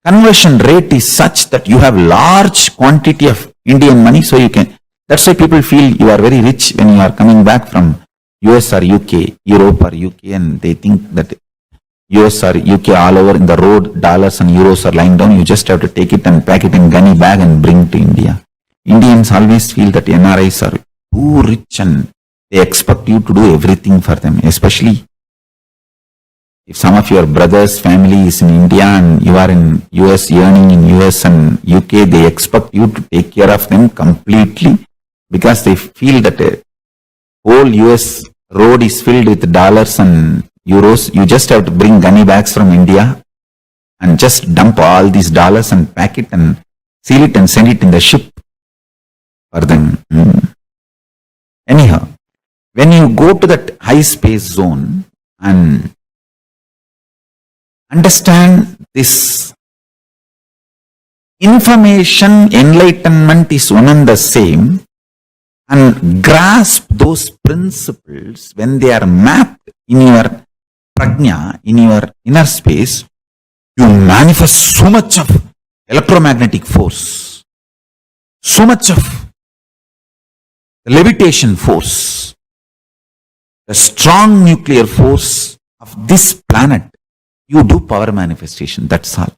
conversion rate is such that you have large quantity of Indian money, so you can, that's why people feel you are very rich when you are coming back from US or UK, Europe or UK, and they think that US or UK all over in the road, dollars and euros are lying down, you just have to take it and pack it in gunny bag and bring to India. Indians always feel that NRIs are too rich and they expect you to do everything for them, especially if some of your brother's family is in India and you are in US, earning in US and UK, they expect you to take care of them completely because they feel that a whole US road is filled with dollars and euros. You just have to bring gunny bags from India and just dump all these dollars and pack it and seal it and send it in the ship for them. Anyhow, when you go to that high space zone and understand this information, enlightenment is one and the same, and grasp those principles when they are mapped in your prajna, in your inner space, you manifest so much of electromagnetic force, so much of levitation force, the strong nuclear force of this planet. You do power manifestation, that's all.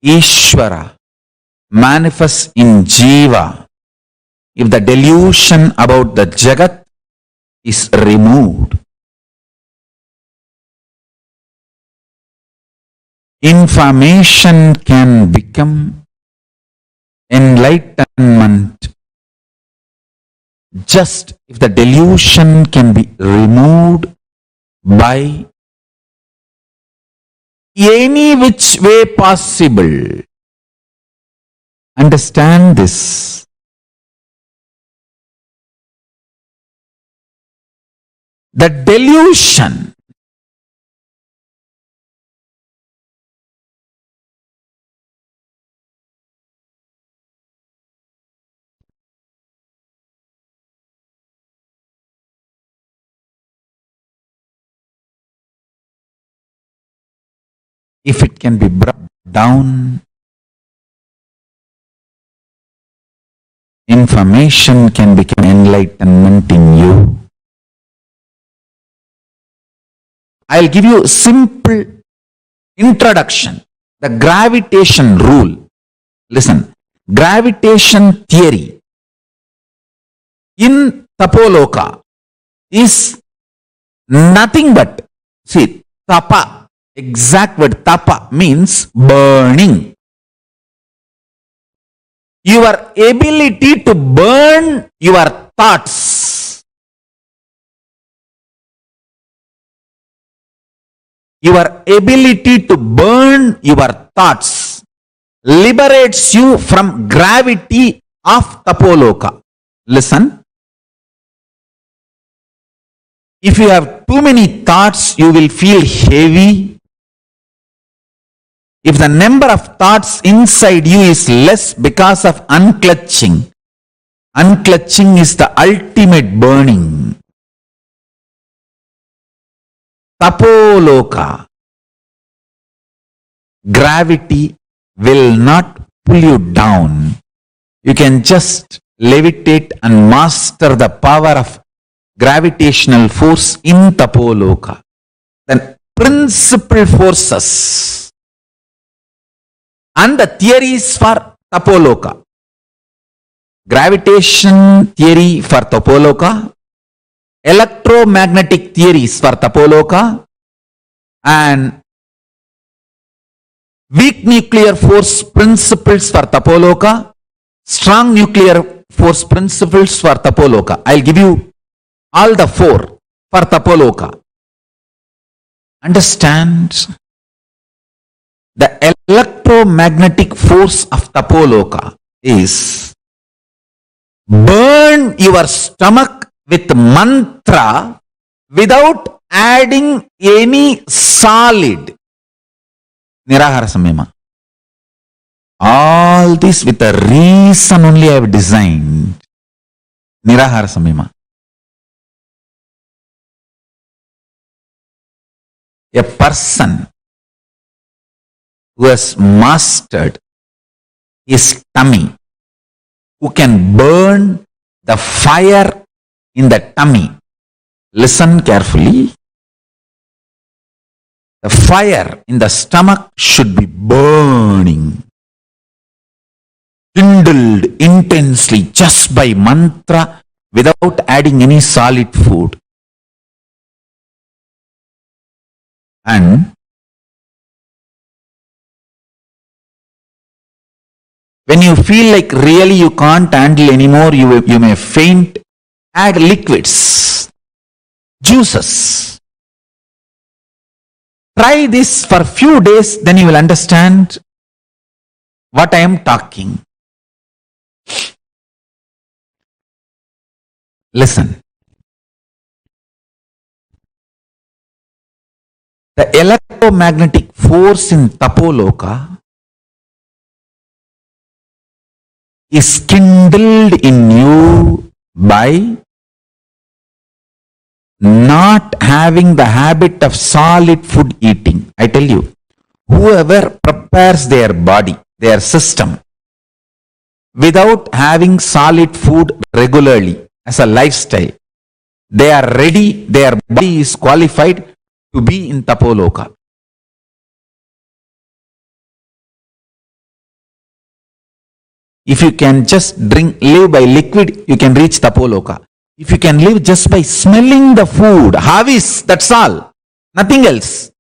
Ishvara manifests in Jiva if the delusion about the Jagat is removed. Information can become enlightenment just if the delusion can be removed by any which way possible. Understand this. The delusion if it can be brought down, information can become enlightenment in you. I'll give you a simple introduction. The gravitation rule. Listen, gravitation theory in Tapo Loka is nothing but, see, tapa, exact word tapa means burning. Your ability to burn your thoughts, your ability to burn your thoughts liberates you from gravity of Tapo Loka. Listen, if you have too many thoughts, you will feel heavy. If the number of thoughts inside you is less because of unclutching, unclutching is the ultimate burning. Tapo Loka, gravity will not pull you down. You can just levitate and master the power of gravitational force in Tapo Loka. Then principal forces and the theories for Tapo Loka. Gravitation theory for Tapo Loka, electromagnetic theories for Tapo Loka, and weak nuclear force principles for Tapo Loka, strong nuclear force principles for Tapo Loka. I'll give you all the four for Tapo Loka. Understand? The electromagnetic force of Tapo Loka is burn your stomach with mantra without adding any solid. Nirahara Samyama. All this with a reason only I have designed. Nirahara Samyama. A person who has mastered his tummy, who can burn the fire in the tummy. Listen carefully. The fire in the stomach should be burning, kindled intensely just by mantra without adding any solid food. And you feel like really you can't handle anymore, you may faint, add liquids, juices. Try this for a few days, then you will understand what I am talking. Listen. The electromagnetic force in Tapo Loka is kindled in you by not having the habit of solid food eating. I tell you, whoever prepares their body, their system, without having solid food regularly as a lifestyle, they are ready, their body is qualified to be in Tapo Loka. If you can just live by liquid, you can reach Tapo Loka. If you can live just by smelling the food, havis, that's all, nothing else,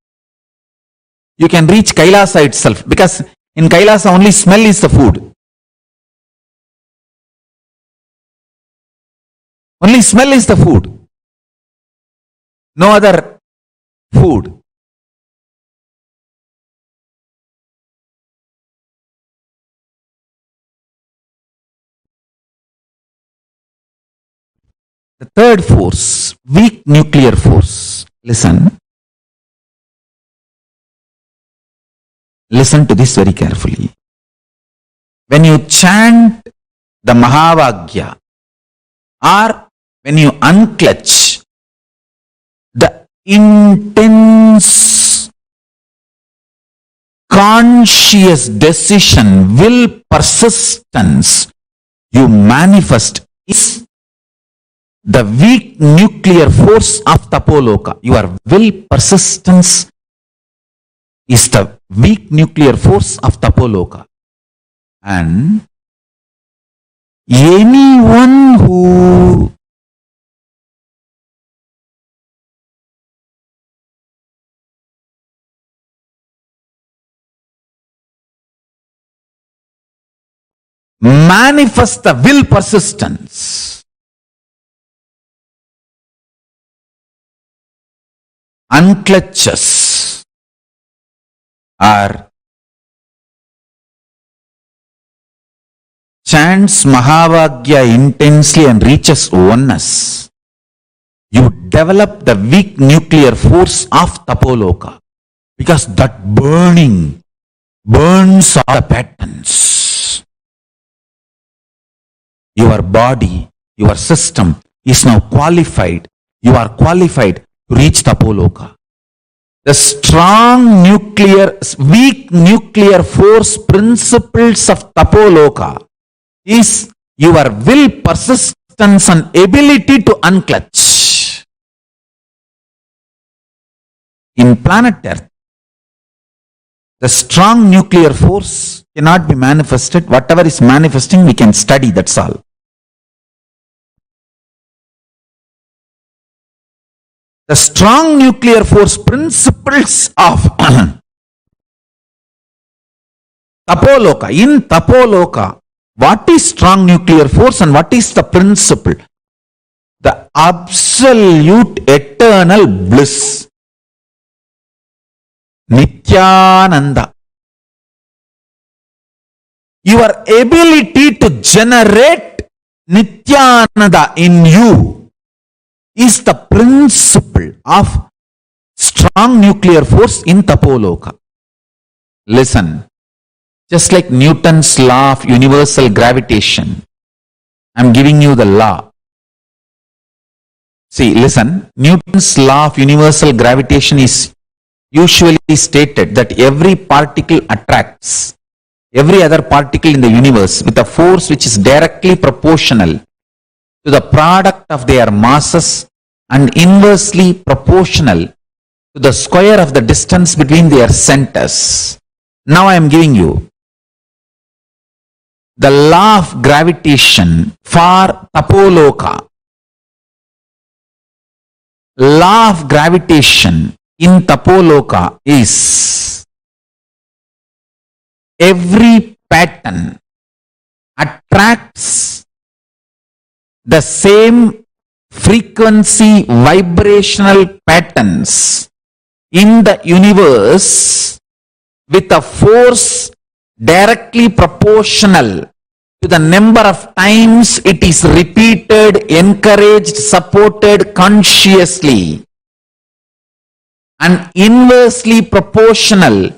you can reach Kailasa itself, because in Kailasa only smell is the food. Only smell is the food. No other food. The third force, weak nuclear force. Listen. Listen to this very carefully. When you chant the Mahavagya, or when you unclutch the intense conscious decision, will, persistence you manifest is the weak nuclear force of Tapo Loka. Your will, persistence is the weak nuclear force of Tapo Loka. And anyone who manifests the will, persistence, unclutches, or chants Mahavagya intensely and reaches oneness, you develop the weak nuclear force of Tapo Loka, because that burning burns all the patterns. Your body, your system is now qualified. You are qualified to reach Tapo Loka. The strong weak nuclear force principles of Tapo Loka is your will, persistence and ability to unclutch. In planet Earth, the strong nuclear force cannot be manifested. Whatever is manifesting, we can study, that's all. The strong nuclear force principles of Tapo Loka. In Tapo Loka, what is strong nuclear force and what is the principle? The absolute eternal bliss. Nithyananda. Your ability to generate Nithyananda in you is the principle of strong nuclear force in Tapo Loka. Listen, just like Newton's law of universal gravitation, I am giving you the law. See, listen, Newton's law of universal gravitation is usually stated that every particle attracts every other particle in the universe with a force which is directly proportional to the product of their masses and inversely proportional to the square of the distance between their centers. Now I am giving you the law of gravitation for Tapo Loka. Law of gravitation in Tapo Loka is every pattern attracts the same frequency vibrational patterns in the universe with a force directly proportional to the number of times it is repeated, encouraged, supported consciously, and inversely proportional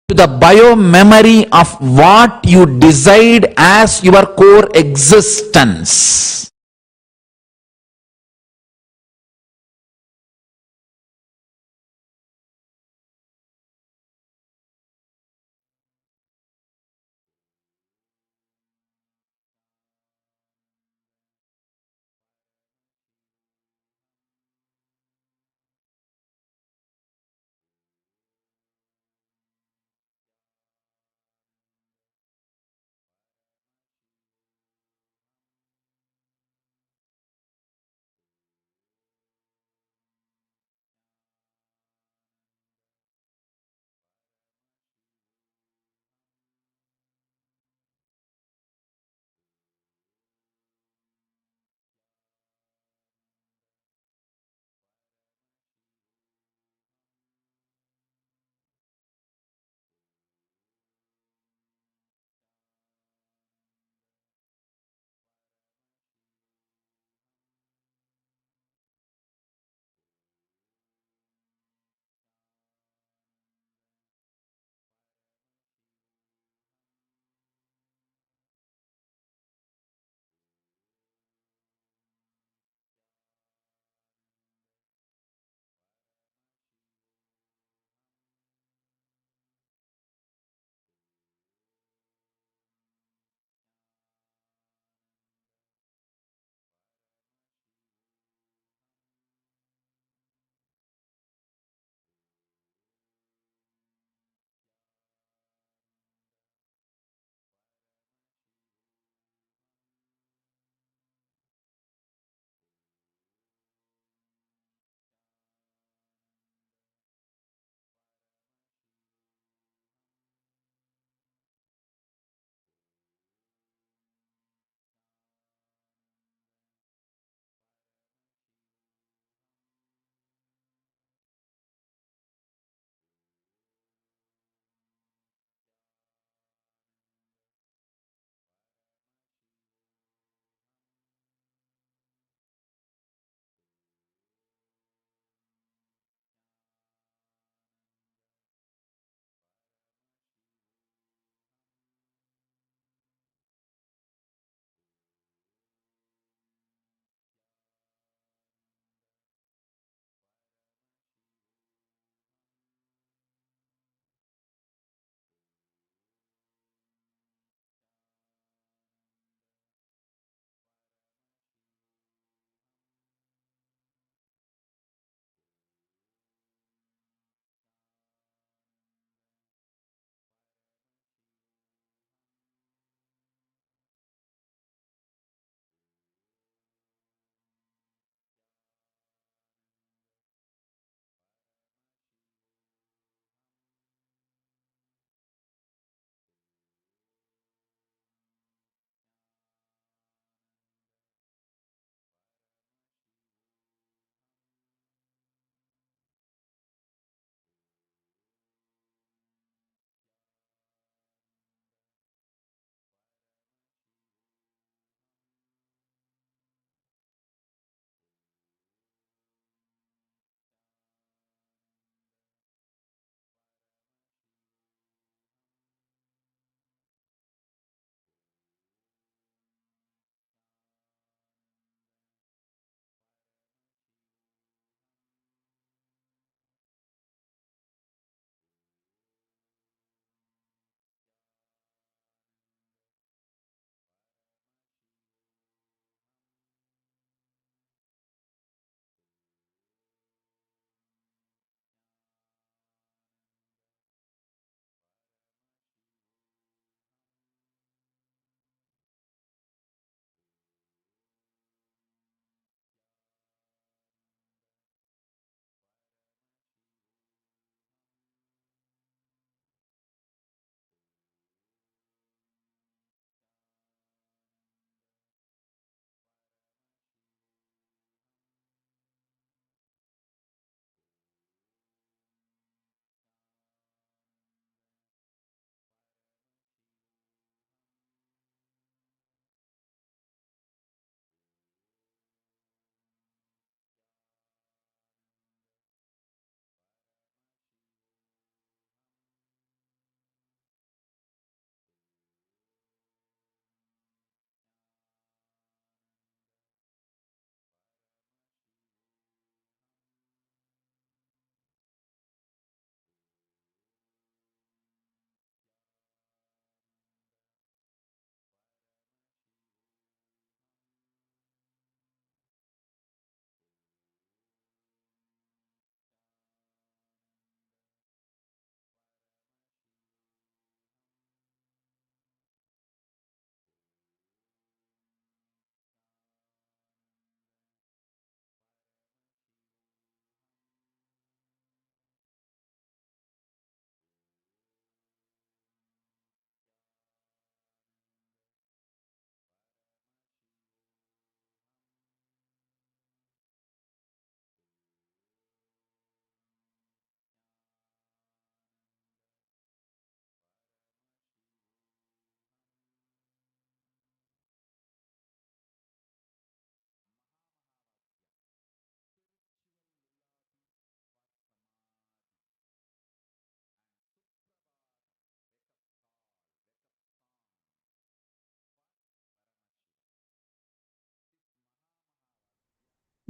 to the biomemory of what you decide as your core existence.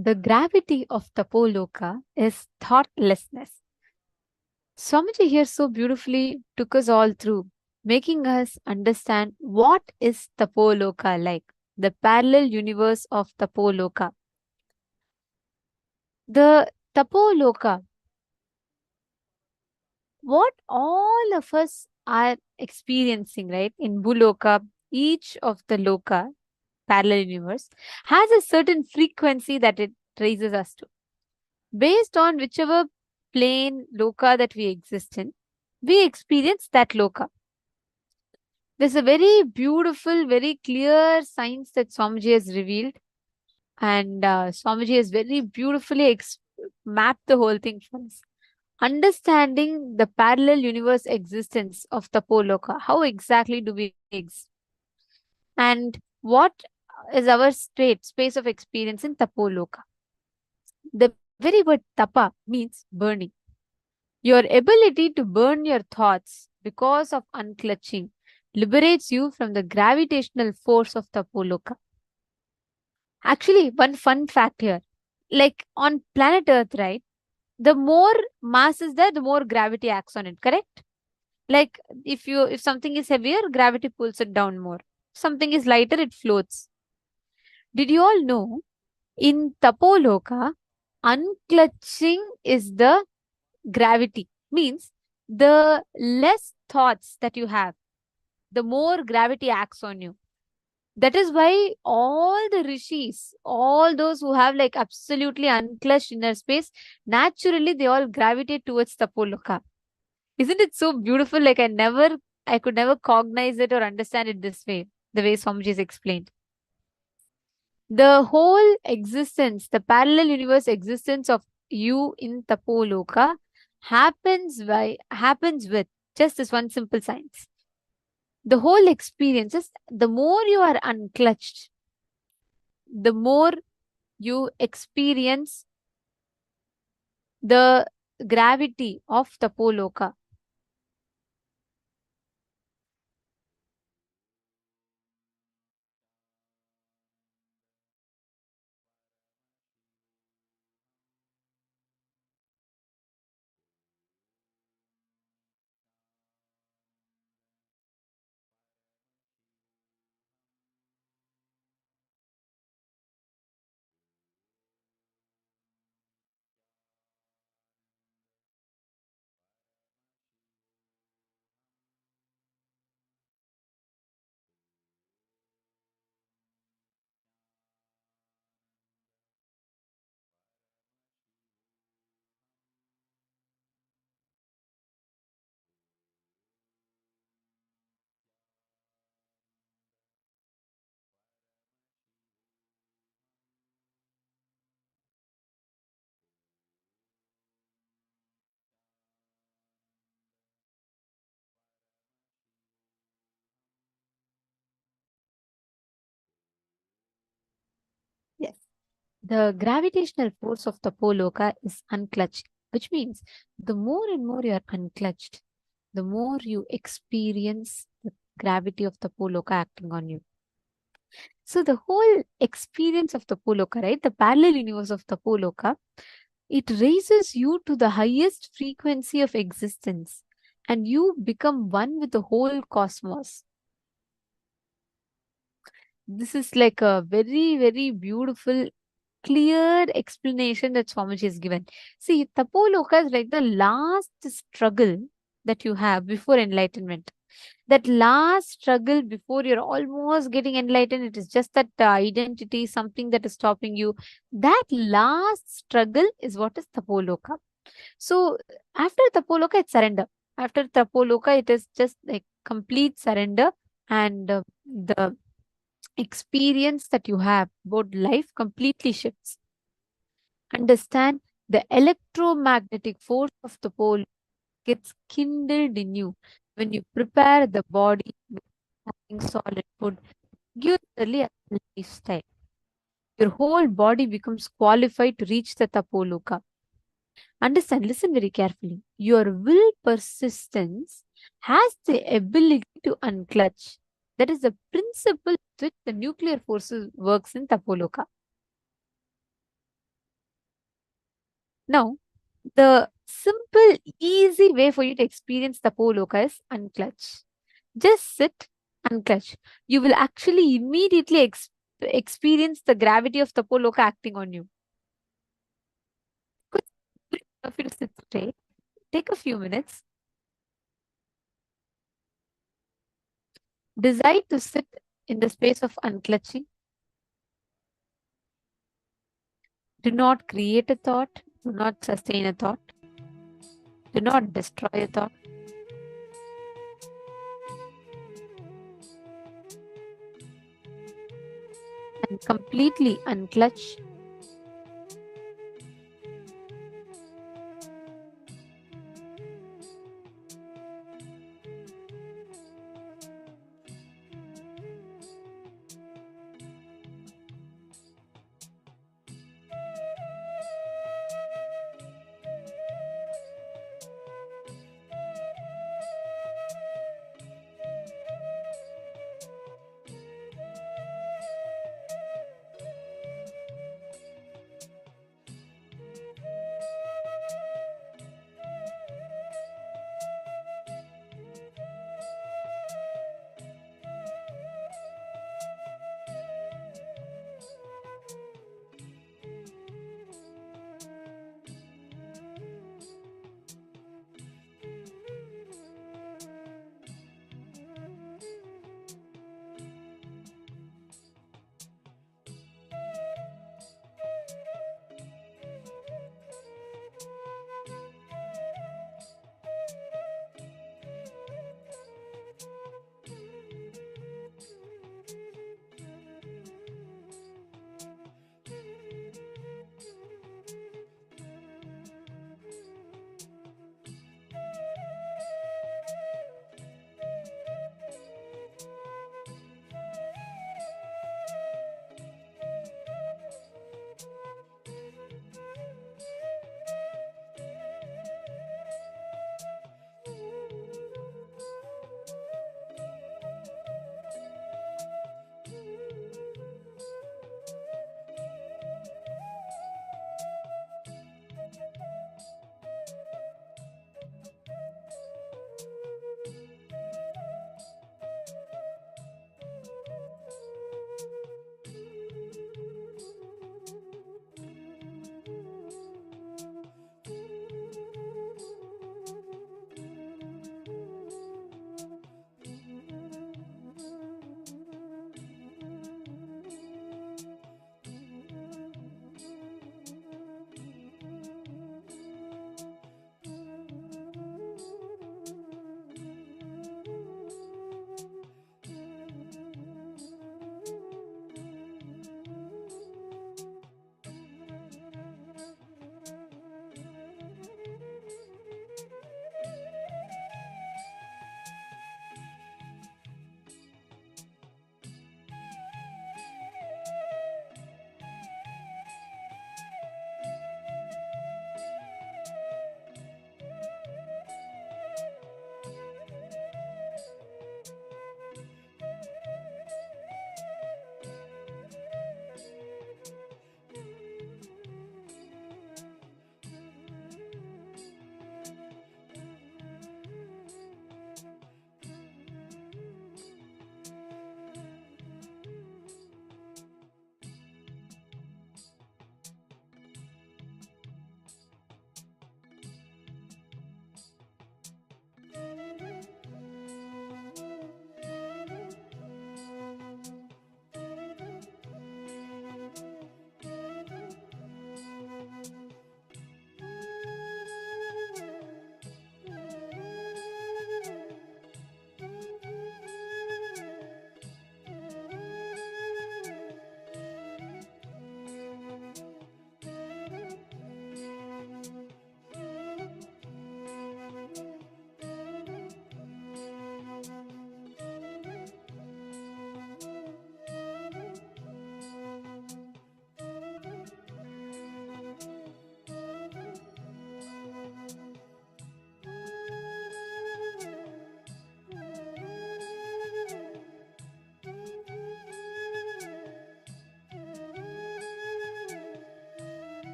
The gravity of Tapo Loka is thoughtlessness. Swamiji here so beautifully took us all through, making us understand what is Tapo Loka like, the parallel universe of Tapo Loka. The Tapo Loka, what all of us are experiencing, right? In Buloka, each of the Loka, parallel universe, has a certain frequency that it raises us to. Based on whichever plane Loka that we exist in, we experience that Loka. There's a very beautiful, very clear science that Swamiji has revealed. And Swamiji has very beautifully mapped the whole thing for us. Understanding the parallel universe existence of Tapo Loka. How exactly do we exist? And what is our space of experience in Tapo Loka? The very word tapa means burning. Your ability to burn your thoughts because of unclutching liberates you from the gravitational force of Tapo Loka. Actually, one fun fact here, like on planet Earth, right? The more mass is there, the more gravity acts on it, correct? Like if something is heavier, gravity pulls it down more. Something is lighter, it floats. Did you all know in Tapo Loka, unclutching is the gravity? Means the less thoughts that you have, the more gravity acts on you. That is why all the rishis, all those who have like absolutely unclutched inner space, naturally they all gravitate towards Tapo Loka. Isn't it so beautiful? Like I could never cognize it or understand it this way, the way Swamiji has explained. The whole existence, the parallel universe existence of you in Tapo Loka happens with just this one simple science. The whole experience is the more you are unclutched, the more you experience the gravity of Tapo Loka. Yes. The gravitational force of Tapo Loka is unclutched, which means the more and more you are unclutched, the more you experience the gravity of Tapo Loka acting on you. So the whole experience of Tapo Loka, right? The parallel universe of Tapo Loka, it raises you to the highest frequency of existence and you become one with the whole cosmos. This is like a very, very beautiful, clear explanation that Swamiji has given. See, Tapo Loka is like the last struggle that you have before enlightenment. That last struggle before you're almost getting enlightened, it is just that identity, something that is stopping you. That last struggle is what is Tapo Loka. So after Tapo Loka, it's surrender. After Tapo Loka, it is just like complete surrender and the experience that you have about life completely shifts. Understand the electromagnetic force of the pole gets kindled in you when you prepare the body with having solid food, usually a lifestyle. Your whole body becomes qualified to reach the Tapoloka. Understand, listen very carefully. Your will persistence has the ability to unclutch. That is the principle with which the nuclear forces works in Tapoloka. Now, the simple, easy way for you to experience Tapo Loka is unclutch. Just sit, unclutch. You will actually immediately experience the gravity of Tapo Loka acting on you. If you to sit straight, take a few minutes. Decide to sit in the space of unclutching. Do not create a thought. Do not sustain a thought. Do not destroy a thought. And completely unclutch.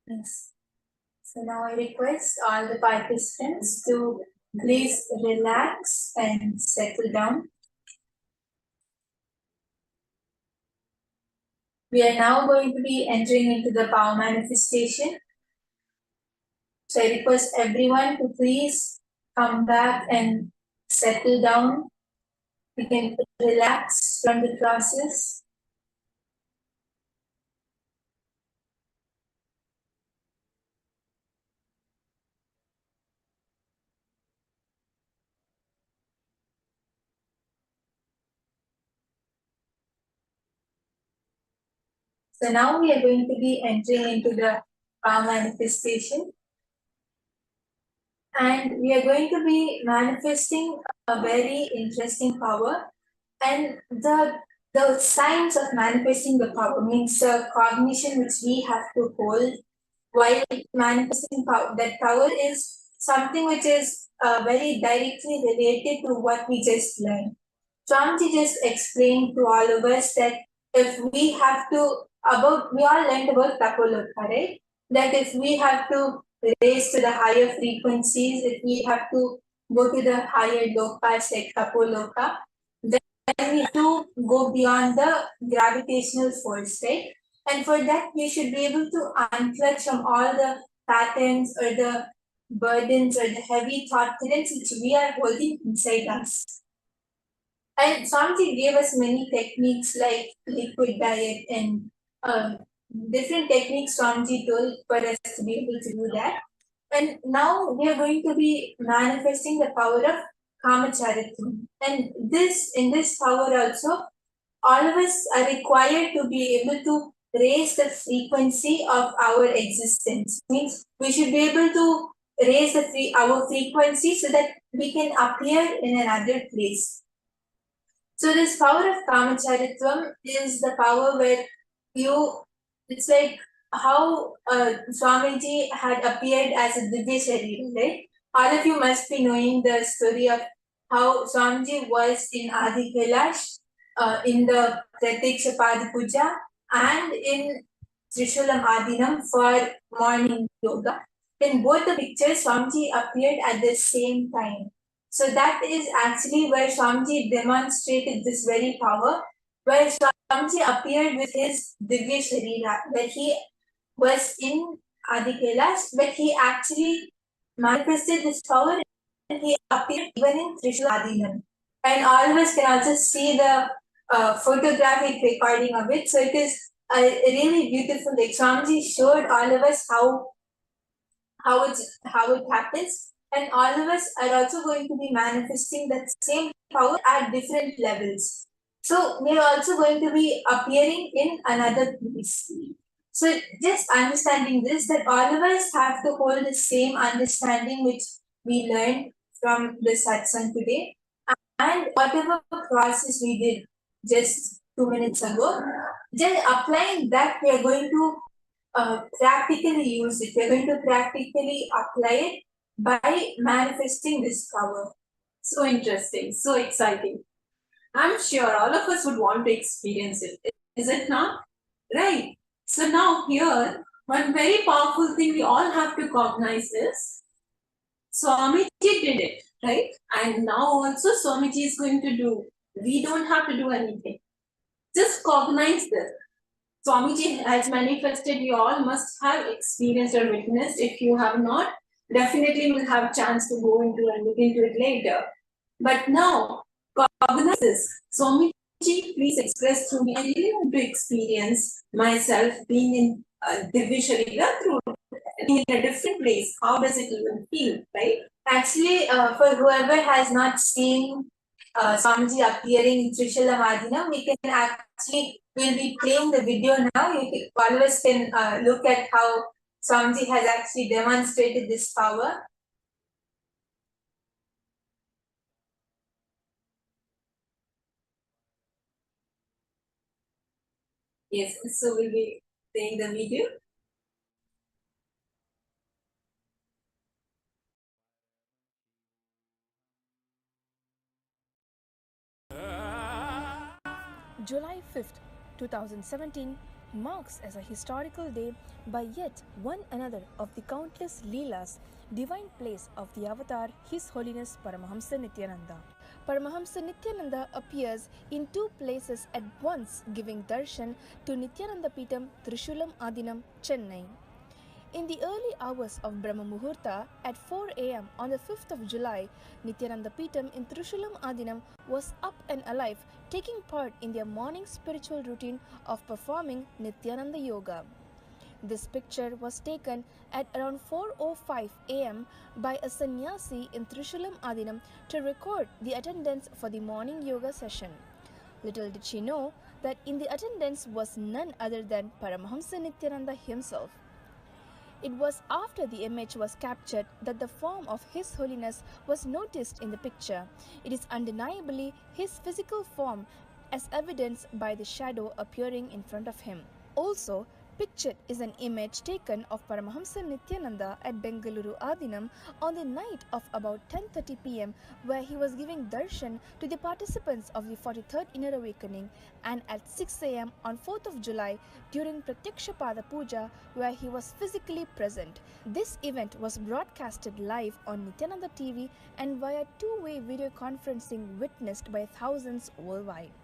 Yes. So now I request all the participants to please relax and settle down. We are now going to be entering into the power manifestation. So I request everyone to please come back and settle down. We can relax from the process. So now we are going to be entering into the power manifestation. And we are going to be manifesting a very interesting power. And the signs of manifesting the power means the cognition which we have to hold while manifesting power. That power is something which is very directly related to what we just learned. Swamiji just explained to all of us that if we have to, we all learned about Tapo Loka, right? That if we have to raise to the higher frequencies, if we have to go to the higher lokas like Tapo Loka, then we have to go beyond the gravitational force, right? And for that, we should be able to unclutch from all the patterns or the burdens or the heavy thought currents which we are holding inside us. And Swamiji gave us many techniques like liquid diet and different techniques Swamiji told for us to be able to do that. And now we are going to be manifesting the power of Kamacharitvam. And in this power also, all of us are required to be able to raise the frequency of our existence. Means we should be able to raise our frequency so that we can appear in another place. So this power of Kamacharitvam is the power where it's like how Swamiji had appeared as a Divya Sharira, right? All of you must be knowing the story of how Swamiji was in Adi Kailash, in the Pratiksha Pada Puja, and in Trishulam Adinam for morning yoga. In both the pictures, Swamiji appeared at the same time. So that is actually where Swamiji demonstrated this very power, where Swamiji appeared with his Divya Sharira, where he was in Adi Kailash, but he actually manifested this power and he appeared even in Trishula Adinam. And all of us can also see the photographic recording of it. So it is really beautiful. Like Swamiji showed all of us how it happens. And all of us are also going to be manifesting that same power at different levels. So we are also going to be appearing in another place. So just understanding this, that all of us have to hold the same understanding which we learned from the satsang today. And whatever process we did just 2 minutes ago, just applying that, we are going to practically use it. We are going to practically apply it by manifesting this power. So interesting, so exciting. I'm sure all of us would want to experience it. Is it not? Right. So now here, one very powerful thing we all have to cognize is Swamiji did it, right? And now also Swamiji is going to do. We don't have to do anything. Just cognize this. Swamiji has manifested, you all must have experienced or witnessed. If you have not, definitely will have chance to go into and look into it later. But now, cognize this. Swamiji, please express through me. I really want to experience myself being in Divya Sharira through in a different place. How does it even feel, right? Actually, for whoever has not seen Swamiji appearing in Trishula Madhina, we can actually, we'll be playing the video now. All of us can look at how Swamiji has actually demonstrated this power. Yes, so we'll be playing the video. July 5th, 2017 marks as a historical day by yet one another of the countless Leelas, divine plays of the avatar His Holiness Paramahamsa Nithyananda. Paramahamsa Nithyananda appears in two places at once, giving darshan to Nithyananda Peetam, Trishulam Adinam, Chennai. In the early hours of Brahma Muhurta at 4 am on the 5th of July, Nithyananda Peetam in Trishulam Adinam was up and alive, taking part in their morning spiritual routine of performing Nithyananda Yoga. This picture was taken at around 4:05 am by a sannyasi in Trishulam Adinam to record the attendance for the morning yoga session. Little did she know that in the attendance was none other than Paramahamsa Nithyananda himself. It was after the image was captured that the form of His Holiness was noticed in the picture. It is undeniably his physical form, as evidenced by the shadow appearing in front of him. Also, pictured is an image taken of Paramahamsa Nithyananda at Bengaluru Adinam on the night of about 10:30 pm, where he was giving darshan to the participants of the 43rd Inner Awakening, and at 6 am on 4th of July during Pratyaksha Pada Puja, where he was physically present. This event was broadcasted live on Nithyananda TV and via two-way video conferencing witnessed by thousands worldwide.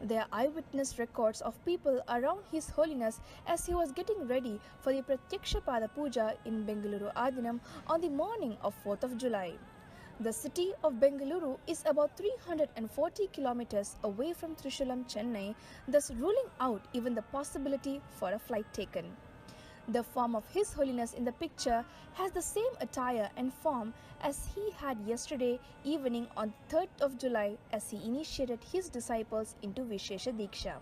There are eyewitness records of people around His Holiness as he was getting ready for the Pratyaksha Pada Puja in Bengaluru Adinam on the morning of 4th of July. The city of Bengaluru is about 340 kilometers away from Trishulam, Chennai, thus ruling out even the possibility for a flight taken. The form of His Holiness in the picture has the same attire and form as he had yesterday evening on 3rd of July as he initiated his disciples into Vishesha Diksha.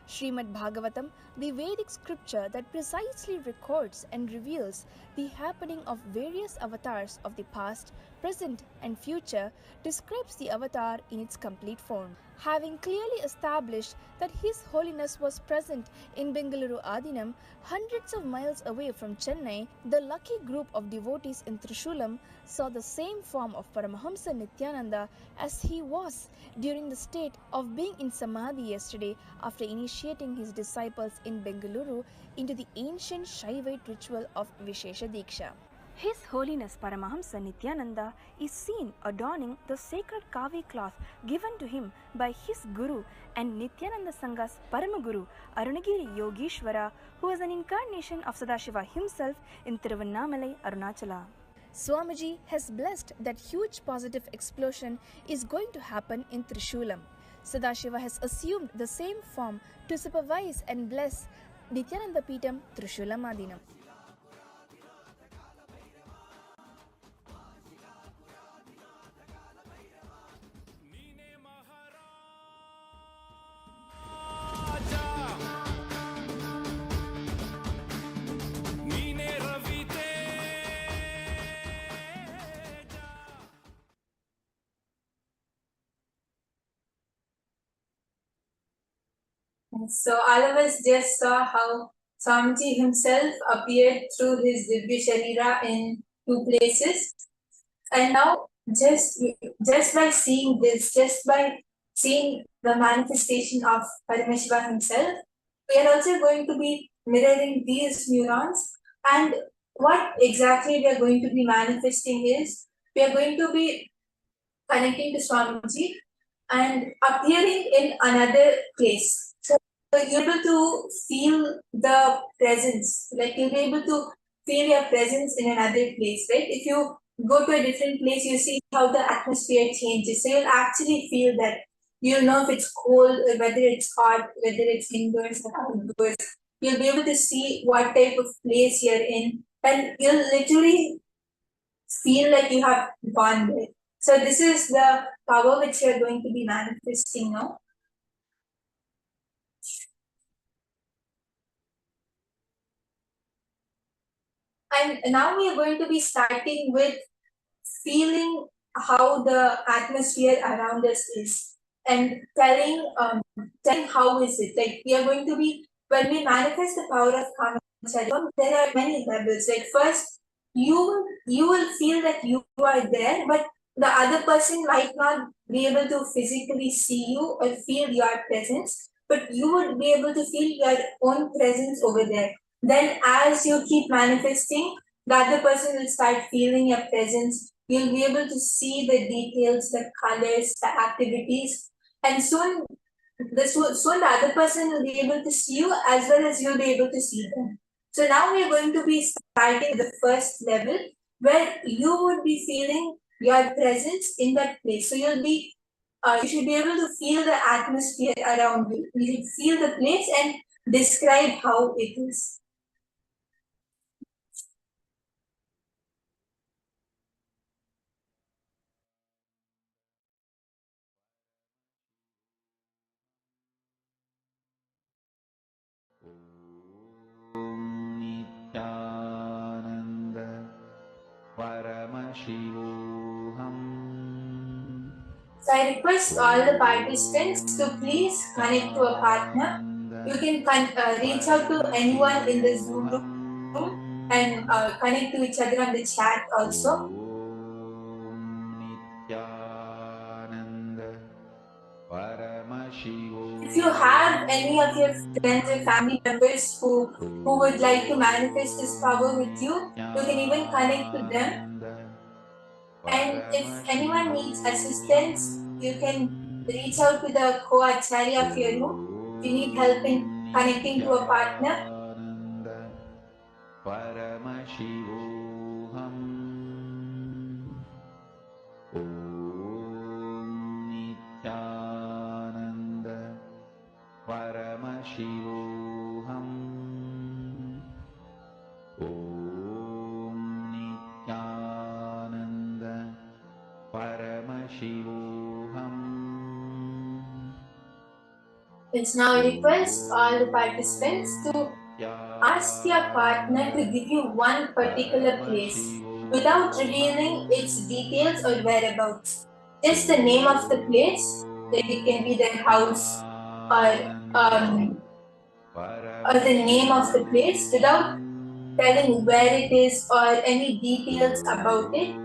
Srimad Bhagavatam, the Vedic scripture that precisely records and reveals the happening of various avatars of the past, present and future, describes the avatar in its complete form. Having clearly established that His Holiness was present in Bengaluru Adinam, hundreds of miles away from Chennai, the lucky group of devotees in Trishulam saw the same form of Paramahamsa Nithyananda as he was during the state of being in Samadhi yesterday after initiating his disciples in Bengaluru into the ancient Shaivite ritual of Vishesha Diksha. His Holiness Paramahamsa Nithyananda is seen adorning the sacred kavi cloth given to him by his Guru and Nithyananda Sangha's Paramaguru Arunagiri Yogeshwara, who is an incarnation of Sadashiva himself in Tiruvannamalai, Arunachala. Swamiji has blessed that huge positive explosion is going to happen in Trishulam. Sadashiva has assumed the same form to supervise and bless Nithyananda Peetam, Trishulam Adinam. So all of us just saw how Swamiji himself appeared through his Divya Sharira in two places. And now just by seeing this, just by seeing the manifestation of Paramashiva himself, we are also going to be mirroring these neurons. And what exactly we are going to be manifesting is, we are going to be connecting to Swamiji and appearing in another place. So you're able to feel the presence, like you'll be able to feel your presence in another place, right? If you go to a different place, you see how the atmosphere changes. So you'll actually feel that. You'll know if it's cold, or whether it's hot, whether it's indoors or outdoors. You'll be able to see what type of place you're in, and you'll literally feel like you have gone there. So this is the power which you're going to be manifesting now. And now we are going to be starting with feeling how the atmosphere around us is and telling how is it. Like we are going to be, when we manifest the power of karma, there are many levels. Like first, you will feel that you are there, but the other person might not be able to physically see you or feel your presence, but you would be able to feel your own presence over there. Then as you keep manifesting, the other person will start feeling your presence. You'll be able to see the details, the colors, the activities, and soon the other person will be able to see you as well as you'll be able to see them. So now we are going to be starting the first level where you would be feeling your presence in that place. So you should be able to feel the atmosphere around you. You should feel the place and describe how it is. Nithyananda Paramashivoham. So I request all the participants to please connect to a partner. You can reach out to anyone in the Zoom room and connect to each other on the chat also. If you have any of your friends or family members who would like to manifest this power with you, you can even connect to them. And if anyone needs assistance, you can reach out to the co-acharya of your room. If you need help in connecting to a partner, Paramashivoham. Om Nithyananda Paramashivoham. Om Nithyananda Paramashivoham. let's now request all the participants to ask your partner to give you one particular place without revealing its details or whereabouts. Just the name of the place, that it can be their house or the name of the place without telling where it is or any details about it.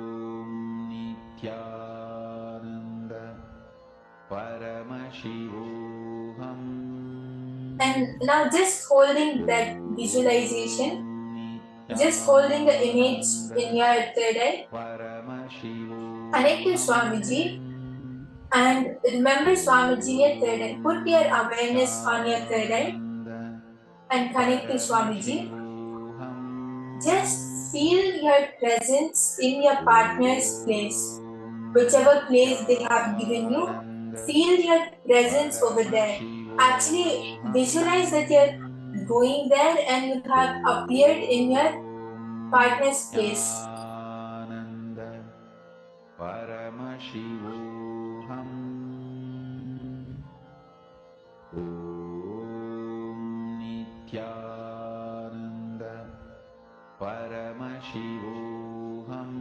And now just holding that visualization, just holding the image in your third eye, connect to Swamiji and remember Swamiji in your third eye. Put your awareness on your third eye and connect to Swamiji. Just feel your presence in your partner's place. Whichever place they have given you, feel your presence over there. Actually, visualize that you're going there and you have appeared in your partner's place. Paramashivoham. Om Nithyananda Paramashivoham.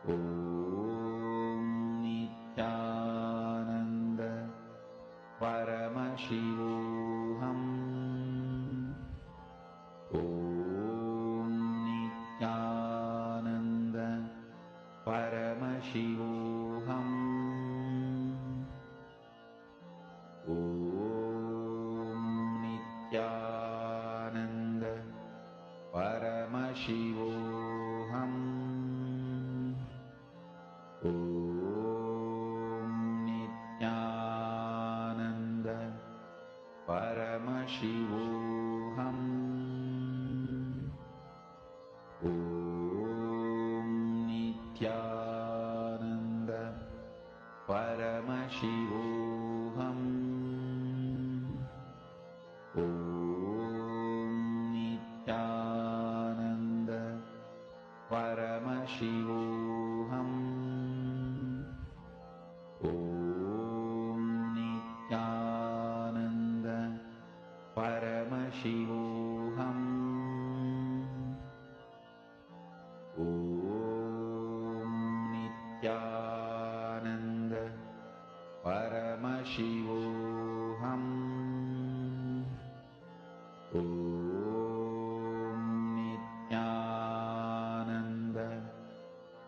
Om Nithyananda Paramashivoham. Om Nithyananda Paramashivoham. Om Nithyananda Paramashivoham. Om Nithyananda Paramashivoham. Om Nithyananda Paramashivoham. Om Nithyananda Paramashivoham. Om Nithyananda Paramashivoham. Om Nithyananda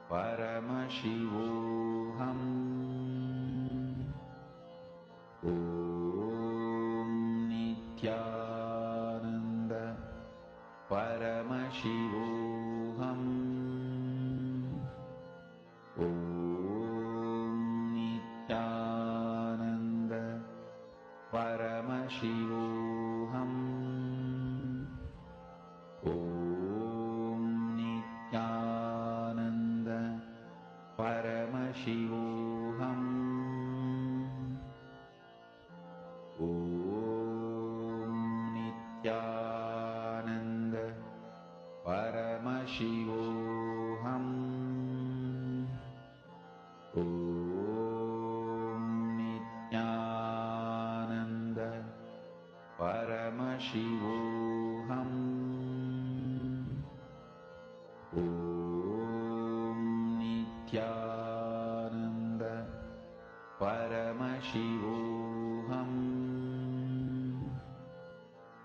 Paramashivoham. Om Nithyananda Paramashivoham. Om Nithyananda Paramashivoham. Om Nithyananda Paramashivoham. Om Nithyananda Paramashivoham. Om Nithyananda Paramashivoham. Om Nithyananda Paramashivoham.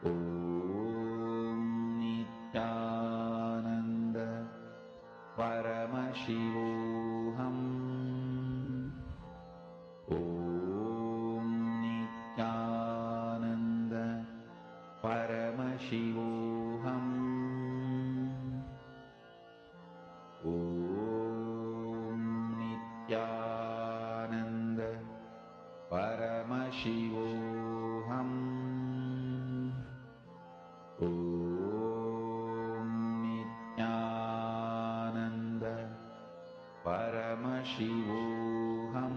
Om Nithyananda Paramashivoham. Om Nithyananda Paramashivoham. Om Nithyananda Paramashivoham. Om Nithyananda Paramashivoham.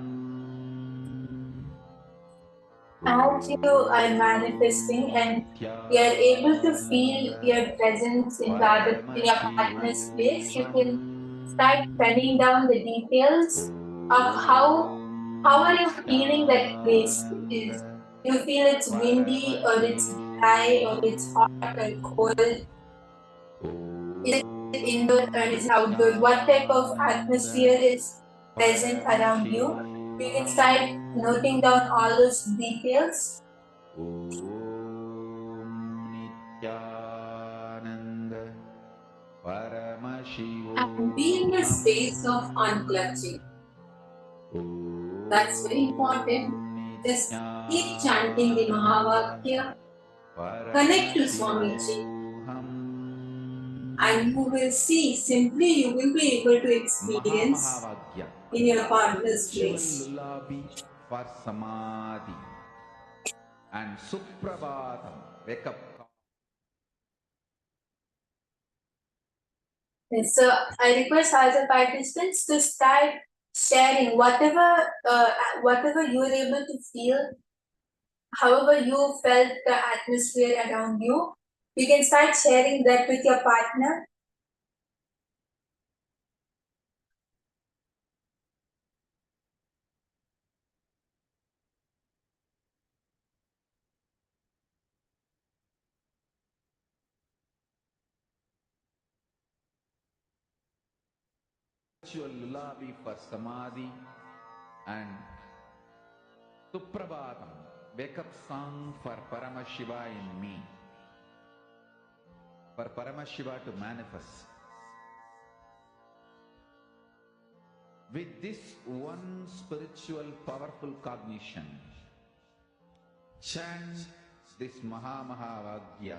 As you are manifesting and you are able to feel your presence in in your partner's place, you can start penning down the details of how are you feeling that place is. You feel it's windy or it's dry or it's hot or cold. Is it indoor or is it outdoor? What type of atmosphere is present around you? You can start noting down all those details. And be in a space of unclutching. That's very important. Just keep chanting the Mahavakya. Connect to Swamiji. And you will see, simply you will be able to experience in your partner's place. For Samadhi and Suprabhatam, wake up. And so I request all the participants to start sharing whatever you were able to feel, however you felt the atmosphere around you. You can start sharing that with your partner. Lullaby for Samadhi and Suprabhatam, wake up song for Paramashiva in me, for Paramashiva to manifest. With this one spiritual powerful cognition, chant this Mahavagya.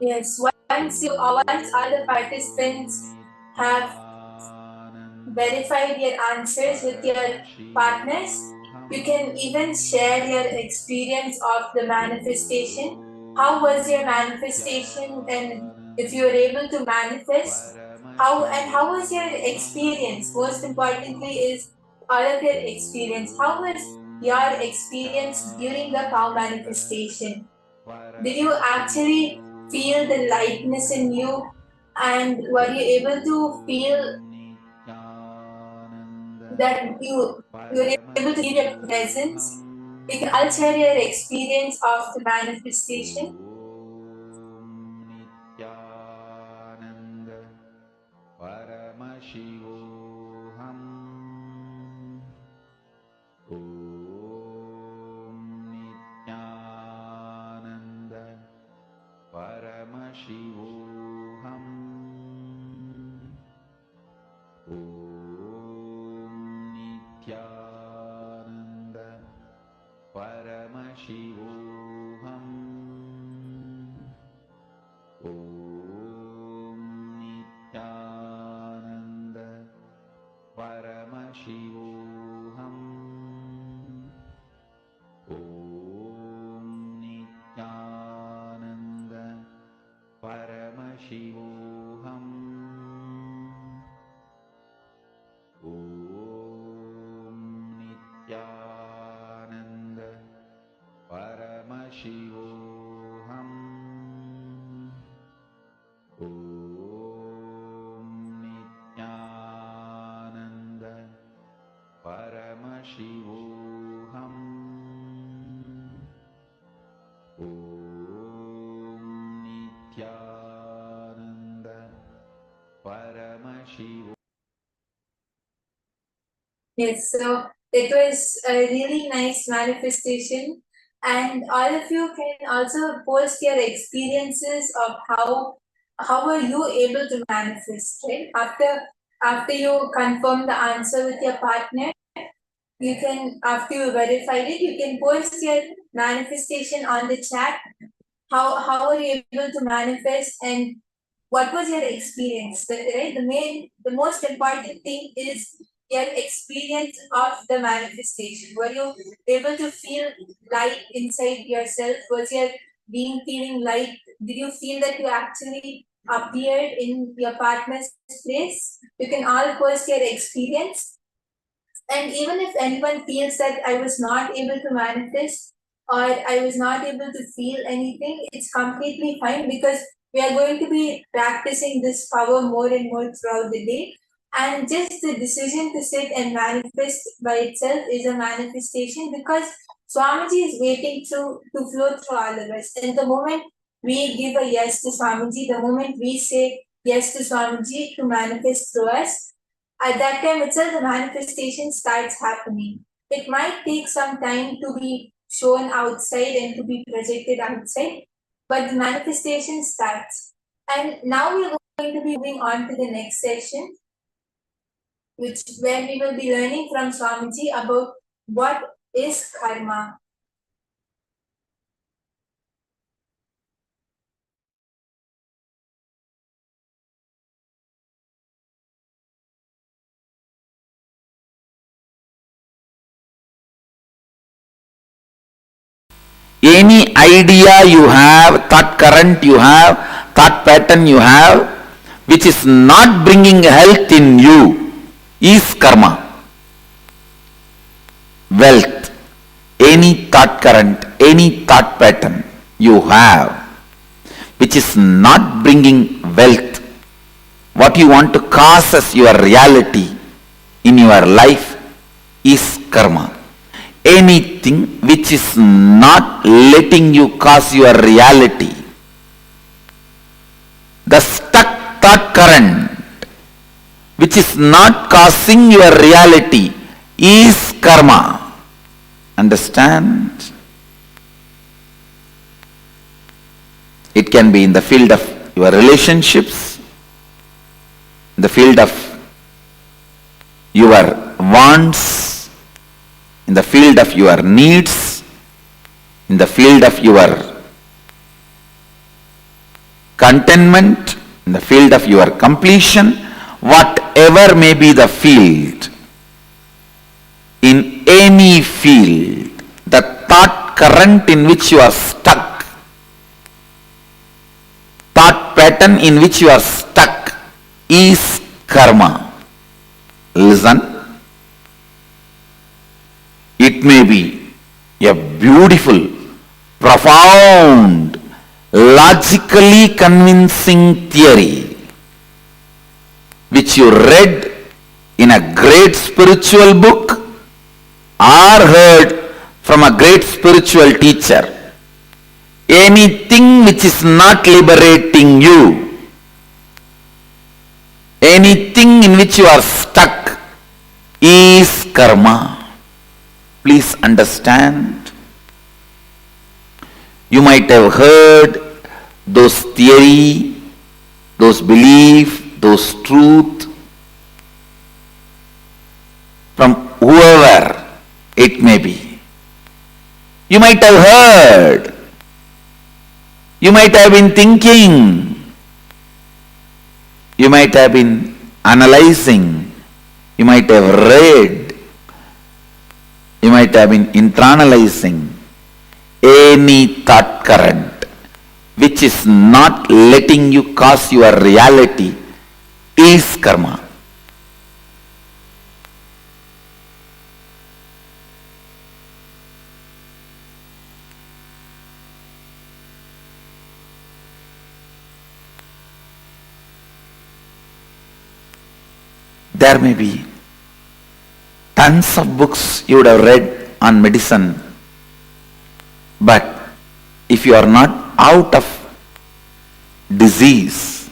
Yes, once all the participants have verified your answers with your partners, you can even share your experience of the manifestation. How was your manifestation, and if you were able to manifest, how was your experience? Most importantly is all of your experience. How was your experience during the cow manifestation? Did you actually feel the lightness in you, and were you able to feel that you were able to feel your presence? You can all share your experience of the manifestation. Nithyananda Paramashivoham. Om Nithyananda Paramashivoham. Om Nithyananda Paramashivoham. Om Nithyananda Paramashivoham. Om Nithyananda Paramashivoham. Om Nithyananda Paramashivoham. Om Nithyananda Paramashivoham. Om Nithyananda Paramashivoham. Yes, so it was a really nice manifestation, and all of you can also post your experiences of how were you able to manifest, right? After you confirm the answer with your partner, you can, after you verified it, you can post your manifestation on the chat. How were you able to manifest, and what was your experience? Right? The most important thing is your experience of the manifestation. Were you able to feel light inside yourself? Was your being feeling light? Did you feel that you actually appeared in your partner's place? You can all post your experience. And even if anyone feels that I was not able to manifest or I was not able to feel anything, it's completely fine, because we are going to be practicing this power more and more throughout the day. And just the decision to sit and manifest by itself is a manifestation, because Swamiji is waiting to flow through all of us. And the moment we give a yes to Swamiji, the moment we say yes to Swamiji to manifest through us, at that time itself the manifestation starts happening. It might take some time to be shown outside and to be projected outside, but the manifestation starts. And now we're going to be moving on to the next session, where we will be learning from Swamiji about what is karma. Any idea you have, thought current you have, thought pattern you have, which is not bringing health in you, is karma. Wealth, any thought current, any thought pattern you have, which is not bringing wealth, what you want to cause as your reality in your life is karma. Anything which is not letting you cause your reality, the stuck thought current which is not causing your reality is karma. Understand? It can be in the field of your relationships, in the field of your wants, in the field of your needs, in the field of your contentment, in the field of your completion, whatever may be the field, in any field, the thought current in which you are stuck, thought pattern in which you are stuck is karma. Listen. It may be a beautiful, profound, logically convincing theory which you read in a great spiritual book or heard from a great spiritual teacher. Anything which is not liberating you, anything in which you are stuck is karma. Please understand. You might have heard those theory, those belief, those truth from whoever it may be. You might have heard. You might have been thinking. You might have been analyzing. You might have read. You might have been internalizing. Any thought current which is not letting you cause your reality is karma. There may be tons of books you would have read on medicine, but if you are not out of disease,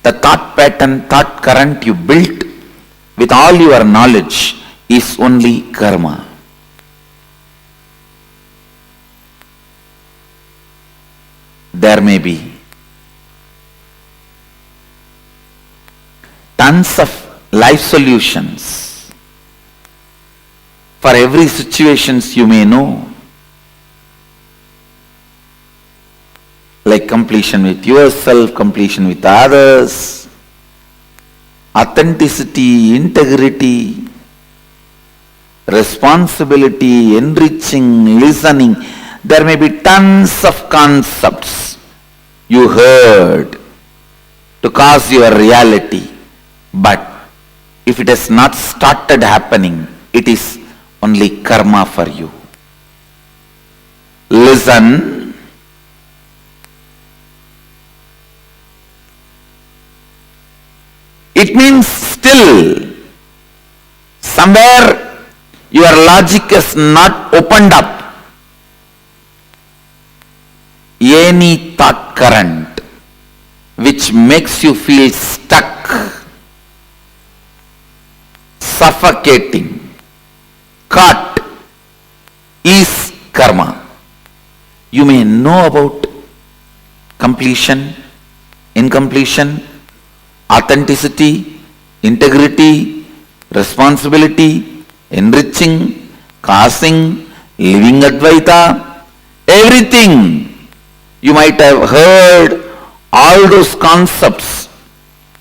the thought pattern, thought current you built with all your knowledge is only karma. There may be tons of life solutions for every situations you may know, like completion with yourself, completion with others, authenticity, integrity, responsibility, enriching, listening. There may be tons of concepts you heard to cause your reality, but if it has not started happening, it is only karma for you. Listen. It means still somewhere your logic is not opened up. Any thought current which makes you feel stuck, suffocating, caught is karma. You may know about completion, incompletion, authenticity, integrity, responsibility, enriching, causing, living Advaita, everything. You might have heard all those concepts,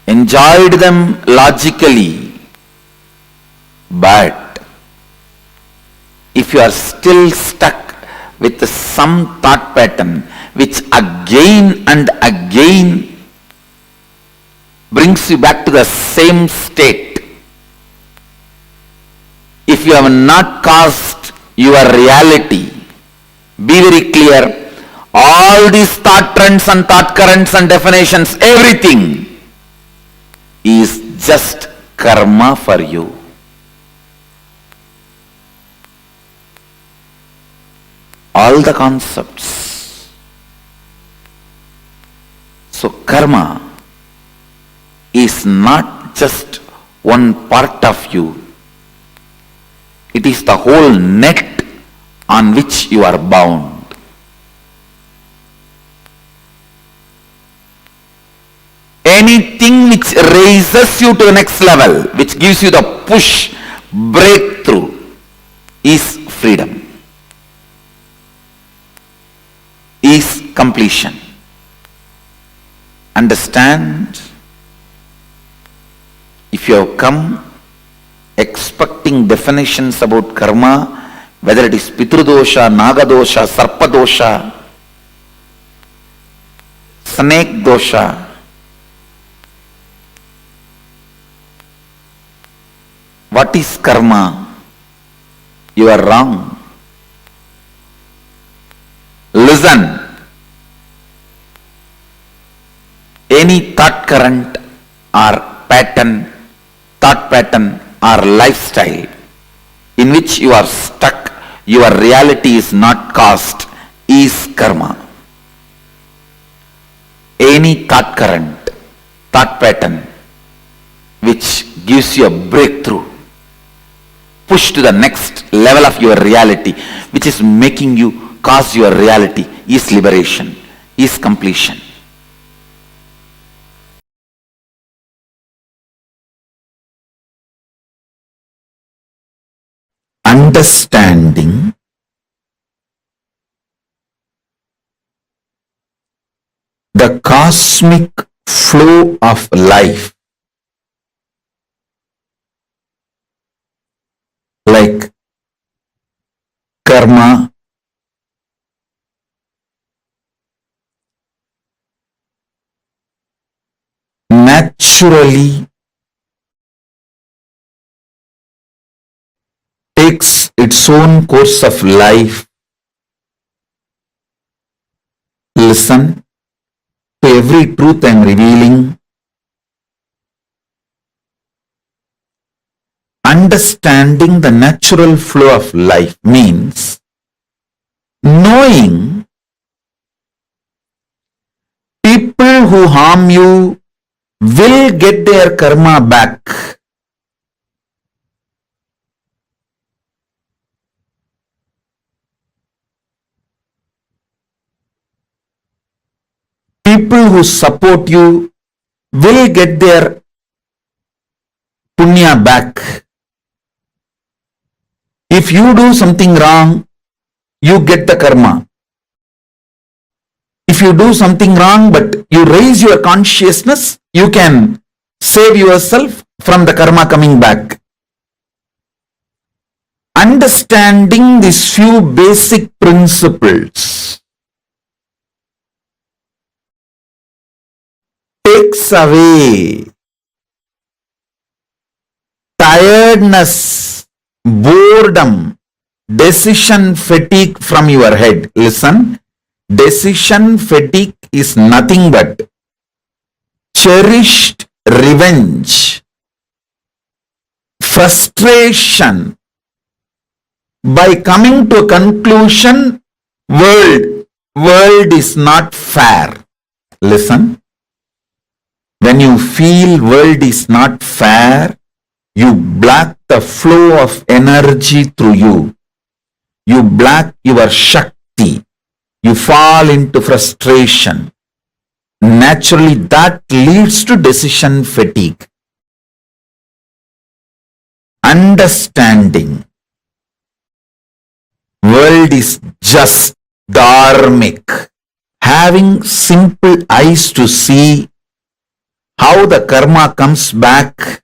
enjoyed them logically, but if you are still stuck with some thought pattern which again and again brings you back to the same state, if you have not caused your reality, be very clear, all these thought trends and thought currents and definitions, everything is just karma for you. All the concepts. So karma is not just one part of you. It is the whole net on which you are bound. Anything which raises you to the next level, which gives you the push, breakthrough, is freedom, is completion. understand, if you have come expecting definitions about karma, whether it is Pitrudosha, Nagadosha, Sarpadosha, Snake dosha, what is karma? You are wrong. Listen. Any thought current or pattern, thought pattern or lifestyle in which you are stuck, your reality is not caused, is karma. Any thought current, thought pattern which gives you a breakthrough, push to the next level of your reality, which is making you cause your reality, is liberation, is completion. Understanding the cosmic flow of life, like karma, naturally takes its own course of life. Listen to every truth I am revealing. Understanding the natural flow of life means knowing people who harm you will get their karma back. People who support you will get their punya back. If you do something wrong, you get the karma. If you do something wrong but you raise your consciousness, you can save yourself from the karma coming back. Understanding these few basic principles takes away tiredness, boredom, decision fatigue from your head. Listen, decision fatigue is nothing but cherished revenge, frustration by coming to a conclusion, world is not fair. Listen, when you feel world is not fair, you block the flow of energy through you. You block your Shakti. You fall into frustration. Naturally, that leads to decision fatigue. Understanding world is just dharmic. Having simple eyes to see how the karma comes back,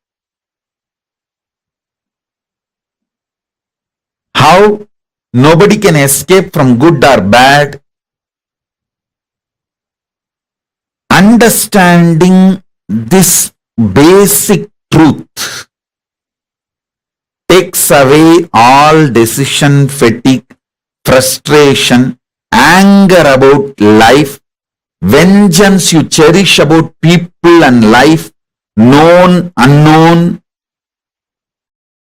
how nobody can escape from good or bad. Understanding this basic truth takes away all decision fatigue, frustration, anger about life, vengeance you cherish about people and life, known, unknown,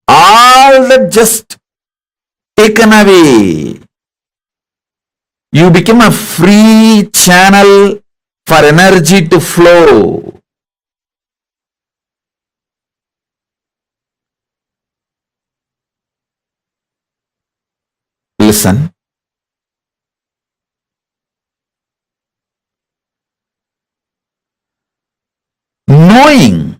all that just taken away. You become a free channel for energy to flow. Listen. Knowing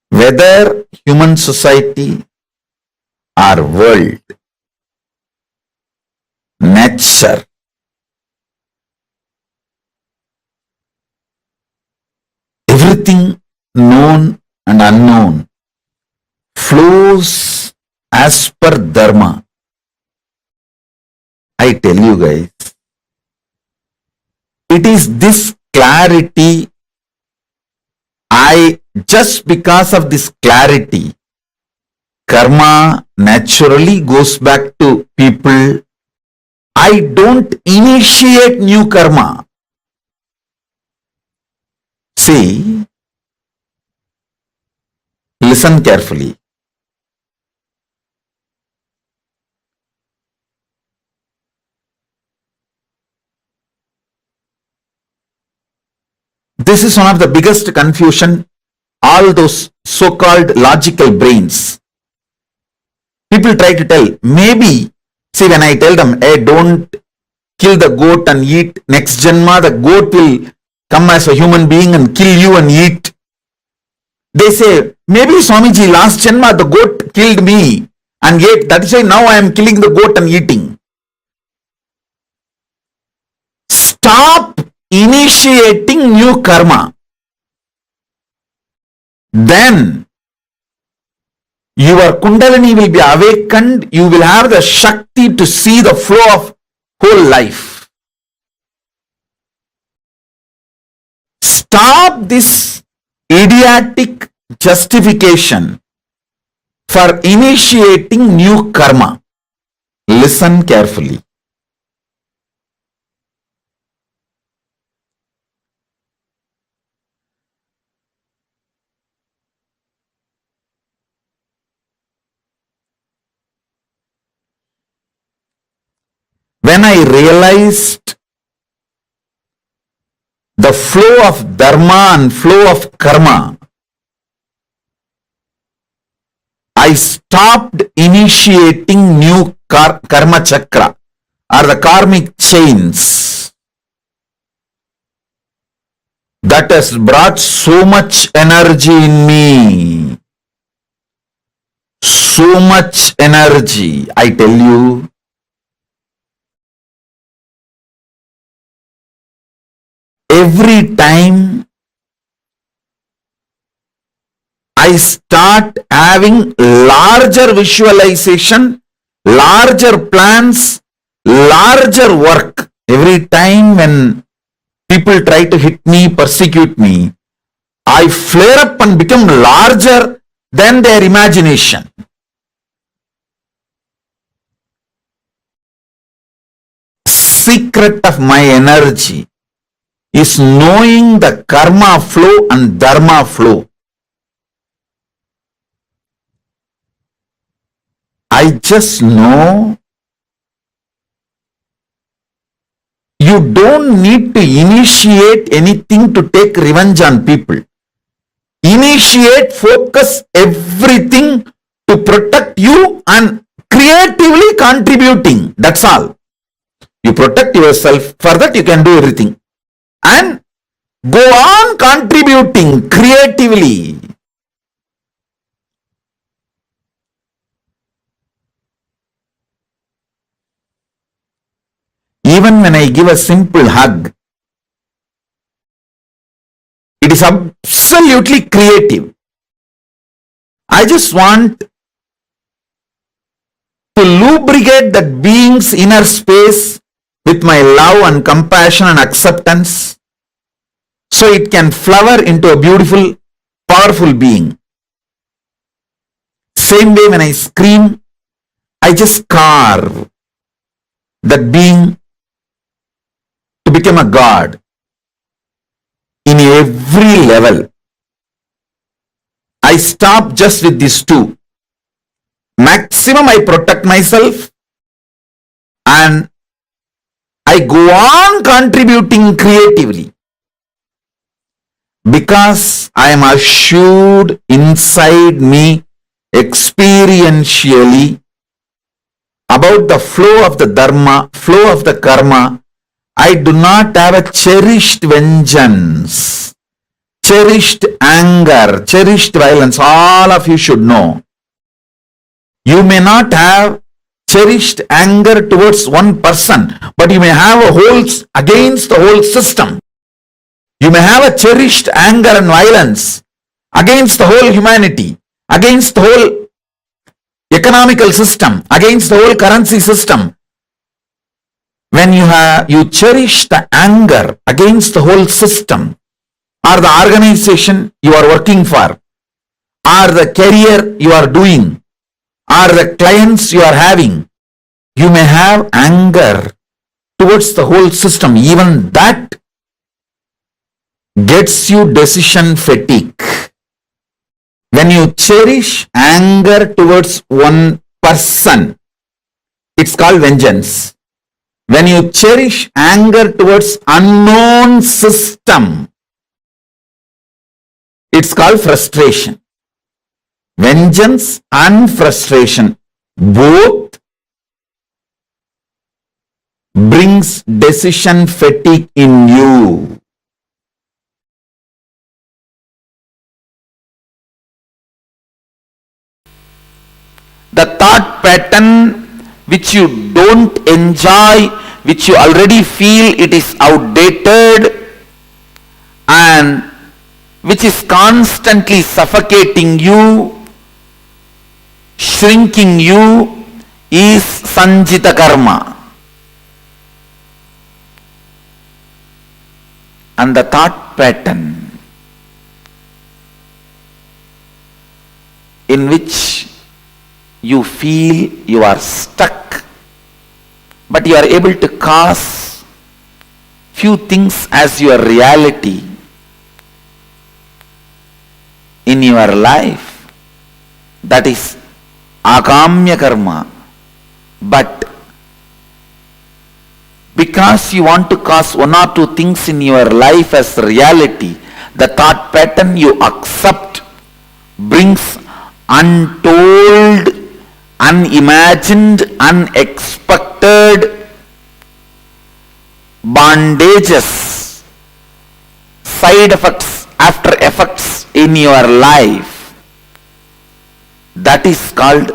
whether human society or world, nature, everything known and unknown flows as per dharma. I tell you guys, it is this clarity, just because of this clarity, karma naturally goes back to people. I don't initiate new karma. See, listen carefully. This is one of the biggest confusion, all those so-called logical brains. People try to tell, maybe, see, when I tell them, hey, don't kill the goat and eat, next janma, the goat will come as a human being and kill you and eat. They say, maybe Swamiji, last janma, the goat killed me and ate. That is why now I am killing the goat and eating. Stop initiating new karma. Then your Kundalini will be awakened. You will have the Shakti to see the flow of whole life. Stop this idiotic justification for initiating new karma. Listen carefully. When I realized the flow of dharma and flow of karma, I stopped initiating new karma chakra or the karmic chains that has brought so much energy in me. So much energy, I tell you. Every time I start having larger visualization, larger plans, larger work. Every time when people try to hit me, persecute me, I flare up and become larger than their imagination. Secret of my energy is knowing the karma flow and dharma flow. I just know you don't need to initiate anything to take revenge on people. Initiate, focus everything to protect you and creatively contributing. That's all. You protect yourself, for that you can do everything. And go on contributing creatively. Even when I give a simple hug, it is absolutely creative. I just want to lubricate that being's inner space with my love and compassion and acceptance, so it can flower into a beautiful, powerful being. Same way when I scream, I just carve that being to become a god in every level. I stop just with these two. Maximum I protect myself and I go on contributing creatively, because I am assured inside me experientially about the flow of the dharma, flow of the karma. I do not have a cherished vengeance, cherished anger, cherished violence. All of you should know. You may not have cherished anger towards one person, but you may have a whole against the whole system. You may have a cherished anger and violence against the whole humanity, against the whole economical system, against the whole currency system. When you cherish the anger against the whole system, or the organization you are working for, or the career you are doing, or the clients you are having, you may have anger towards the whole system. Even that gets you decision fatigue. When you cherish anger towards one person, it's called vengeance. When you cherish anger towards unknown system, it's called frustration. Vengeance and frustration both brings decision fatigue in you. The thought pattern which you don't enjoy, which you already feel it is outdated, and which is constantly suffocating you, shrinking you, is sanjita karma. And the thought pattern in which you feel you are stuck, but you are able to cause few things as your reality in your life, that is agamya karma. But because you want to cause one or two things in your life as reality, the thought pattern you accept brings untold, unimagined, unexpected bondages, side effects, after effects in your life. That is called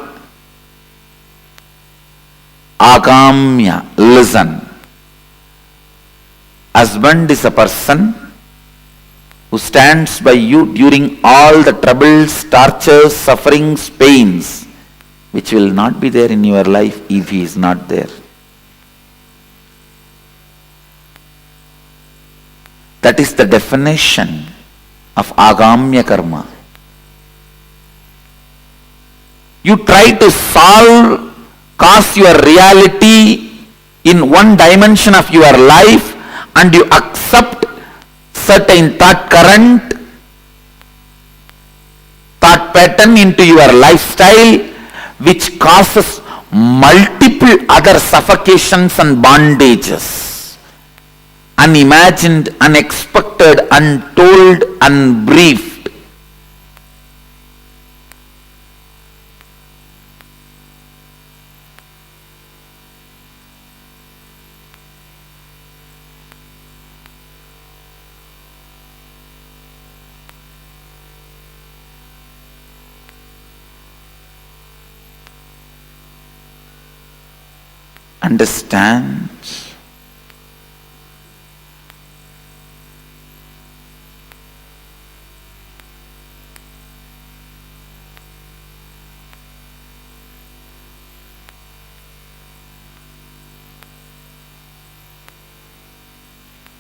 agamya. Listen. Husband is a person who stands by you during all the troubles, tortures, sufferings, pains, which will not be there in your life if he is not there. That is the definition of agamya karma. You try to cause your reality in one dimension of your life, and you accept certain thought current, thought pattern into your lifestyle, which causes multiple other suffocations and bondages, unimagined, unexpected, untold, unbriefed. Understand?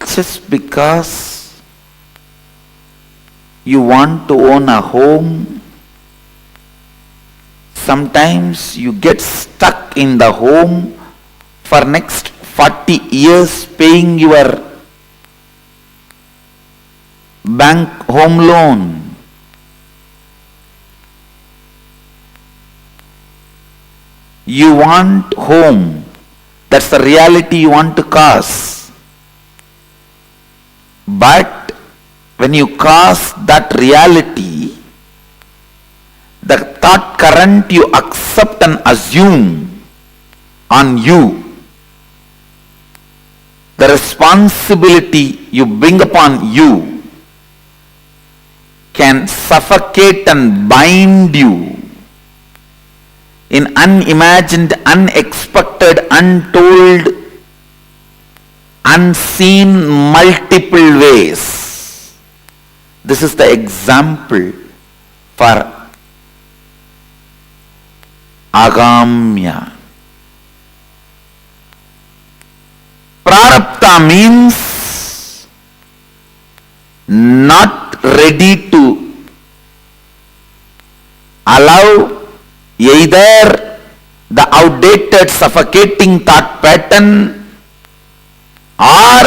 Just because you want to own a home, sometimes you get stuck in the home for next 40 years paying your bank home loan. You want home. That's the reality you want to cause. But when you cause that reality, the thought current you accept and assume on you, the responsibility you bring upon you, can suffocate and bind you in unimagined, unexpected, untold, unseen multiple ways. This is the example for agamya. Prarabdha means not ready to allow either the outdated suffocating thought pattern or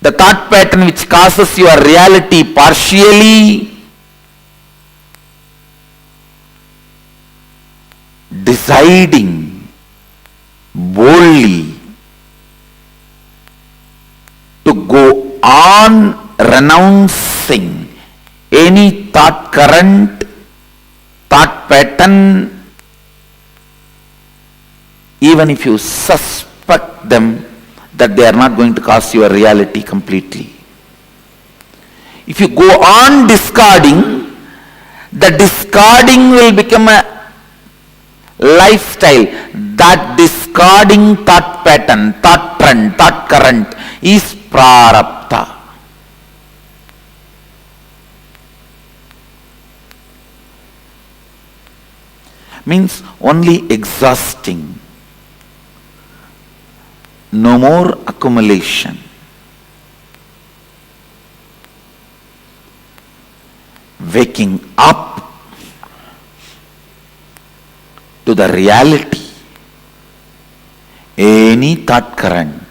the thought pattern which causes your reality partially, deciding boldly to go on renouncing any thought current, thought pattern, even if you suspect them that they are not going to cause your reality completely. If you go on discarding, the discarding will become a lifestyle. That discarding thought pattern, thought trend, thought current is prarabdha. Means only exhausting. No more accumulation. Waking up to the reality. Any thought current,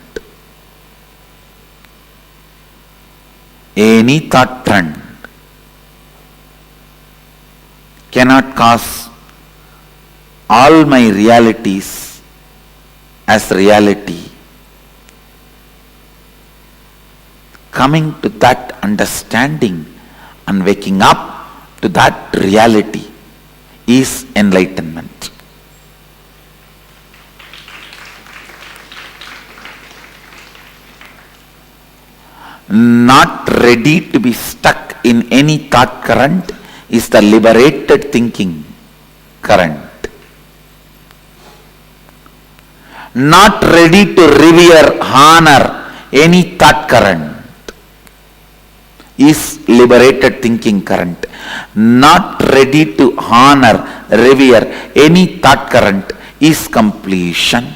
any thought trend cannot cause all my realities as reality. Coming to that understanding and waking up to that reality is enlightenment. Not ready to be stuck in any thought current is the liberated thinking current. Not ready to revere, honor any thought current is liberated thinking current. Not ready to honor, revere any thought current is completion.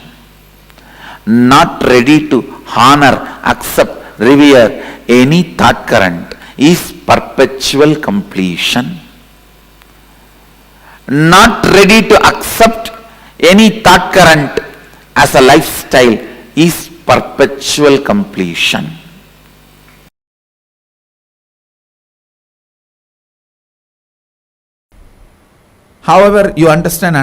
Not ready to honor, accept, revere any thought current is perpetual completion. Not ready to accept any thought current as a lifestyle is perpetual completion. However, you understand,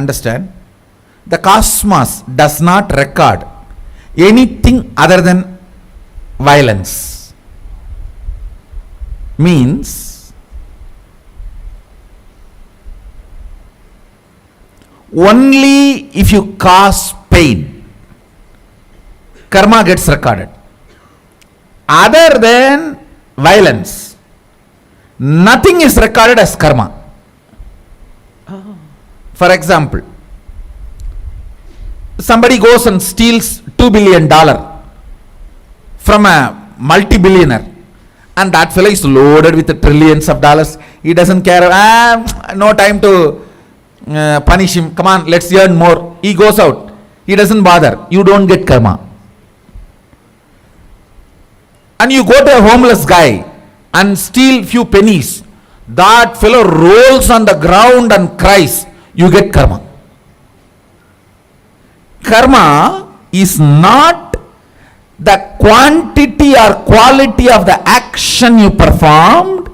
the cosmos does not record anything other than violence. Means only if you cause pain, karma gets recorded. Other than violence, nothing is recorded as karma. For example, somebody goes and steals $2 billion from a multi-billionaire, and that fellow is loaded with trillions of dollars. He doesn't care. No time to punish him. Come on, let's earn more. He goes out. He doesn't bother. You don't get karma. And you go to a homeless guy and steal few pennies. That fellow rolls on the ground and cries. You get karma. Karma is not the quantity or quality of the action you performed.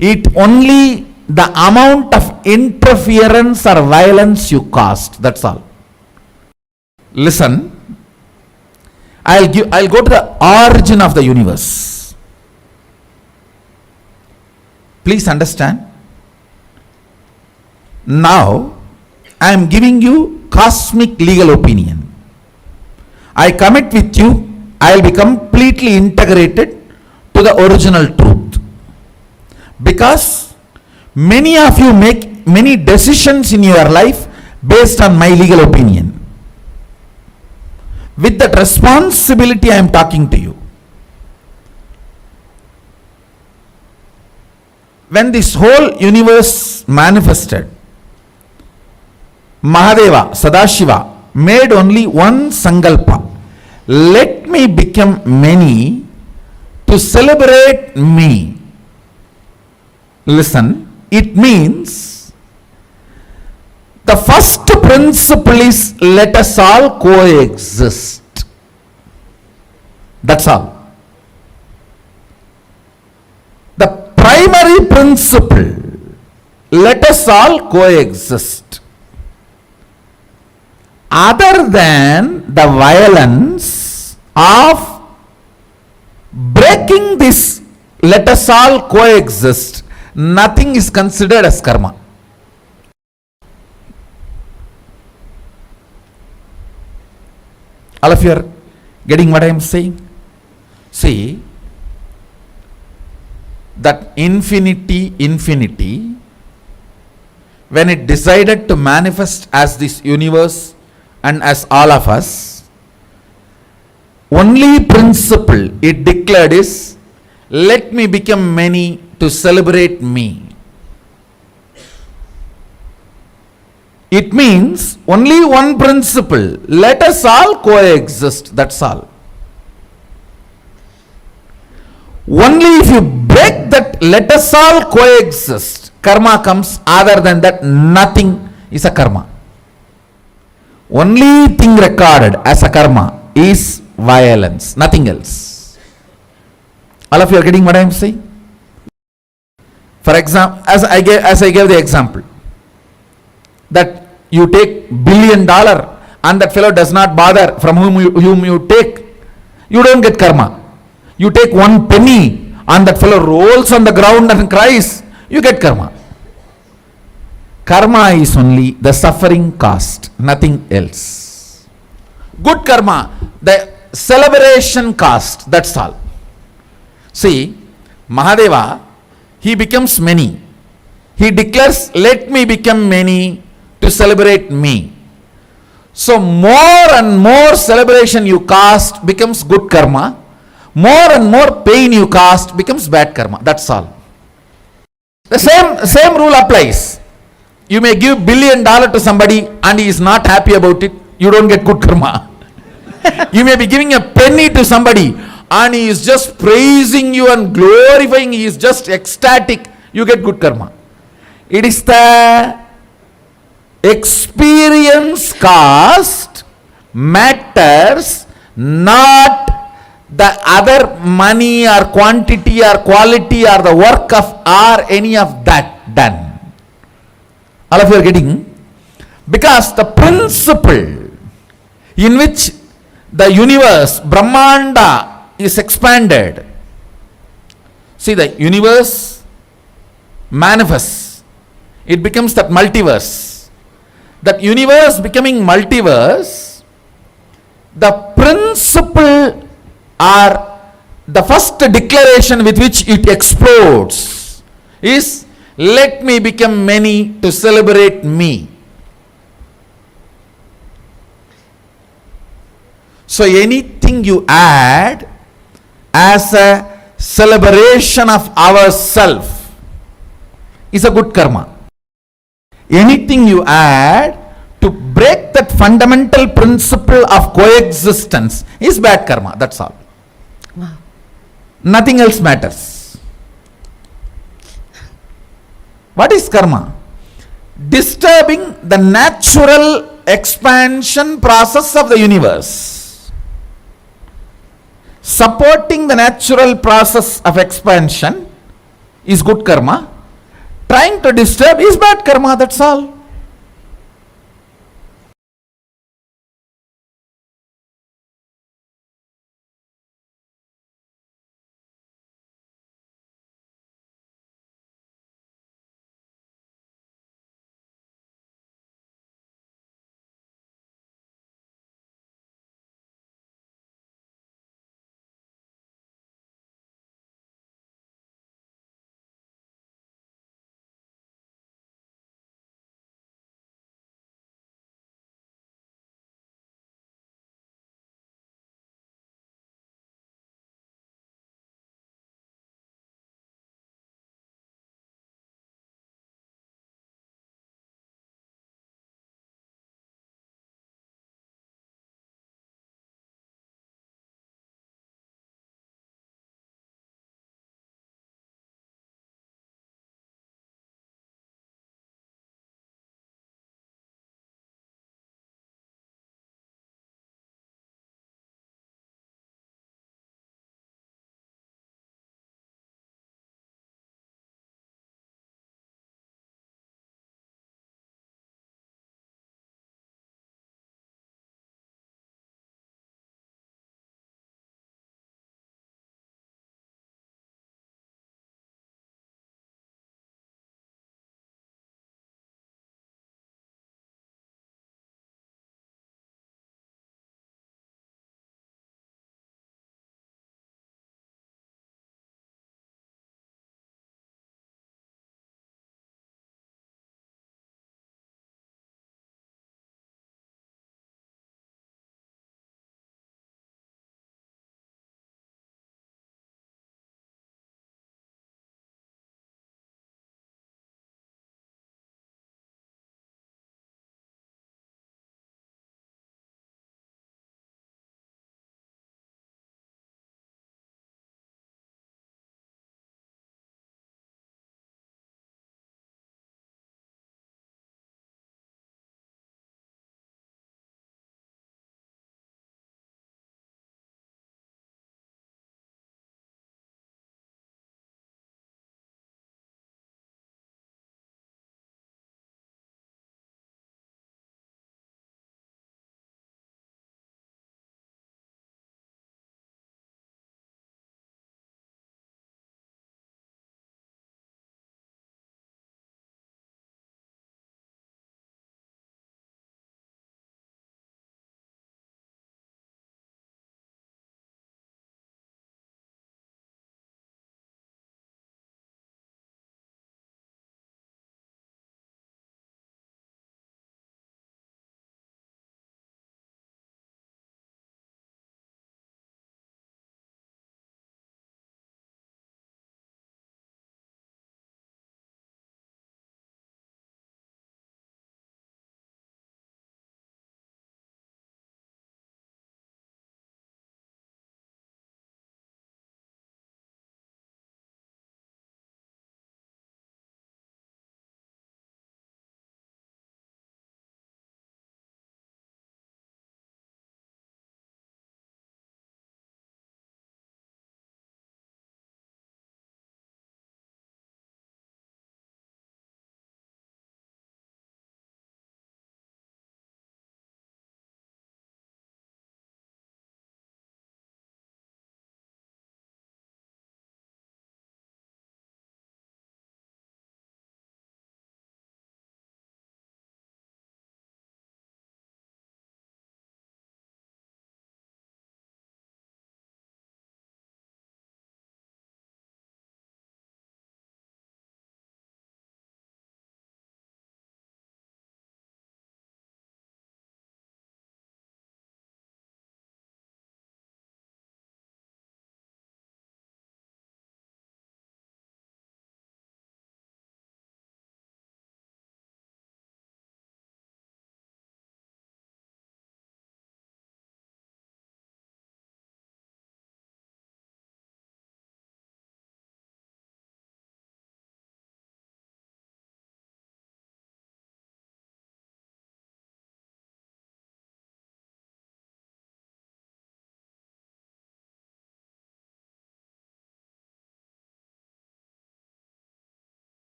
It only the amount of interference or violence you caused. That's all. Listen, I'll go to the origin of the universe. Please understand. Now, I am giving you cosmic legal opinion. I commit with you, I will be completely integrated to the original truth. Because many of you make many decisions in your life based on my legal opinion. With that responsibility I am talking to you. when this whole universe manifested, Mahadeva, Sadashiva, made only one sankalpa. Let me become many to celebrate me. Listen, it means the first principle is let us all coexist. That's all. The primary principle, let us all coexist. Other than the violence of breaking this, let us all coexist, nothing is considered as karma. All of you are getting what I am saying? See, that infinity, when it decided to manifest as this universe and as all of us, only principle it declared is, let me become many to celebrate me. It means only one principle, let us all coexist, that's all. Only if you break that, let us all coexist, karma comes. Other than that, nothing is a karma. Only thing recorded as a karma is violence, nothing else. All of you are getting what I am saying? For example, as I gave the example, that you take $1 billion and that fellow does not bother from whom you take, you don't get karma. You take 1 penny and that fellow rolls on the ground and cries, you get karma. Karma is only the suffering cost, nothing else. Good karma, the celebration cost, that's all. See, Mahadeva, he becomes many. He declares, let me become many to celebrate me. So more and more celebration you cast becomes good karma. More and more pain you cast becomes bad karma. That's all. The same rule applies. You may give $1 billion to somebody and he is not happy about it, you don't get good karma. You may be giving a penny to somebody and he is just praising you and glorifying, he is just ecstatic, you get good karma. It is the experience cost matters, not the other money or quantity or quality or the work of or any of that done. All of you are getting? Because the principle in which the universe, Brahmanda, is expanded. See, the universe manifests. It becomes that multiverse. That universe becoming multiverse, the principle or the first declaration with which it explodes is, let me become many to celebrate me. So anything you add as a celebration of ourself is a good karma. Anything you add to break that fundamental principle of coexistence is bad karma. That's all. Wow. Nothing else matters. What is karma? Disturbing the natural expansion process of the universe. Supporting the natural process of expansion is good karma. Trying to disturb is bad karma, that's all.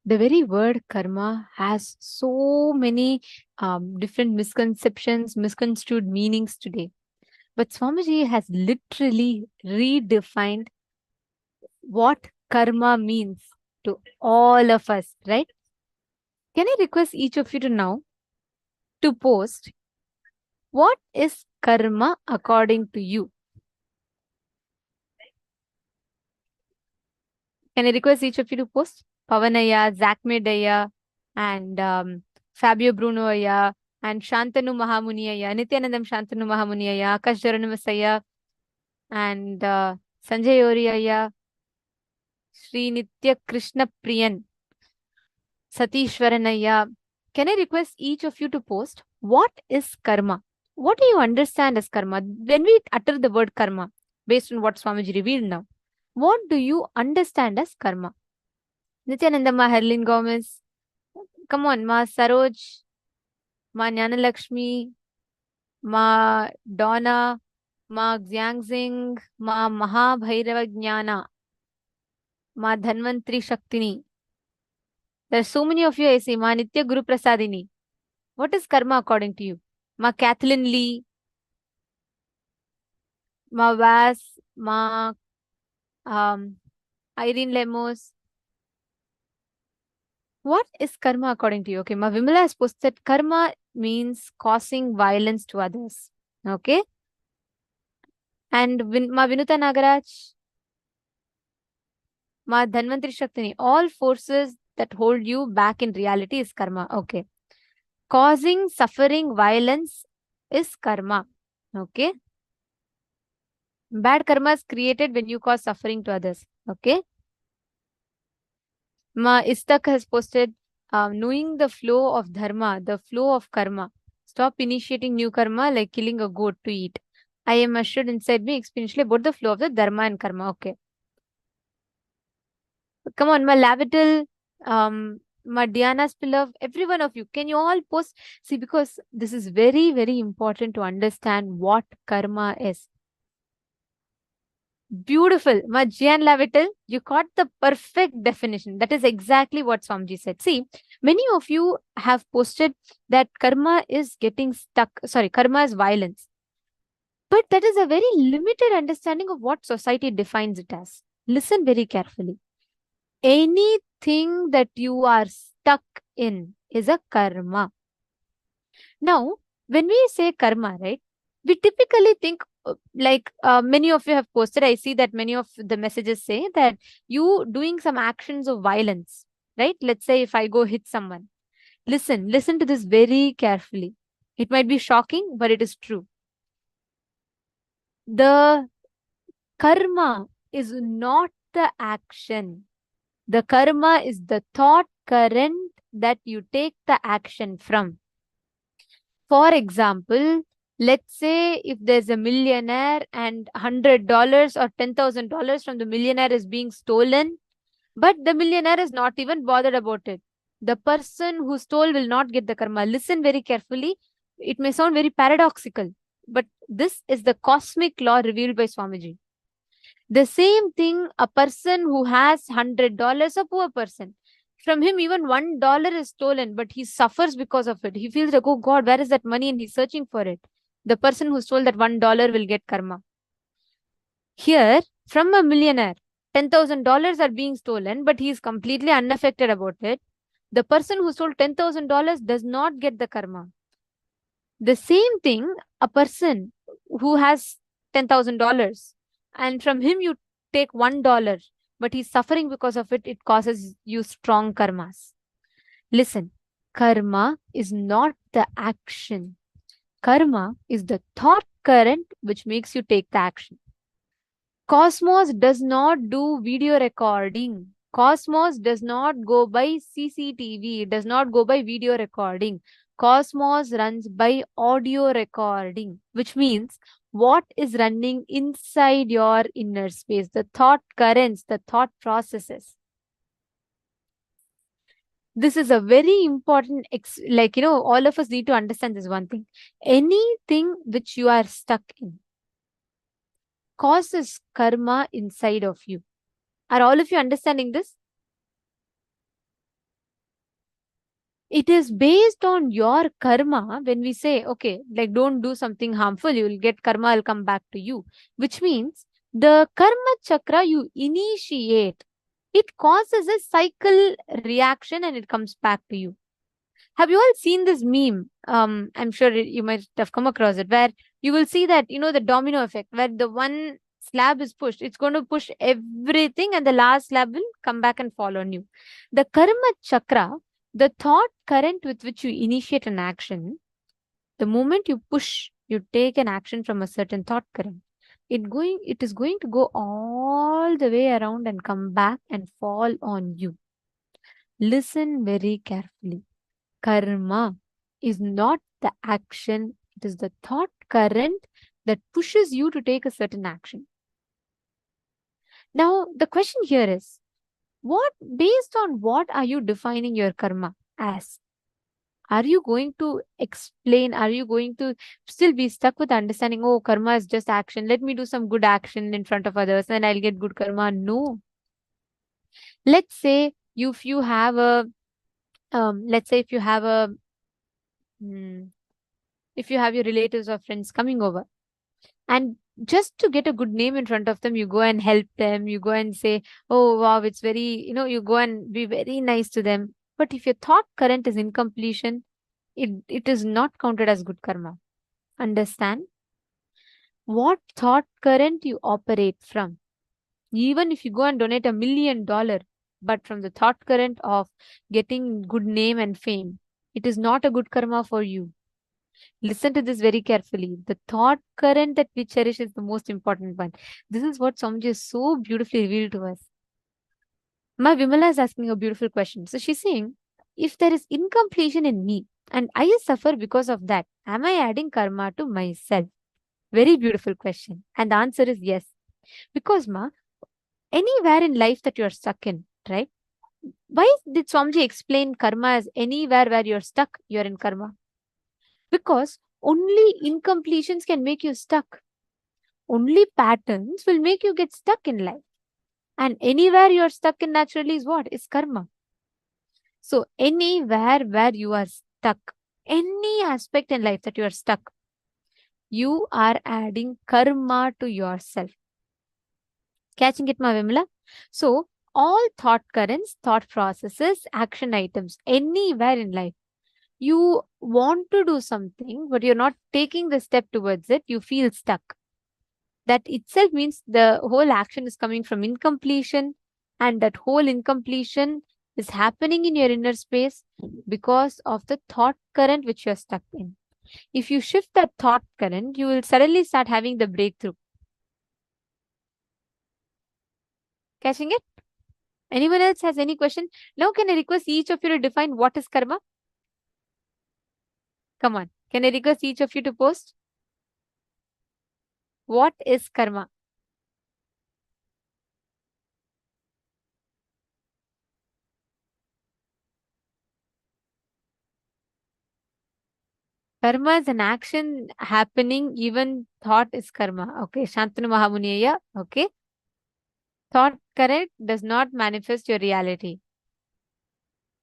The very word karma has so many different misconceptions, misconstrued meanings today. But Swamiji has literally redefined what karma means to all of us, right? Can I request each of you to now to post what is karma according to you? Can I request each of you to post? Pavanaya, Zakmedaya, and Fabio Brunoaya, and Shantanu Mahamuniaya, Nithyanandam Shantanu Mahamuniaya, Akash Jaranamasaya, and Sanjay Oriaya, Sri Nitya Krishna Priyan, Satishwaranaya. Can I request each of you to post what is karma? What do you understand as karma? When we utter the word karma, based on what Swamiji revealed now, what do you understand as karma? Nityananda Ma Herlin Gomez. Come on, Ma Saroj, Ma Jnanalakshmi, Ma Donna, Ma Xiangxing, Ma Mahabhairava Jnana, Ma Dhanvantri Shaktini. There are so many of you I see. Ma Nitya Guru Prasadini. What is karma according to you? Ma Kathleen Lee, Ma Vas, Ma Irene Lemos. What is karma according to you? Okay, Ma Vimala has posted karma means causing violence to others. Okay. And Ma Vinuta Nagaraj, Ma Dhanvantri Shaktini. All forces that hold you back in reality is karma. Okay. Causing suffering, violence is karma. Okay. Bad karma is created when you cause suffering to others. Okay. Ma Istak has posted, knowing the flow of dharma, the flow of karma. Stop initiating new karma like killing a goat to eat. I am assured inside me experientially about the flow of the dharma and karma. Okay. Come on, Ma Lavital, Ma Diana's beloved, every one of you, can you all post? See, because this is very, very important to understand what karma is. Beautiful. Ma Gian Lavital, you got the perfect definition. That is exactly what Swamiji said. See, many of you have posted that karma is getting stuck. Sorry, karma is violence. But that is a very limited understanding of what society defines it as. Listen very carefully. Anything that you are stuck in is a karma. Now, when we say karma, right, we typically think like many of you have posted. I see that many of the messages say that you doing some actions of violence, right? Let's say if I go hit someone. Listen to this very carefully. It might be shocking, but it is true. The karma is not the action. The karma is the thought current that you take the action from. For example, let's say if there's a millionaire and $100 or $10,000 from the millionaire is being stolen, but the millionaire is not even bothered about it. The person who stole will not get the karma. Listen very carefully. It may sound very paradoxical, but this is the cosmic law revealed by Swamiji. The same thing, a person who has $100, a poor person, from him even $1 is stolen, but he suffers because of it. He feels like, oh God, where is that money? And he's searching for it. The person who stole that $1 will get karma. Here, from a millionaire, $10,000 are being stolen, but he is completely unaffected about it. The person who stole $10,000 does not get the karma. The same thing, a person who has $10,000 and from him you take $1, but he's suffering because of it, it causes you strong karmas. Listen, karma is not the action. Karma is the thought current which makes you take the action. Cosmos does not do video recording. Cosmos does not go by CCTV. It does not go by video recording. Cosmos runs by audio recording, which means what is running inside your inner space, the thought currents, the thought processes. This is a very important, all of us need to understand this one thing. Anything which you are stuck in causes karma inside of you. Are all of you understanding this? It is based on your karma. When we say, okay, like don't do something harmful, you will get karma, will come back to you. Which means the karma chakra you initiate, it causes a cycle reaction and it comes back to you. Have you all seen this meme? I'm sure you might have come across it, where you will see that, the domino effect, where the one slab is pushed, it's going to push everything, and the last slab will come back and fall on you. The karma chakra, the thought current with which you initiate an action, the moment you push, you take an action from a certain thought current, it is going to go all the way around and come back and fall on you. Listen very carefully. Karma is not the action, it is the thought current that pushes you to take a certain action. Now, the question here is, based on what are you defining your karma as? Are you going to explain? Are you going to still be stuck with understanding, oh, karma is just action. Let me do some good action in front of others and I'll get good karma? No. Let's say if you have a, if you have your relatives or friends coming over, and just to get a good name in front of them, you go and help them, you go and say, oh wow, it's very, you go and be very nice to them. But if your thought current is incompletion, it is not counted as good karma. Understand? What thought current you operate from. Even if you go and donate $1 million, but from the thought current of getting good name and fame, it is not a good karma for you. Listen to this very carefully. The thought current that we cherish is the most important one. This is what Swamiji has so beautifully revealed to us. Ma Vimala is asking a beautiful question. So she's saying, if there is incompletion in me and I suffer because of that, am I adding karma to myself? Very beautiful question. And the answer is yes. Because anywhere in life that you're stuck in, right? Why did Swamiji explain karma as anywhere where you're stuck, you're in karma? Because only incompletions can make you stuck. Only patterns will make you get stuck in life. And anywhere you're stuck in naturally is what? Is karma. So anywhere where you are stuck, any aspect in life that you are stuck, you are adding karma to yourself. Catching it, Ma Vimla? So all thought currents, thought processes, action items, anywhere in life, you want to do something, but you're not taking the step towards it, you feel stuck. That itself means the whole action is coming from incompletion, and that whole incompletion is happening in your inner space because of the thought current which you're stuck in. If you shift that thought current, you will suddenly start having the breakthrough. Catching it? Anyone else has any question? Now can I request each of you to define what is karma? Come on. Can I request each of you to post? What is karma? Karma is an action happening, even thought is karma. Okay, Shantanu Mahamuniyya. Okay. Thought current does not manifest your reality.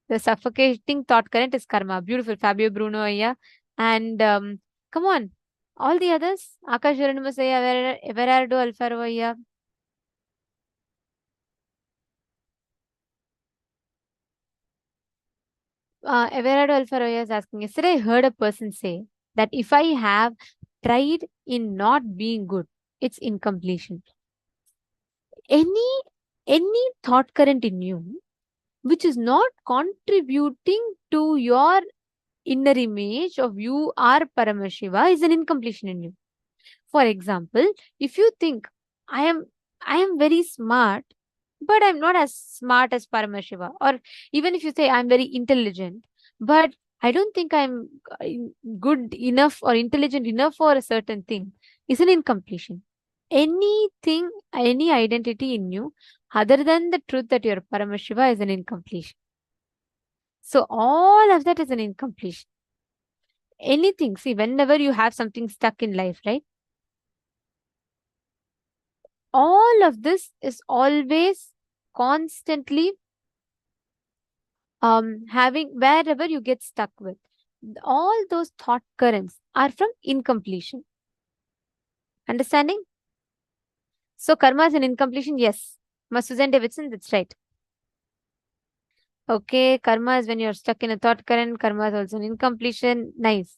The suffocating thought current is karma. Beautiful, Fabio Bruno Ayya. And come on, all the others. Akash Uranimus Ayya, Everardo Alfaro Ayya. Everardo Alfaro Ayya is asking, yesterday I heard a person say that if I have tried in not being good, it's incompletion. Any thought current in you which is not contributing to your inner image of you are Paramashiva is an incompletion in you. For example, if you think I am very smart, but I'm not as smart as Paramashiva, or even if you say I'm very intelligent, but I don't think I'm good enough or intelligent enough for a certain thing, is an incompletion. Anything, any identity in you other than the truth that you're Paramashiva is an incompletion. So all of that is an incompletion. Anything, see, whenever you have something stuck in life, right? All of this is always constantly having wherever you get stuck with. All those thought currents are from incompletion. Understanding? So karma is an incompletion, yes. Susan Davidson, that's right. Okay, karma is when you're stuck in a thought current. Karma is also an incompletion. Nice.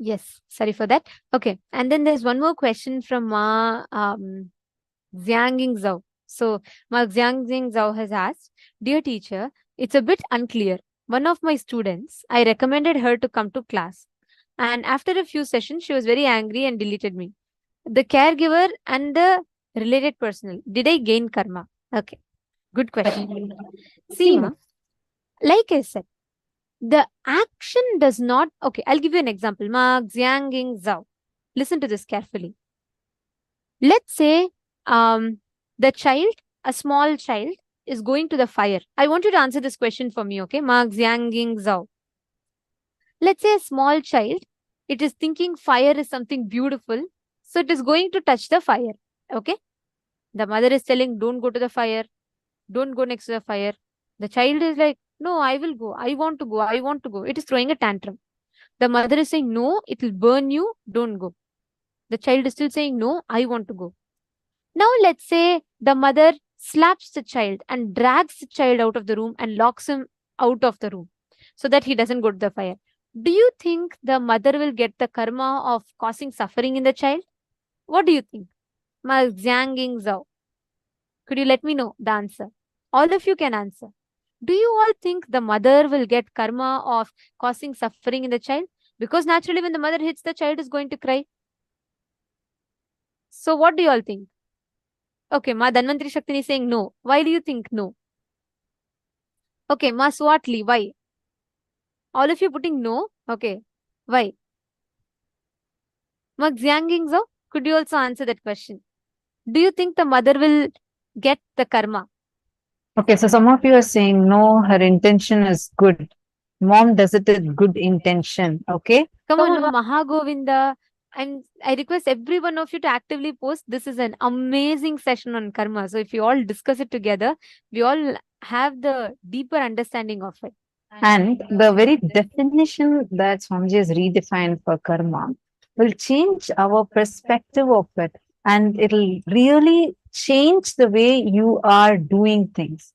Yes, sorry for that. Okay, and then there's one more question from Ma Xiangying Zhao. So Ma Xiangying Zhao has asked, "Dear teacher, it's a bit unclear. One of my students, I recommended her to come to class, and after a few sessions, she was very angry and deleted me. The caregiver and the related personnel. Did I gain karma?" Okay, good question. See, Ma, like I said, the action does not. Okay, I'll give you an example. Ma Xiangying Zhao. Listen to this carefully. Let's say the child, a small child, is going to the fire. I want you to answer this question for me, okay? Ma Xiangying Zhao. Let's say a small child, it is thinking fire is something beautiful, so it is going to touch the fire, okay? The mother is telling, don't go to the fire, don't go next to the fire. The child is like, no, I will go, I want to go, I want to go. It is throwing a tantrum. The mother is saying, no, it will burn you, don't go. The child is still saying, no, I want to go. Now let's say the mother slaps the child and drags the child out of the room and locks him out of the room so that he doesn't go to the fire. Do you think the mother will get the karma of causing suffering in the child? What do you think? Ma Xiangying Zhao. Could you let me know the answer? All of you can answer. Do you all think the mother will get karma of causing suffering in the child? Because naturally when the mother hits, the child is going to cry. So what do you all think? Okay, Ma Dhanvantri Shaktini is saying no. Why do you think no? Okay, Ma Swatli, why? All of you putting no? Okay, why? Ma Xiangying Zhao, could you also answer that question? Do you think the mother will get the karma? Okay, so some of you are saying no, her intention is good. Mom does it with good intention. Okay. Come on, Mahagovinda. And I request every one of you to actively post. This is an amazing session on karma. So if you all discuss it together, we all have the deeper understanding of it. And the very definition that Swamiji has redefined for karma will change our perspective of it. And it'll really change the way you are doing things.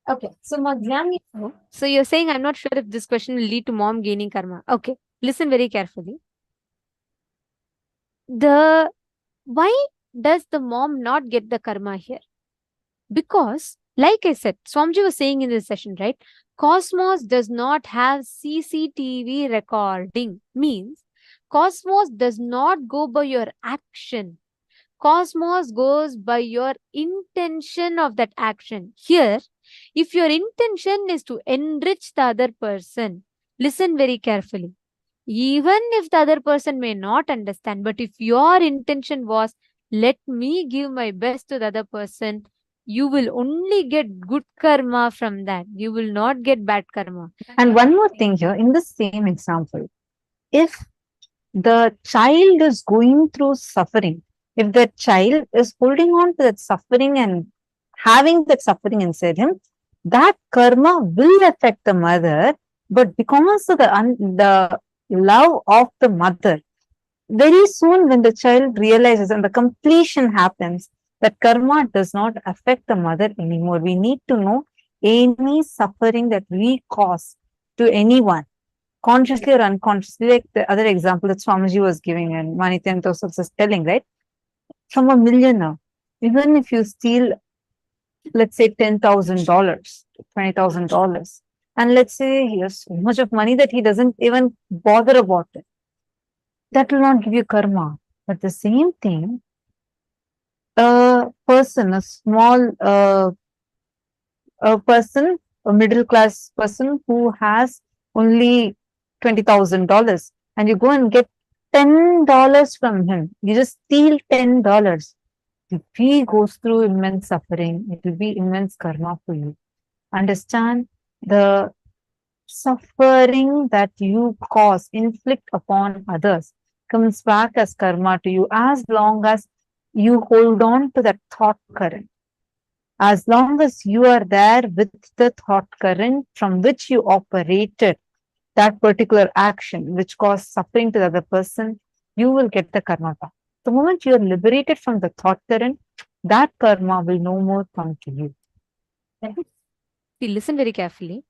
Okay, so Madhyami. So you're saying I'm not sure if this question will lead to mom gaining karma. Okay, listen very carefully. Why does the mom not get the karma here? Because, like I said, Swamiji was saying in this session, right? Cosmos does not have CCTV recording. Means Cosmos does not go by your action. Cosmos goes by your intention of that action. Here, if your intention is to enrich the other person, listen very carefully. Even if the other person may not understand, but if your intention was, let me give my best to the other person, you will only get good karma from that. You will not get bad karma. And one more thing here, in the same example, if the child is going through suffering, If that child is holding on to that suffering and having that suffering inside him, that karma will affect the mother, but because of the love of the mother, very soon when the child realizes and the completion happens, that karma does not affect the mother anymore. We need to know any suffering that we cause to anyone, consciously or unconsciously, like the other example that Swamiji was giving and Manityan Tosaf was telling, right? From a millionaire, even if you steal, let's say $10,000, $20,000, and let's say he has so much of money that he doesn't even bother about it, that will not give you karma. But the same thing, a person, a small a middle class person who has only $20,000, and you go and get $10 from him, you just steal $10. If he goes through immense suffering, it will be immense karma for you. Understand, the suffering that you cause, inflict upon others, comes back as karma to you as long as you hold on to that thought current. As long as you are there with the thought current from which you operated that particular action which caused suffering to the other person, you will get the karma back. The moment you are liberated from the thought current, that karma will no more come to you. See, listen very carefully.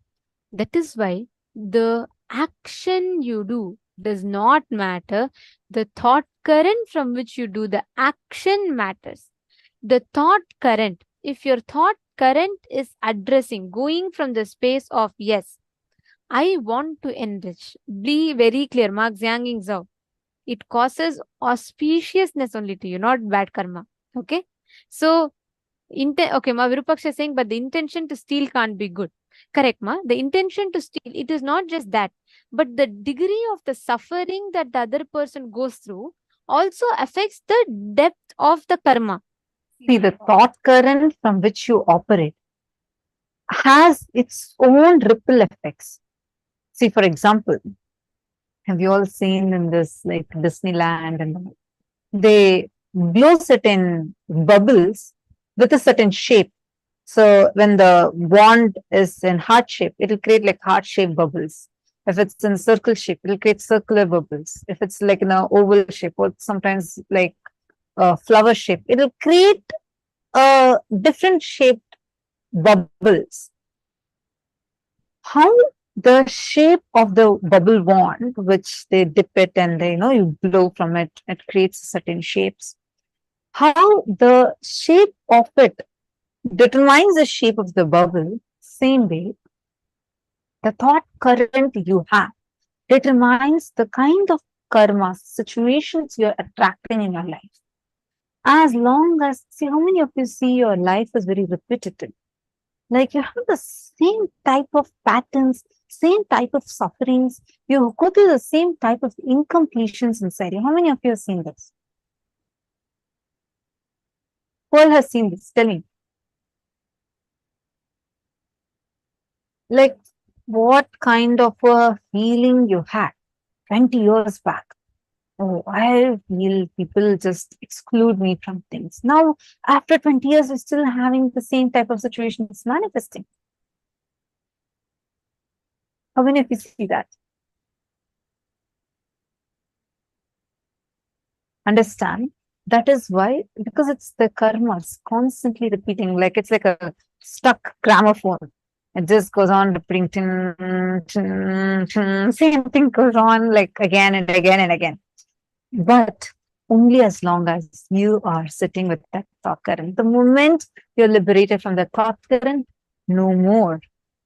That is why the action you do does not matter. The thought current from which you do the action matters. The thought current, if your thought current is addressing, going from the space of yes, I want to enrich, be very clear, Mark Zhang Zhao, it causes auspiciousness only to you, not bad karma. Okay? So, okay, Ma Virupaksha is saying, but the intention to steal can't be good. Correct, Ma? The intention to steal, it is not just that, but the degree of the suffering that the other person goes through also affects the depth of the karma. See, the thought current from which you operate has its own ripple effects. See, for example, have you all seen in this like Disneyland, and they blow certain bubbles with a certain shape. So when the wand is in heart shape, it will create like heart shaped bubbles. If it's in circle shape, it will create circular bubbles. If it's like in an oval shape, or sometimes like a flower shape, it will create different shaped bubbles. How the shape of the bubble wand, which they dip it and they, you blow from it, it creates certain shapes. How the shape of it determines the shape of the bubble, same way, the thought current you have determines the kind of karma, situations you're attracting in your life. As long as, see, how many of you see your life is very repetitive? Like you have the same type of patterns, same type of sufferings. You go through the same type of incompletions inside you. How many of you have seen this? Who all has seen this? Tell me. Like what kind of a feeling you had 20 years back? Oh, I feel people just exclude me from things. Now, after 20 years, we're still having the same type of situations manifesting. How many of you see that? Understand? That is why, because it's the karmas constantly repeating, like it's like a stuck gramophone. It just goes on repeating, same thing goes on like again and again and again. But only as long as you are sitting with that thought current. The moment you're liberated from the thought current, no more.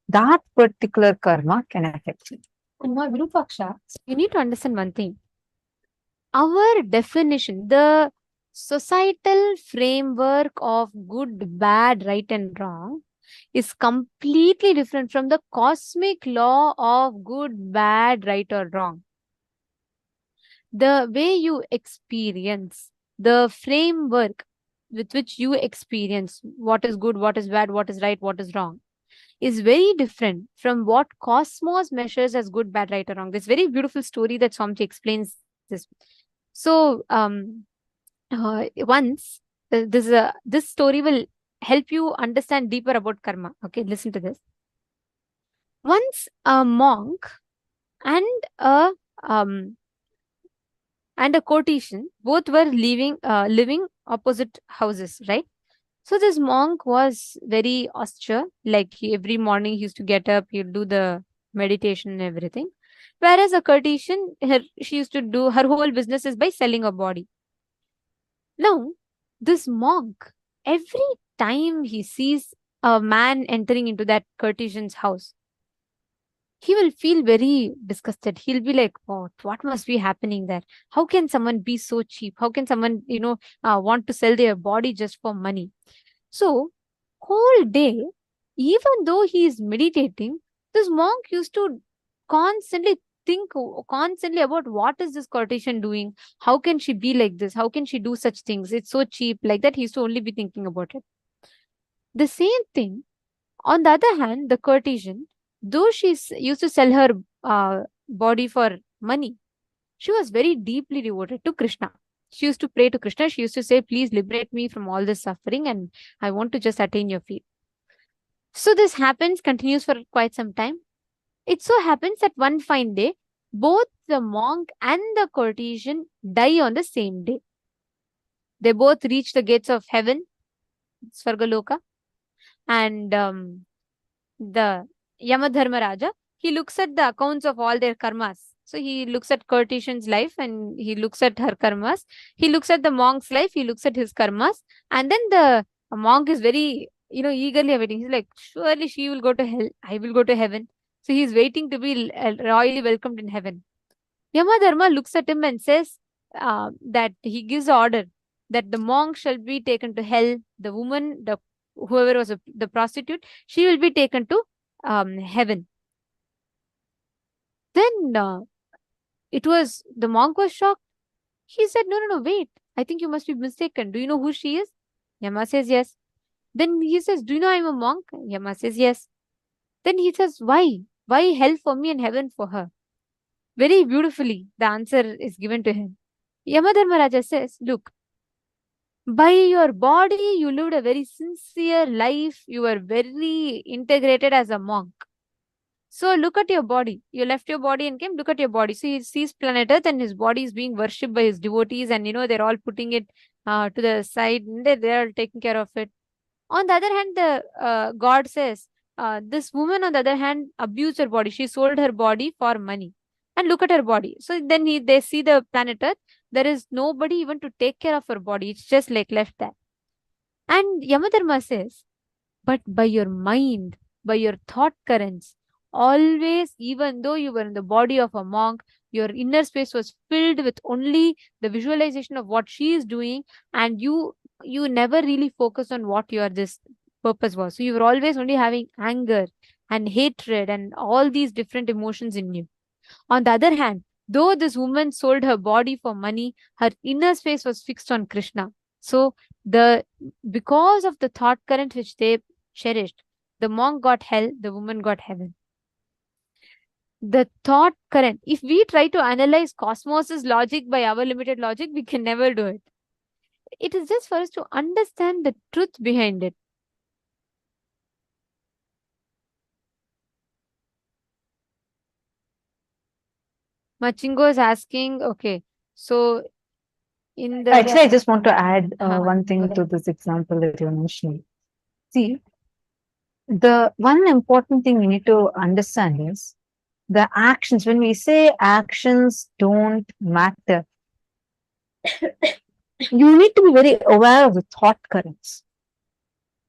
That particular karma can affect you. Virupaksha, you need to understand one thing. Our definition, the societal framework of good, bad, right, and wrong is completely different from the cosmic law of good, bad, right, or wrong. The way you experience, the framework with which you experience what is good, what is bad, what is right, what is wrong, is very different from what cosmos measures as good, bad, right, or wrong. This very beautiful story that Swamiji explains this. So, once this story will help you understand deeper about karma. Okay, listen to this. Once a monk and a um, courtesan both were living opposite houses, right? So this monk was very austere. Like every morning he used to get up, he'd do the meditation and everything. Whereas a courtesan, she used to do her whole business is by selling a body. Now, this monk, every time he sees a man entering into that courtesan's house, he will feel very disgusted. He'll be like, "Oh, what must be happening there? How can someone be so cheap? How can someone, want to sell their body just for money?" So, whole day, even though he is meditating, this monk used to constantly think constantly about what is this courtesan doing? How can she be like this? How can she do such things? It's so cheap. Like that, he used to only be thinking about it. The same thing, on the other hand, the courtesan, though used to sell her body for money, she was very deeply devoted to Krishna. She used to pray to Krishna. She used to say, "Please liberate me from all this suffering and I want to just attain your feet." So this continues for quite some time. It so happens that one fine day, both the monk and the courtesan die on the same day. They both reach the gates of heaven, Loka, and the Yamadharmaraja, he looks at the accounts of all their karmas. So he looks at courtesan's life and he looks at her karmas. He looks at the monk's life, he looks at his karmas. And then the monk is very, eagerly awaiting. He's like, surely she will go to hell. I will go to heaven. So he's waiting to be royally welcomed in heaven. Yamadharma looks at him and says that he gives order that the monk shall be taken to hell. The woman, whoever was the prostitute, she will be taken to heaven. Then the monk was shocked. He said, no, wait. I think you must be mistaken. Do you know who she is? Yama says, yes. Then he says, do you know I'm a monk? Yama says, yes. Then he says, why? Why hell for me and heaven for her? Very beautifully, the answer is given to him. Yamadharmaraja says, look, by your body, you lived a very sincere life. You were very integrated as a monk. So look at your body. You left your body and came, look at your body. So he sees planet Earth and his body is being worshipped by his devotees and, they're all putting it to the side and they're taking care of it. On the other hand, the God says, this woman, on the other hand, abused her body. She sold her body for money. And look at her body. So then they see the planet Earth. There is nobody even to take care of her body. It's just like left there. And Yamadharma says, but by your mind, by your thought currents, always, even though you were in the body of a monk, your inner space was filled with only the visualization of what she is doing, and you never really focused on what this purpose was. So you were always only having anger and hatred and all these different emotions in you. On the other hand, though this woman sold her body for money, her inner space was fixed on Krishna. So because of the thought current which they cherished, the monk got hell, the woman got heaven. The thought current, if we try to analyze cosmos's logic by our limited logic, we can never do it. It is just for us to understand the truth behind it. Machingo is asking, okay, so in the... Actually, I just want to add one thing to this example that you're mentioning. See, the one important thing we need to understand is the actions. When we say actions don't matter, you need to be very aware of the thought currents.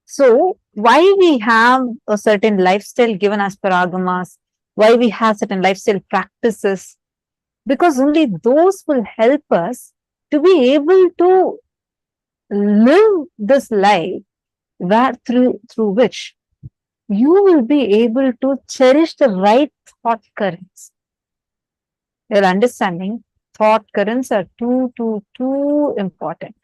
So, why we have a certain lifestyle given as per agamas, why we have certain lifestyle practices, because only those will help us to be able to live this life through which you will be able to cherish the right thought currents. Your understanding, thought currents are too important.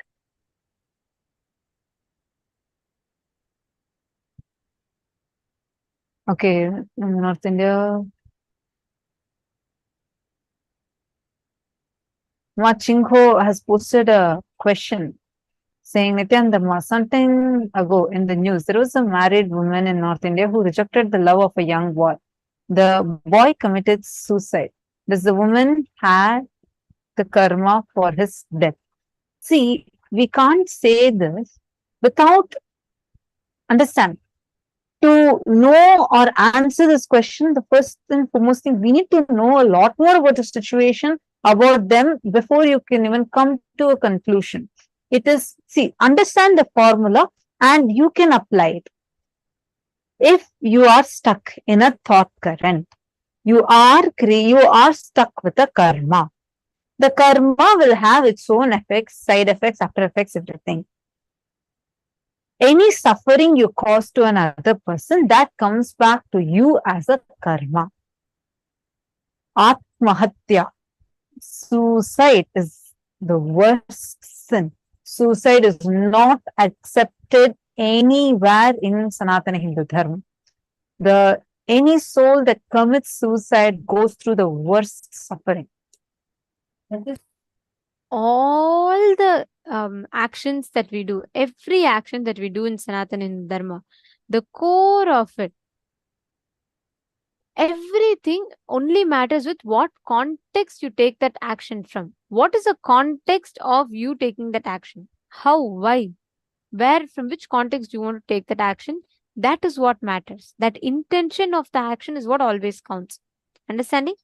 Okay, North India. Machinko has posted a question saying, Nithyananda, some time ago in the news, there was a married woman in North India who rejected the love of a young boy. The boy committed suicide. Does the woman have the karma for his death? See, we can't say this without understanding. To know or answer this question, the first and foremost thing, we need to know a lot more about the situation, about them, before you can even come to a conclusion. It is, see, understand the formula and you can apply it. If you are stuck in a thought current, you are stuck with a karma. The karma will have its own effects, side effects, after effects, everything. Any suffering you cause to another person, that comes back to you as a karma. Atmahatya, suicide is the worst sin. Suicide is not accepted anywhere in Sanatana Hindu Dharma. Any soul that commits suicide goes through the worst suffering. All the actions that we do, every action that we do in Sanatana Hindu Dharma, the core of it, everything only matters with what context you take that action from. What is the context of you taking that action? How? Why? Where? From which context you want to take that action? That is what matters. That intention of the action is what always counts. Understanding?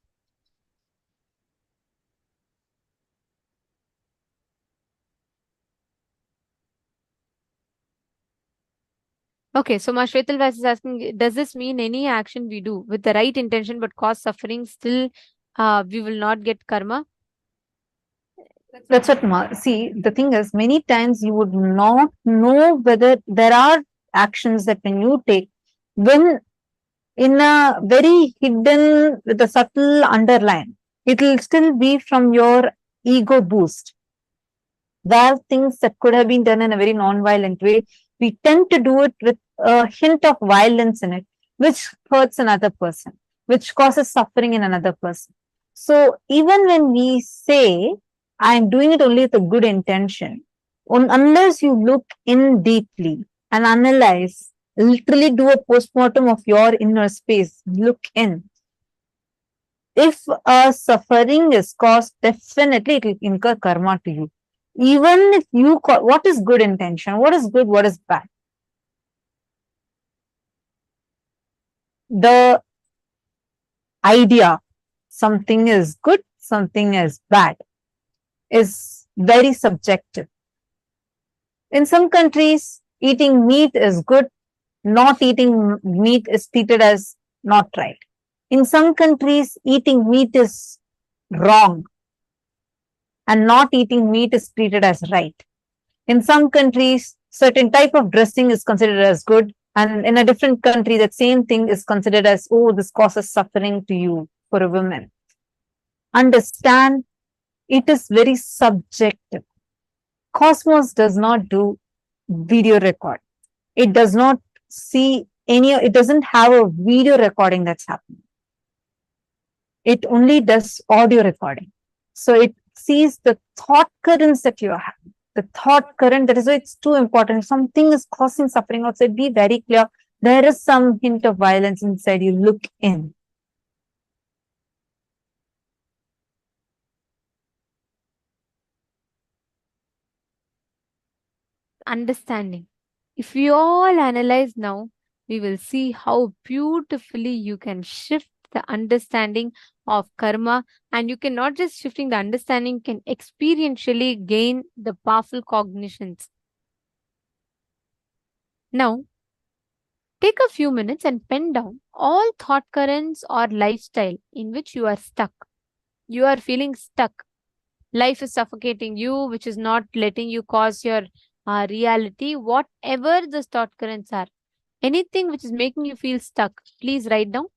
Okay, so Mashvetal Vas is asking, does this mean any action we do with the right intention but cause suffering, still we will not get karma? That's what, see, the thing is, many times you would not know whether there are actions that when you take, when in a very hidden, with a subtle underline, it will still be from your ego boost. There are things that could have been done in a very non-violent way. We tend to do it with a hint of violence in it, which hurts another person, which causes suffering in another person. So even when we say, I'm doing it only with a good intention, unless you look in deeply and analyze, literally do a postmortem of your inner space, look in. If a suffering is caused, definitely it will incur karma to you. Even if you call, what is good intention? What is good? What is bad? The idea something is good, something is bad, is very subjective. In some countries, eating meat is good, not eating meat is treated as not right. In some countries, eating meat is wrong and not eating meat is treated as right. In some countries, certain type of dressing is considered as good, and in a different country, that same thing is considered as, oh, this causes suffering to you for a woman. Understand, it is very subjective. Cosmos does not do video record. It does not see it doesn't have a video recording that's happening. It only does audio recording. So it sees the thought currents that you are having. The thought current, that is why it's too important. If something is causing suffering outside, be very clear. There is some hint of violence inside you. Look in. Understanding. If we all analyze now, we will see how beautifully you can shift the understanding of karma, and you can not just shifting the understanding, can experientially gain the powerful cognitions. Now, take a few minutes and pen down all thought currents or lifestyle in which you are stuck. You are feeling stuck. Life is suffocating you, which is not letting you cause your reality, whatever the thought currents are. Anything which is making you feel stuck, please write down.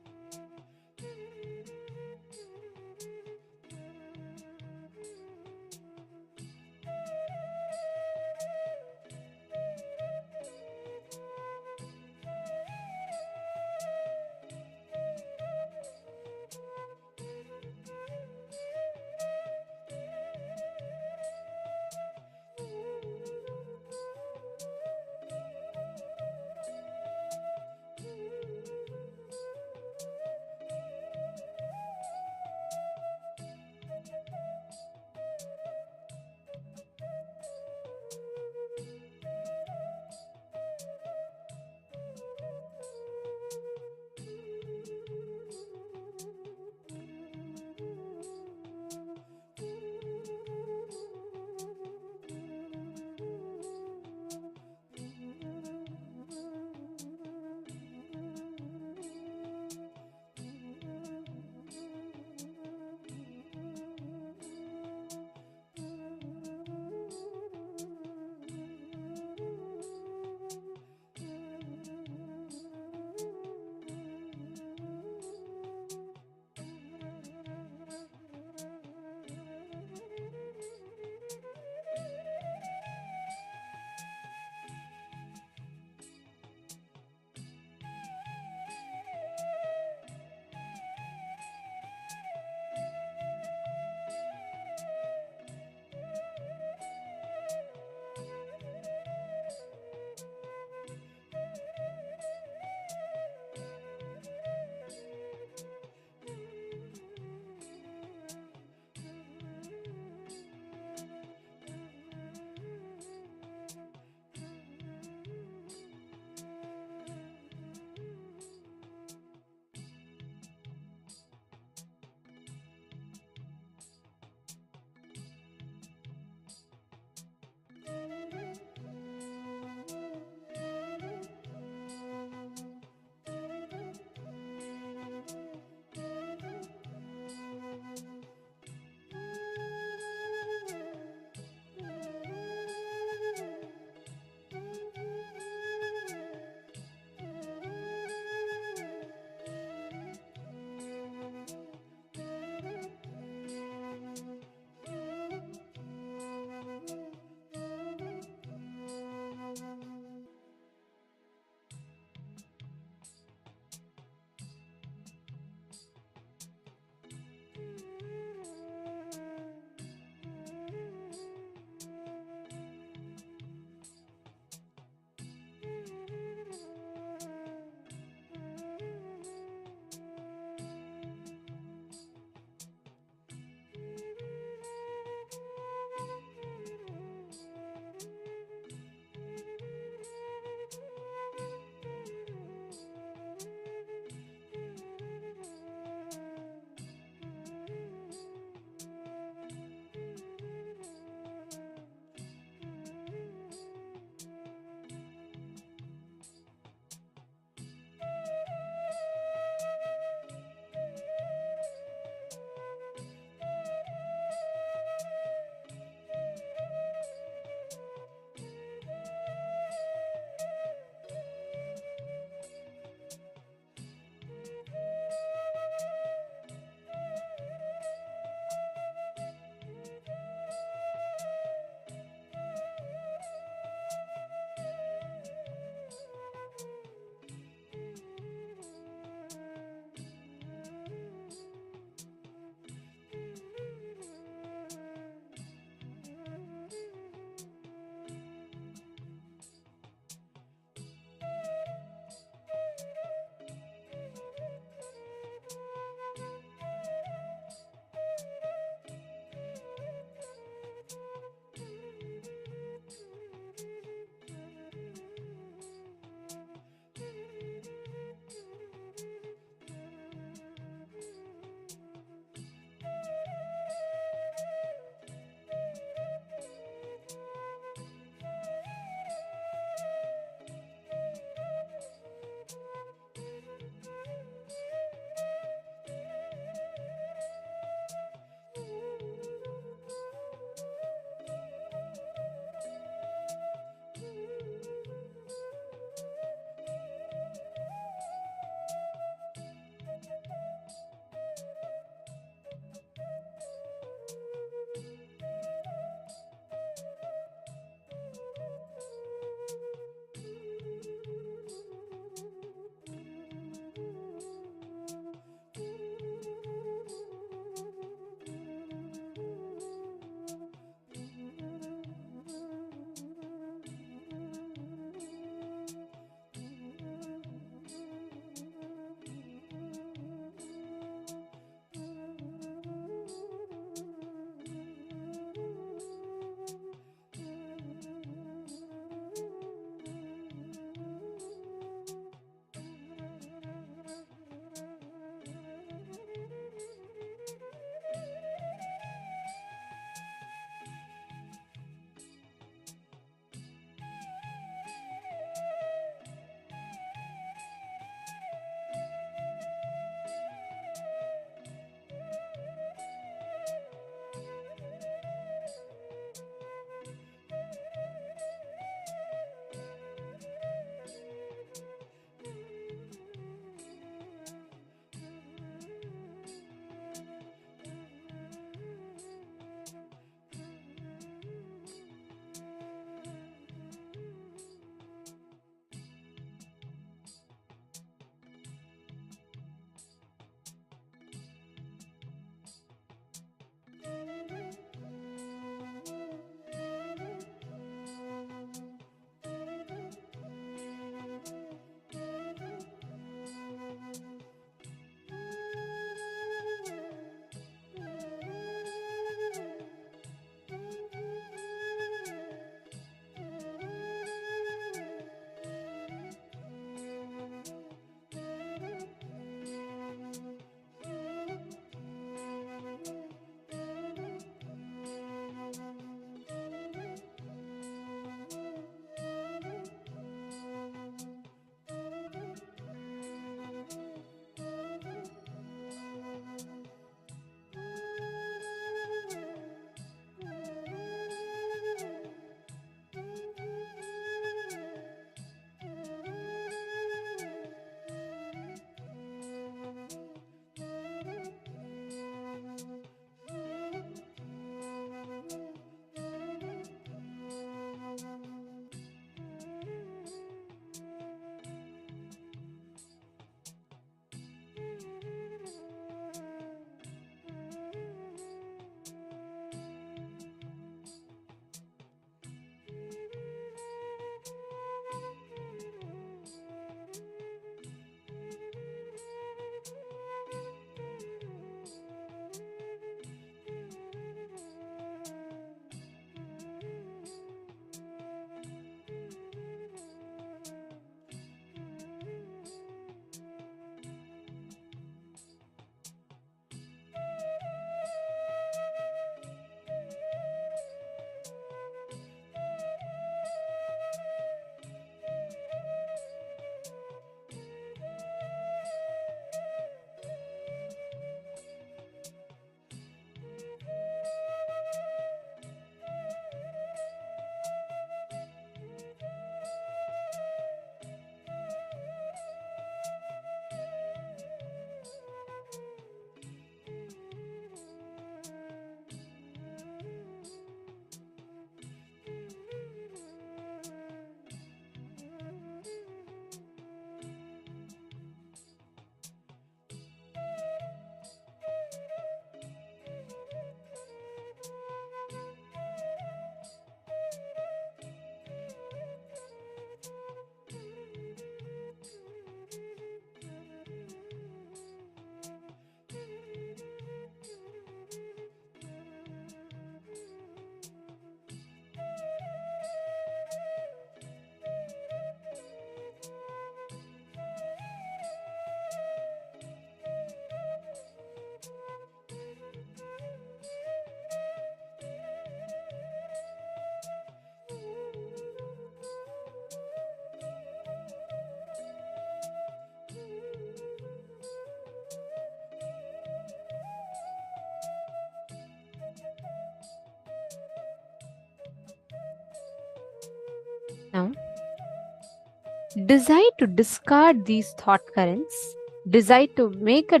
Decide to discard these thought currents. Decide to make a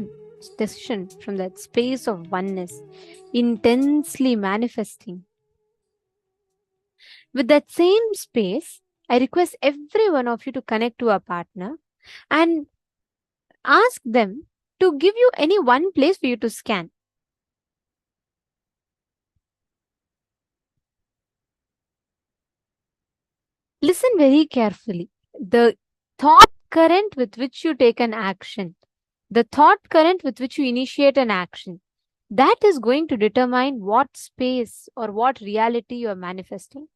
decision from that space of oneness, intensely manifesting. With that same space, I request every one of you to connect to a partner and ask them to give you any one place for you to scan. Listen very carefully. The thought current with which you take an action, the thought current with which you initiate an action, that is going to determine what space or what reality you are manifesting.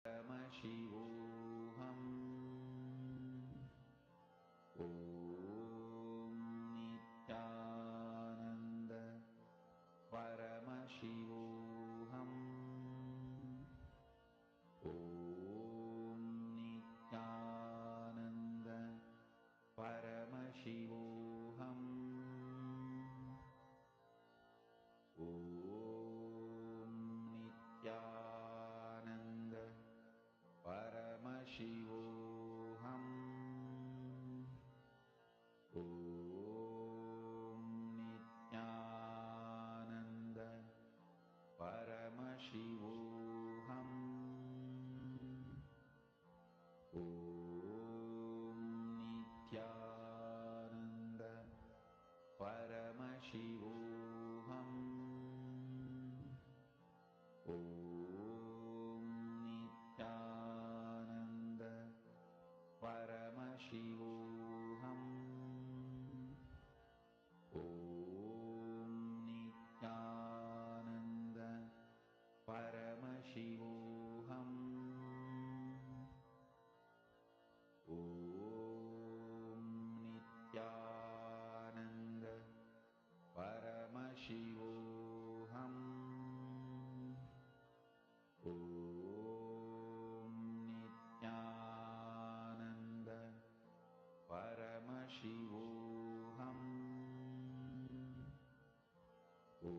Paramashivoham. Om Nithyananda Paramashivoham. Om Nithyananda Paramashivoham. Om Nithyananda Paramashivoham. Om Nithyananda Paramashivoham. Om Nithyananda Paramashivoham. Om Nithyananda Paramashivoham. Om Nithyananda Paramashivoham. Om Nithyananda Paramashivoham. Om Nithyananda Paramashivoham. Om Nithyananda Paramashivoham. Om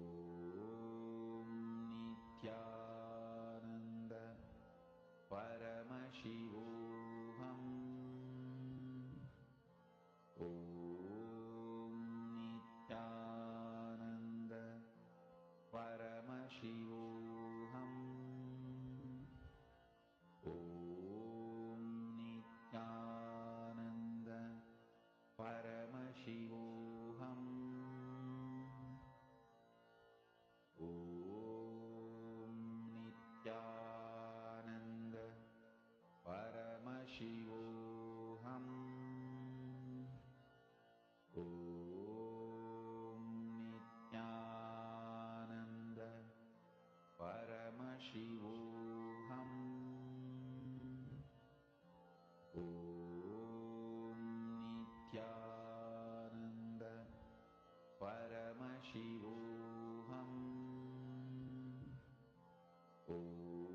Nithyananda Paramashivoham. Om Nithyananda Paramashivoham. Om Nithyananda Paramashivoham. Om Nithyananda Paramashivoham. Om Nithyananda Paramashivoham. Om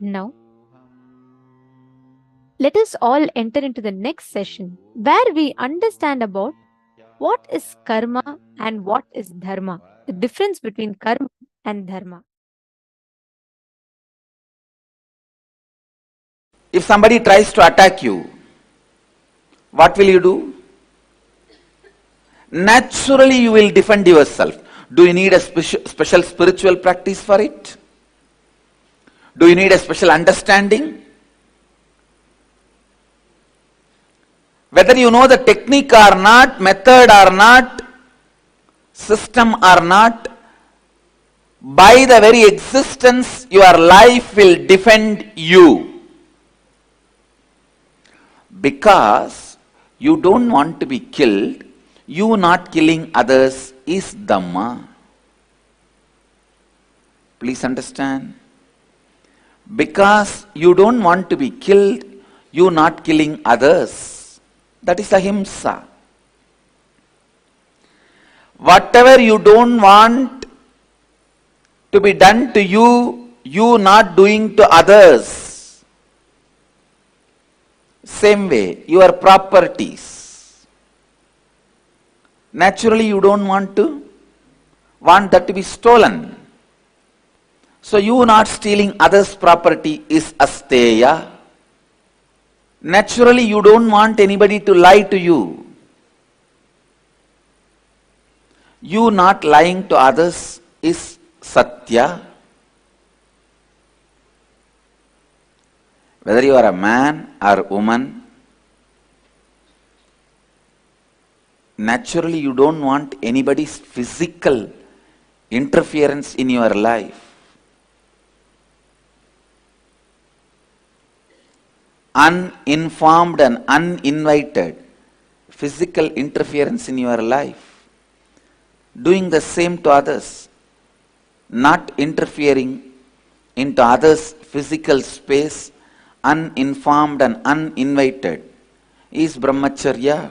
Now, let us all enter into the next session where we understand about what is karma and what is dharma, the difference between karma and dharma. If somebody tries to attack you, what will you do? Naturally, you will defend yourself. Do you need a special spiritual practice for it? Do you need a special understanding? Whether you know the technique or not, method or not, system or not, by the very existence, your life will defend you. Because you don't want to be killed, you not killing others is Dhamma. Please understand. Because you don't want to be killed, you not killing others. That is ahimsa. Whatever you don't want to be done to you, you not doing to others. Same way, your properties. Naturally, you don't want that to be stolen. So you not stealing others' property is asteya. Naturally, you don't want anybody to lie to you. You not lying to others is satya. Whether you are a man or woman, naturally you don't want anybody's physical interference in your life. Uninformed and uninvited physical interference in your life. Doing the same to others. Not interfering into others' physical space, uninformed and uninvited, is brahmacharya.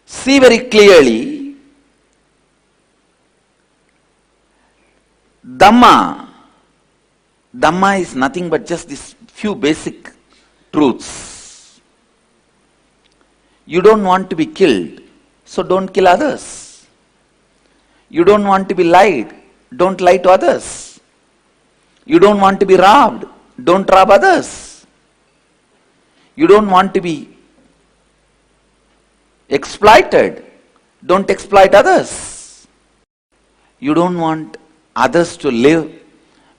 See very clearly, Dhamma is nothing but just these few basic truths. You don't want to be killed, so don't kill others. You don't want to be lied, don't lie to others. You don't want to be robbed, don't rob others. You don't want to be exploited, don't exploit others. You don't want others to live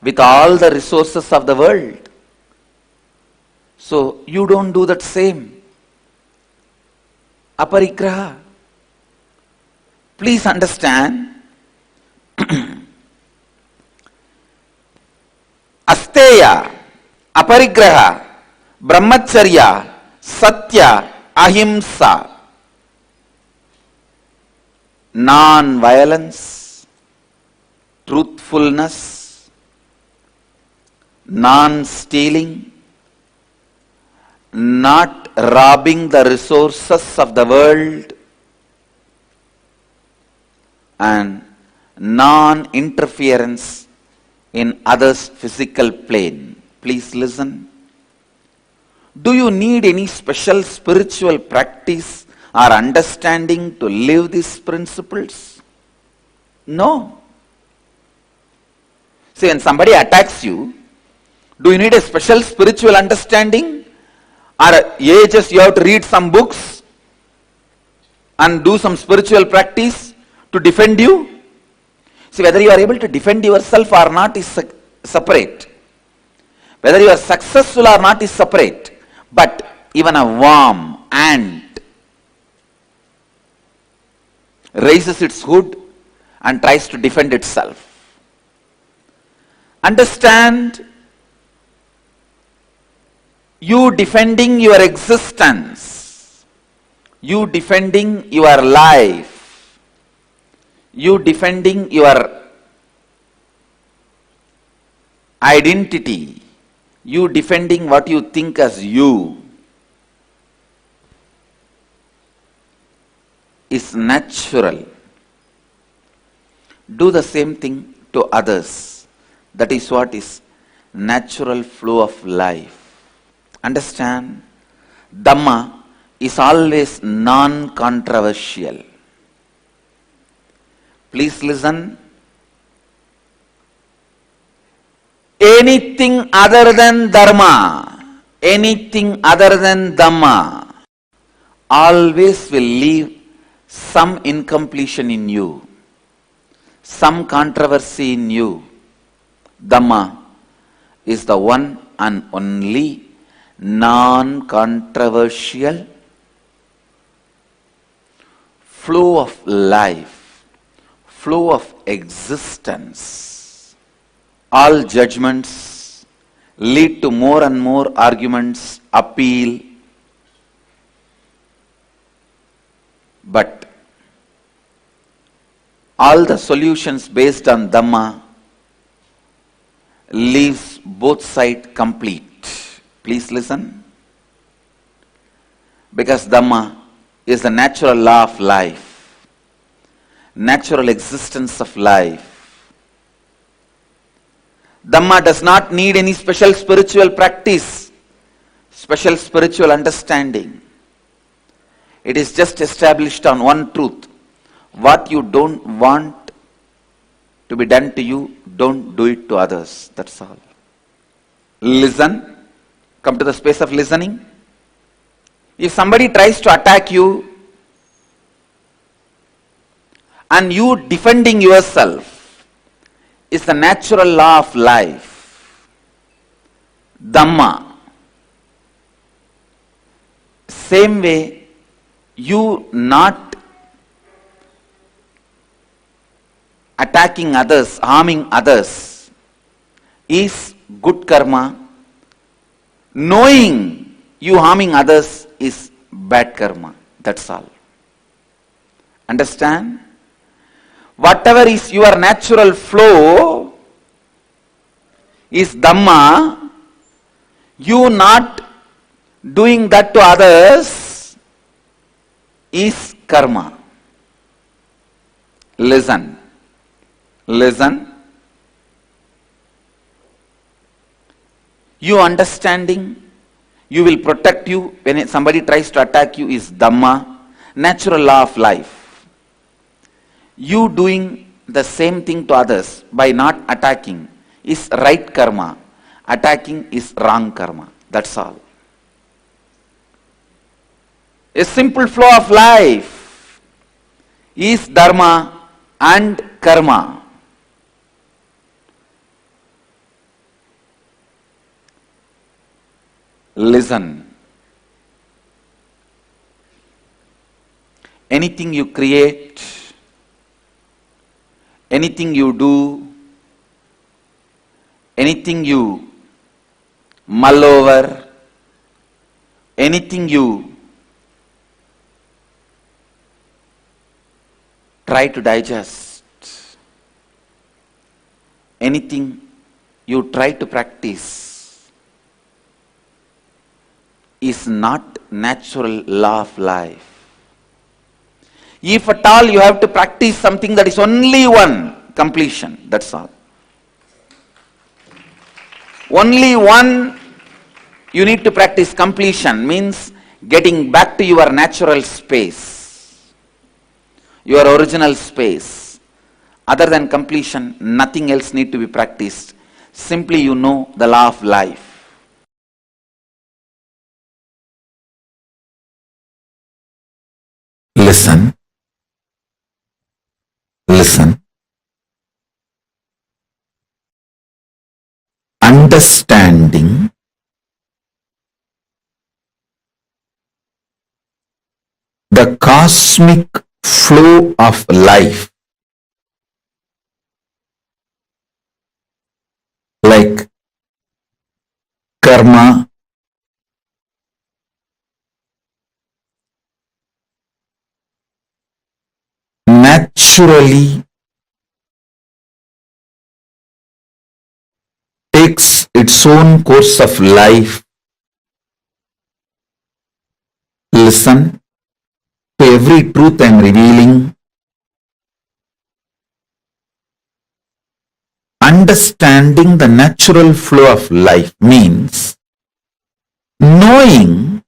with all the resources of the world. So you don't do that same. Aparigraha. Please understand, asteya, aparigraha, brahmacharya, satya, ahimsa, non-violence, truthfulness, non-stealing, not robbing the resources of the world, and non-interference in others' physical plane. Please listen. Do you need any special spiritual practice or understanding to live these principles? No. See, when somebody attacks you, do you need a special spiritual understanding? Or just you have to read some books and do some spiritual practice to defend you? See, whether you are able to defend yourself or not is separate. Whether you are successful or not is separate. But even a worm, ant, raises its hood and tries to defend itself. Understand, you defending your existence, you defending your life, you defending your identity, you defending what you think as you, is natural. Do the same thing to others. That is what is natural flow of life. Understand, Dhamma is always non-controversial. Please listen. anything other than dharma, anything other than dhamma, always will leave some incompletion in you, some controversy in you. Dhamma is the one and only non-controversial flow of life, flow of existence. All judgments lead to more and more arguments, appeal. But all the solutions based on Dhamma leaves both sides complete. Please listen. Because Dhamma is the natural law of life, natural existence of life. Dhamma does not need any special spiritual practice, special spiritual understanding. It is just established on one truth. What you don't want to be done to you, don't do it to others. That's all. Listen. Come to the space of listening. If somebody tries to attack you and you defending yourself is the natural law of life, Dhamma. Same way, you not attacking others, harming others is good karma. Knowing you harming others is bad karma. That's all. Understand? Whatever is your natural flow is Dhamma. You not doing that to others is karma. Listen. Listen. You understanding, you will protect you when somebody tries to attack you is Dhamma, natural law of life. You doing the same thing to others by not attacking is right karma. Attacking is wrong karma. That's all. A simple flow of life is dharma and karma. Listen. Anything you create, anything you do, anything you mull over, anything you try to digest, anything you try to practice is not natural law of life. If at all you have to practice something that is only one completion, that's all. Only one you need to practice completion means getting back to your natural space, your original space. Other than completion, nothing else need to be practiced. Simply you know the law of life. Listen. Listen. Understanding the cosmic flow of life, like karma, naturally takes its own course of life. Listen to every truth I am revealing. Understanding the natural flow of life means knowing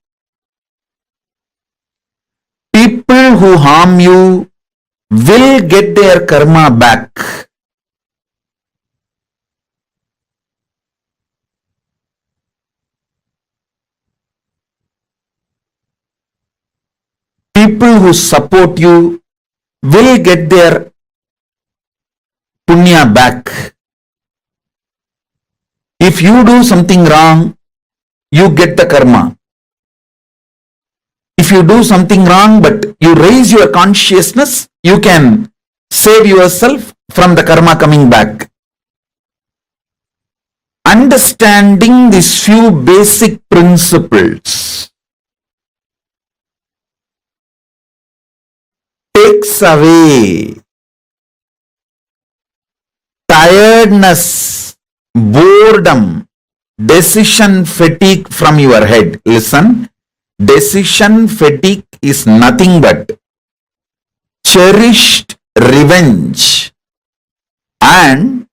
people who harm you will get their karma back. people who support you will get their punya back. If you do something wrong, you get the karma. If you do something wrong but you raise your consciousness, you can save yourself from the karma coming back. Understanding these few basic principles takes away tiredness, boredom, decision fatigue from your head. Listen, decision fatigue is nothing but cherished revenge and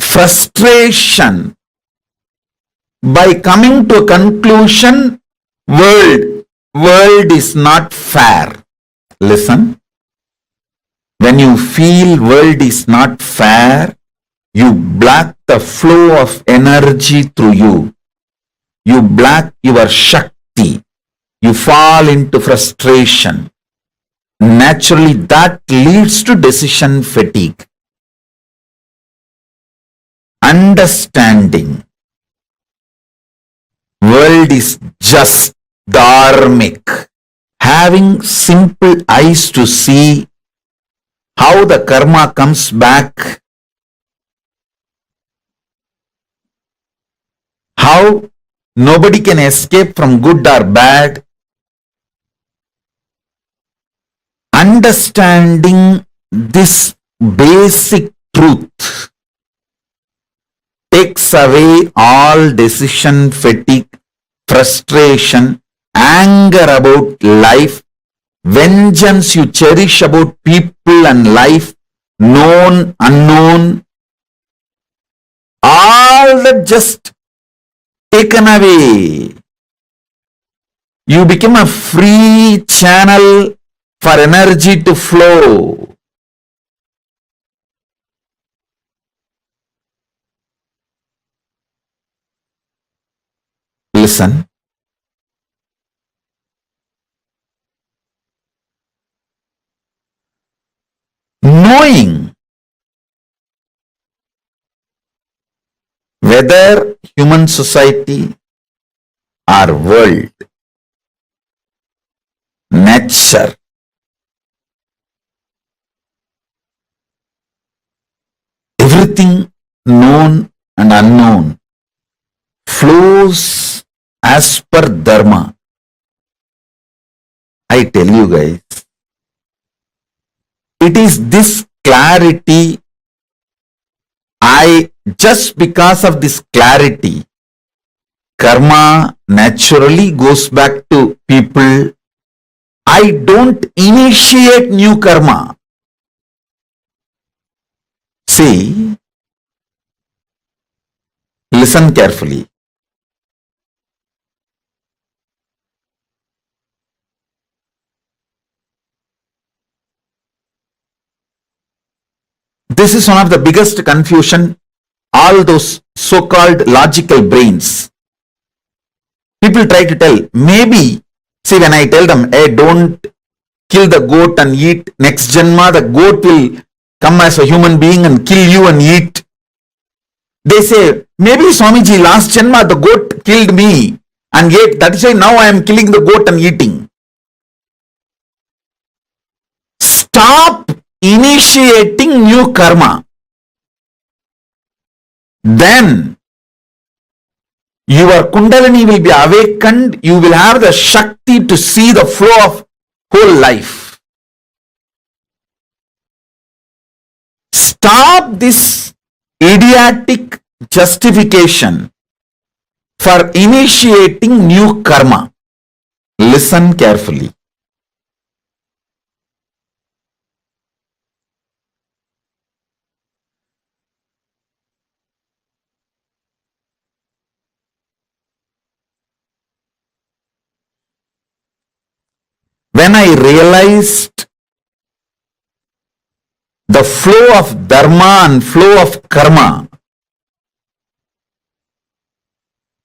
frustration by coming to a conclusion, world is not fair. Listen, when you feel world is not fair, you block the flow of energy through you. You block your Shakti. You fall into frustration. Naturally, that leads to decision fatigue. Understanding world is just dharmic. Having simple eyes to see how the karma comes back, how nobody can escape from good or bad. Understanding this basic truth takes away all decision fatigue, frustration, anger about life, vengeance you cherish about people and life, known, unknown, all that just taken away. You become a free channel for energy to flow. Listen. Knowing whether human society or world, nature, everything known and unknown flows as per dharma. I tell you guys, it is this clarity, just because of this clarity, karma naturally goes back to people. I don't initiate new karma. See, listen carefully. This is one of the biggest confusion, all those so-called logical brains. People try to tell, maybe, see, when I tell them, hey, don't kill the goat and eat, next janma, the goat will come as a human being and kill you and eat. They say, maybe Swamiji, last janma, the goat killed me and ate. That is why now I am killing the goat and eating. Stop initiating new karma. Then your Kundalini will be awakened. You will have the Shakti to see the flow of whole life. Stop this idiotic justification for initiating new karma. Listen carefully. When I realized the flow of dharma and flow of karma,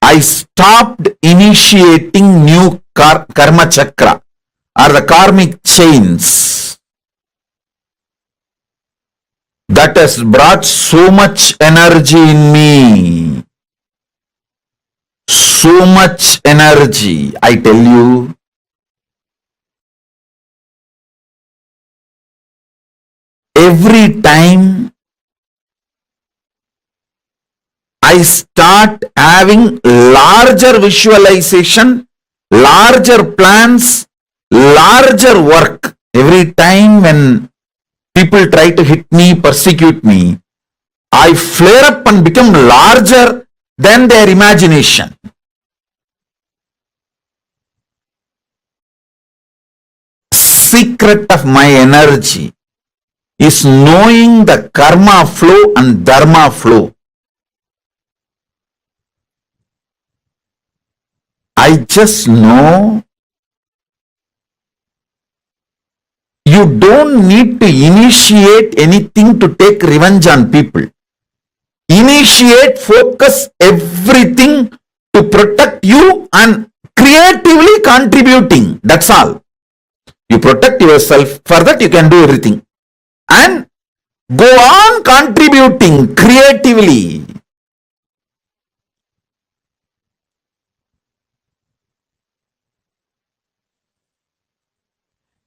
I I stopped initiating new karma chakra or the karmic chains that has brought so much energy in me. So much energy, I tell you. Every time I start having larger visualization, larger plans, larger work. Every time when people try to hit me, persecute me, I flare up and become larger than their imagination. Secret of my energy is knowing the karma flow and dharma flow. I just know you don't need to initiate anything to take revenge on people. Initiate, focus everything to protect you and creatively contributing. That's all. You protect yourself, for that you can do everything. And go on contributing creatively.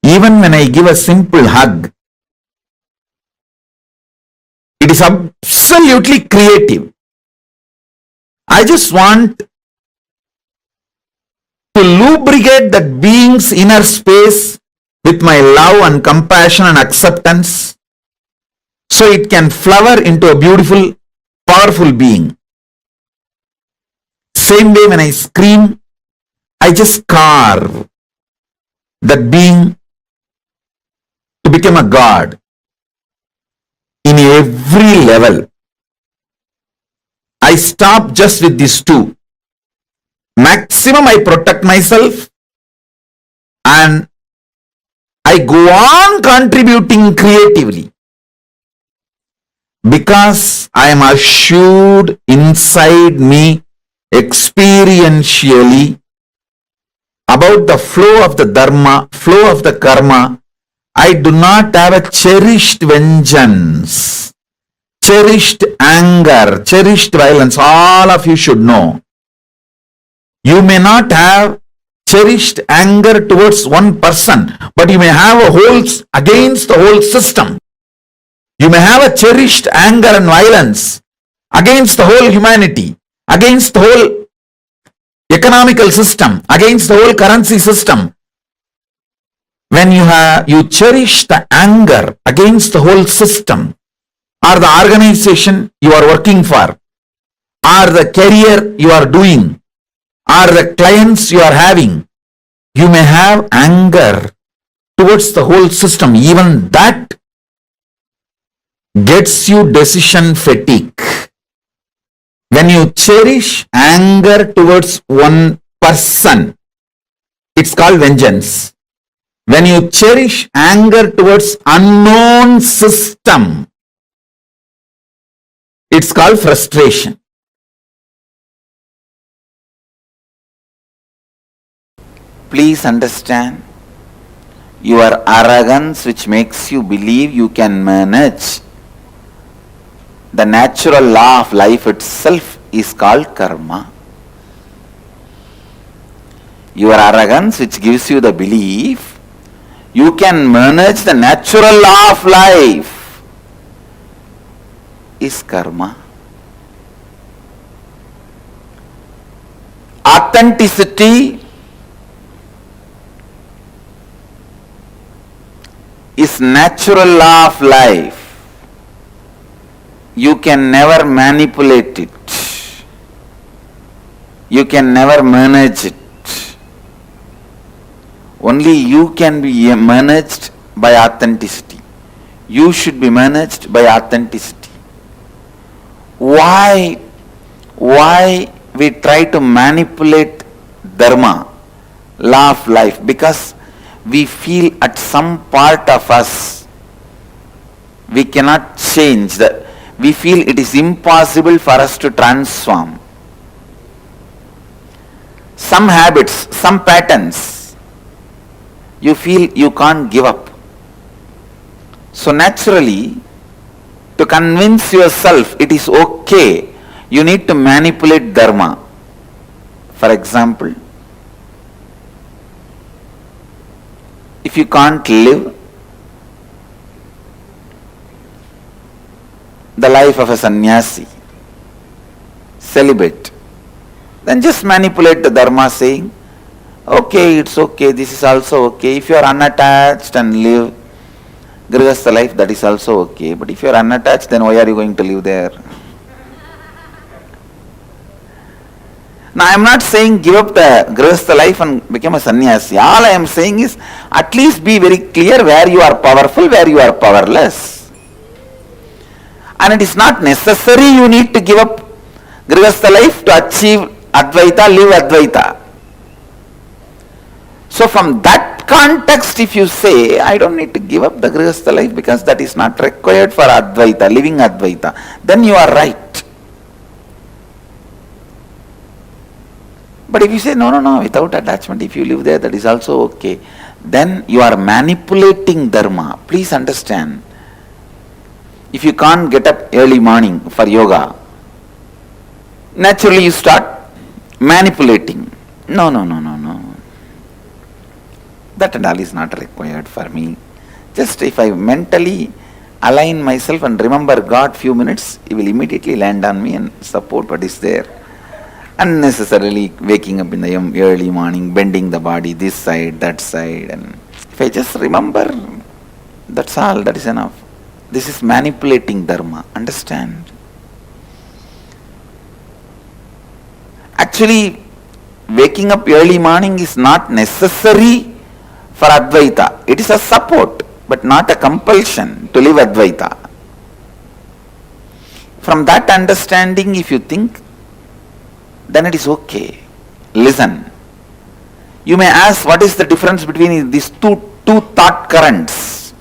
Even when I give a simple hug, it is absolutely creative. I just want to lubricate that being's inner space with my love and compassion and acceptance so it can flower into a beautiful, powerful being. Same way when I scream, I just carve that being to become a god in every level. I stop just with these two. Maximum I protect myself and I go on contributing creatively because I am assured inside me experientially about the flow of the dharma, flow of the karma. I do not have a cherished vengeance, cherished anger, cherished violence. All of you should know. You may not have cherished anger towards one person, but you may have a whole against the whole system. You may have a cherished anger and violence against the whole humanity, against the whole economical system, against the whole currency system. When you cherish the anger against the whole system, or the organization you are working for, or the career you are doing, or the clients you are having, you may have anger towards the whole system. Even that gets you decision fatigue. When you cherish anger towards one person, it's called vengeance. When you cherish anger towards unknown system, it's called frustration. Please understand, your arrogance which makes you believe you can manage the natural law of life itself is called karma. Your arrogance which gives you the belief you can manage the natural law of life is karma. Authenticity is natural law of life. You can never manipulate it. You can never manage it. Only you can be managed by authenticity. You should be managed by authenticity. Why we try to manipulate dharma, law of life? Because we feel at some part of us we cannot change that. We feel it is impossible for us to transform. some habits, some patterns, you feel you can't give up. So naturally, to convince yourself it is okay, you need to manipulate dharma. For example, if you can't live the life of a sannyasi, celibate, then just manipulate the dharma saying, okay, it's okay, this is also okay. If you are unattached and live grihastha life, that is also okay. But if you are unattached, then why are you going to live there? Now I am not saying give up the grihastha life and become a sannyasi. All I am saying is at least be very clear where you are powerful, where you are powerless. And it is not necessary you need to give up grihastha life to achieve Advaita, live Advaita. So from that context, if you say, I don't need to give up the grihastha life because that is not required for Advaita, living Advaita, then you are right. But if you say, no, without attachment, if you live there, that is also okay, then you are manipulating dharma. Please understand. If you can't get up early morning for yoga, naturally you start manipulating. No. That and all is not required for me. Just if I mentally align myself and remember God few minutes, He will immediately land on me and support what is there. Unnecessarily waking up in the early morning, bending the body this side, that side, and if I just remember, that's all, that is enough. This is manipulating dharma, understand? Actually, waking up early morning is not necessary for Advaita. It is a support, but not a compulsion to live Advaita. From that understanding, if you think, then it is okay. Listen. You may ask, what is the difference between these two thought currents?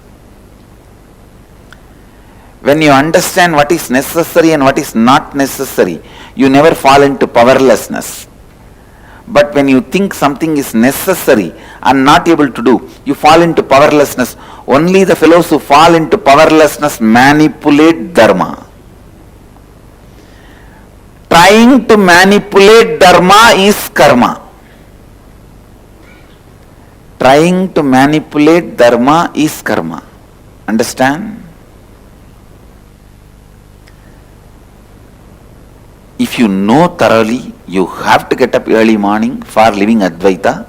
When you understand what is necessary and what is not necessary, you never fall into powerlessness. But when you think something is necessary and not able to do, you fall into powerlessness. Only the fellows who fall into powerlessness manipulate dharma. Trying to manipulate dharma is karma. Trying to manipulate dharma is karma. Understand? If you know thoroughly, you have to get up early morning for living Advaita.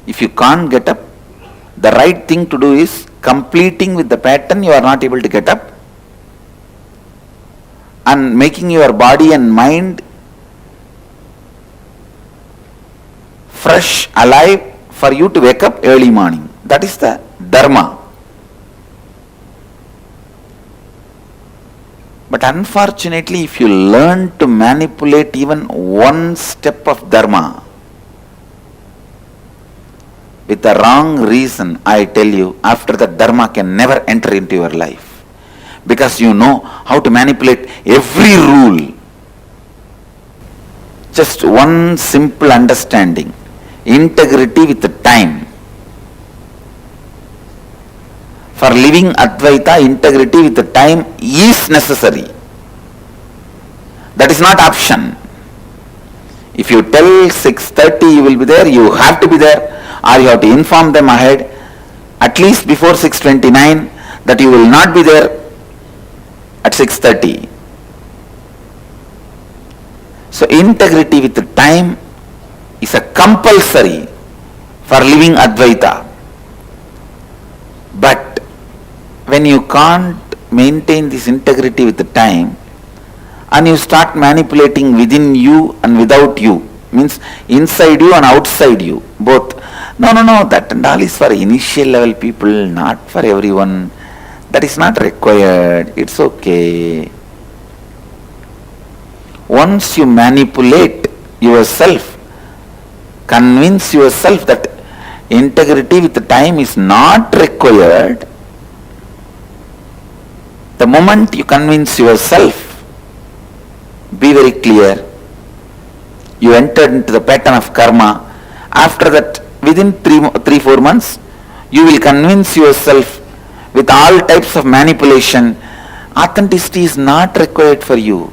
If you can't get up, the right thing to do is completing with the pattern you are not able to get up and making your body and mind fresh, alive for you to wake up early morning. That is the dharma. But unfortunately, if you learn to manipulate even one step of dharma with the wrong reason, I tell you, after that dharma can never enter into your life. Because you know how to manipulate every rule. Just one simple understanding. Integrity with the time. For living Advaita, integrity with the time is necessary. That is not option. If you tell 6:30 you will be there, you have to be there, or you have to inform them ahead, at least before 6:29, that you will not be there at 6:30. So integrity with the time is a compulsory for living Advaita. But when you can't maintain this integrity with the time and you start manipulating within you and without you, means inside you and outside you, both. No, that and all is for initial level people, not for everyone. That is not required. It's okay. Once you manipulate yourself, convince yourself that integrity with the time is not required, the moment you convince yourself, be very clear, You entered into the pattern of karma. After that, within 3-4 months, you will convince yourself with all types of manipulation. Authenticity is not required for you.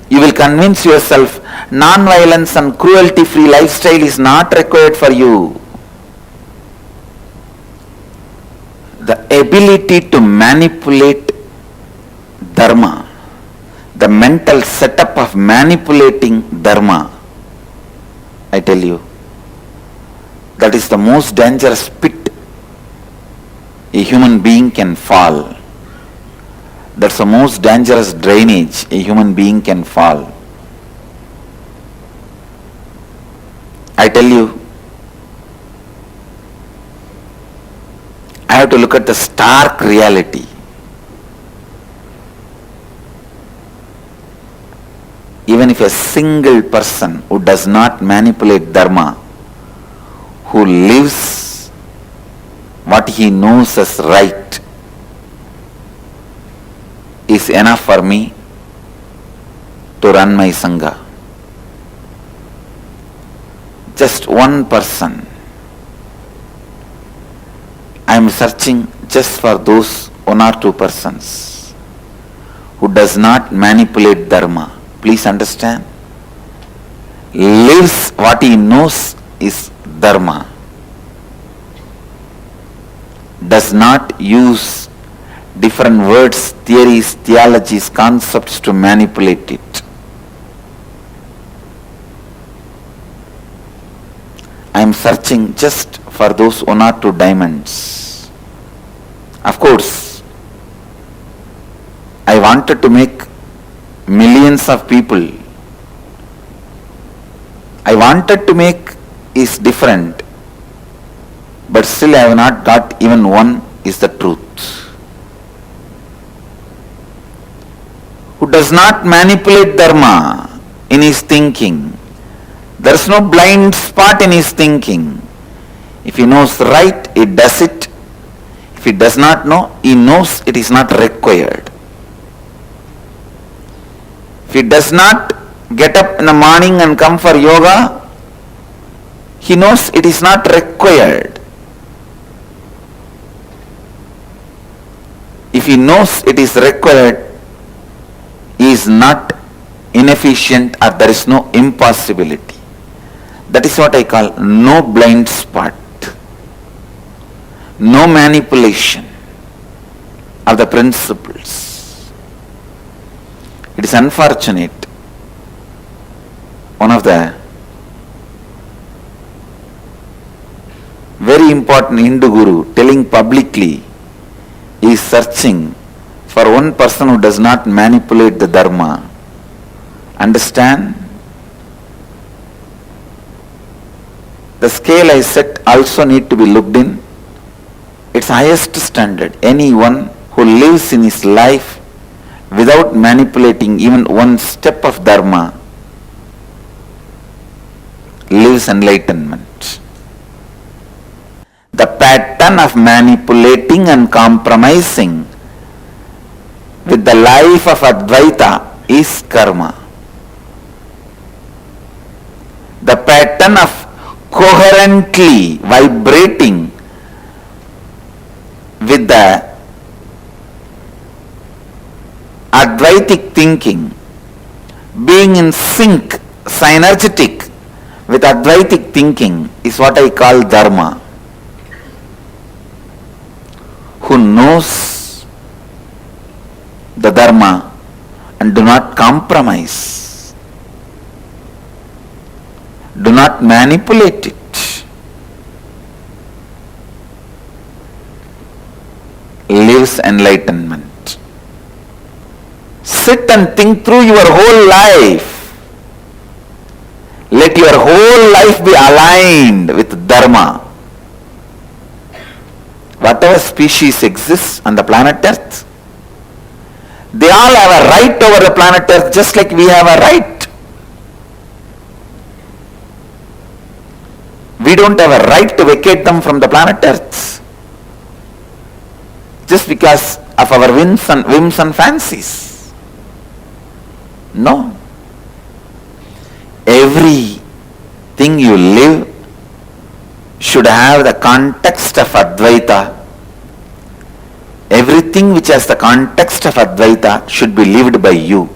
You will convince yourself non-violence and cruelty-free lifestyle is not required for you. The ability to manipulate dharma, the mental setup of manipulating dharma, I tell you, that is the most dangerous pit a human being can fall. That's the most dangerous drainage a human being can fall. I tell you, I have to look at the stark reality. Even if a single person who does not manipulate dharma, who lives what he knows as right, is enough for me to run my Sangha. Just one person. I am searching just for those 1 or 2 persons who does not manipulate dharma. Please understand. Lives what he knows is dharma. Does not use different words, theories, theologies, concepts to manipulate it. I am searching just for those 1 or 2 diamonds. Of course, I wanted to make millions of people. I wanted to make is different, but still I have not got even one is the truth. Who does not manipulate dharma in his thinking. There is no blind spot in his thinking. If he knows right, he does it. If he does not know, he knows it is not required. If he does not get up in the morning and come for yoga, he knows it is not required. If he knows it is required, he is not inefficient or there is no impossibility. That is what I call no blind spot, no manipulation of the principles. It is unfortunate. One of the very important Hindu guru telling publicly he is searching for one person who does not manipulate the dharma. Understand? The scale I set also need to be looked in. Its highest standard. Anyone who lives in his life without manipulating even one step of dharma lives enlightenment. The pattern of manipulating and compromising with the life of Advaita is karma. The pattern of coherently vibrating with the Advaitic thinking, being in sync, synergetic with Advaitic thinking is what I call dharma. Who knows the dharma and do not compromise, do not manipulate it, lives enlightenment. Sit and think through your whole life. Let your whole life be aligned with dharma. Whatever species exists on the planet Earth, they all have a right over the planet Earth just like we have a right. We don't have a right to vacate them from the planet Earth just because of our whims and fancies. No. Everything you live should have the context of Advaita. Everything which has the context of Advaita should be lived by you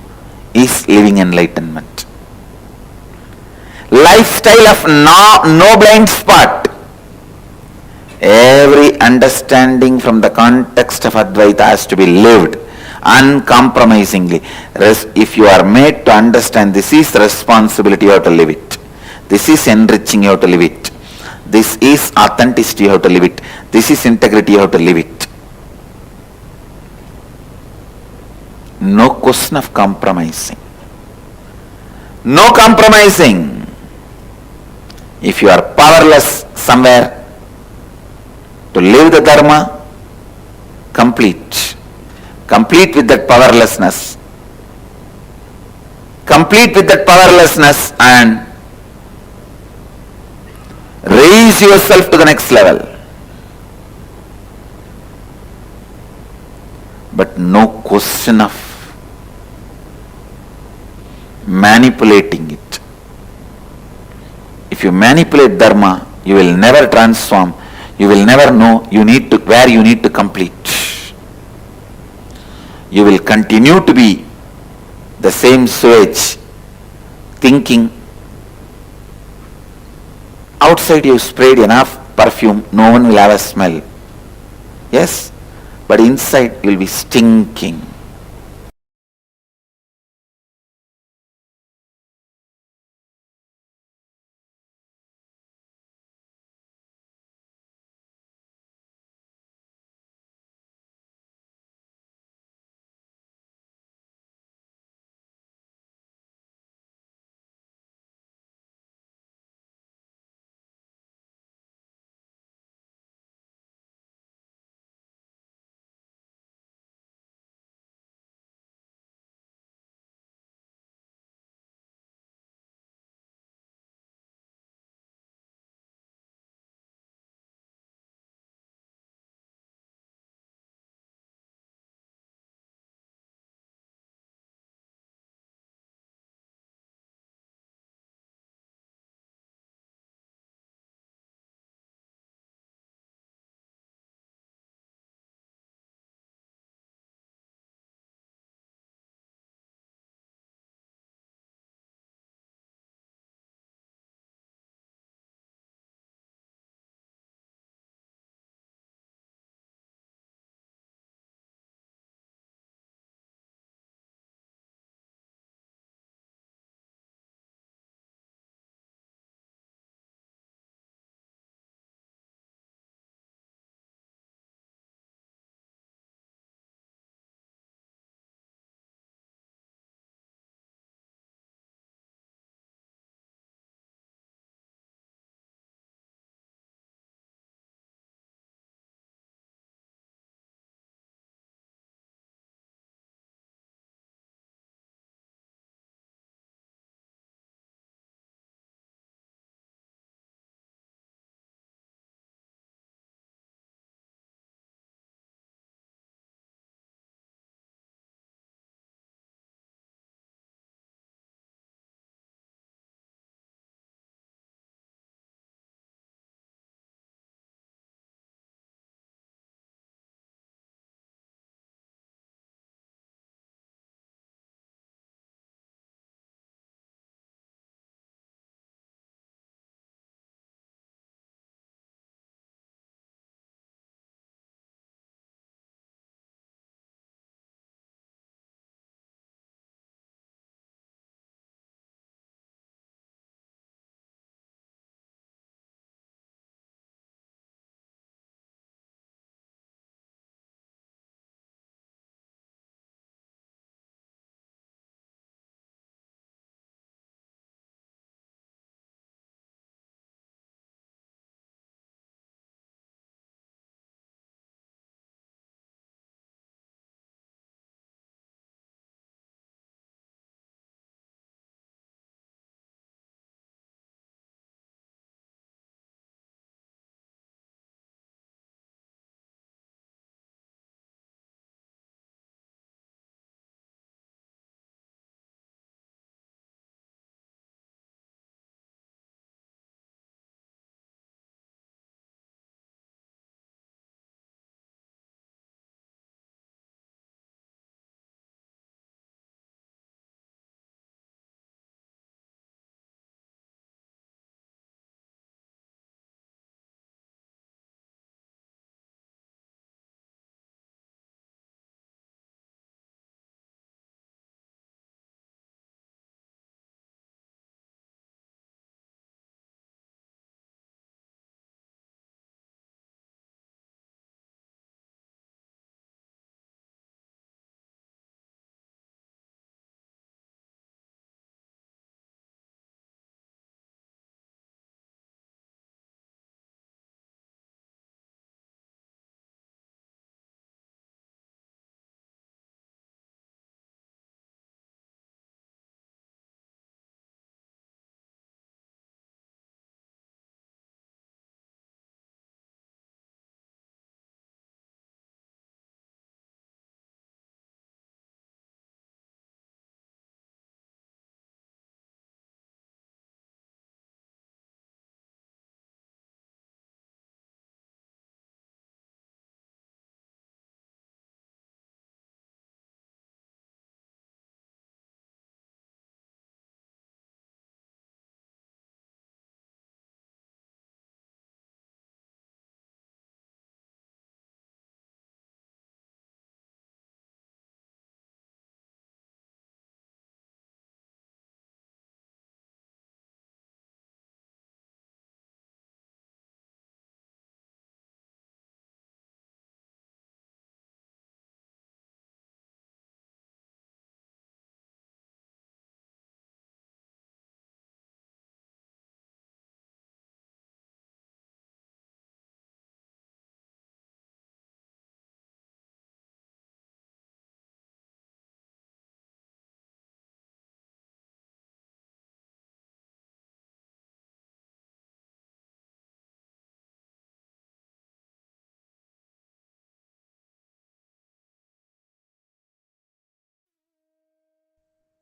is living enlightenment. Lifestyle of no blind spot. Every understanding from the context of Advaita has to be lived uncompromisingly. If you are made to understand this is responsibility, you have to live it. This is enriching, you have to live it. This is authenticity, you have to live it. This is integrity, you have to live it. No question of compromising. No compromising. If you are powerless somewhere to live the Dharma, complete. Complete with that powerlessness. Complete with that powerlessness and raise yourself to the next level. But no question of manipulating it. If you manipulate Dharma, you will never transform. You will never know where you need to complete. You will continue to be the same sewage, thinking outside you sprayed enough perfume, no one will have a smell. Yes, but inside you will be stinking.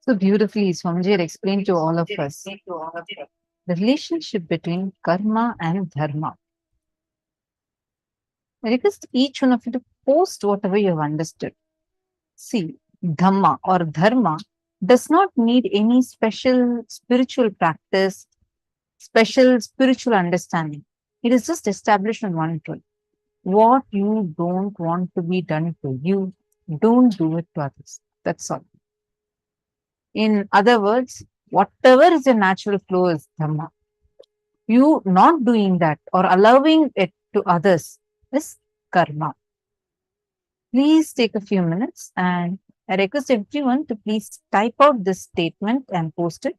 So beautifully, Swamiji had explained to all of us the relationship between karma and dharma. I request each one of you to post whatever you have understood. See, Dhamma or Dharma does not need any special spiritual practice, special spiritual understanding. It is just established on one truth. What you don't want to be done to you, don't do it to others. That's all. In other words, whatever is your natural flow is Dhamma. You not doing that or allowing it to others is karma. Please take a few minutes and I request everyone to please type out this statement and post it.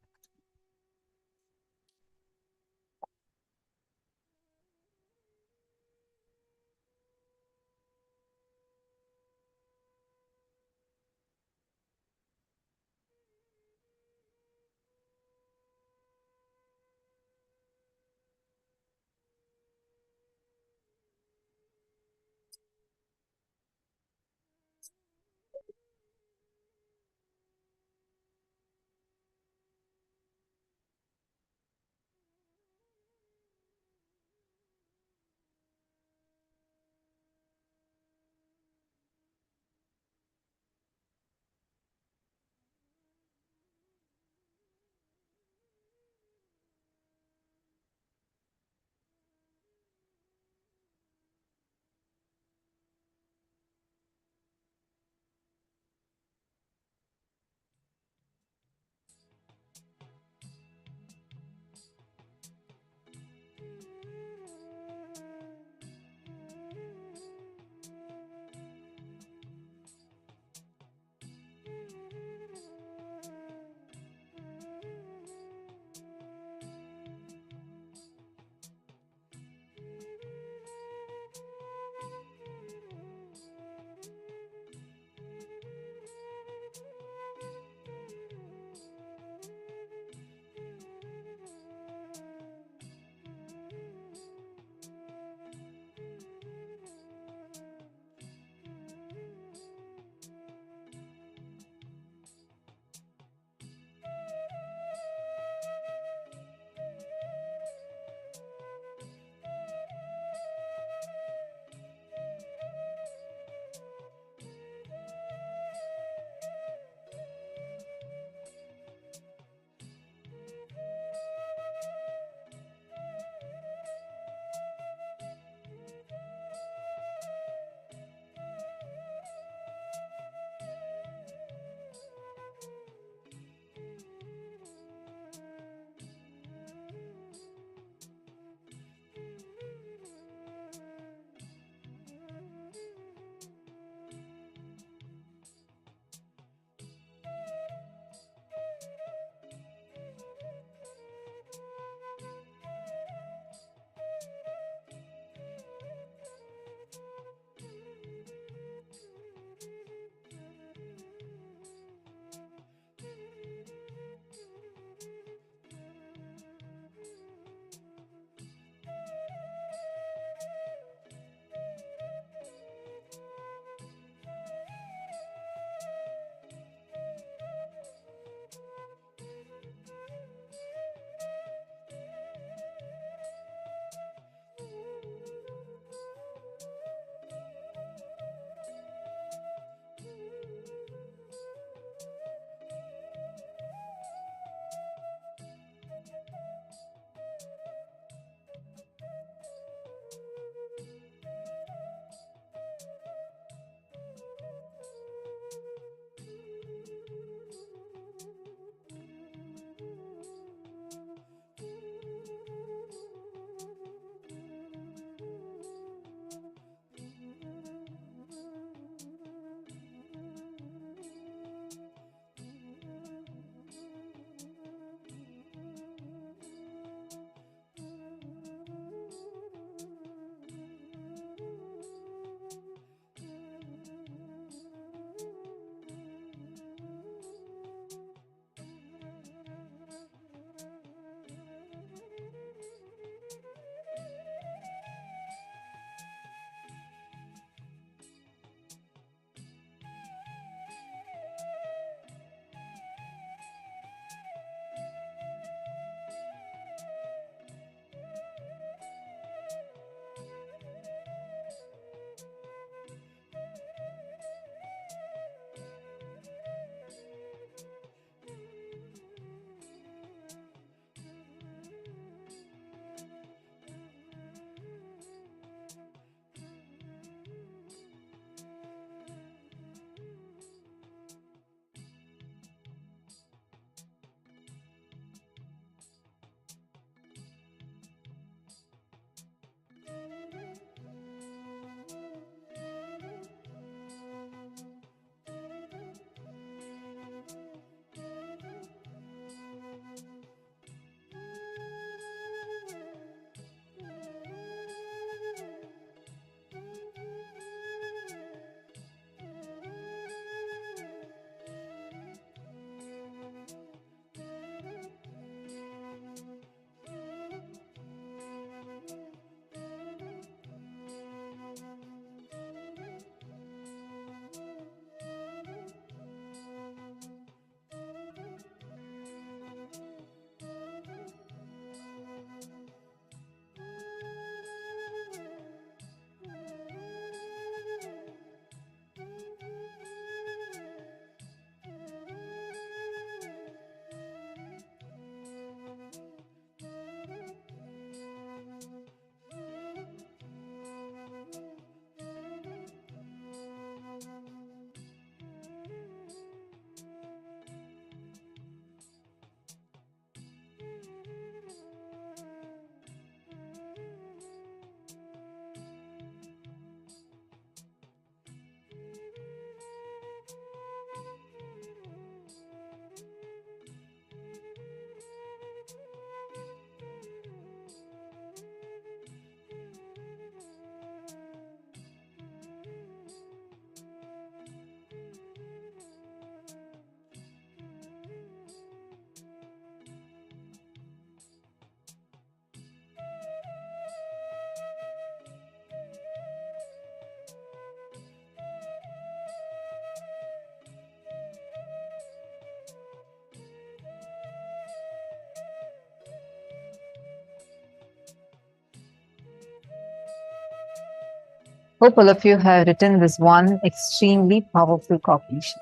Hope all of you have written this one extremely powerful cognition.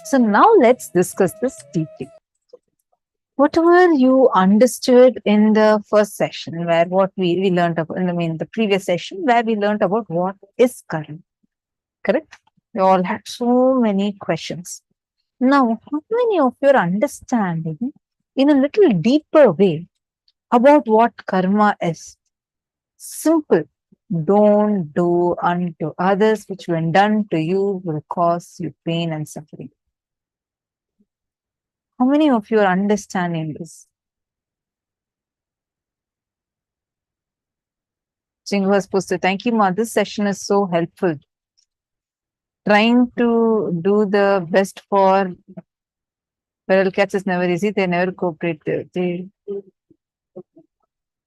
So now let's discuss this deeply. Whatever you understood in the first session, where what we learned about, the previous session, where we learned about what is karma, correct? We all had so many questions. Now, how many of you are understanding in a little deeper way about what karma is? Simple. Don't do unto others which when done to you will cause you pain and suffering. How many of you are understanding this? Jingu was posted, thank you, Ma. This session is so helpful. Trying to do the best for feral cats is never easy. They never cooperate.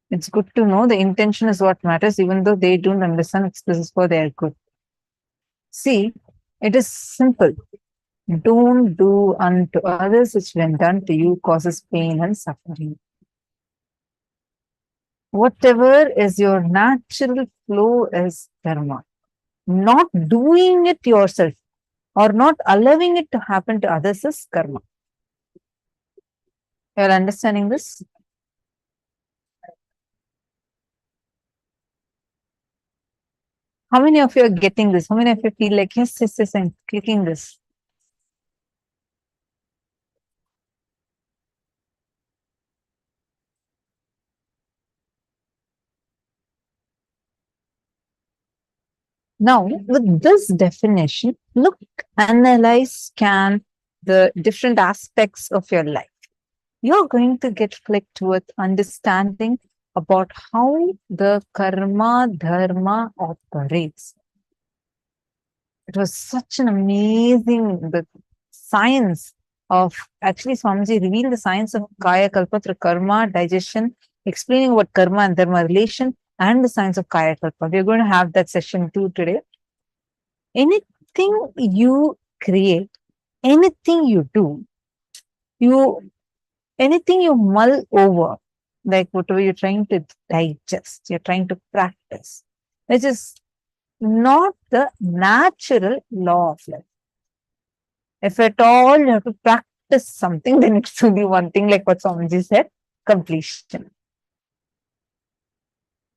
It's good to know the intention is what matters, even though they don't understand this is for their good. See, it is simple. Don't do unto others which when done to you causes pain and suffering. Whatever is your natural flow is karma. Not doing it yourself or not allowing it to happen to others is karma. You are understanding this? How many of you are getting this? How many of you feel like, yes, I'm clicking this? Now, with this definition, look, analyze, scan the different aspects of your life. You're going to get flicked with understanding about how the karma dharma operates. It was such an amazing the science of, actually Swamiji revealed the science of Kayakalpa through karma, digestion, explaining what karma and dharma relation and the science of Kayakalpa. We're going to have that session too today. Anything you create, anything you do, anything you mull over, like whatever you're trying to digest, you're trying to practice, which is not the natural law of life. If at all you have to practice something, then it's only one thing, like what Swamiji said, completion.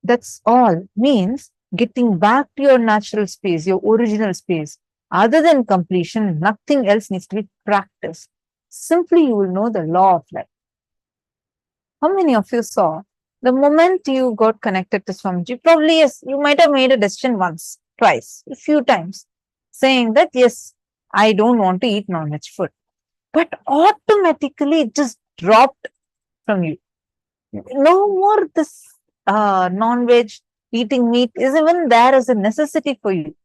That's all. Means getting back to your natural space, your original space. Other than completion, nothing else needs to be practiced. Simply, you will know the law of life. How many of you saw the moment you got connected to Swamiji? Probably, yes, you might have made a decision once, twice, a few times, saying that, yes, I don't want to eat non-veg food. But automatically, it just dropped from you. No more this non-veg, eating meat is even there as a necessity for you.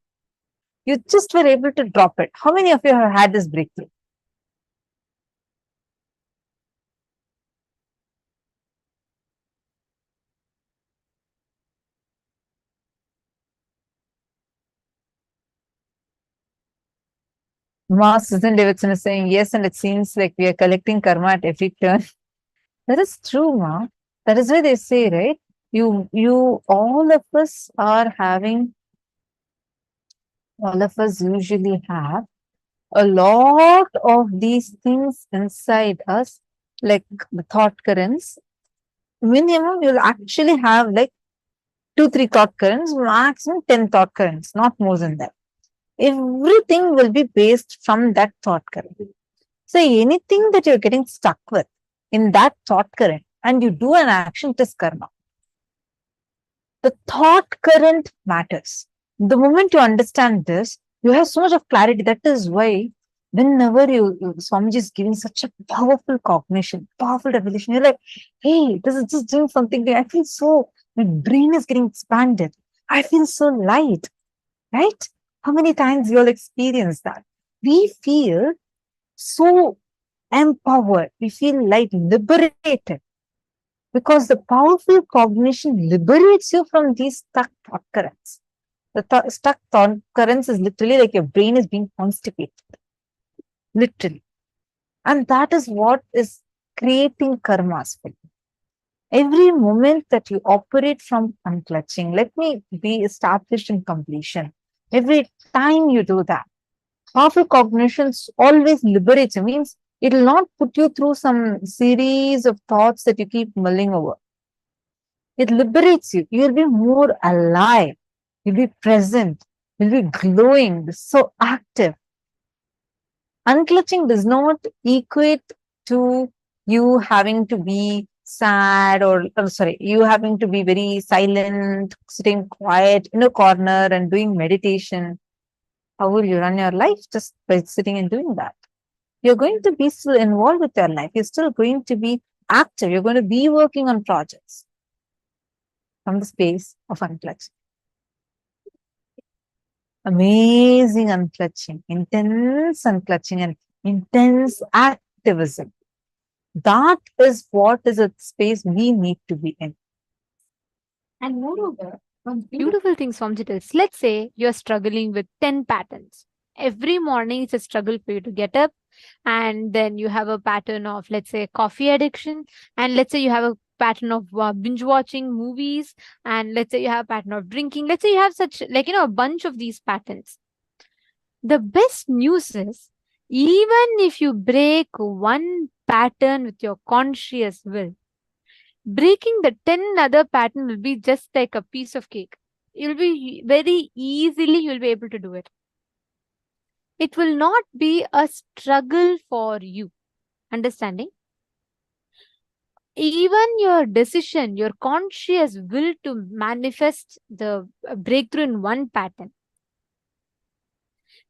You just were able to drop it. How many of you have had this breakthrough? Susan Davidson is saying yes, and it seems like we are collecting karma at every turn. That is true, Ma. That is why they say, right? All of us are having, all of us usually have a lot of these things inside us, like the thought currents. Minimum, you'll actually have like 2-3 thought currents, maximum 10 thought currents, not more than that. Everything will be based from that thought current. So anything that you're getting stuck with in that thought current and you do an action, it is karma. The thought current matters. The moment you understand this, you have so much of clarity. That is why whenever Swamiji is giving such a powerful cognition, powerful revelation, you're like, hey, this is just doing something. I feel so, my brain is getting expanded. I feel so light, right? How many times you'll experience that? We feel so empowered. We feel light, liberated. Because the powerful cognition liberates you from these stuck thought currents. The stuck thought currents is literally like your brain is being constipated. Literally. And that is what is creating karmas for you. Every moment that you operate from unclutching, let me be established in completion. Every time you do that, powerful cognitions always liberates you, means it will not put you through some series of thoughts that you keep mulling over. It liberates you. You will be more alive. You'll be present. You'll be glowing, so active. Unclutching does not equate to you having to be sad you having to be very silent, sitting quiet in a corner and doing meditation. How will you run your life? Just by sitting and doing that. You're going to be still involved with your life. You're still going to be active. You're going to be working on projects from the space of unclutching. Amazing unclutching, intense unclutching, and intense activism. That is what is a space we need to be in. And moreover, beautiful things from Jittles. Let's say you're struggling with 10 patterns. Every morning it's a struggle for you to get up, and then you have a pattern of, let's say, coffee addiction, and let's say you have a pattern of binge watching movies, and let's say you have a pattern of drinking. Let's say you have such, like, a bunch of these patterns. The best news is, even if you break one pattern with your conscious will, breaking the 10 other pattern will be just like a piece of cake. You'll be very easily, you'll be able to do it. It will not be a struggle for you. Understanding? Even your decision, your conscious will to manifest the breakthrough in one pattern.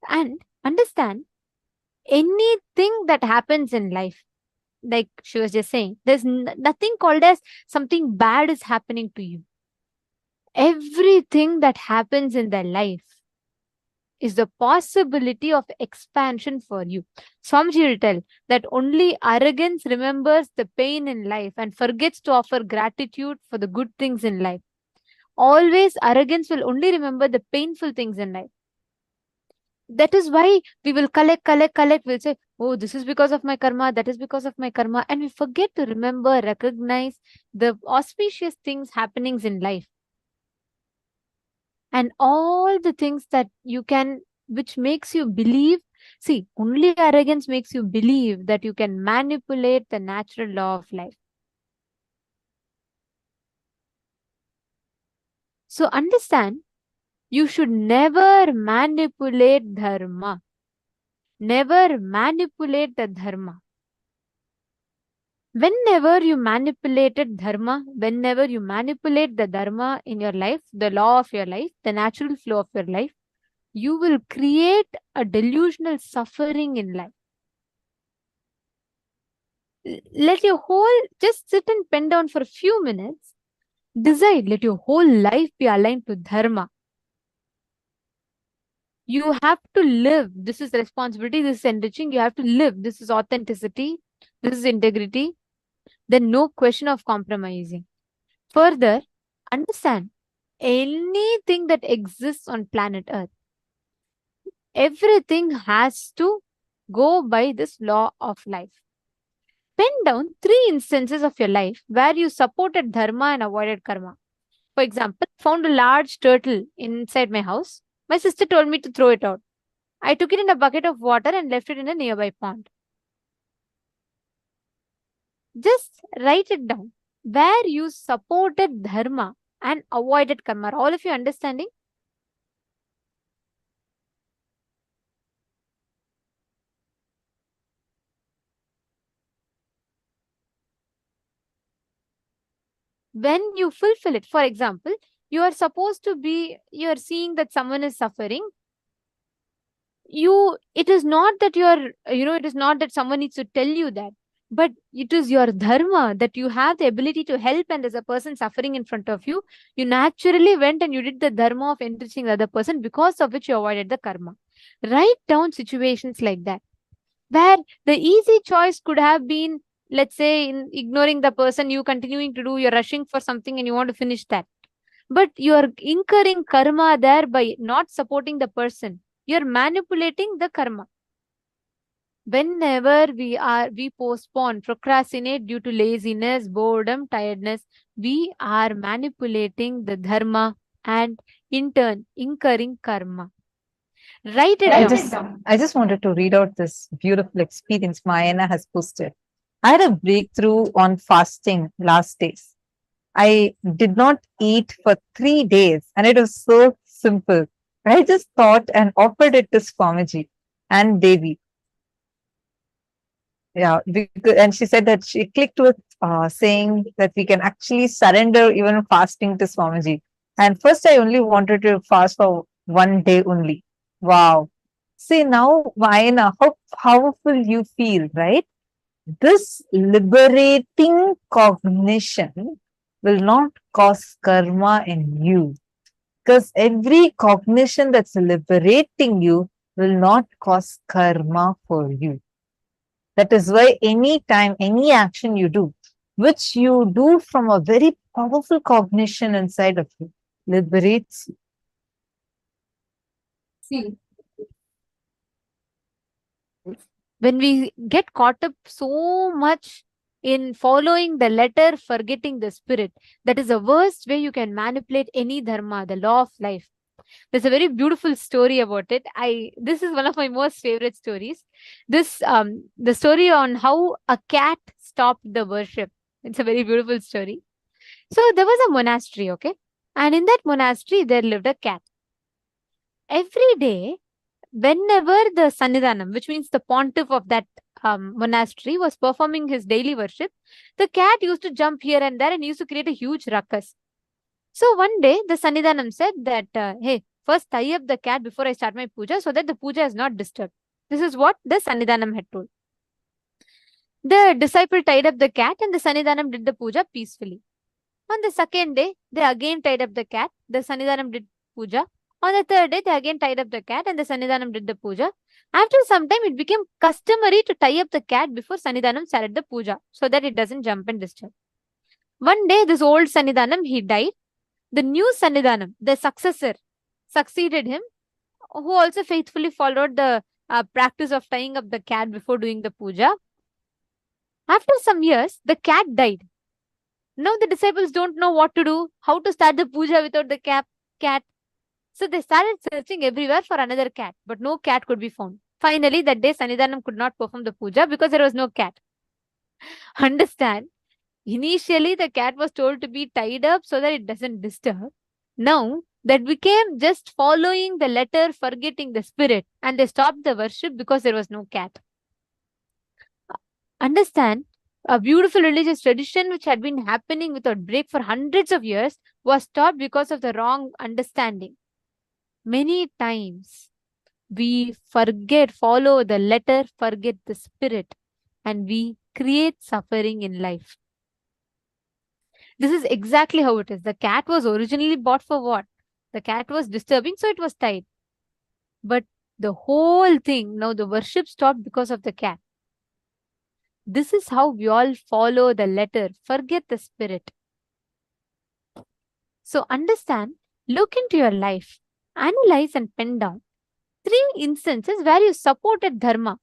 And understand, anything that happens in life, like she was just saying, there's nothing called as something bad is happening to you. Everything that happens in their life is the possibility of expansion for you. Swamiji will tell that only arrogance remembers the pain in life and forgets to offer gratitude for the good things in life. Always arrogance will only remember the painful things in life. That is why we will collect. We'll say, oh, this is because of my karma, that is because of my karma. And we forget to remember, recognize the auspicious things, happenings in life. And all the things that you can, which makes you believe. See, only arrogance makes you believe that you can manipulate the natural law of life. So understand, you should never manipulate dharma. Never manipulate the dharma. Whenever you manipulated dharma, whenever you manipulate the dharma in your life, the law of your life, the natural flow of your life, you will create a delusional suffering in life. Let your whole, just sit and pen down for a few minutes. Decide, let your whole life be aligned to dharma. You have to live. This is responsibility. This is enriching. You have to live. This is authenticity. This is integrity. Then no question of compromising. Further, understand, anything that exists on planet Earth, everything has to go by this law of life. Pen down 3 instances of your life where you supported dharma and avoided karma. For example, found a large turtle inside my house. My sister told me to throw it out. I took it in a bucket of water and left it in a nearby pond. Just write it down. Where you supported dharma and avoided karma. Are all of you understanding? When you fulfill it, for example, you are supposed to be, you are seeing that someone is suffering. It is not that you are, it is not that someone needs to tell you that, but it is your dharma that you have the ability to help, and there's a person suffering in front of you. You naturally went and you did the dharma of enriching the other person, because of which you avoided the karma. Write down situations like that, where the easy choice could have been, let's say, in ignoring the person, you continuing to do, you're rushing for something and you want to finish that. But you're incurring karma there by not supporting the person. You're manipulating the karma. Whenever we postpone, procrastinate due to laziness, boredom, tiredness, we are manipulating the dharma and in turn incurring karma. Write it down. I just wanted to read out this beautiful experience Mayana has posted. I had a breakthrough on fasting last days. I did not eat for 3 days and it was so simple. I just thought and offered it to Swamiji and Devi. Yeah, and she said that she clicked with saying that we can actually surrender even fasting to Swamiji. And first, I only wanted to fast for 1 day only. Wow. See, now, Vayana, how powerful you feel, right? This liberating cognition will not cause karma in you. Because every cognition that's liberating you will not cause karma for you. That is why any time, any action you do, which you do from a very powerful cognition inside of you, liberates you. See, when we get caught up so much in following the letter, forgetting the spirit, that is the worst way you can manipulate any dharma, the law of life. There's a very beautiful story about it. This is one of my most favorite stories. The story on how a cat stopped the worship. It's a very beautiful story. So there was a monastery, okay? And in that monastery, there lived a cat. Every day, whenever the Sannidhanam, which means the pontiff of that monastery, was performing his daily worship, the cat used to jump here and there and used to create a huge ruckus. So one day, the Sannidhanam said that, hey, first tie up the cat before I start my puja so that the puja is not disturbed. This is what the Sannidhanam had told. The disciple tied up the cat and the Sannidhanam did the puja peacefully. On the second day, they again tied up the cat. The Sannidhanam did puja. On the third day, they again tied up the cat and the Sannidhanam did the puja. After some time, it became customary to tie up the cat before Sannidhanam started the puja so that it doesn't jump and disturb. One day, this old Sannidhanam, he died. The new Sannidhanam, the successor, succeeded him, who also faithfully followed the practice of tying up the cat before doing the puja. After some years, the cat died. Now the disciples don't know what to do, how to start the puja without the cat. So they started searching everywhere for another cat, but no cat could be found. Finally, that day, Sannidhanam could not perform the puja because there was no cat. Understand? Initially, the cat was told to be tied up so that it doesn't disturb. Now, that became just following the letter, forgetting the spirit, and they stopped the worship because there was no cat. Understand? A beautiful religious tradition which had been happening without break for hundreds of years was stopped because of the wrong understanding. Many times we follow the letter, forget the spirit, and we create suffering in life. This is exactly how it is. The cat was originally bought for what? The cat was disturbing, so it was tied. But the whole thing, now the worship stopped because of the cat. This is how we all follow the letter, forget the spirit. So understand, look into your life, analyze and pen down 3 instances where you supported dharma.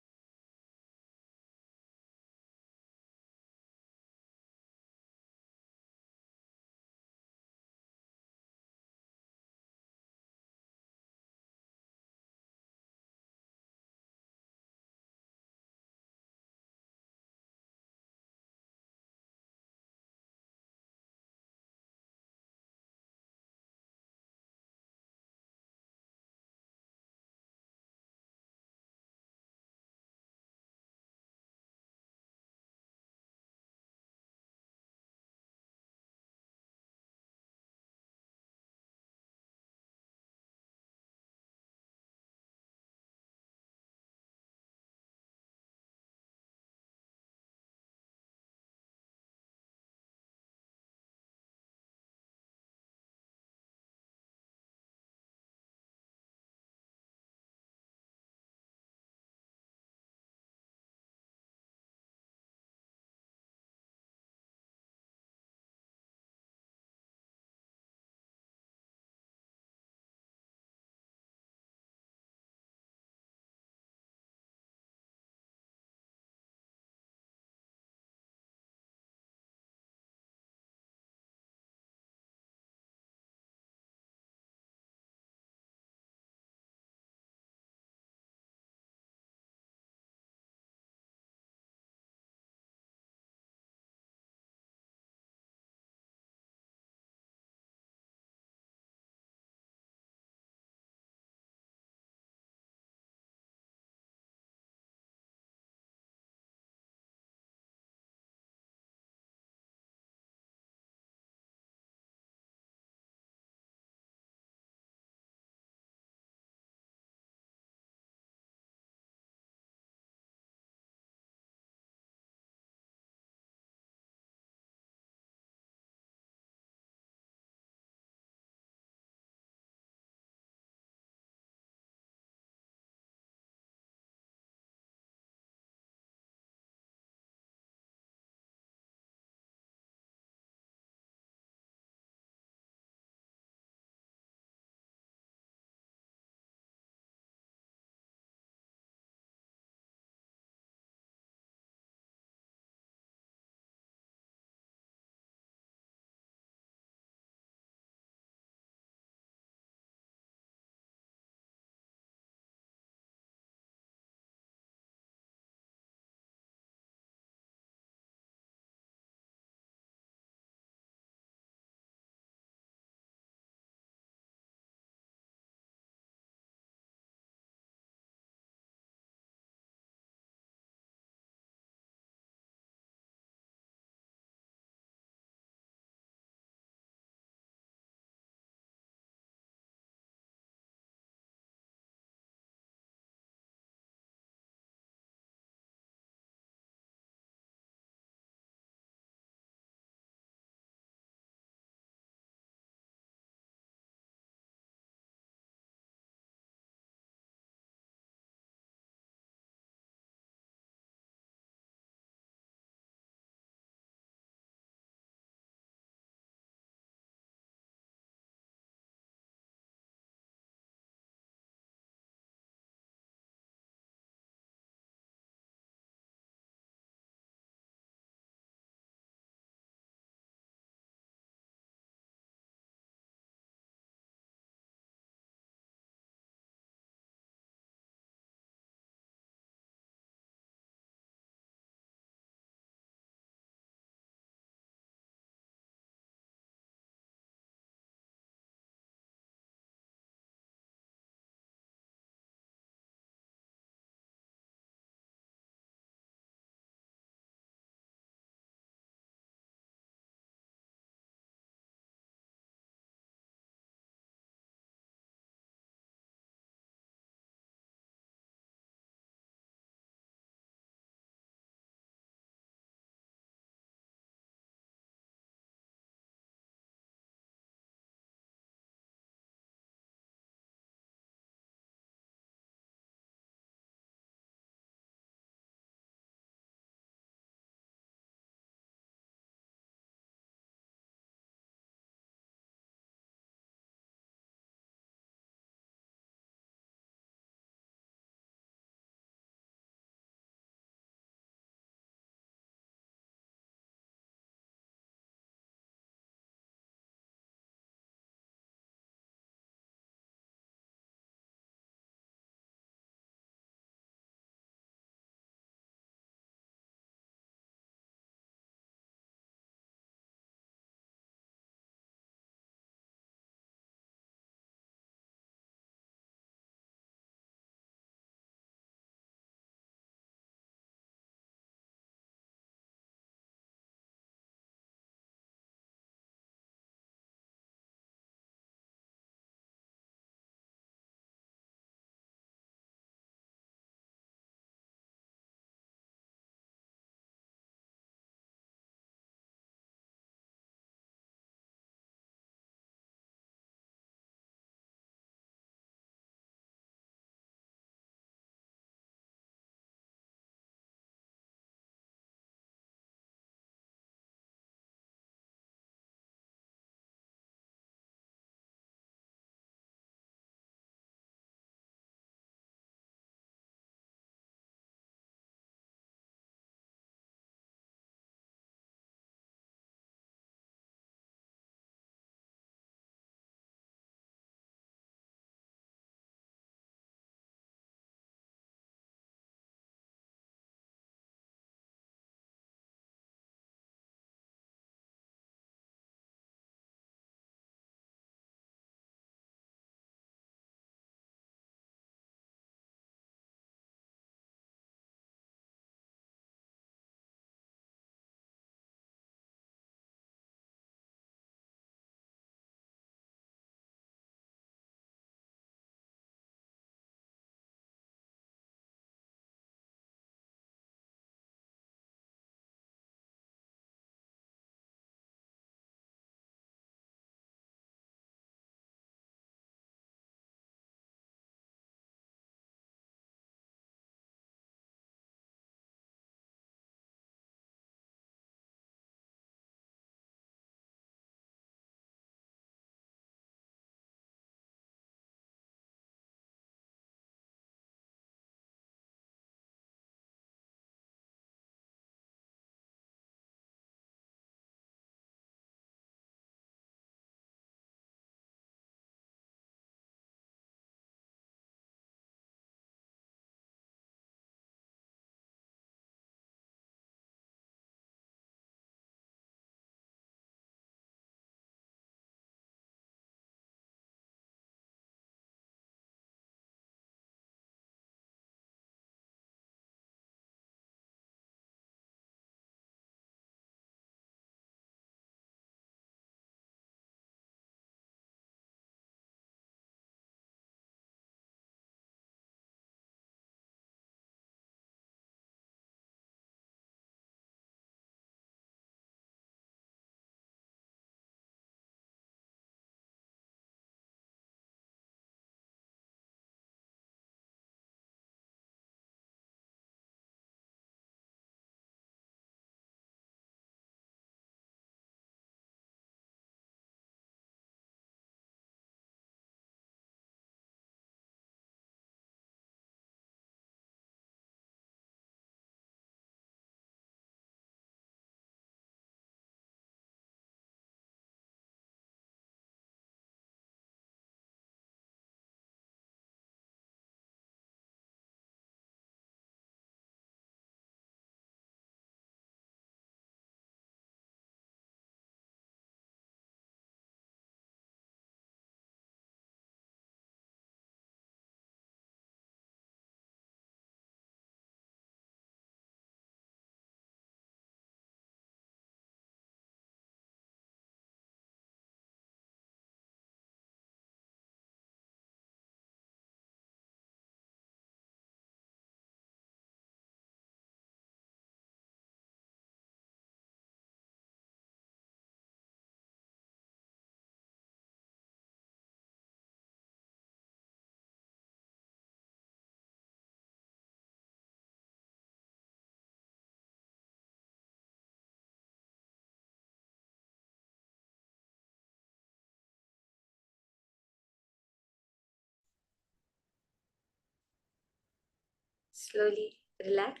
Slowly relax.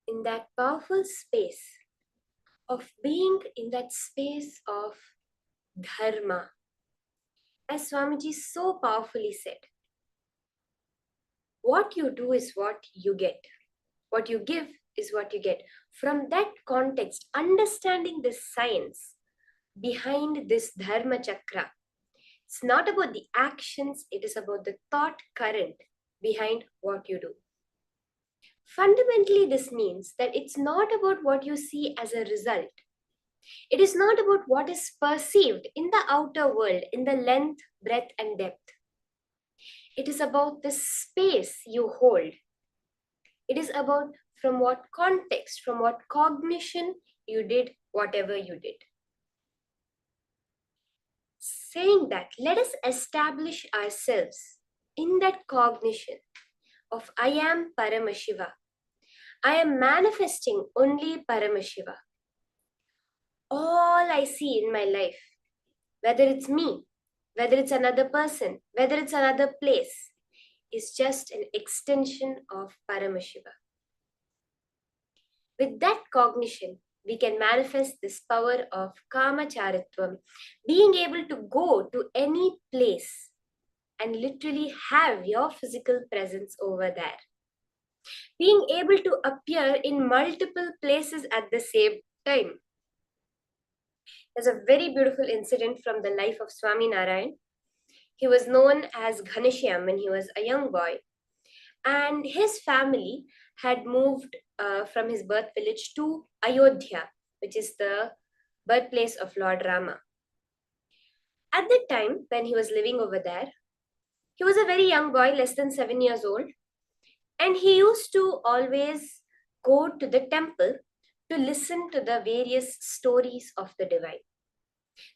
In that powerful space of being in that space of dharma, as Swamiji so powerfully said, what you do is what you get. What you give is what you get. From that context, understanding the science behind this dharma chakra, it's not about the actions, it is about the thought current behind what you do. Fundamentally, this means that it's not about what you see as a result. It is not about what is perceived in the outer world, in the length, breadth, and depth. It is about the space you hold. It is about from what context, from what cognition you did whatever you did. Saying that, let us establish ourselves in that cognition of I am Paramashiva. I am manifesting only Paramashiva. All I see in my life, whether it's me, whether it's another person, whether it's another place, is just an extension of Paramashiva. With that cognition, we can manifest this power of Kamacharitvam, being able to go to any place and literally have your physical presence over there. Being able to appear in multiple places at the same time. There's a very beautiful incident from the life of Swami Narayan. He was known as Ghanishyam when he was a young boy. And his family had moved from his birth village to Ayodhya, which is the birthplace of Lord Rama. At the time when he was living over there, he was a very young boy, less than 7 years old. And he used to always go to the temple to listen to the various stories of the divine,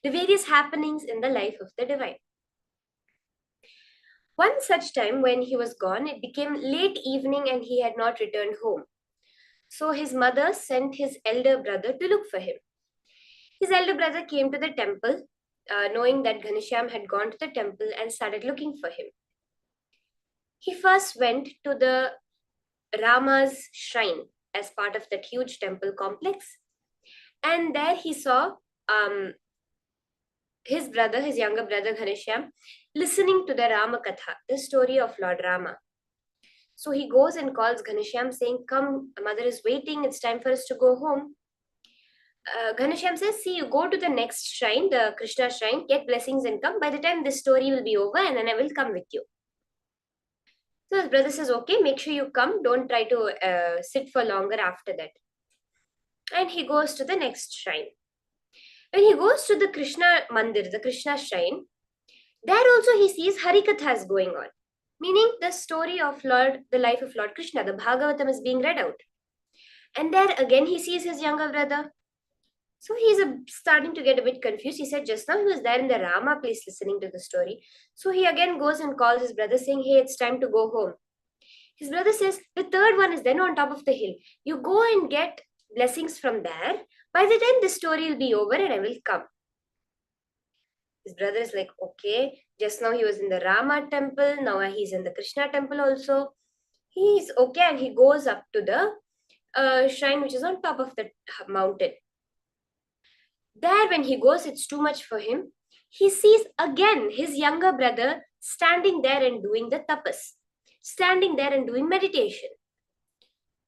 the various happenings in the life of the divine. One such time when he was gone, it became late evening and he had not returned home. So his mother sent his elder brother to look for him. His elder brother came to the temple, knowing that Ghanishyam had gone to the temple, and started looking for him. He first went to the Rama's shrine as part of that huge temple complex. And there he saw his brother, his younger brother Ghanishyam, listening to the Rama Katha, the story of Lord Rama. So he goes and calls Ghanishyam saying, "Come, mother is waiting, it's time for us to go home." Ghanishyam says, "See, you go to the next shrine, the Krishna shrine, get blessings and come. By the time this story will be over, and then I will come with you." So his brother says, "Okay, make sure you come. Don't try to sit for longer after that." And he goes to the next shrine. When he goes to the Krishna Mandir, the Krishna shrine, there also he sees Harikathas going on, meaning the story of the life of Lord Krishna, the Bhagavatam is being read out. And there again he sees his younger brother. So he's starting to get a bit confused. He said just now he was there in the Rama place listening to the story. So he again goes and calls his brother saying, "Hey, it's time to go home." His brother says, "The third one is then on top of the hill. You go and get blessings from there. By the time this story will be over and I will come." His brother is like, "Okay, just now he was in the Rama temple. Now he's in the Krishna temple also." He's okay, and he goes up to the shrine which is on top of the mountain. There when he goes, it's too much for him. He sees again his younger brother standing there and doing the tapas, standing there and doing meditation.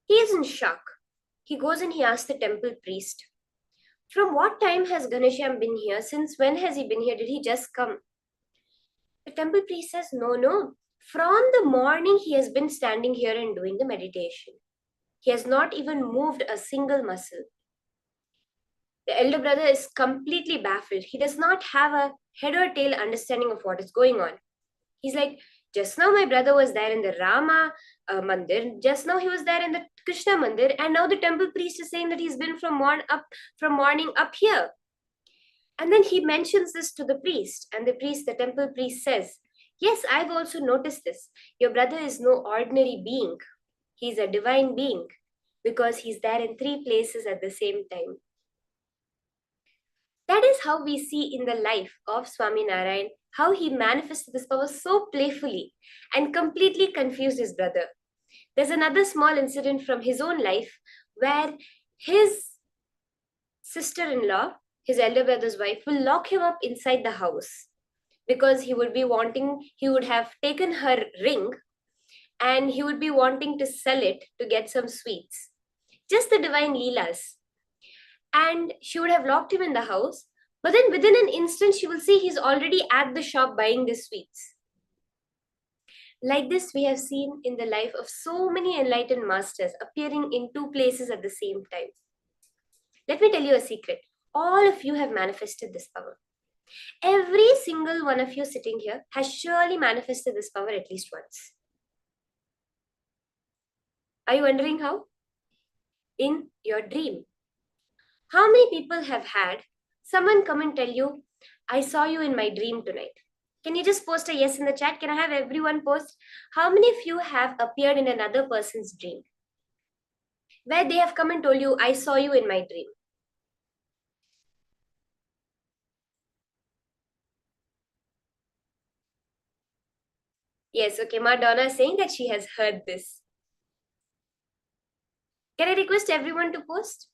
He is in shock. He goes and he asks the temple priest, "From what time has Ghanishyam been here? Since when has he been here? Did he just come?" The temple priest says, No. From the morning he has been standing here and doing the meditation. He has not even moved a single muscle." The elder brother is completely baffled. He does not have a head or tail understanding of what is going on. He's like, "Just now my brother was there in the Rama Mandir. Just now he was there in the Krishna Mandir. And now the temple priest is saying that he's been from morning up here." And then he mentions this to the priest. And the temple priest says, "Yes, I've also noticed this. Your brother is no ordinary being. He's a divine being because he's there in 3 places at the same time." That is how we see in the life of Swami Narayan how he manifested this power so playfully and completely confused his brother. There's another small incident from his own life where his sister-in-law, his elder brother's wife, will lock him up inside the house because he would have taken her ring and he would be wanting to sell it to get some sweets. Just the divine Leelas. And she would have locked him in the house, but then within an instant, she will see he's already at the shop buying the sweets. Like this, we have seen in the life of so many enlightened masters appearing in two places at the same time. Let me tell you a secret. All of you have manifested this power. Every single one of you sitting here has surely manifested this power at least once. Are you wondering how? In your dream. How many people have had someone come and tell you, I saw you in my dream tonight? Can you just post a yes in the chat? Can I have everyone post? How many of you have appeared in another person's dream? Where they have come and told you, I saw you in my dream. Yes, okay, Madonna is saying that she has heard this. Can I request everyone to post?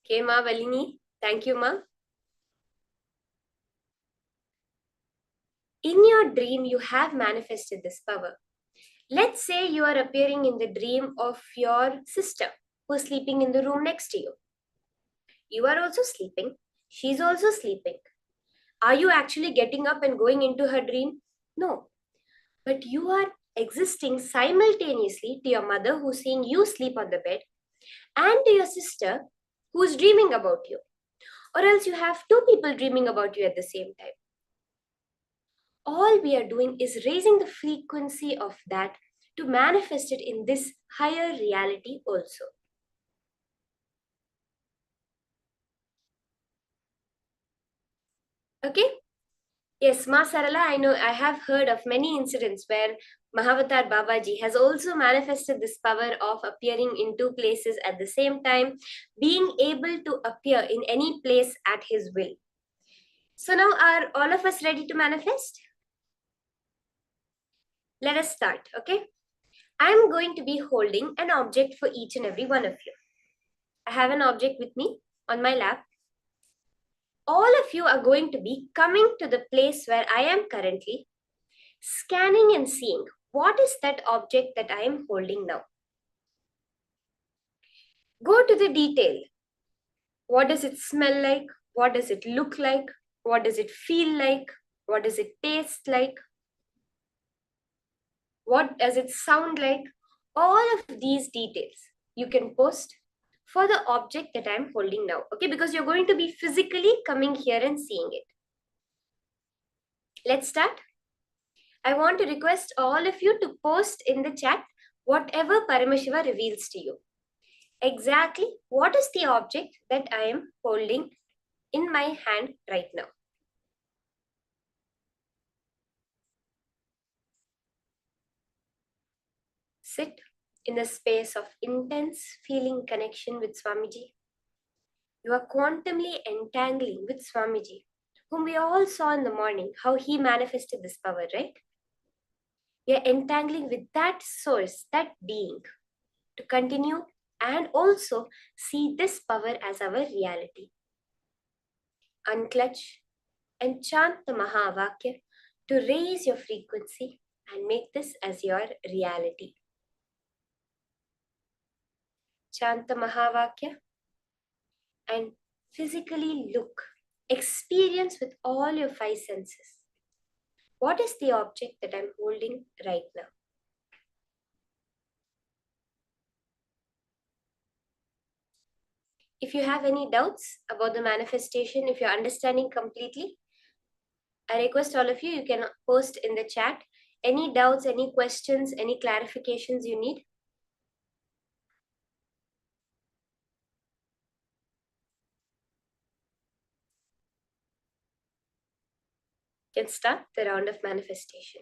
Okay, Ma Valini. Thank you, Ma. In your dream, you have manifested this power. Let's say you are appearing in the dream of your sister who is sleeping in the room next to you. You are also sleeping. She's also sleeping. Are you actually getting up and going into her dream? No. But you are existing simultaneously to your mother who's seeing you sleep on the bed and to your sister who's dreaming about you. Or else you have two people dreaming about you at the same time. All we are doing is raising the frequency of that to manifest it in this higher reality also. Okay? Yes, Ma Sarala, I know I have heard of many incidents where Mahavatar Babaji has also manifested this power of appearing in two places at the same time, being able to appear in any place at his will. So now are all of us ready to manifest? Let us start, okay? I'm going to be holding an object for each and every one of you. I have an object with me on my lap. All of you are going to be coming to the place where I am currently, scanning and seeing what is that object that I am holding now. Go to the detail. What does it smell like? What does it look like? What does it feel like? What does it taste like? What does it sound like? All of these details you can post for the object that I'm holding now, okay? Because you're going to be physically coming here and seeing it. Let's start. I want to request all of you to post in the chat whatever Paramashiva reveals to you. Exactly what is the object that I am holding in my hand right now. Sit in the space of intense feeling connection with Swamiji. You are quantumly entangling with Swamiji, whom we all saw in the morning, how he manifested this power, right? We are entangling with that source, that being, to continue and also see this power as our reality. Unclutch and chant the Mahavakya to raise your frequency and make this as your reality. Chant the Mahavakya and physically look, experience with all your five senses. What is the object that I'm holding right now? If you have any doubts about the manifestation, if you're understanding completely, I request all of you, you can post in the chat any doubts, any questions, any clarifications you need. You can start the round of manifestation.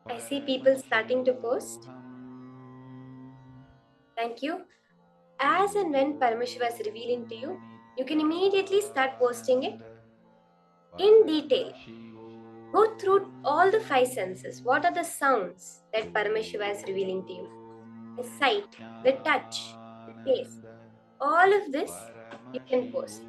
I see people starting to post. Thank you. As and when Paramashiva is revealing to you, you can immediately start posting it in detail. Go through all the five senses. What are the sounds that Paramashiva is revealing to you? The sight, the touch, the taste. All of this you can post.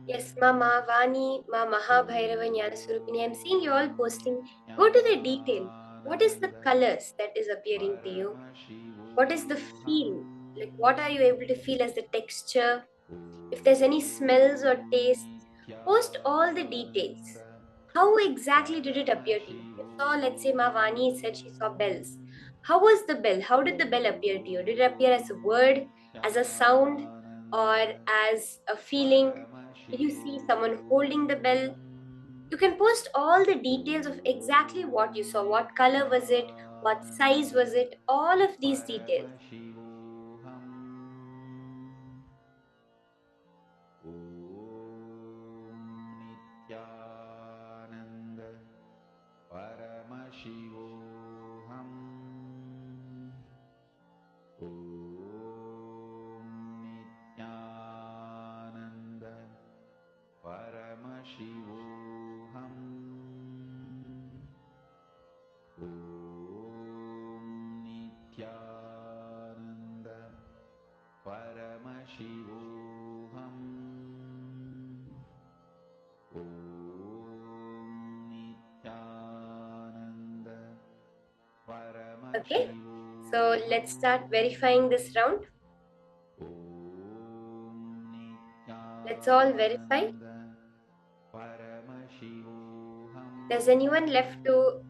Yes, Mama, Vani, Ma Mahabhairava Jnanaswarupini, I'm seeing you all posting. Go to the detail. What is the colors that is appearing to you? What is the feel? Like, what are you able to feel as the texture? If there's any smells or tastes, post all the details. How exactly did it appear to you? You saw, let's say, Ma Vani said she saw bells. How was the bell? How did the bell appear to you? Did it appear as a word, as a sound, or as a feeling? Did you see someone holding the bell? You can post all the details of exactly what you saw. What color was it? What size was it? All of these details. Okay, so let's start verifying this round. Let's all verify. Does anyone left to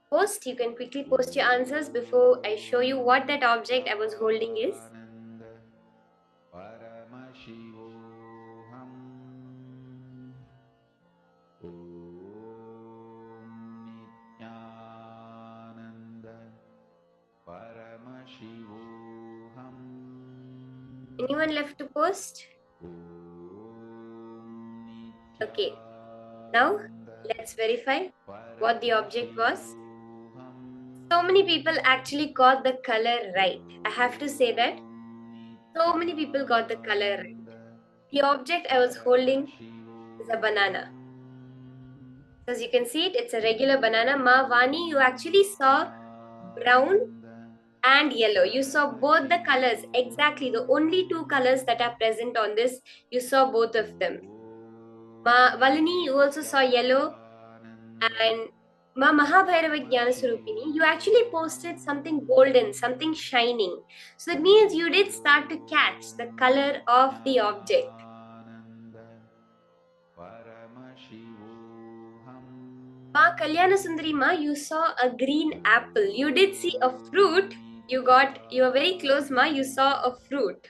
post? You can quickly post your answers before I show you what that object I was holding is. Anyone left to post? Okay, now let's verify what the object was. So many people actually got the color right. I have to say that. So many people got the color right. The object I was holding is a banana. So as you can see it's a regular banana. Ma Vani, you actually saw brown and yellow. You saw both the colors, exactly the only two colors that are present on this. You saw both of them. Ma Valini, you also saw yellow and Ma Mahabhairava Jnana Swarupini, you actually posted something golden, something shining. So that means you did start to catch the color of the object. Ma Kalyana Sundari Ma, you saw a green apple. You did see a fruit. You were very close, Ma. You saw a fruit.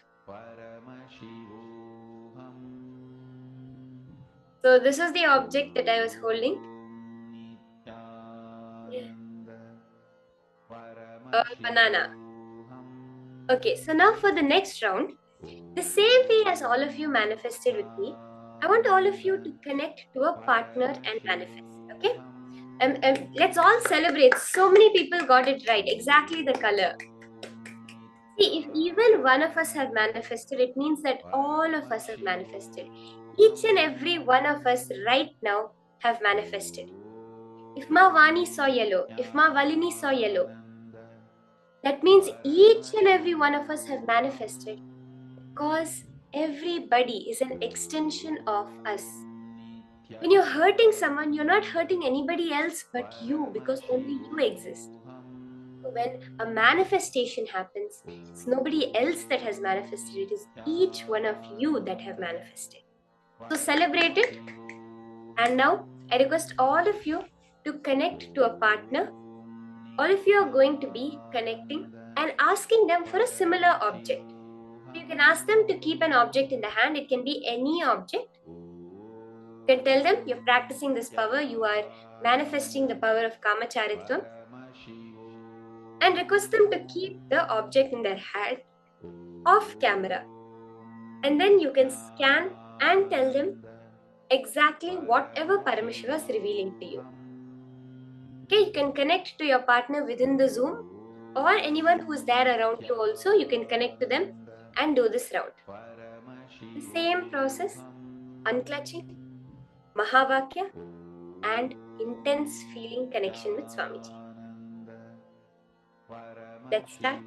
So this is the object that I was holding. A banana. Okay, so now for the next round, the same way as all of you manifested with me, I want all of you to connect to a partner and manifest. Okay? Let's all celebrate. So many people got it right. Exactly the color. See, if even one of us have manifested, it means that all of us have manifested. Each and every one of us right now have manifested. If Ma Vani saw yellow, if Ma Valini saw yellow, that means each and every one of us have manifested because everybody is an extension of us. When you're hurting someone, you're not hurting anybody else but you because only you exist. So when a manifestation happens, it's nobody else that has manifested, it is each one of you that have manifested. So celebrate it. And now I request all of you to connect to a partner. All of you are going to be connecting and asking them for a similar object. You can ask them to keep an object in the hand. It can be any object. You can tell them you're practicing this power. You are manifesting the power of Kamacharitvam. And request them to keep the object in their hand off camera. And then you can scan and tell them exactly whatever Paramashiva is revealing to you. Okay, you can connect to your partner within the Zoom or anyone who is there around you also. You can connect to them and do this round. The same process, unclutching, Mahavakya, and intense feeling connection with Swamiji. Let's start.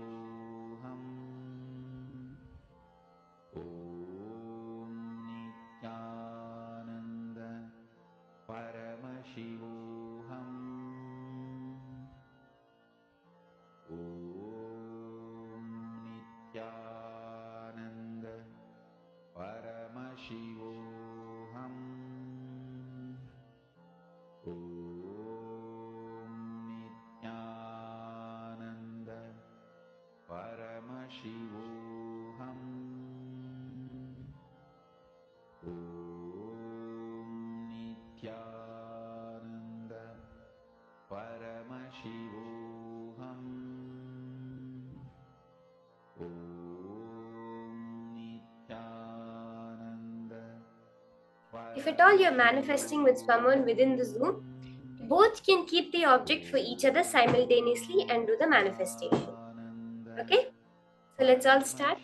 If at all you're manifesting with someone within the Zoom, both can keep the object for each other simultaneously and do the manifestation. Okay? So let's all start.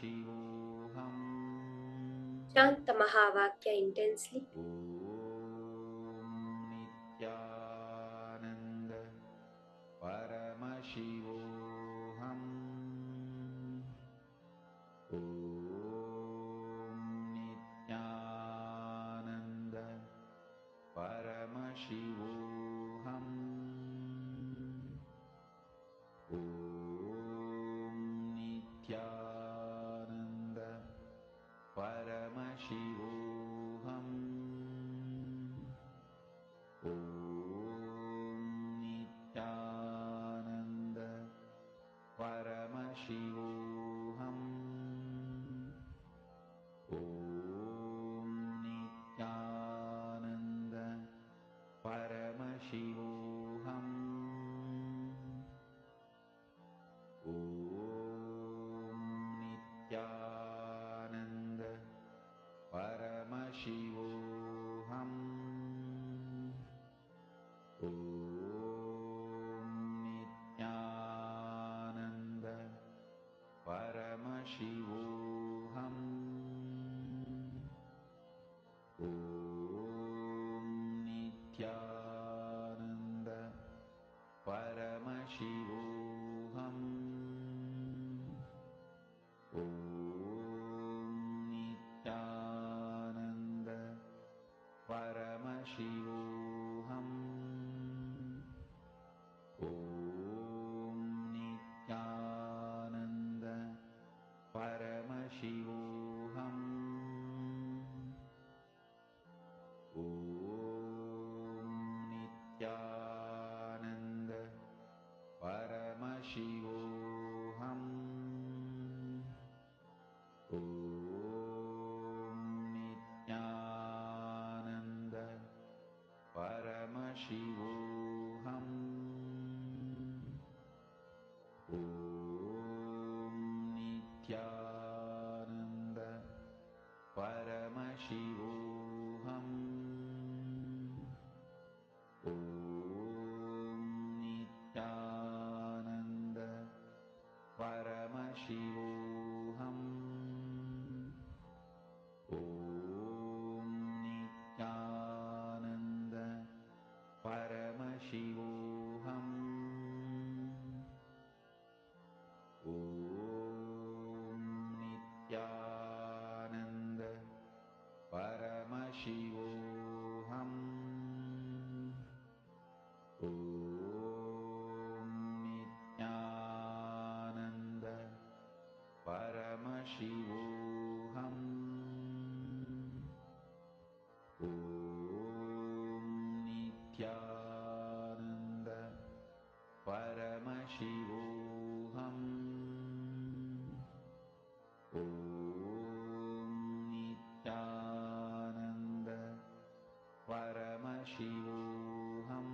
Chant the Mahavakya intensely. Paramashivoham. Om Nithyananda Paramashivoham. Om Nithyananda Paramashivoham. Om Nithyananda Paramashivoham. Om Nithyananda Paramashivoham. Om Nithyananda Paramashivoham. Om Nithyananda Paramashivoham. Om Nithyananda Paramashivoham. Om Nithyananda Paramashivoham. Om Nithyananda Paramashivoham.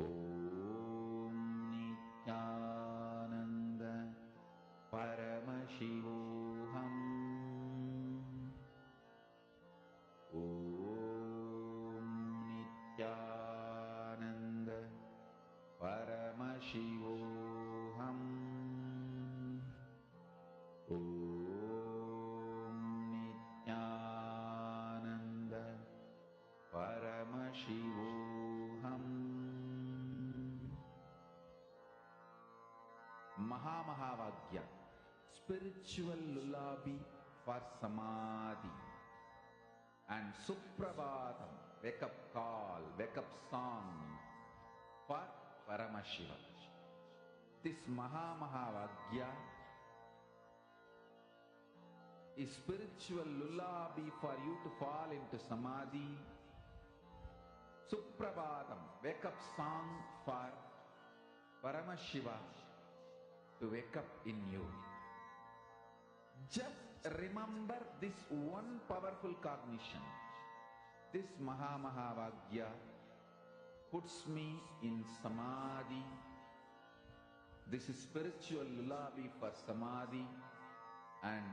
Om Nithyananda Paramashivoham. Om Nithyananda Paramashivoham. Om Nithyananda Paramashivoham. Mahamahavagya, spiritual lullaby for samadhi, and Suprabhatam, wake up call, wake up song for Paramashiva. This Mahamahavagya is spiritual lullaby for you to fall into samadhi. Suprabhatam, wake up song for Paramashiva to wake up in you. Just remember this one powerful cognition. This Mahamahavagya puts me in samadhi. This is spiritual lullaby for samadhi, and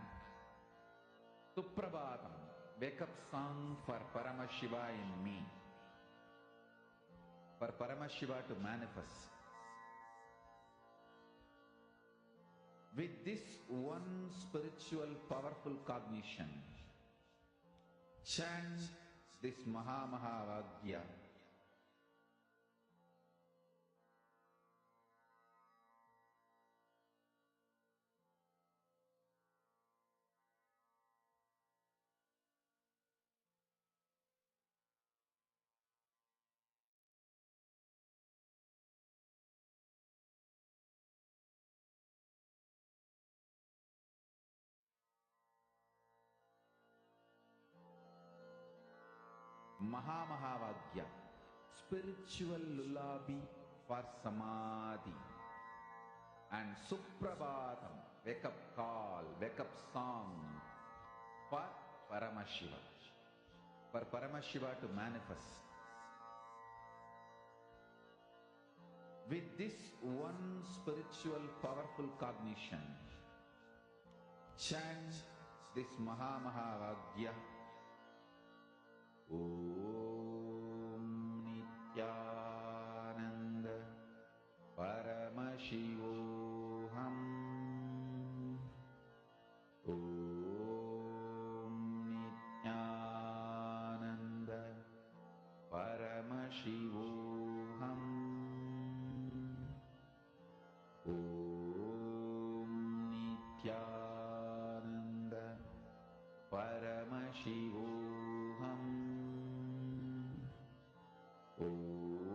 Suprabhatam, wake up song for Paramashiva in me. For Paramashiva to manifest. With this one spiritual powerful cognition, chant this Mahamahavagya. Mahamahavagya, spiritual lullaby for samadhi, and Suprabhatam, wake up call, wake up song for Paramashiva. For Paramashiva to manifest. With this one spiritual powerful cognition, chant this Mahamahavagya. Om Nithyananda Paramashivoham. Om Nithyananda Paramashivoham. Om Nithyananda Paramashivoham. Om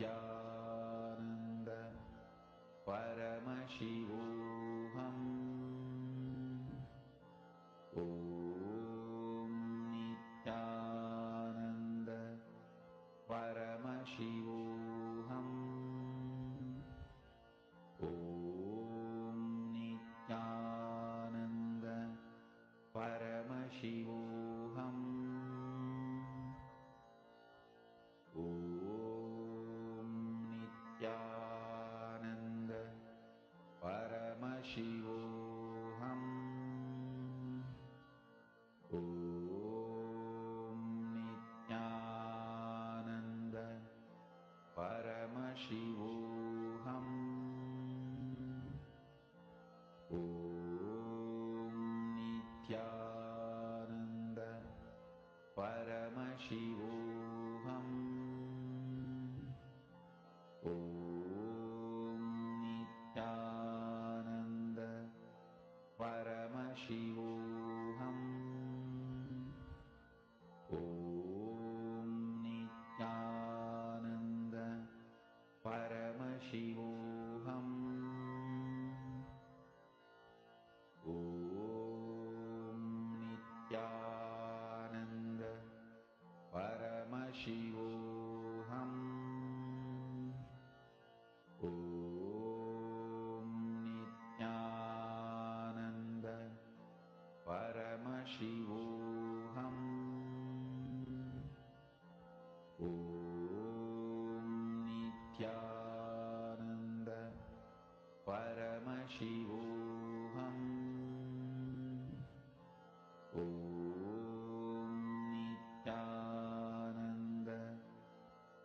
Nithyananda Paramashivoham. Om Nithyananda Paramashivoham. Om Nithyananda Paramashivoham. Om Nithyananda Paramashivoham. Om Nithyananda Paramashivoham. Om Nithyananda Paramashivoham. Om Nithyananda Paramashivoham. Om Nithyananda Paramashivoham. Om Nithyananda Paramashivoham. Om Nithyananda Paramashivoham. Om Nithyananda Paramashivoham. Om Nithyananda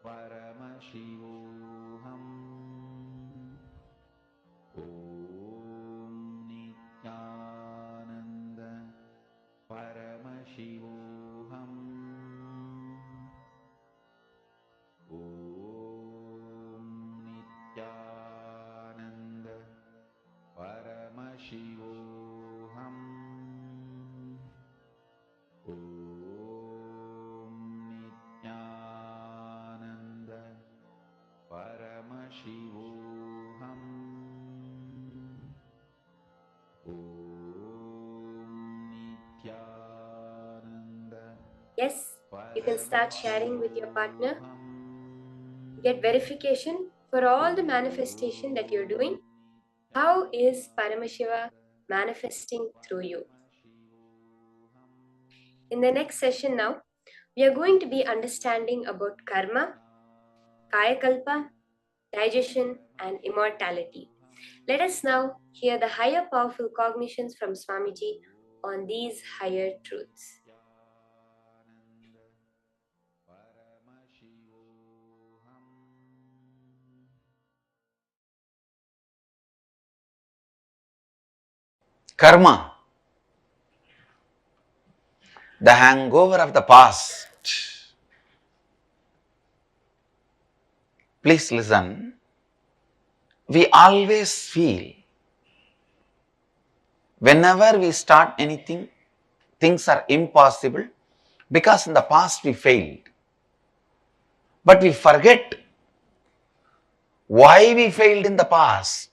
Paramashivoham. Om Nithyananda Paramashivoham. Om Nithyananda Paramashivoham. Om Nithyananda Paramashivoham. Om Nithyananda. Yes, you can start sharing with your partner. Get verification for all the manifestation that you're doing. How is Paramashiva manifesting through you? In the next session now, we are going to be understanding about karma, Kayakalpa, digestion, and immortality. Let us now hear the higher powerful cognitions from Swamiji on these higher truths. Karma, the hangover of the past. Please listen. We always feel whenever we start anything, things are impossible because in the past we failed. But we forget why we failed in the past.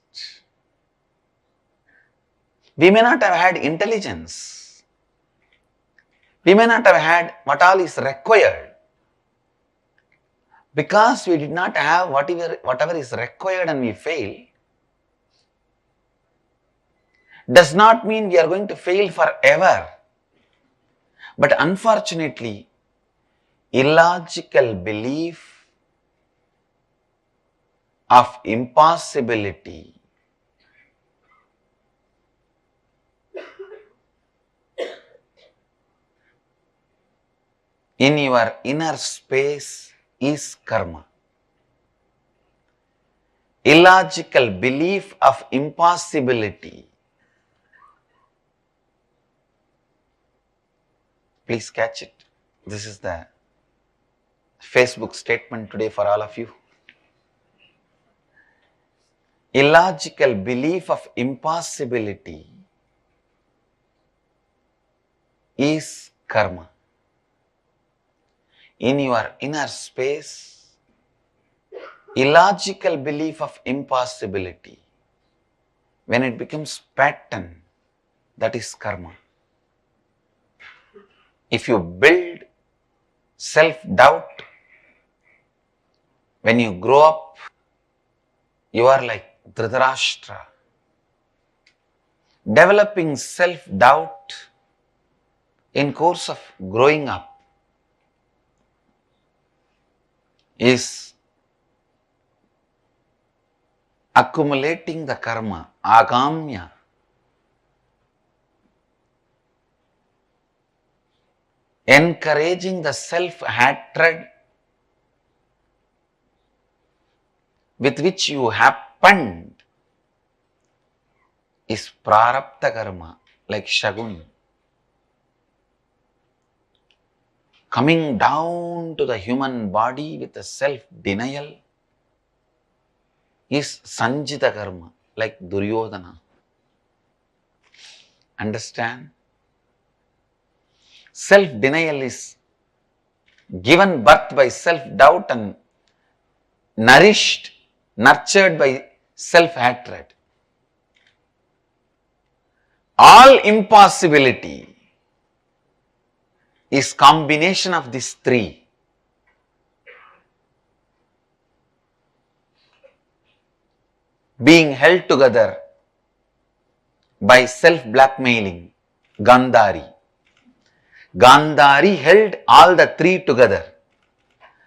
We may not have had intelligence. We may not have had what all is required. Because we did not have whatever is required and we fail, does not mean we are going to fail forever. But unfortunately, illogical belief of impossibility in your inner space is karma. Illogical belief of impossibility. Please catch it. This is the Facebook statement today for all of you. Illogical belief of impossibility is karma. In your inner space illogical belief of impossibility, when it becomes pattern, that is karma. If you build self-doubt, when you grow up, you are like Dhritarashtra. Developing self-doubt in course of growing up is accumulating the karma, agamya. Encouraging the self-hatred with which you happened is prarabdha karma, like Shaguni. Coming down to the human body with a self-denial is sanjita karma, like Duryodhana. Understand? Self-denial is given birth by self-doubt and nourished, nurtured by self-hatred. All impossibility is combination of these three. Being held together by self-blackmailing, Gandhari. Gandhari held all the three together.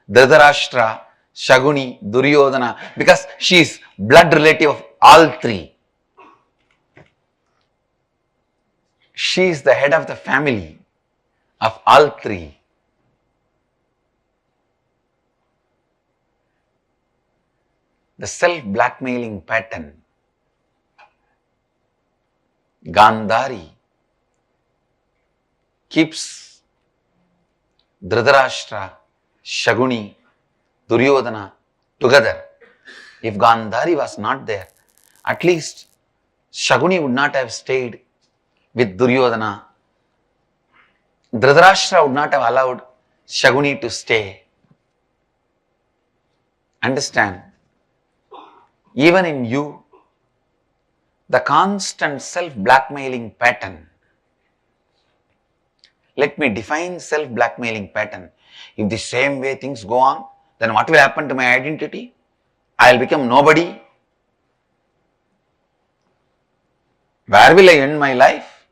Dhritarashtra, Shaguni, Duryodhana, because she is blood relative of all three. She is the head of the family of all three. The self-blackmailing pattern, Gandhari, keeps Dhritarashtra, Shaguni, Duryodhana together. If Gandhari was not there, at least Shaguni would not have stayed with Duryodhana. Dhritarashtra would not have allowed Shaguni to stay. Understand? Even in you, the constant self-blackmailing pattern. Let me define self-blackmailing pattern. If the same way things go on, then what will happen to my identity? I will become nobody. Where will I end my life?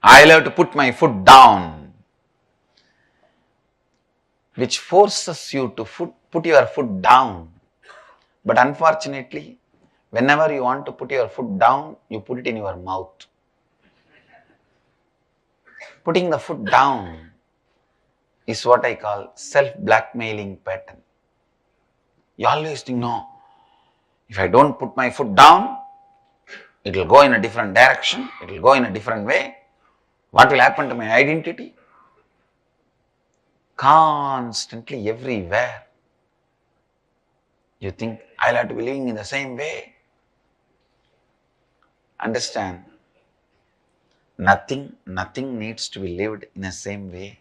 I will have to put my foot down, which forces you to put your foot down. But unfortunately, whenever you want to put your foot down, you put it in your mouth. Putting the foot down is what I call self-blackmailing pattern. You always think, no, if I don't put my foot down, it will go in a different direction, it will go in a different way. What will happen to my identity? Constantly, everywhere, you think, I'll have to be living in the same way. Understand? Nothing needs to be lived in the same way.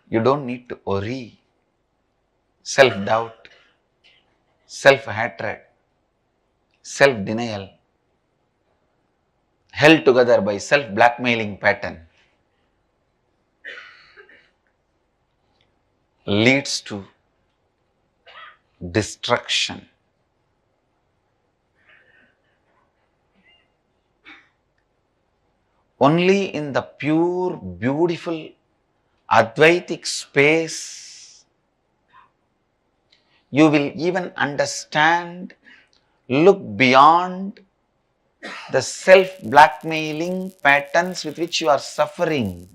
You don't need to worry. Self-doubt, self-hatred, self-denial, held together by self-blackmailing pattern, leads to destruction. Only in the pure, beautiful, Advaitic space, you will even understand, look beyond the self-blackmailing patterns with which you are suffering.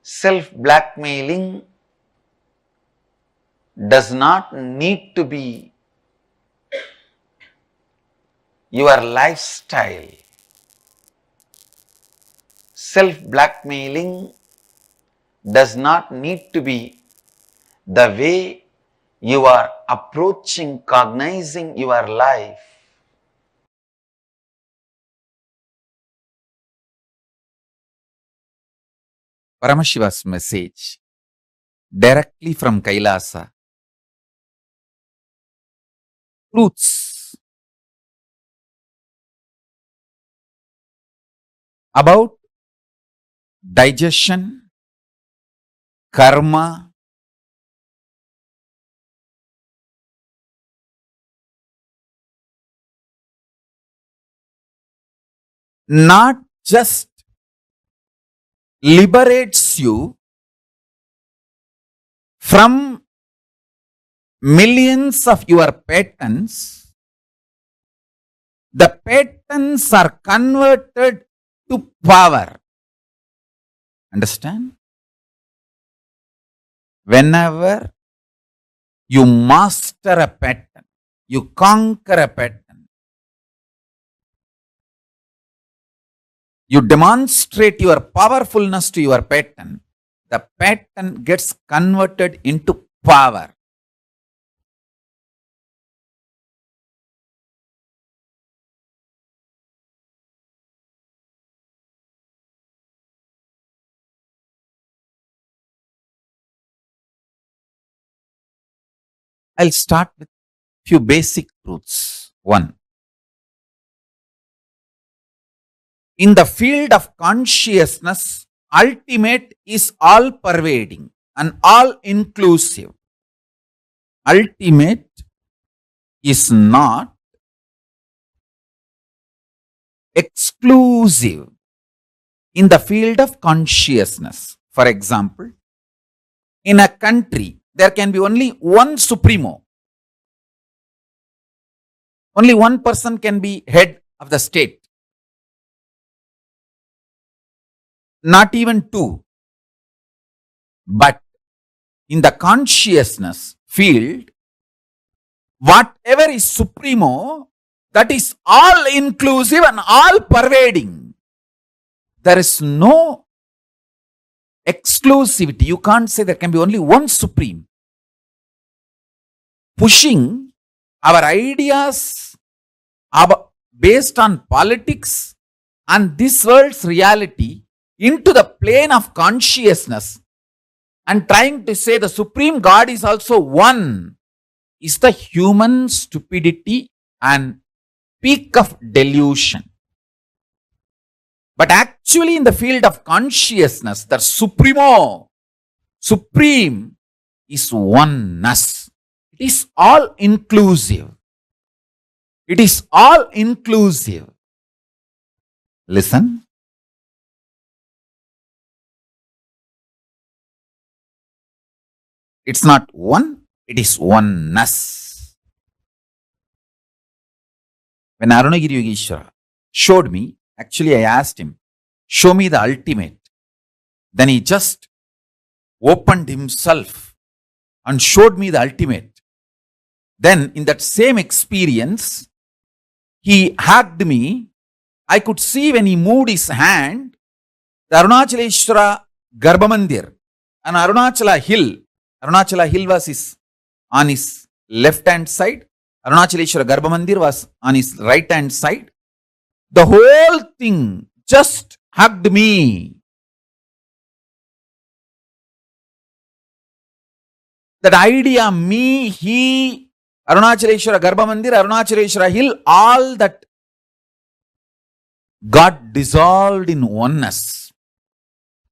Self-blackmailing does not need to be your lifestyle. Self-blackmailing does not need to be the way you are approaching, cognizing your life. Paramashiva's message directly from Kailasa. Truths about digestion, karma, not just liberates you from millions of your patterns, the patterns are converted to power. Understand? Whenever you master a pattern, you conquer a pattern, you demonstrate your powerfulness to your pattern, the pattern gets converted into power. I'll start with few basic truths. One, in the field of consciousness, ultimate is all pervading and all inclusive. Ultimate is not exclusive in the field of consciousness. For example, in a country, there can be only one supremo. Only one person can be head of the state. Not even two. But in the consciousness field, whatever is supremo, that is all inclusive and all pervading. There is no exclusivity. You can't say there can be only one supreme. Pushing our ideas based on politics and this world's reality into the plane of consciousness and trying to say the Supreme God is also one is the human stupidity and peak of delusion. But actually in the field of consciousness, the supreme is oneness. It is all inclusive. It is all inclusive. Listen. It's not one, it is oneness. When Arunagiri Yogeshwara showed me, actually I asked him, show me the ultimate. Then he just opened himself and showed me the ultimate. Then in that same experience, he hugged me. I could see when he moved his hand, the Arunachaleshwara Garbhamandir, an Arunachala hill. Arunachala hill was on his left hand side. Arunachaleshwara Garbhamandir was on his right hand side. The whole thing just hugged me. That idea, me, he, Arunachaleshwara Garbhamandir, Arunachaleshwara hill, all that got dissolved in oneness.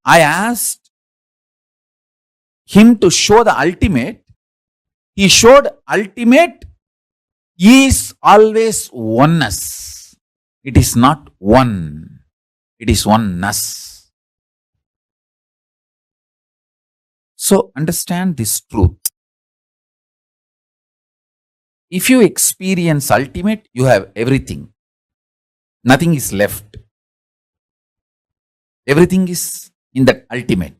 I asked him to show the ultimate. He showed ultimate is always oneness. It is not one. It is oneness. So understand this truth. If you experience ultimate, you have everything. Nothing is left. Everything is in that ultimate.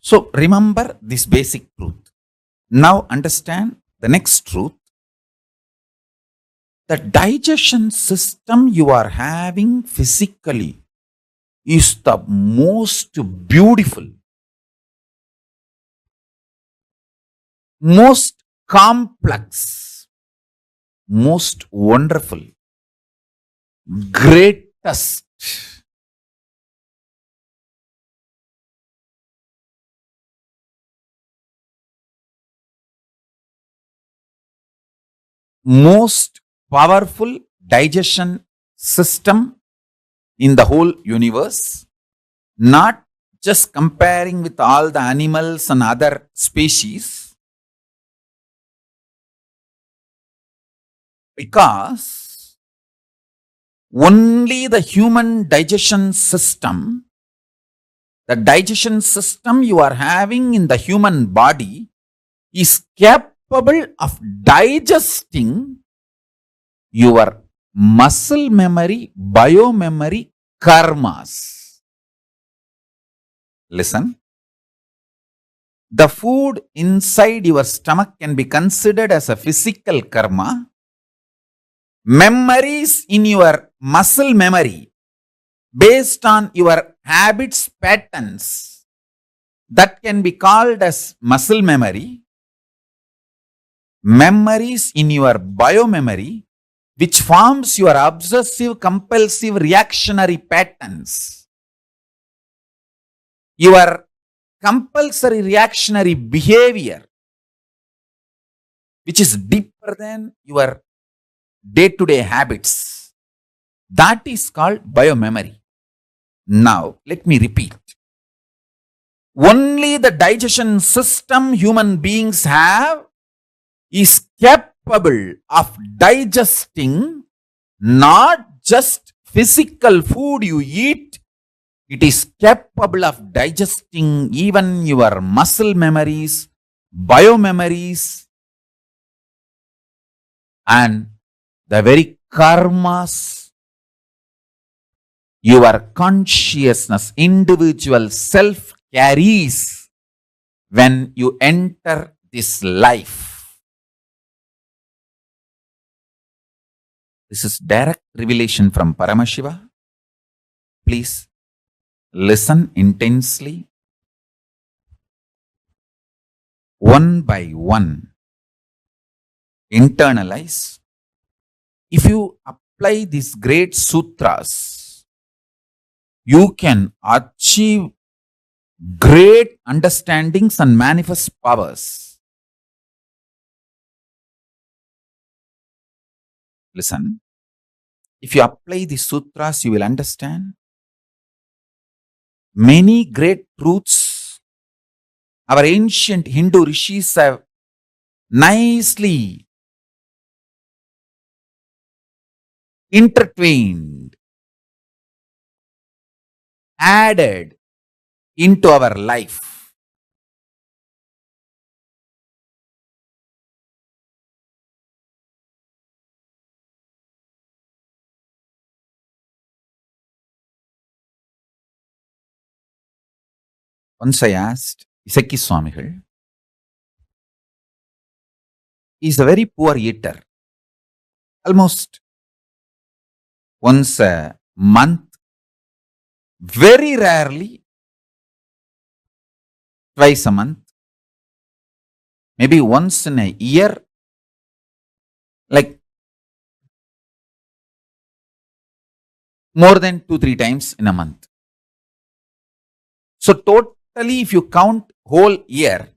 So remember this basic truth. Now understand the next truth. The digestion system you are having physically is the most beautiful, most complex, most wonderful, greatest most powerful digestion system in the whole universe, not just comparing with all the animals and other species, because only the human digestion system, the digestion system you are having in the human body, is capable of digesting your muscle memory, biomemory, karmas. Listen. The food inside your stomach can be considered as a physical karma. Memories in your muscle memory based on your habits, patterns, that can be called as muscle memory. Memories in your biomemory, which forms your obsessive compulsive reactionary patterns. Your compulsory reactionary behavior, which is deeper than your day-to-day habits, that is called biomemory. Now, let me repeat. Only the digestion system human beings have is capable of digesting not just physical food you eat, it is capable of digesting even your muscle memories, biomemories, and the very karmas your consciousness, individual self carries when you enter this life. This is direct revelation from Paramashiva. Please listen intensely. One by one, internalize. If you apply these great sutras, you can achieve great understandings and manifest powers. Listen, if you apply these sutras, you will understand many great truths our ancient Hindu rishis have nicely intertwined, added into our life. Once I asked Isaki Swamigal, he is a very poor eater. Almost once a month, very rarely twice a month, maybe once in a year, like more than 2-3 times in a month. So totally, if you count whole year,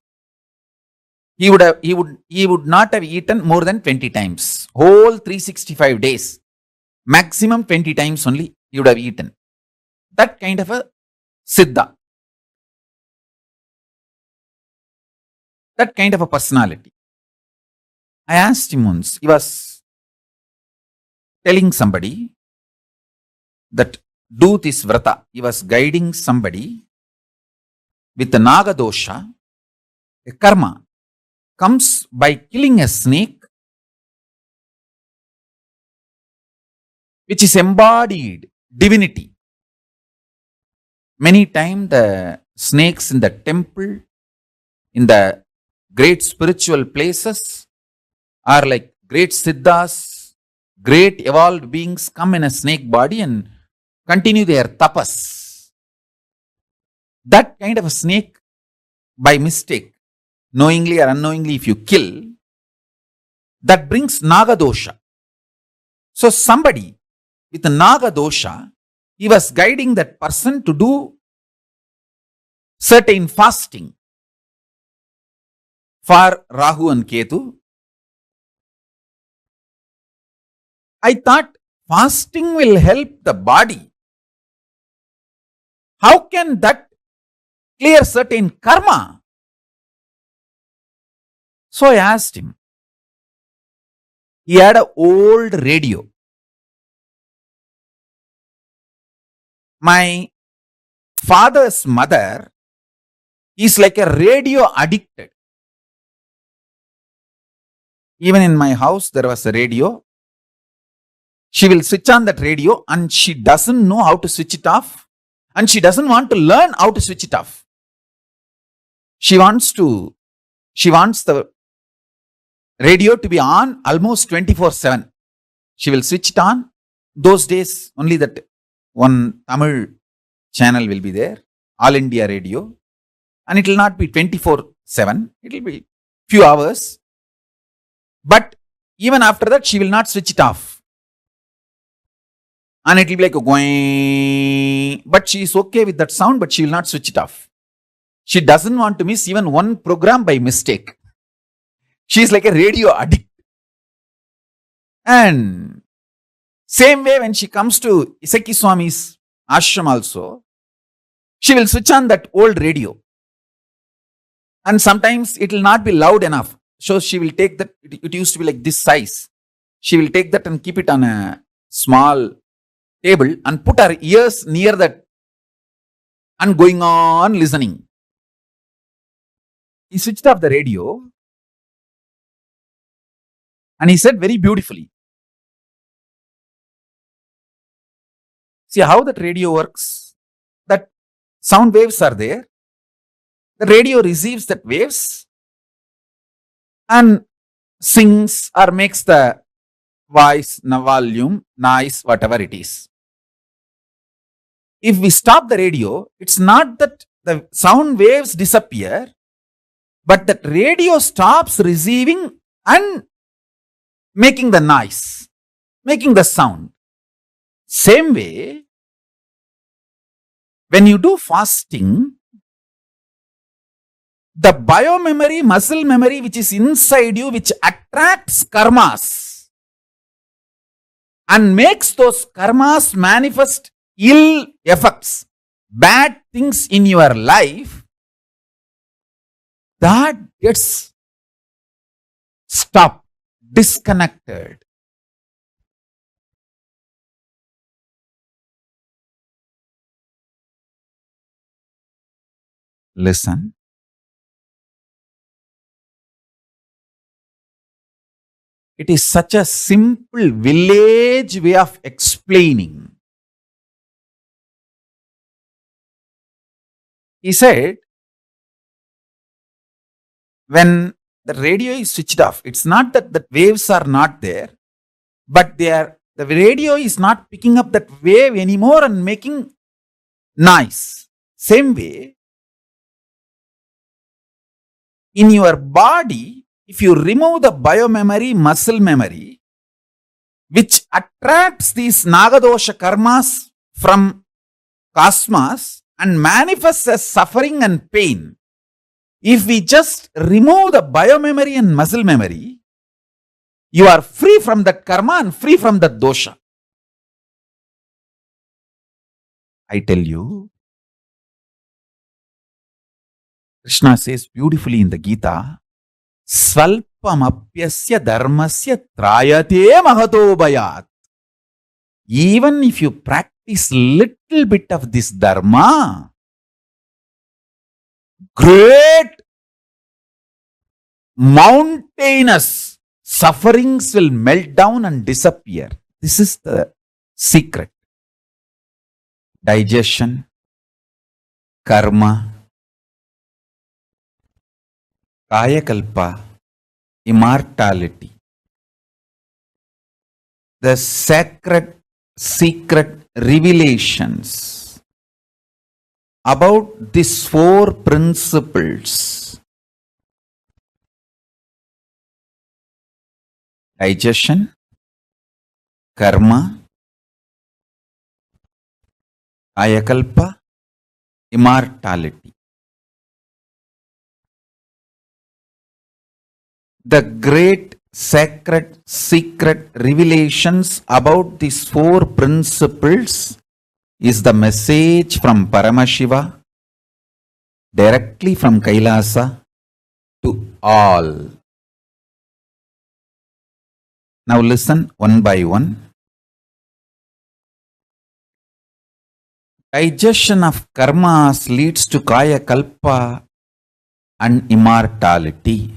he would not have eaten more than 20 times. Whole 365 days, maximum 20 times only he would have eaten. That kind of a siddha. That kind of a personality. I asked him once, he was telling somebody that do this vrata. He was guiding somebody with the naga dosha. A karma comes by killing a snake, which is embodied divinity. Many times the snakes in the temple, in the great spiritual places, are like great siddhas, great evolved beings come in a snake body and continue their tapas. That kind of a snake, by mistake, knowingly or unknowingly, if you kill, that brings naga dosha. So somebody with a naga dosha, he was guiding that person to do certain fasting for Rahu and Ketu. I thought fasting will help the body. How can that clear certain karma? So I asked him. He had an old radio. My father's mother is like a radio addicted. Even in my house, there was a radio. She will switch on that radio and she doesn't know how to switch it off. And she doesn't want to learn how to switch it off. She wants the radio to be on almost 24/7. She will switch it on. Those days, only that one Tamil channel will be there, All India Radio. And it will not be 24/7. It will be few hours. But even after that, she will not switch it off. And it will be like a going. But she is okay with that sound, but she will not switch it off. She doesn't want to miss even one program by mistake. She is like a radio addict. And same way when she comes to Isaki Swami's ashram also, she will switch on that old radio. And sometimes it will not be loud enough. So she will take that, it used to be like this size. She will take that and keep it on a small table and put her ears near that and going on listening. He switched off the radio and he said very beautifully, see how that radio works? That sound waves are there. The radio receives that waves and sings or makes the voice, volume, noise, whatever it is. If we stop the radio, it's not that the sound waves disappear, but that radio stops receiving and making the noise, making the sound. Same way, when you do fasting, the biomemory, muscle memory which is inside you, which attracts karmas and makes those karmas manifest ill effects, bad things in your life, that gets stopped, disconnected. Listen. It is such a simple village way of explaining. He said, when the radio is switched off, it's not that the waves are not there, but the radio is not picking up that wave anymore and making noise. Same way, in your body, if you remove the biomemory, muscle memory, which attracts these Nagadosha karmas from cosmos and manifests as suffering and pain, if we just remove the biomemory and muscle memory, you are free from that karma and free from that dosha. I tell you, Krishna says beautifully in the Gita, Svalpamapyasya dharmasya trayate mahato bhayat. Even if you practice little bit of this dharma, great mountainous sufferings will melt down and disappear. This is the secret. Digestion, karma, Kayakalpa, immortality. The sacred secret revelations about these four principles: digestion, karma, Kayakalpa, immortality. The great sacred, secret revelations about these four principles is the message from Paramashiva directly from Kailasa to all. Now listen one by one. Digestion of karmas leads to Kayakalpa and immortality.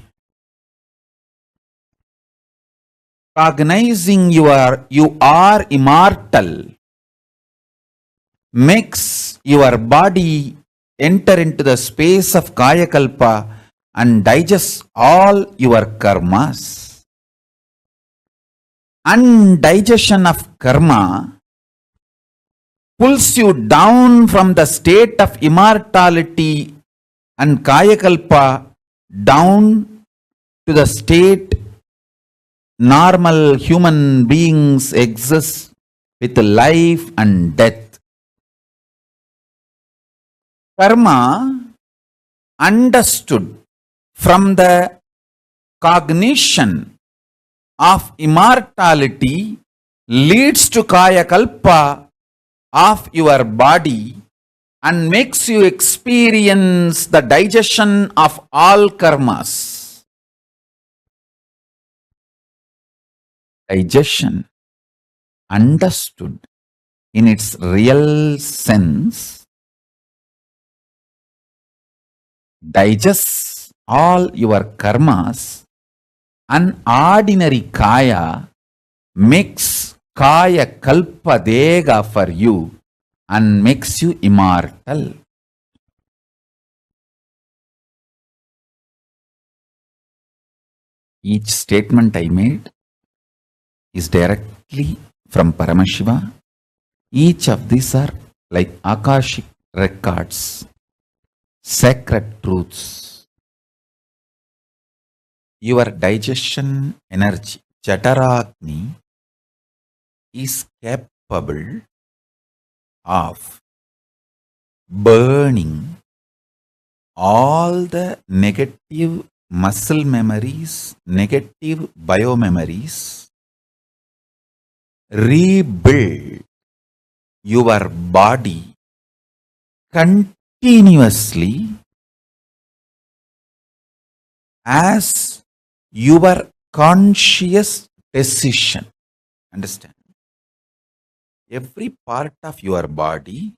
Cognizing you are immortal makes your body enter into the space of Kayakalpa and digest all your karmas. Undigestion of karma pulls you down from the state of immortality and Kayakalpa down to the state normal human beings exist with life and death. Karma understood from the cognition of immortality leads to Kayakalpa of your body and makes you experience the digestion of all karmas. Digestion, understood in its real sense, digests all your karmas, and ordinary kaya makes Kaya Kalpa Dega for you and makes you immortal. Each statement I made is directly from Paramashiva. Each of these are like Akashic records, sacred truths. Your digestion energy, Jataragni, is capable of burning all the negative muscle memories, negative biomemories, rebuild your body continuously as your conscious decision. Understand? Every part of your body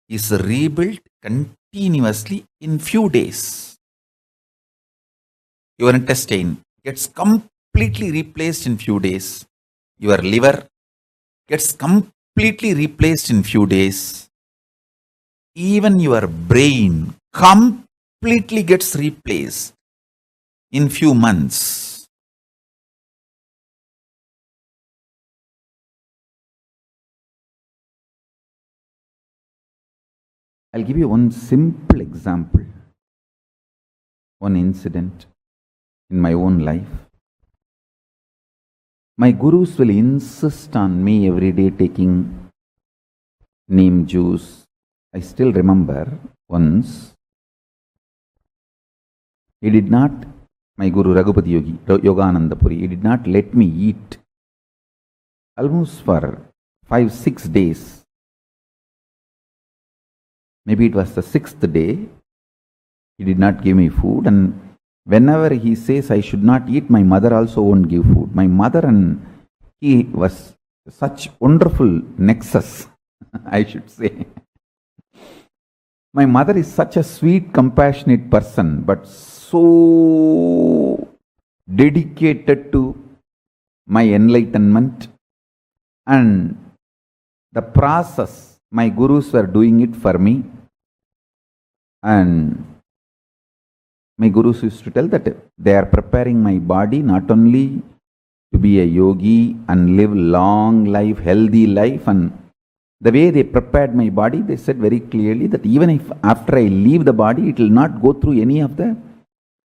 is rebuilt continuously in few days. Your intestine gets completely replaced in few days. Your liver gets completely replaced in few days. Even your brain completely gets replaced in few months. I'll give you one simple example, one incident in my own life. My gurus will insist on me every day taking neem juice. I still remember once, he did not, my Guru Raghupati Yogi, Yogananda Puri, he did not let me eat almost for 5-6 days. Maybe it was the 6th day, he did not give me food, and whenever he says I should not eat, my mother also won't give food. My mother and he was such wonderful nexus, I should say. My mother is such a sweet, compassionate person, but so dedicated to my enlightenment and the process. My gurus were doing it for me, and my gurus used to tell that they are preparing my body not only to be a yogi and live long life, healthy life, and the way they prepared my body, they said very clearly that even if after I leave the body, it will not go through any of the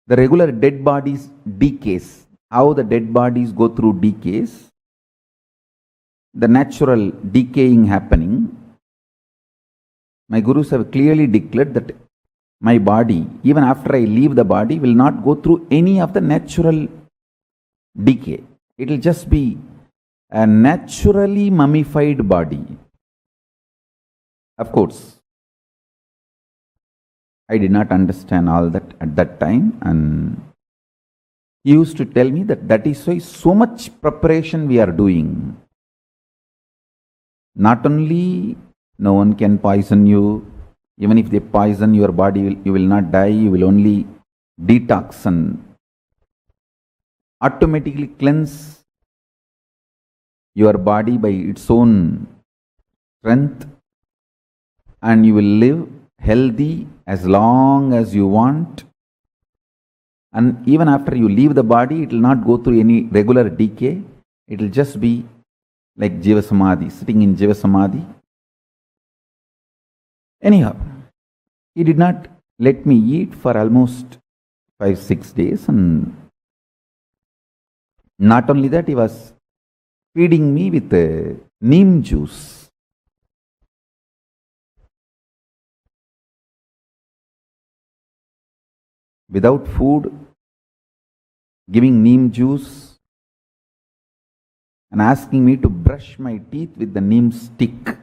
regular dead bodies decays. How the dead bodies go through decays, the natural decaying happening. My gurus have clearly declared that my body, even after I leave the body, will not go through any of the natural decay. It will just be a naturally mummified body. Of course, I did not understand all that at that time, and he used to tell me that is why so much preparation we are doing. Not only no one can poison you, even if they poison your body, you will not die, you will only detox and automatically cleanse your body by its own strength, and you will live healthy as long as you want. And even after you leave the body, it will not go through any regular decay. It will just be like Jiva Samadhi, sitting in Jiva Samadhi. Anyhow, he did not let me eat for almost 5-6 days, and not only that, he was feeding me with neem juice. Without food, giving neem juice and asking me to brush my teeth with the neem stick.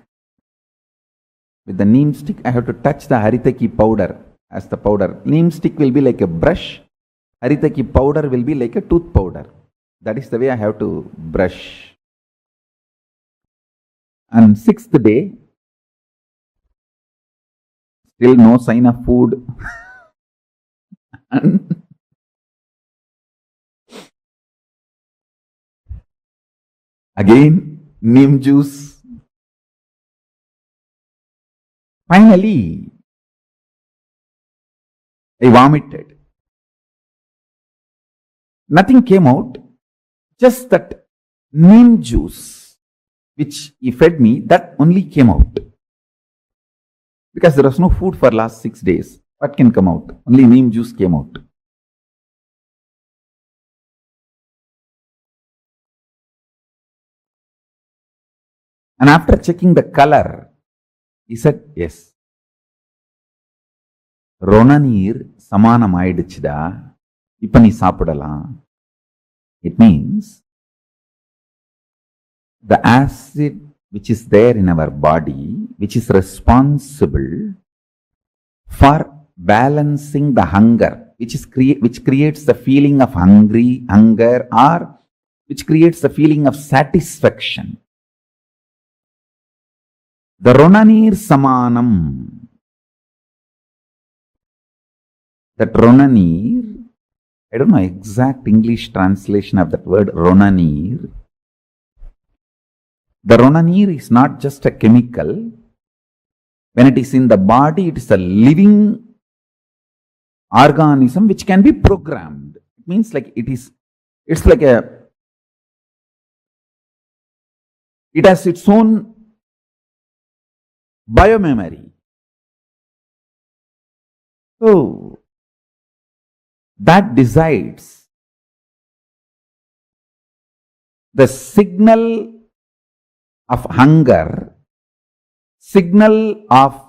With the neem stick, I have to touch the haritaki powder as the powder. Neem stick will be like a brush. Haritaki powder will be like a tooth powder. That is the way I have to brush. And 6th day, still no sign of food. And again, neem juice. Finally, I vomited. Nothing came out, just that neem juice which he fed me, that only came out. Because there was no food for last 6 days. What can come out? Only neem juice came out. And after checking the color, he said, yes. Ronanir samanam aidichida. Ipani sapadala. It means the acid which is there in our body, which is responsible for balancing the hunger, which creates the feeling of hunger, or which creates the feeling of satisfaction. The Ronanir Samanam. That Ronanir, I don't know exact English translation of that word Ronanir. The Ronanir is not just a chemical. When it is in the body, it is a living organism which can be programmed. It means like it has its own biomemory. So, that decides the signal of hunger, signal of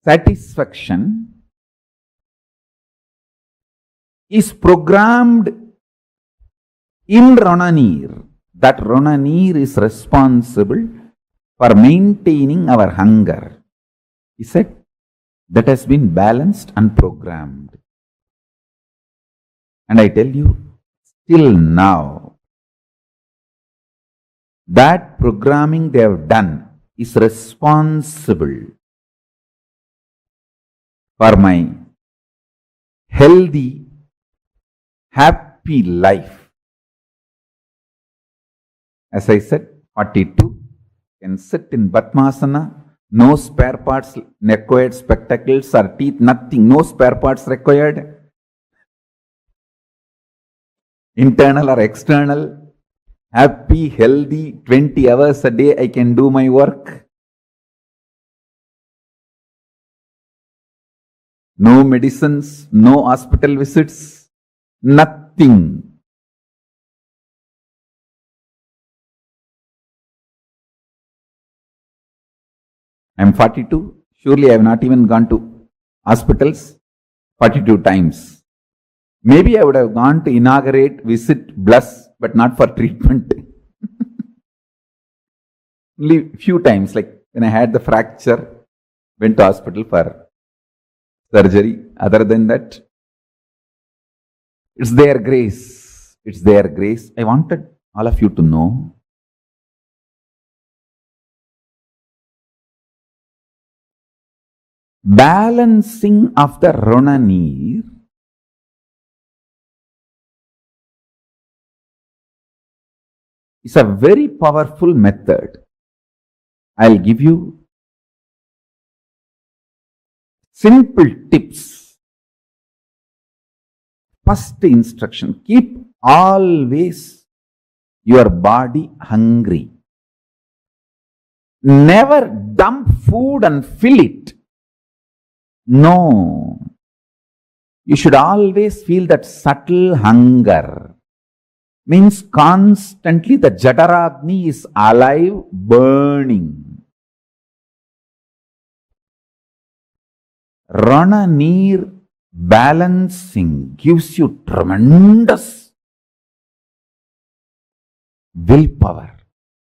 satisfaction is programmed in Ronanir. That Ronanir is responsible for maintaining our hunger. He said that has been balanced and programmed. And I tell you, still now, that programming they have done is responsible for my healthy, happy life. As I said, 42, can sit in Padmasana, no spare parts required, spectacles or teeth, nothing, no spare parts required. Internal or external, happy, healthy, 20 hours a day I can do my work. No medicines, no hospital visits, nothing. I am 42. Surely I have not even gone to hospitals 42 times. Maybe I would have gone to inaugurate, visit, bless, but but not for treatment. Only few times, like when I had the fracture, went to hospital for surgery. Other than that, it's their grace. It's their grace. I wanted all of you to know balancing of the Ronanir is a very powerful method. I'll give you simple tips. First instruction, keep always your body hungry. Never dump food and fill it. No. You should always feel that subtle hunger. Means constantly the Jataragni is alive, burning. Rana-neer balancing gives you tremendous willpower.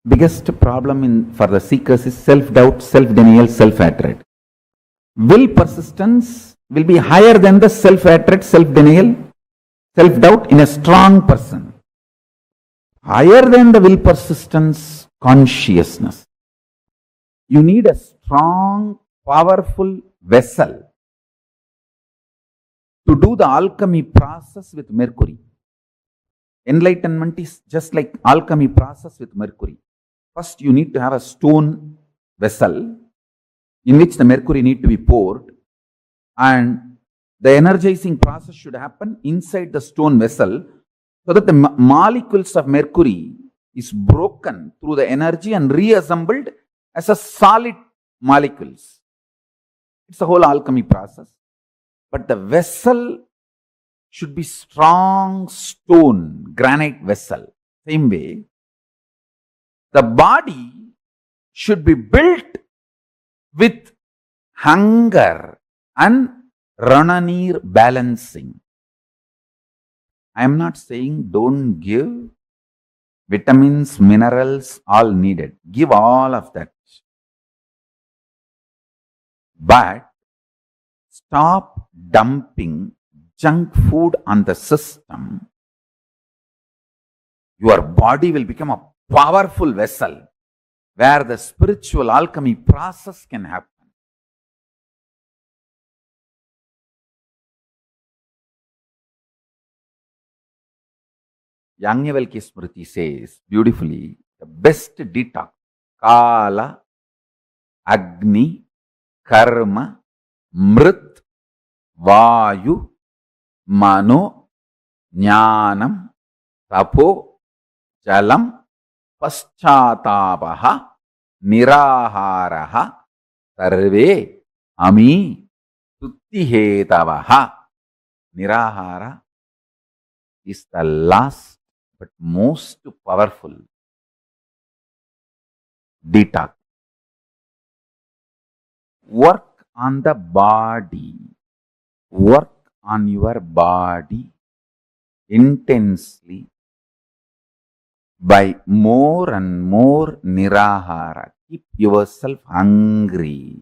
Biggest problem for the seekers is self-doubt, self-denial, self-hatred. Will persistence will be higher than the self-hatred, self-denial, self-doubt in a strong person. Higher than the will persistence, consciousness. You need a strong, powerful vessel to do the alchemy process with mercury. Enlightenment is just like alchemy process with mercury. First, you need to have a stone vessel in which the mercury need to be poured, and the energizing process should happen inside the stone vessel so that the molecules of mercury is broken through the energy and reassembled as a solid molecules. It's a whole alchemy process. But the vessel should be strong stone, granite vessel. Same way, the body should be built with hunger and Rana-neer balancing. I am not saying don't give vitamins, minerals, all needed. Give all of that. But stop dumping junk food on the system. Your body will become a powerful vessel where the spiritual alchemy process can happen. Yajnavalkya Smriti says beautifully, the best detox, Kala, Agni, Karma, Mrit, Vayu, Mano, Jnanam, Tapo, Jalam, Paschatapaha, Niraharaha, Sarve, Ami, Tuttihetabaha. Nirahara is the last but most powerful detox. Work on the body. Work on your body intensely by more and more nirahara. Keep yourself hungry.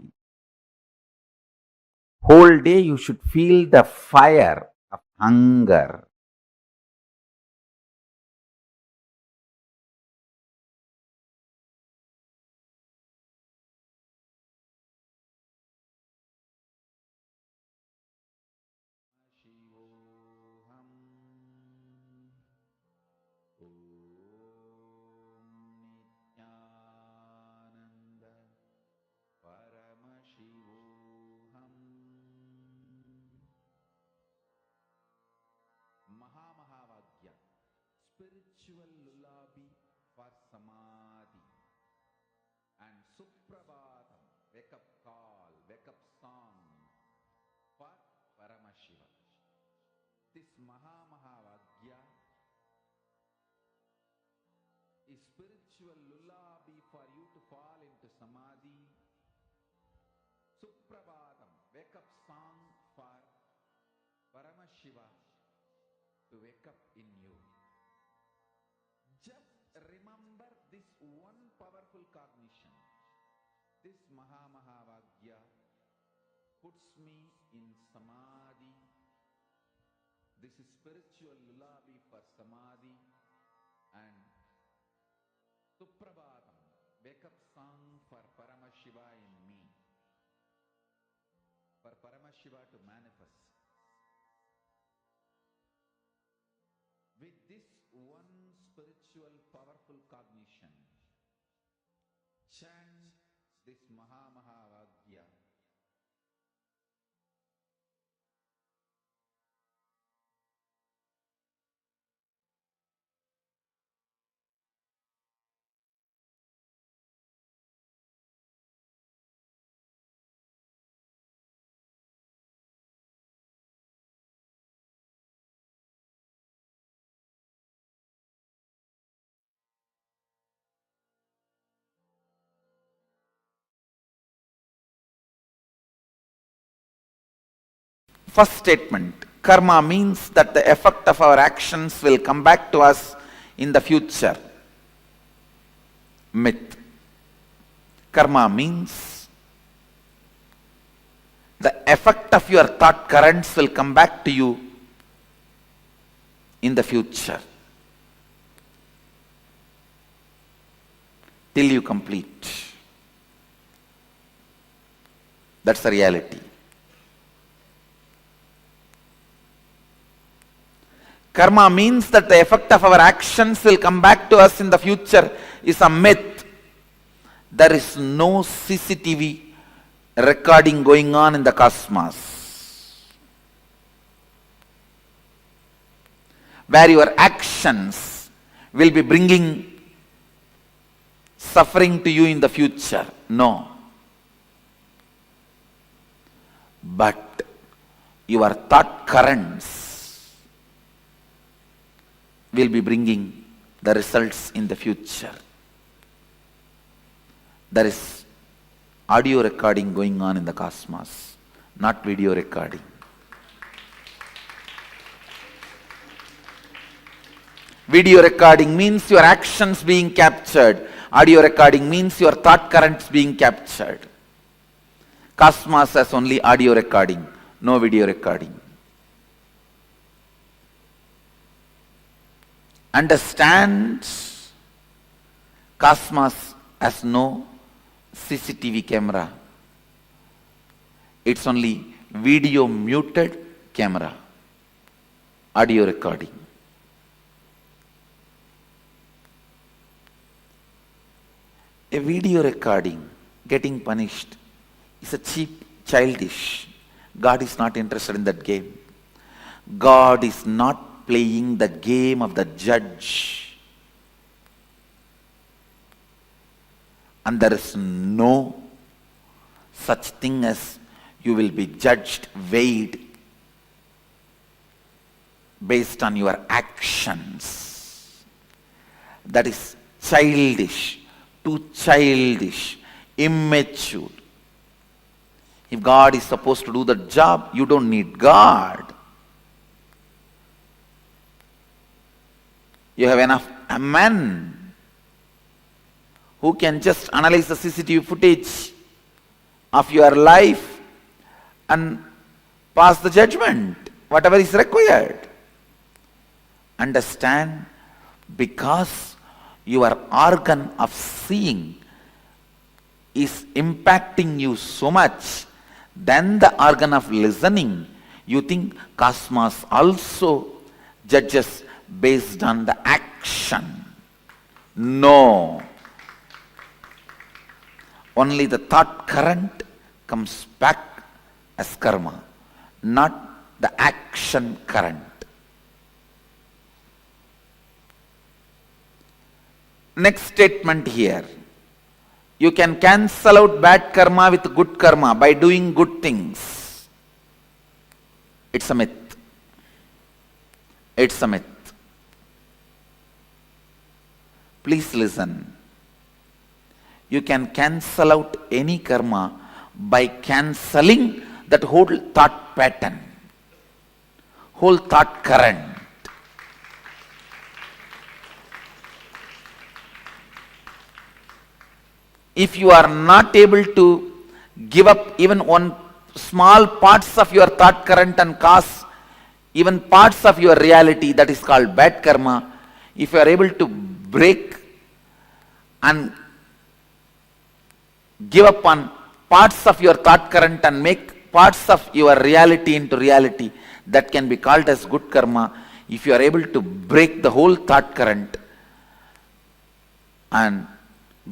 Whole day you should feel the fire of hunger. Nithyananda Paramashivoham Mahamahavagyam, spiritual lullaby for samadhi, and Suprabhatam, wake up call, wake up song for Paramashiva. This Mahamahavagyam is spiritual lullaby for you to fall into samadhi. Suprabhatam, wake up song for Paramashiva to wake up in you. one powerful cognition, this Mahavagya, puts me in Samadhi. This is spiritual lullaby for Samadhi and Suprabhatam, wake-up song for Paramashiva in me, for Paramashiva to manifest. With this one spiritual powerful cognition, chant this Mahavagya. First statement, karma means that the effect of our actions will come back to us in the future. Myth. Karma means the effect of your thought currents will come back to you in the future till you complete. That's the reality. Karma means that the effect of our actions will come back to us in the future is a myth. There is no CCTV recording going on in the cosmos, where your actions will be bringing suffering to you in the future. No. But your thought currents will be bringing the results in the future. There is audio recording going on in the cosmos, not video recording. Video recording means your actions being captured. Audio recording means your thought currents being captured. Cosmos has only audio recording, no video recording. Understand, cosmos has no CCTV camera. It's only video muted camera, audio recording. A video recording getting punished is a cheap, childish. God is not interested in that game. God is not playing the game of the judge. And there is no such thing as you will be judged, weighed based on your actions. That is childish, too childish, immature. If God is supposed to do the job, you don't need God. You have enough men who can just analyze the CCTV footage of your life and pass the judgment, whatever is required. Understand, because your organ of seeing is impacting you so much than the organ of listening, you think cosmos also judges based on the action. No. Only the thought current comes back as karma, not the action current. Next statement here. You can cancel out bad karma with good karma by doing good things. It's a myth. It's a myth. Please listen. You can cancel out any karma by cancelling that whole thought pattern, whole thought current. if you are not able to give up even one small parts of your thought current and cause even parts of your reality, that is called bad karma. If you are able to break and give up on parts of your thought current and make parts of your reality into reality, that can be called as good karma. If you are able to break the whole thought current and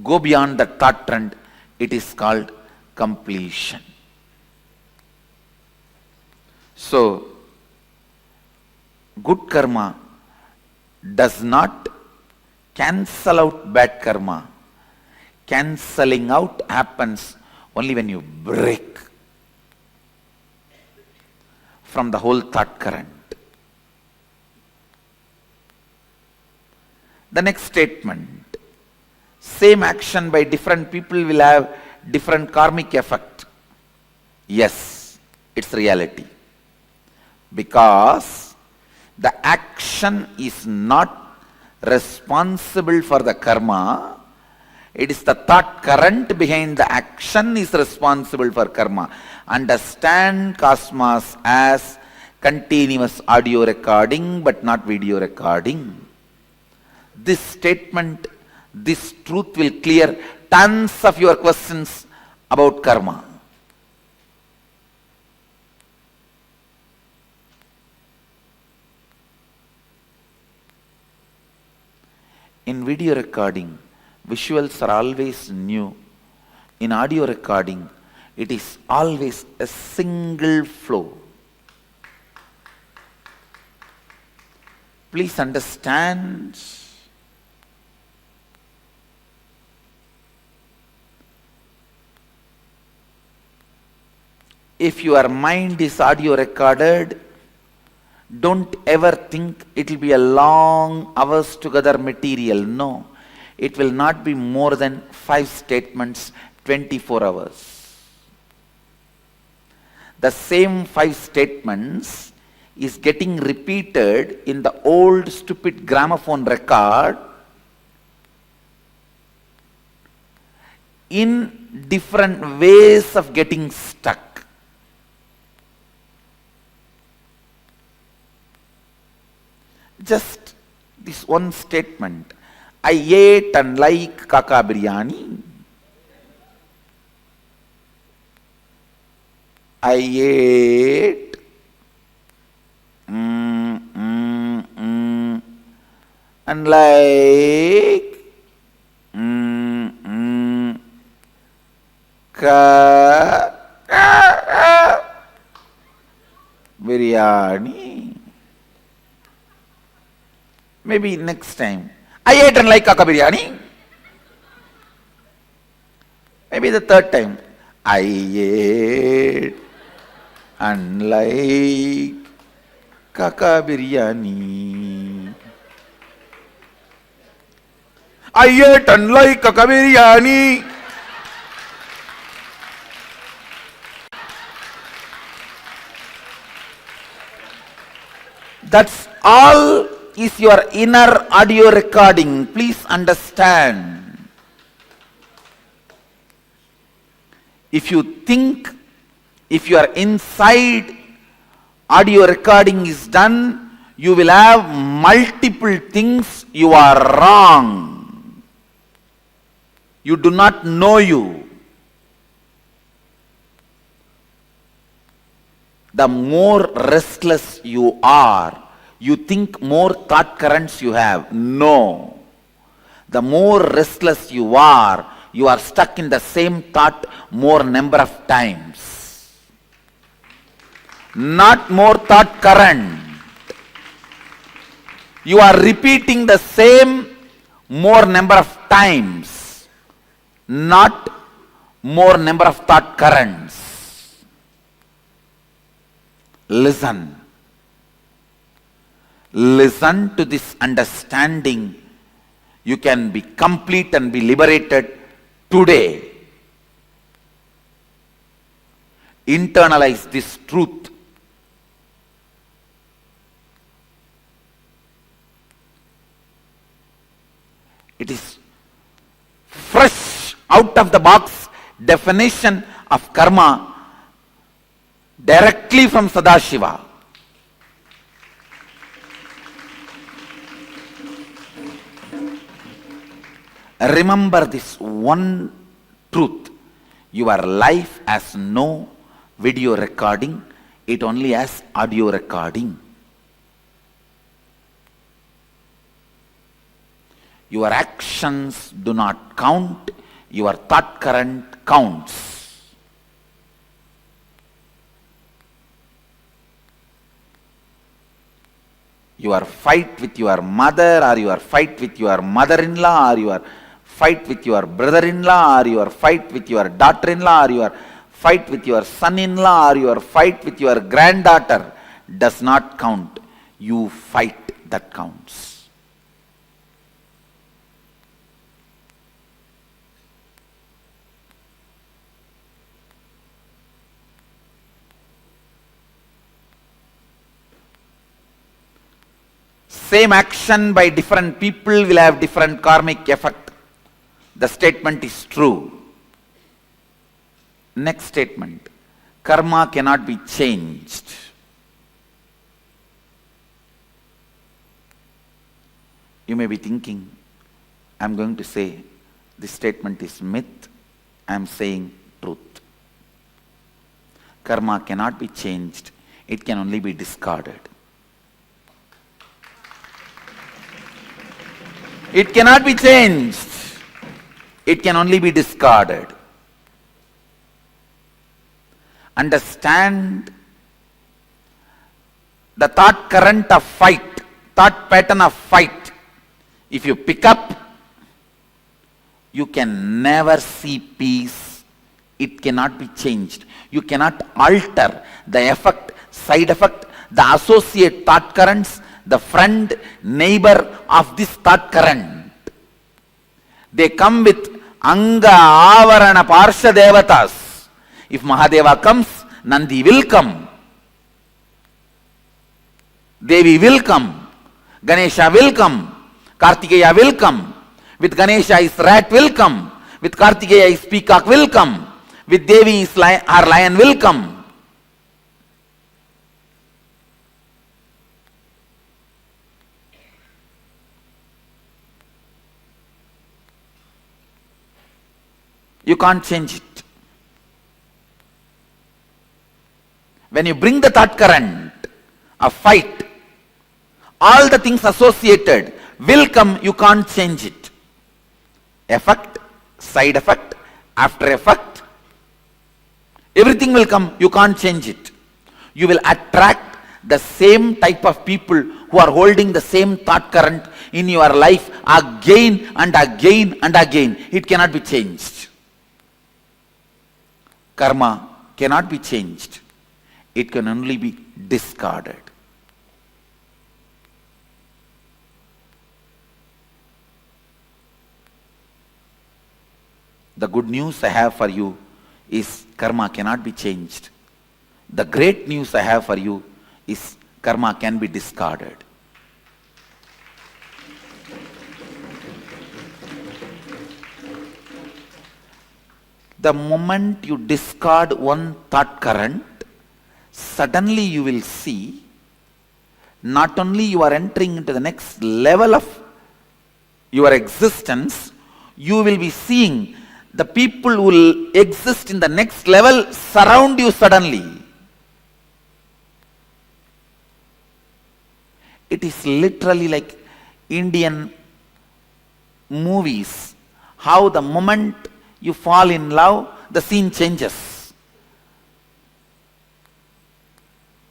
go beyond that thought trend, it is called completion. So, good karma does not cancel out bad karma. Cancelling out happens only when you break from the whole thought current. The next statement, same action by different people will have different karmic effect. Yes, it's reality. Because the action is not responsible for the karma. It is the thought current behind the action is responsible for karma. Understand cosmos as continuous audio recording but not video recording. This statement, this truth will clear tons of your questions about karma. In video recording, visuals are always new. In audio recording, it is always a single flow. Please understand. If your mind is audio recorded, don't ever think it will be a long hours together material. No. It will not be more than 5 statements, 24 hours. The same 5 statements is getting repeated in the old stupid gramophone record in different ways of getting stuck. Just this one statement. I ate and like kaka biryani. I ate and like biryani. Maybe next time. I ate and like kaka biryani. Maybe the third time. I ate and like kaka biryani. I ate and like kaka biryani. That's all is your inner audio recording. Please understand. If you think, if you are inside audio recording is done, you will have multiple things you are wrong. You do not know you. The more restless you are, you think more thought currents you have. No. The more restless you are stuck in the same thought more number of times. Not more thought current. You are repeating the same more number of times, not more number of thought currents. Listen. Listen to this understanding. You can be complete and be liberated today. Internalize this truth. It is fresh out of the box definition of karma directly from Sadashiva. Remember this one truth. Your life has no video recording, it only has audio recording. Your actions do not count, your thought current counts. Your fight with your mother, or your fight with your mother-in-law, or your fight with your brother-in-law, or your fight with your daughter-in-law, or your fight with your son-in-law, or your fight with your granddaughter does not count. You fight that counts. Same action by different people will have different karmic effect. The statement is true. Next statement. Karma cannot be changed. You may be thinking, I am going to say this statement is myth. I am saying truth. Karma cannot be changed. It can only be discarded. It cannot be changed. It can only be discarded. Understand the thought current of fight, thought pattern of fight. If you pick up, you can never see peace. It cannot be changed. You cannot alter the effect, side effect, the associate thought currents, the friend, neighbor of this thought current. They come with Anga, Avarana, Parsha Devatas. If Mahadeva comes, Nandi will come. Devi will come. Ganesha will come. Kartikeya will come. With Ganesha his rat will come. With Kartikeya his peacock will come. With Devi his her lion will come. You can't change it. When you bring the thought current of fight, all the things associated will come, you can't change it. Effect, side effect, after effect, everything will come, you can't change it. You will attract the same type of people who are holding the same thought current in your life again and again and again. It cannot be changed. Karma cannot be changed. It can only be discarded. The good news I have for you is karma cannot be changed. The great news I have for you is karma can be discarded. The moment you discard one thought current, suddenly you will see not only you are entering into the next level of your existence, you will be seeing the people who will exist in the next level surround you suddenly. It is literally like Indian movies, how the moment you fall in love, the scene changes.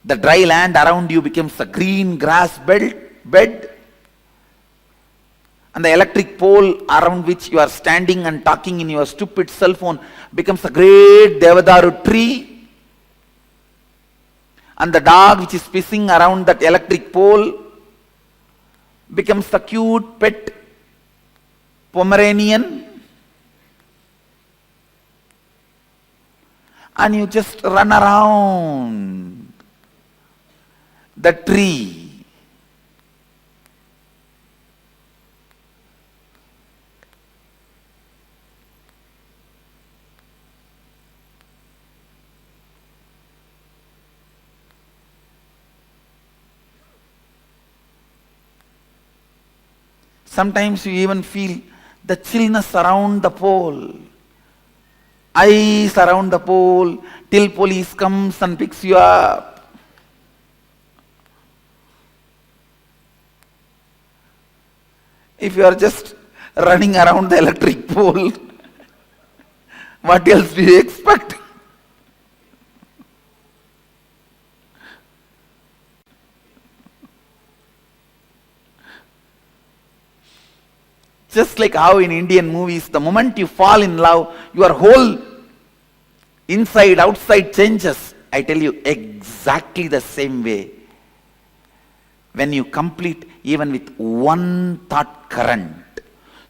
The dry land around you becomes a green grass bed, and the electric pole around which you are standing and talking in your stupid cell phone becomes a great Devadaru tree, and the dog which is pissing around that electric pole becomes a cute pet Pomeranian. And you just run around the tree. Sometimes you even feel the chillness around the pole. Ice around the pole till police comes and picks you up. If you are just running around the electric pole, what else do you expect? Just like how in Indian movies, the moment you fall in love, your whole inside, outside changes. I tell you, exactly the same way. When you complete even with one thought current,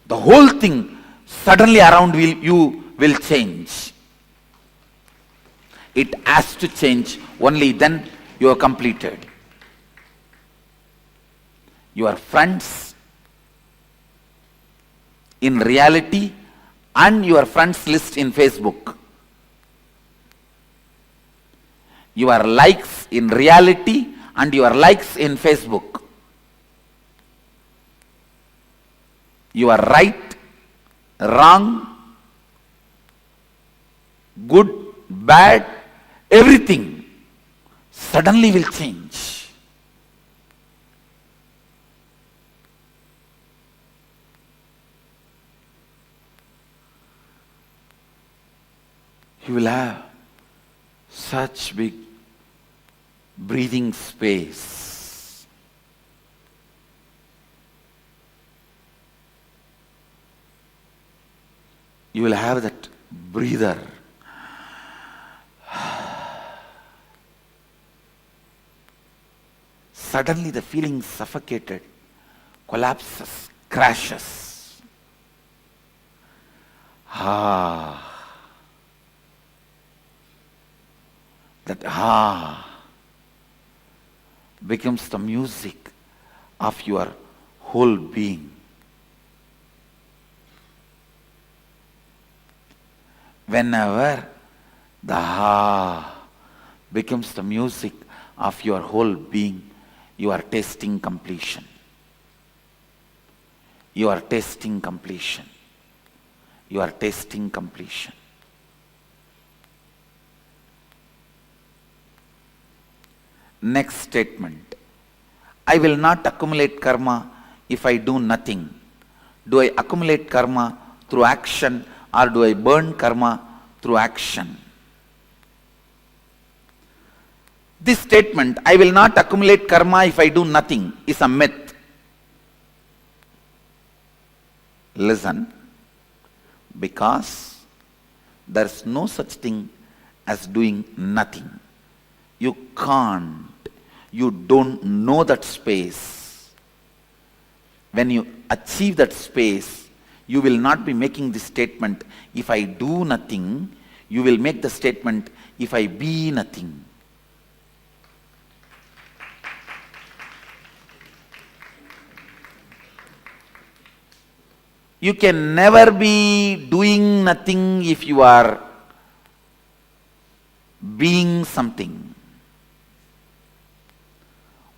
the whole thing suddenly around you will change. It has to change, only then you are completed. Your friends in reality and your friends list in Facebook. Your likes in reality and your likes in Facebook. You are right, wrong, good, bad, everything suddenly will change. You will have such big breathing space. You will have that breather. Suddenly the feeling suffocated, collapses, crashes. That becomes the music of your whole being. Whenever the becomes the music of your whole being, you are tasting completion. You are tasting completion. You are tasting completion. Next statement. I will not accumulate karma if I do nothing. Do I accumulate karma through action or do I burn karma through action? This statement, I will not accumulate karma if I do nothing, is a myth. Listen, because there is no such thing as doing nothing. You can't. You don't know that space. When you achieve that space, you will not be making the statement, if I do nothing. You will make the statement, if I be nothing. You can never be doing nothing if you are being something.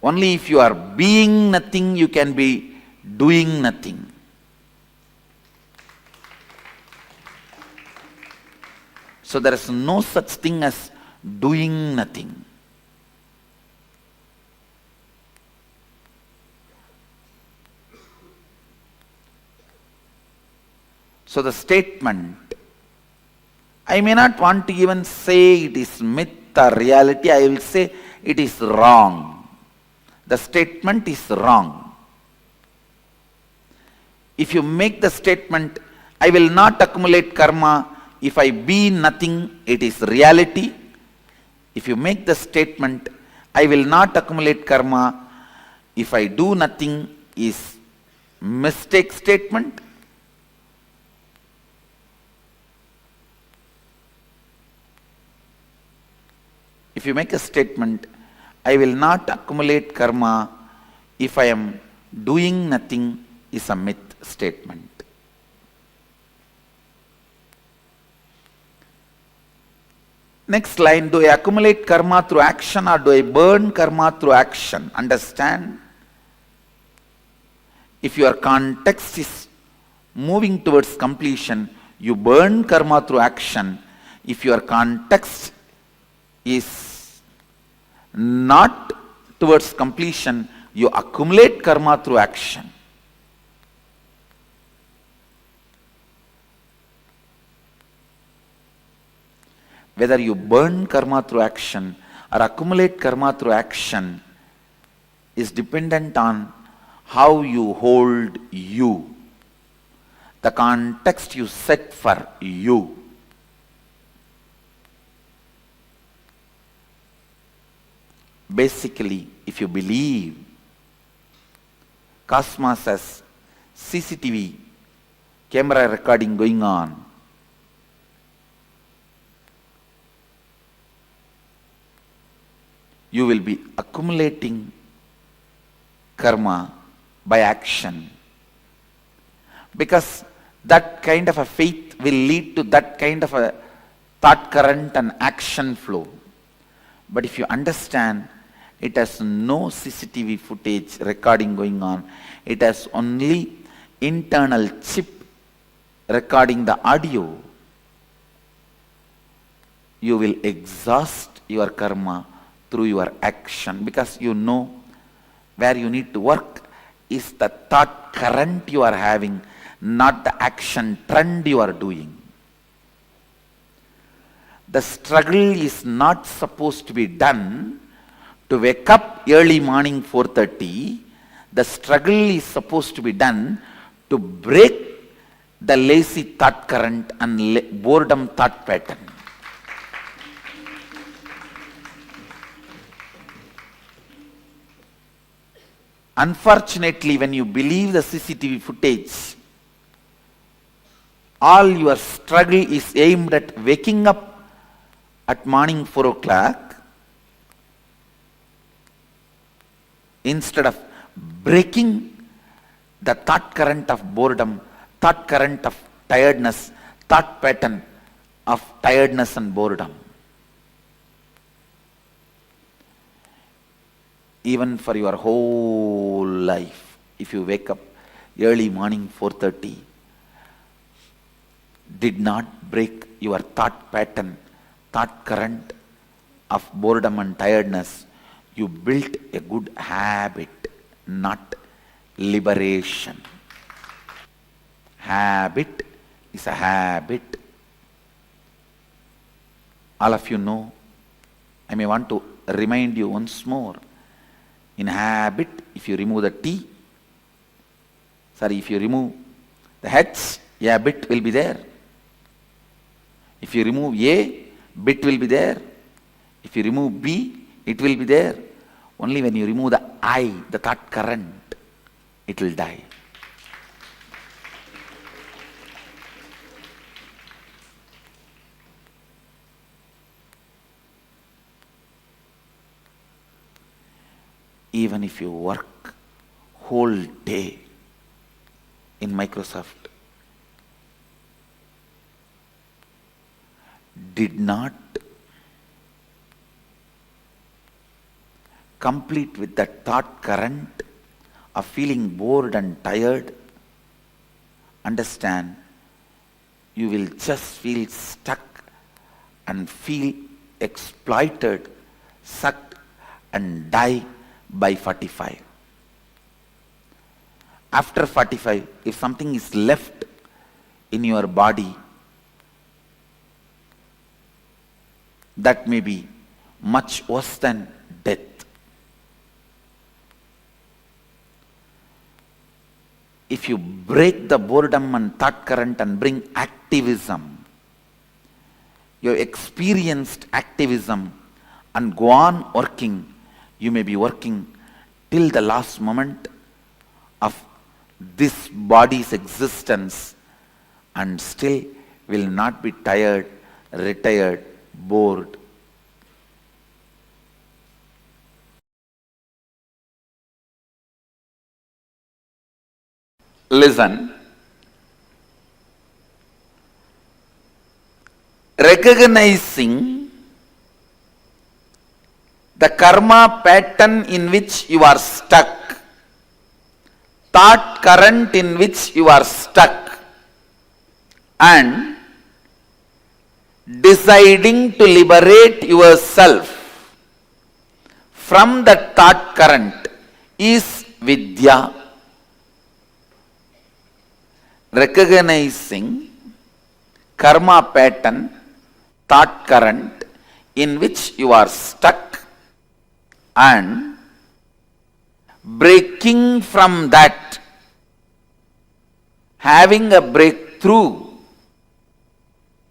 Only if you are being nothing, you can be doing nothing. So there is no such thing as doing nothing. So the statement, I may not want to even say it is myth or reality, I will say it is wrong. The statement is wrong. If you make the statement, I will not accumulate karma if I be nothing, it is reality. If you make the statement, I will not accumulate karma if I do nothing, is mistake statement. If you make a statement, I will not accumulate karma if I am doing nothing, is a myth statement. Next line, do I accumulate karma through action or do I burn karma through action? Understand? If your context is moving towards completion, you burn karma through action. If your context is not towards completion, you accumulate karma through action. Whether you burn karma through action or accumulate karma through action is dependent on how you hold you, the context you set for you. Basically, if you believe cosmos has CCTV camera recording going on, you will be accumulating karma by action, because that kind of a faith will lead to that kind of a thought current and action flow. But if you understand it has no CCTV footage recording going on, it has only internal chip recording the audio, you will exhaust your karma through your action, because you know where you need to work is the thought current you are having, not the action trend you are doing. The struggle is not supposed to be done to wake up early morning 4:30. The struggle is supposed to be done to break the lazy thought current and boredom thought pattern. Unfortunately, when you believe the CCTV footage, all your struggle is aimed at waking up at morning 4 o'clock instead of breaking the thought current of boredom, thought current of tiredness, thought pattern of tiredness and boredom. Even for your whole life, if you wake up early morning 4:30, did not break your thought pattern, thought current of boredom and tiredness, you built a good habit, not liberation. Habit is a habit. All of you know, I may want to remind you once more. In habit, if you remove the T, if you remove the H, a bit will be there. If you remove A, bit will be there. If you remove B, it will be there. Only when you remove the I, the thought current, it will die. Even if you work whole day in Microsoft, did not complete with that thought current of feeling bored and tired, understand, you will just feel stuck and feel exploited, sucked and die by 45. After 45, if something is left in your body, that may be much worse than death. If you break the boredom and thought current and bring activism, you have experienced activism and go on working, you may be working till the last moment of this body's existence and still will not be tired, retired, bored. Listen. Recognizing the karma pattern in which you are stuck thought current in which you are stuck and deciding to liberate yourself from that thought current is vidya. Recognizing karma pattern, thought current in which you are stuck and breaking from that, having a breakthrough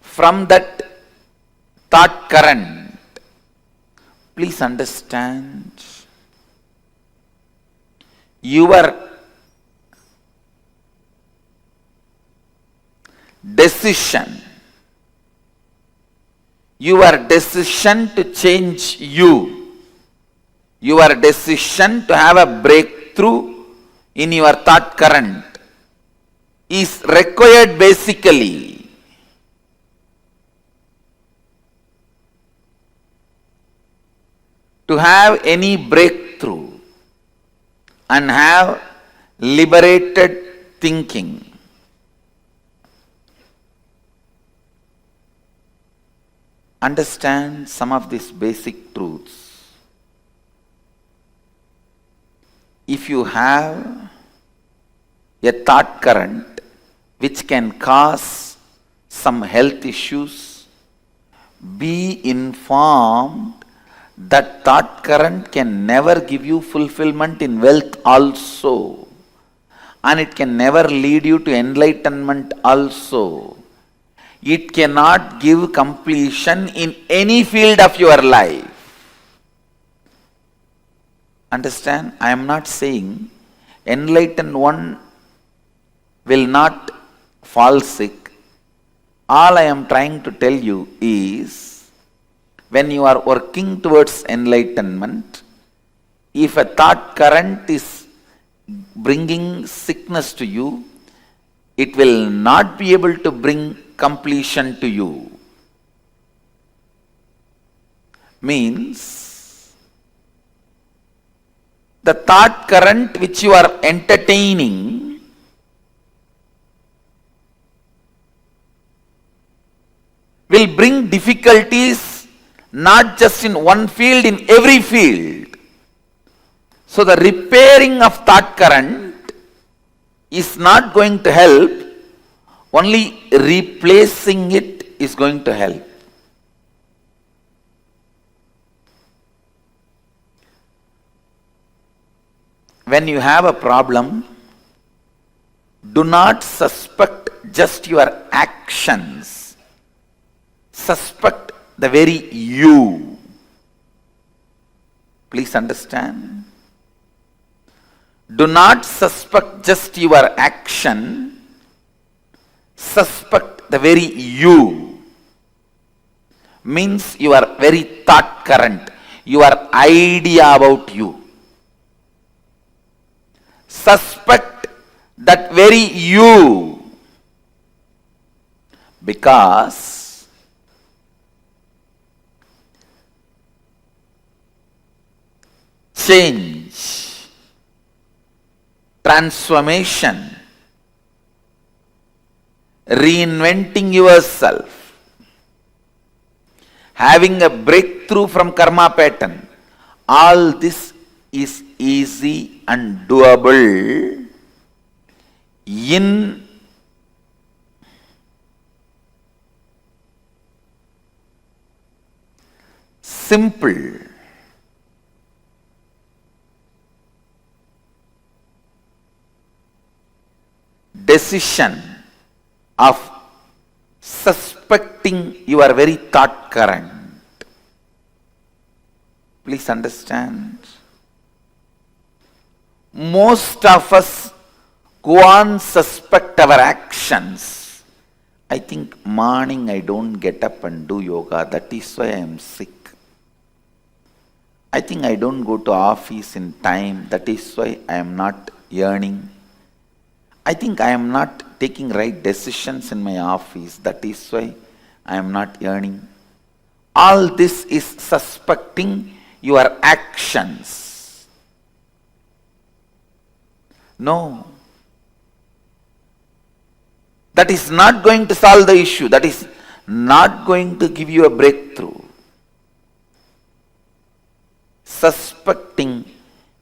from that thought current. Please understand, your decision to change you, your decision to have a breakthrough in your thought current is required basically to have any breakthrough and have liberated thinking. Understand some of these basic truths. If you have a thought current which can cause some health issues, be informed that thought current can never give you fulfillment in wealth also, and it can never lead you to enlightenment also. It cannot give completion in any field of your life. Understand? I am not saying enlightened one will not fall sick. All I am trying to tell you is, when you are working towards enlightenment, if a thought current is bringing sickness to you, it will not be able to bring completion to you. Means, the thought current which you are entertaining will bring difficulties not just in one field, in every field. So the repairing of thought current is not going to help, only replacing it is going to help. When you have a problem, do not suspect just your actions. Suspect the very you. Please understand. Do not suspect just your action. Suspect the very you. Means your very thought current, your idea about you. Suspect that very you, because change, transformation, reinventing yourself, having a breakthrough from karma pattern, all this is easy and doable in simple decision of suspecting your very thought current. Please understand. Most of us go on suspect our actions. I think morning I don't get up and do yoga, that is why I am sick. I think I don't go to office in time, that is why I am not earning. I think I am not taking right decisions in my office, that is why I am not earning. All this is suspecting your actions. No. That is not going to solve the issue. That is not going to give you a breakthrough. Suspecting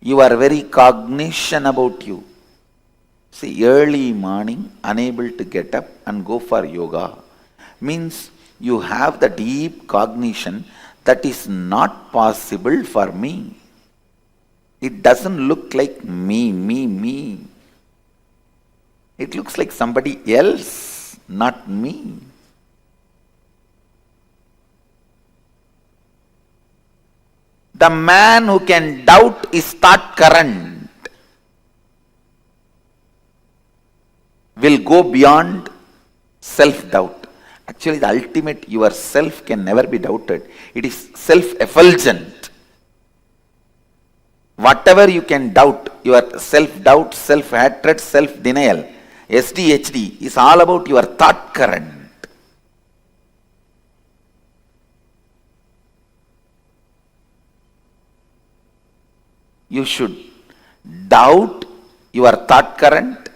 your very cognition about you. See, early morning, unable to get up and go for yoga means you have the deep cognition that is not possible for me. It doesn't look like me. It looks like somebody else, not me. The man who can doubt his thought current will go beyond self-doubt. Actually, the ultimate yourself can never be doubted. It is self-effulgent. Whatever you can doubt, your self-doubt, self-hatred, self-denial, SDHD is all about your thought current. You should doubt your thought current,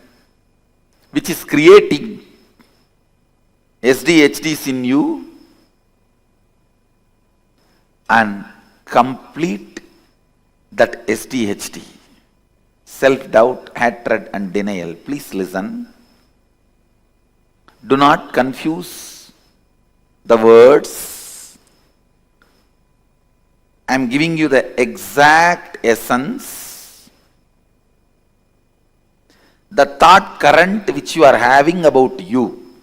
which is creating SDHDs in you, and complete that SDHD. Self-doubt, hatred and denial. Please listen. Do not confuse the words. I am giving you the exact essence. The thought current which you are having about you,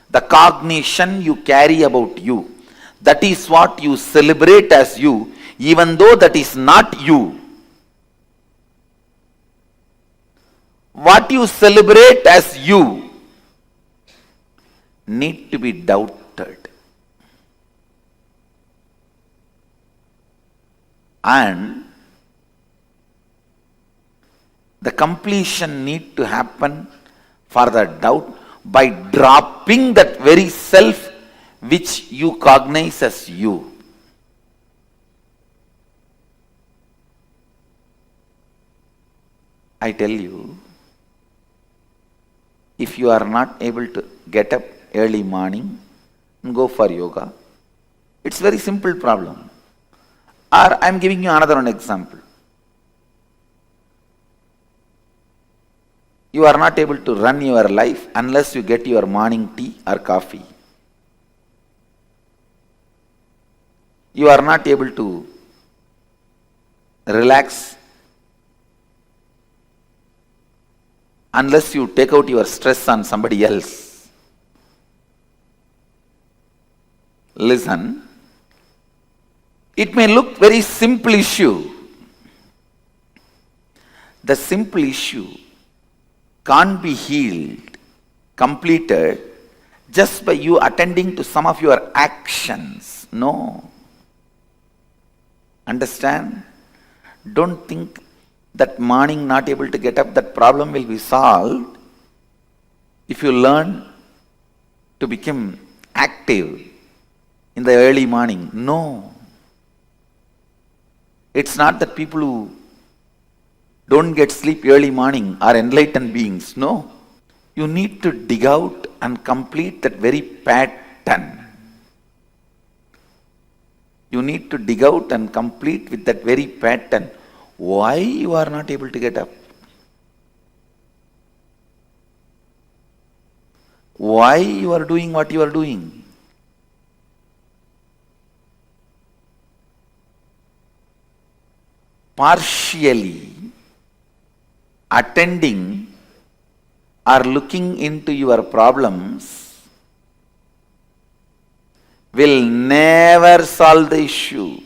the cognition you carry about you, that is what you celebrate as you, even though that is not you. What you celebrate as you need to be doubted. And the completion need to happen for the doubt by dropping that very self which you cognize as you. I tell you, if you are not able to get up early morning and go for yoga, it's very simple problem. Or I am giving you another one example. You are not able to run your life unless you get your morning tea or coffee. You are not able to relax unless you take out your stress on somebody else. Listen, it may look very simple issue. The simple issue can't be healed, completed, just by you attending to some of your actions. No. Understand? Don't think that morning not able to get up, that problem will be solved if you learn to become active in the early morning. No. It's not that people who don't get sleep early morning are enlightened beings. No. You need to dig out and complete that very pattern. You need to dig out and complete with that very pattern. Why you are not able to get up? Why you are doing what you are doing? Partially attending or looking into your problems will never solve the issue.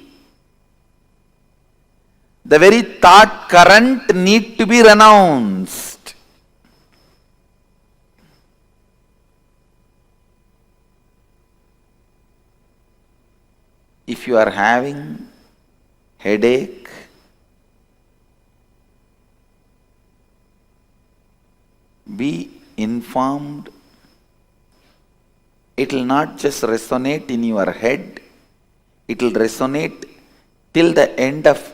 The very thought current need to be renounced. If you are having headache, be informed. It will not just resonate in your head, it will resonate till the end of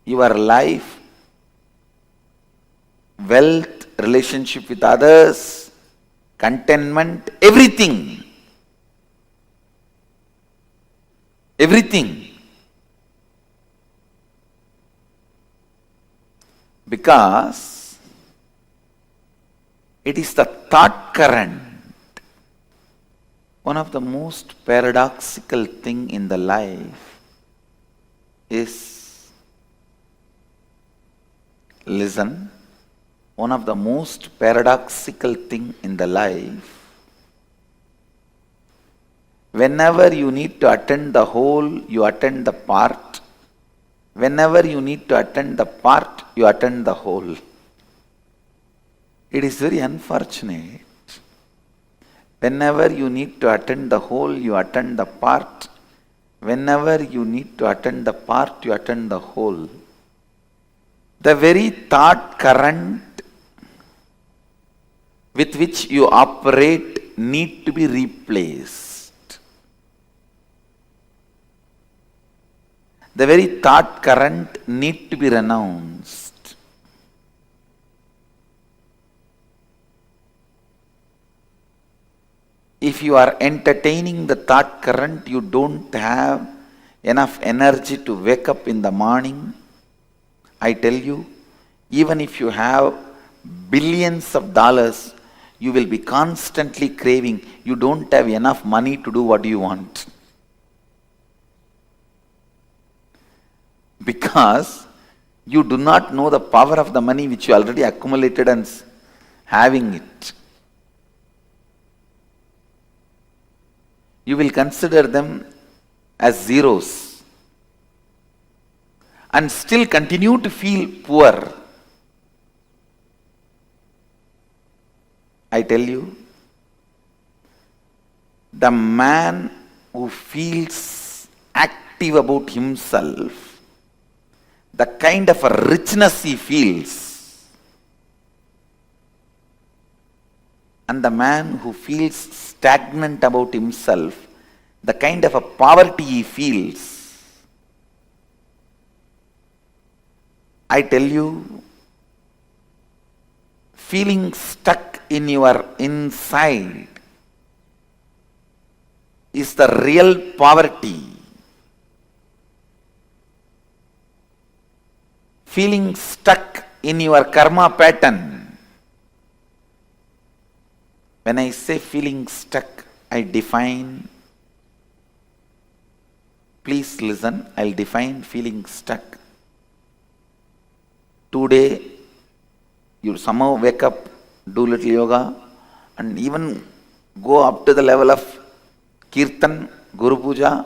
your life wealth, relationship with others, contentment, everything. Everything. Because it is the thought current. One of the most paradoxical thing in the life is, listen, one of the most paradoxical thing in the life, whenever you need to attend the whole, you attend the part. Whenever you need to attend the part, you attend the whole. It is very unfortunate. Whenever you need to attend the whole, you attend the part. Whenever you need to attend the part, you attend the whole. The very thought current with which you operate need to be replaced. The very thought current need to be renounced. If you are entertaining the thought current, you don't have enough energy to wake up in the morning. I tell you, even if you have billions of dollars, you will be constantly craving. You don't have enough money to do what you want. Because you do not know the power of the money which you already accumulated and having it. You will consider them as zeros and still continue to feel poor. I tell you, the man who feels active about himself, the kind of a richness he feels, and the man who feels stagnant about himself, the kind of a poverty he feels, I tell you, feeling stuck in your inside is the real poverty. Feeling stuck in your karma pattern. When I say feeling stuck, I define, please listen, I'll define feeling stuck. Today, you somehow wake up, do little yoga, and even go up to the level of Kirtan, Guru Puja,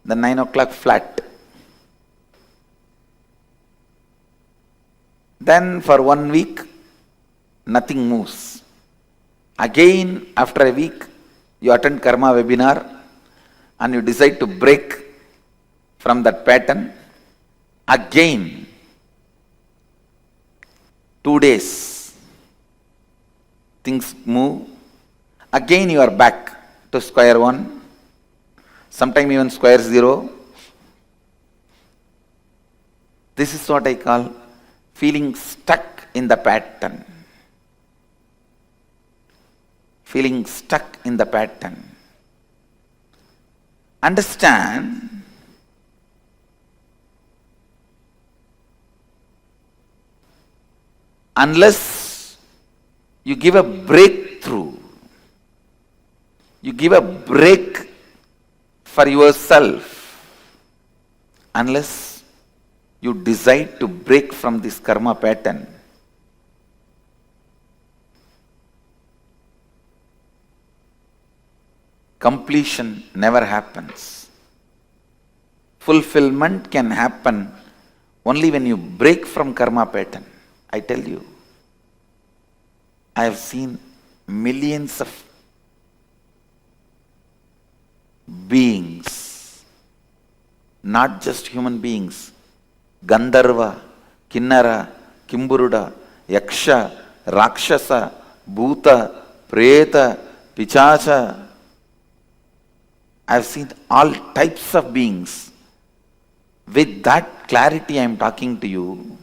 then 9 o'clock flat. Then for 1 week, nothing moves. Again, after a week, you attend Karma webinar and you decide to break from that pattern. Again, 2 days, things move. Again, you are back to square one, sometime even square zero. This is what I call feeling stuck in the pattern. Feeling stuck in the pattern. Understand, unless you give a breakthrough, you give a break for yourself, unless you decide to break from this karma pattern, completion never happens. Fulfillment can happen only when you break from karma pattern. I tell you, I have seen millions of beings, not just human beings, Gandharva, Kinnara, Kimburuda, Yaksha, Rakshasa, Bhuta, Preta, Pichacha. I have seen all types of beings. With that clarity I am talking to you.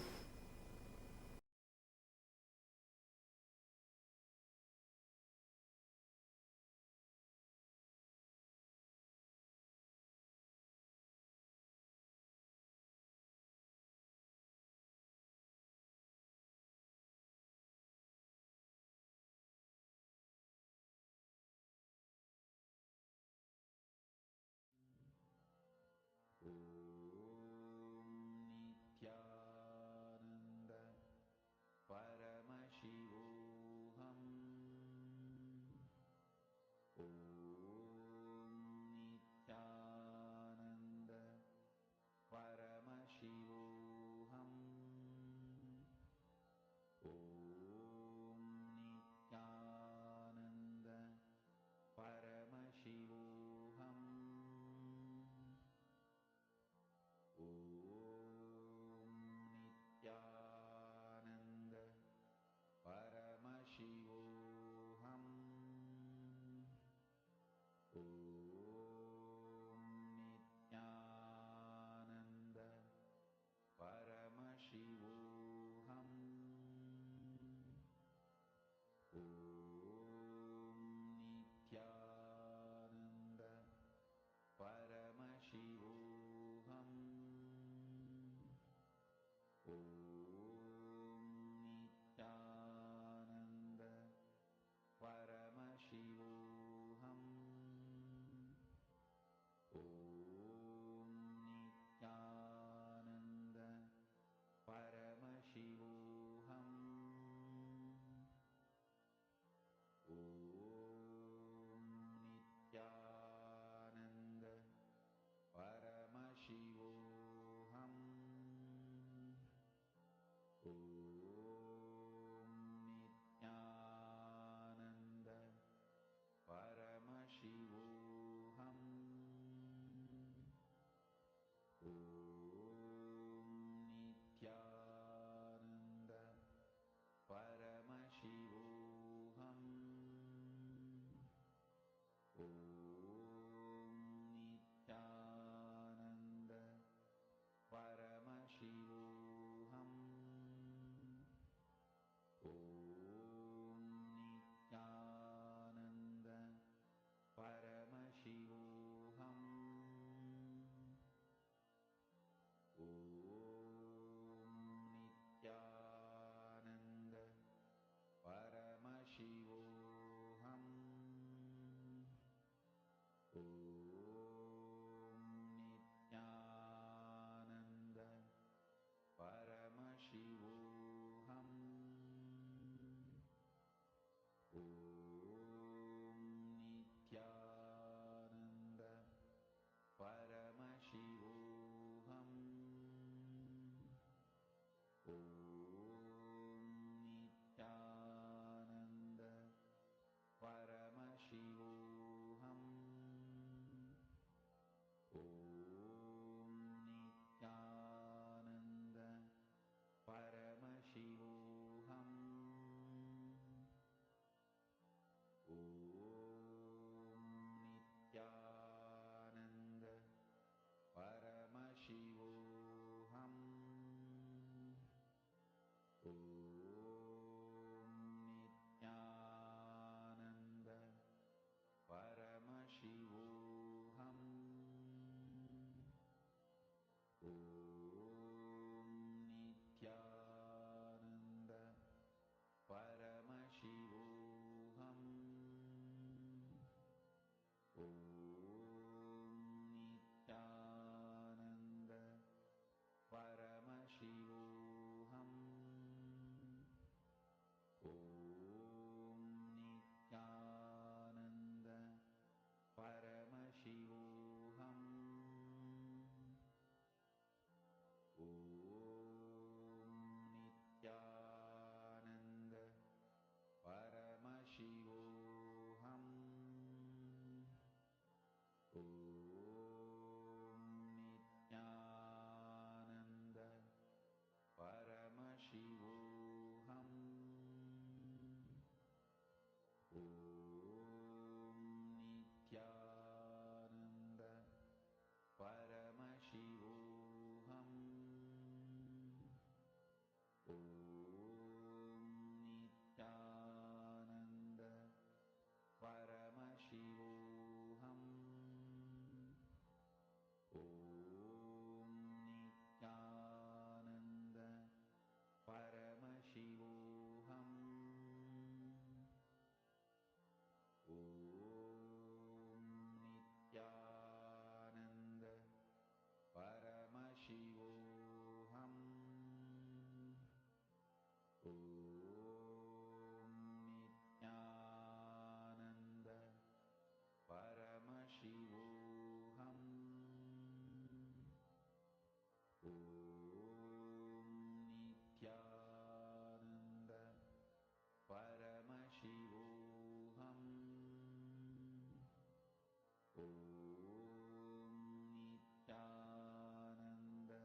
Nithyananda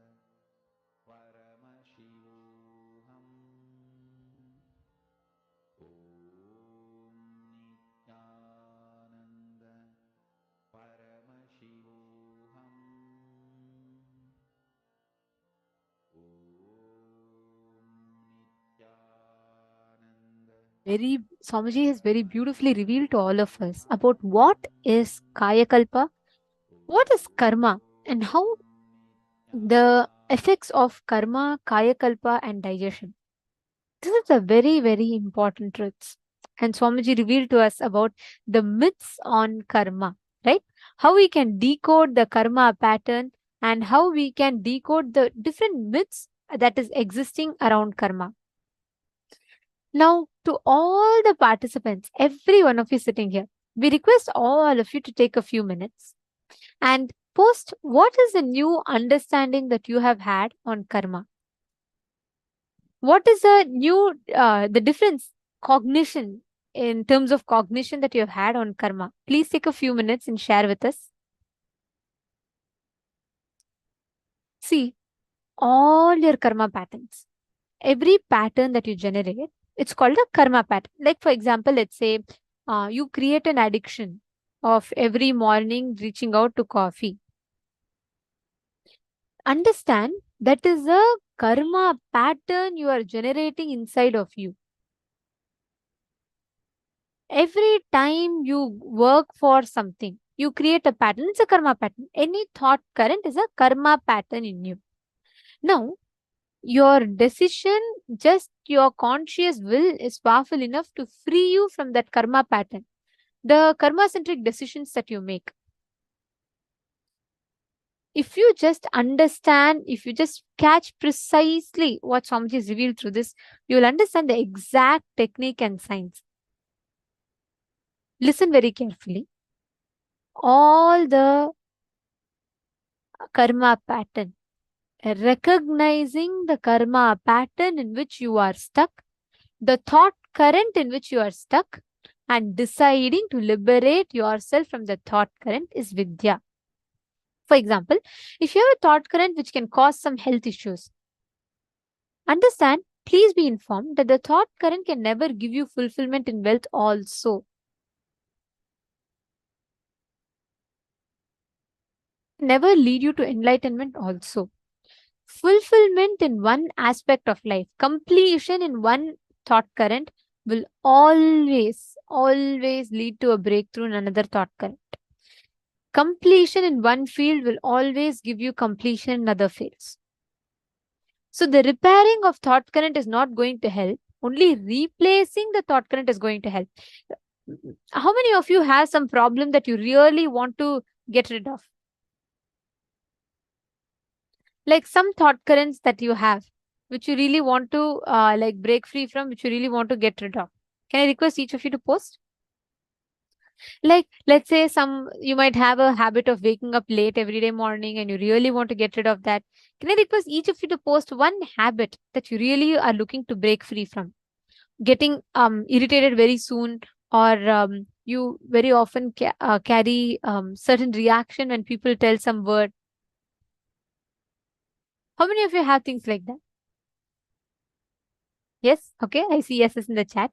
Paramashivoham. Nithyananda Paramashivoham. Swamiji has very beautifully revealed to all of us about what is Kayakalpa, what is karma, and how the effects of karma, Kayakalpa, and digestion. This is a very, very important truth. And Swamiji revealed to us about the myths on karma, right? How we can decode the karma pattern and how we can decode the different myths that is existing around karma. Now, to all the participants, every one of you sitting here, we request all of you to take a few minutes and post what is the new understanding that you have had on karma. What is the difference cognition in terms of cognition that you have had on karma? Please take a few minutes and share with us. See, all your karma patterns, every pattern that you generate, it's called a karma pattern. Like for example, let's say you create an addiction of every morning reaching out to coffee. Understand that is a karma pattern you are generating inside of you. Every time you work for something, you create a pattern. It's a karma pattern. Any thought current is a karma pattern in you. Now, your decision, just your conscious will is powerful enough to free you from that karma pattern. The karma-centric decisions that you make. If you just understand, if you just catch precisely what Swamiji has revealed through this, you will understand the exact technique and science. Listen very carefully. All the karma pattern, recognizing the karma pattern in which you are stuck, the thought current in which you are stuck, and deciding to liberate yourself from the thought current is Vidya. For example, if you have a thought current which can cause some health issues, understand, please be informed that the thought current can never give you fulfillment in wealth also. Never lead you to enlightenment also. Fulfillment in one aspect of life, completion in one thought current will always lead to a breakthrough in another thought current. Completion in one field will always give you completion in other fields. So the repairing of thought current is not going to help. Only replacing the thought current is going to help. How many of you have some problem that you really want to get rid of? Like some thought currents that you have, which you really want to like break free from, which you really want to get rid of. Can I request each of you to post? Like, let's say you might have a habit of waking up late every day morning and you really want to get rid of that. Can I request each of you to post one habit that you really are looking to break free from? Getting irritated very soon, or you very often carry certain reaction when people tell some word. How many of you have things like that? Yes? Okay, I see yeses in the chat.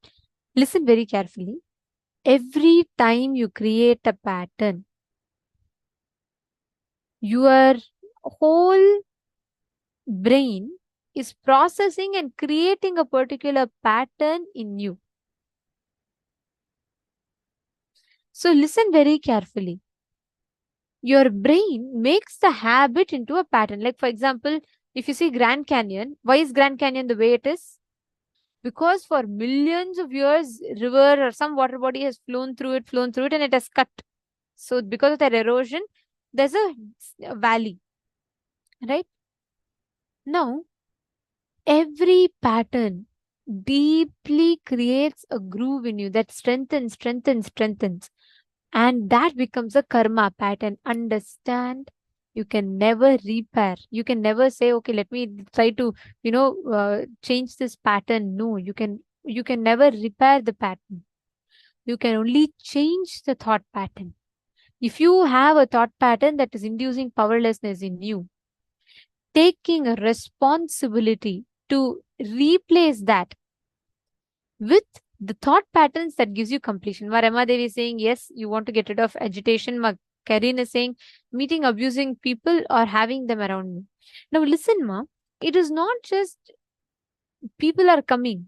Listen very carefully. Every time you create a pattern, your whole brain is processing and creating a particular pattern in you. So listen very carefully. Your brain makes the habit into a pattern. Like for example, if you see Grand Canyon, why is Grand Canyon the way it is? Because for millions of years, river or some water body has flown through it, and it has cut. So because of that erosion, there's a valley, right? Now, every pattern deeply creates a groove in you that strengthens. And that becomes a karma pattern. Understand? You can never repair. You can never say, okay, let me try to, change this pattern. No, you can never repair the pattern. You can only change the thought pattern. If you have a thought pattern that is inducing powerlessness in you, taking a responsibility to replace that with the thought patterns that gives you completion. Rama Devi is saying, yes, you want to get rid of agitation. Karin is saying, meeting abusing people or having them around me. Now listen, Ma, it is not just people are coming.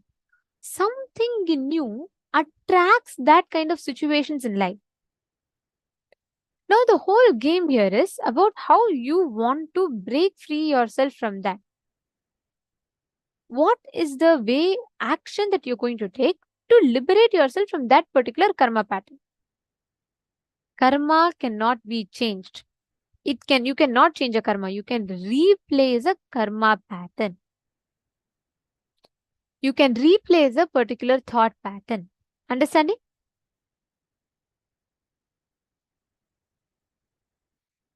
Something in you attracts that kind of situations in life. Now the whole game here is about how you want to break free yourself from that. What is the way, action that you're going to take to liberate yourself from that particular karma pattern? Karma cannot be changed. You cannot change a karma. You can replace a karma pattern. You can replace a particular thought pattern. Understanding?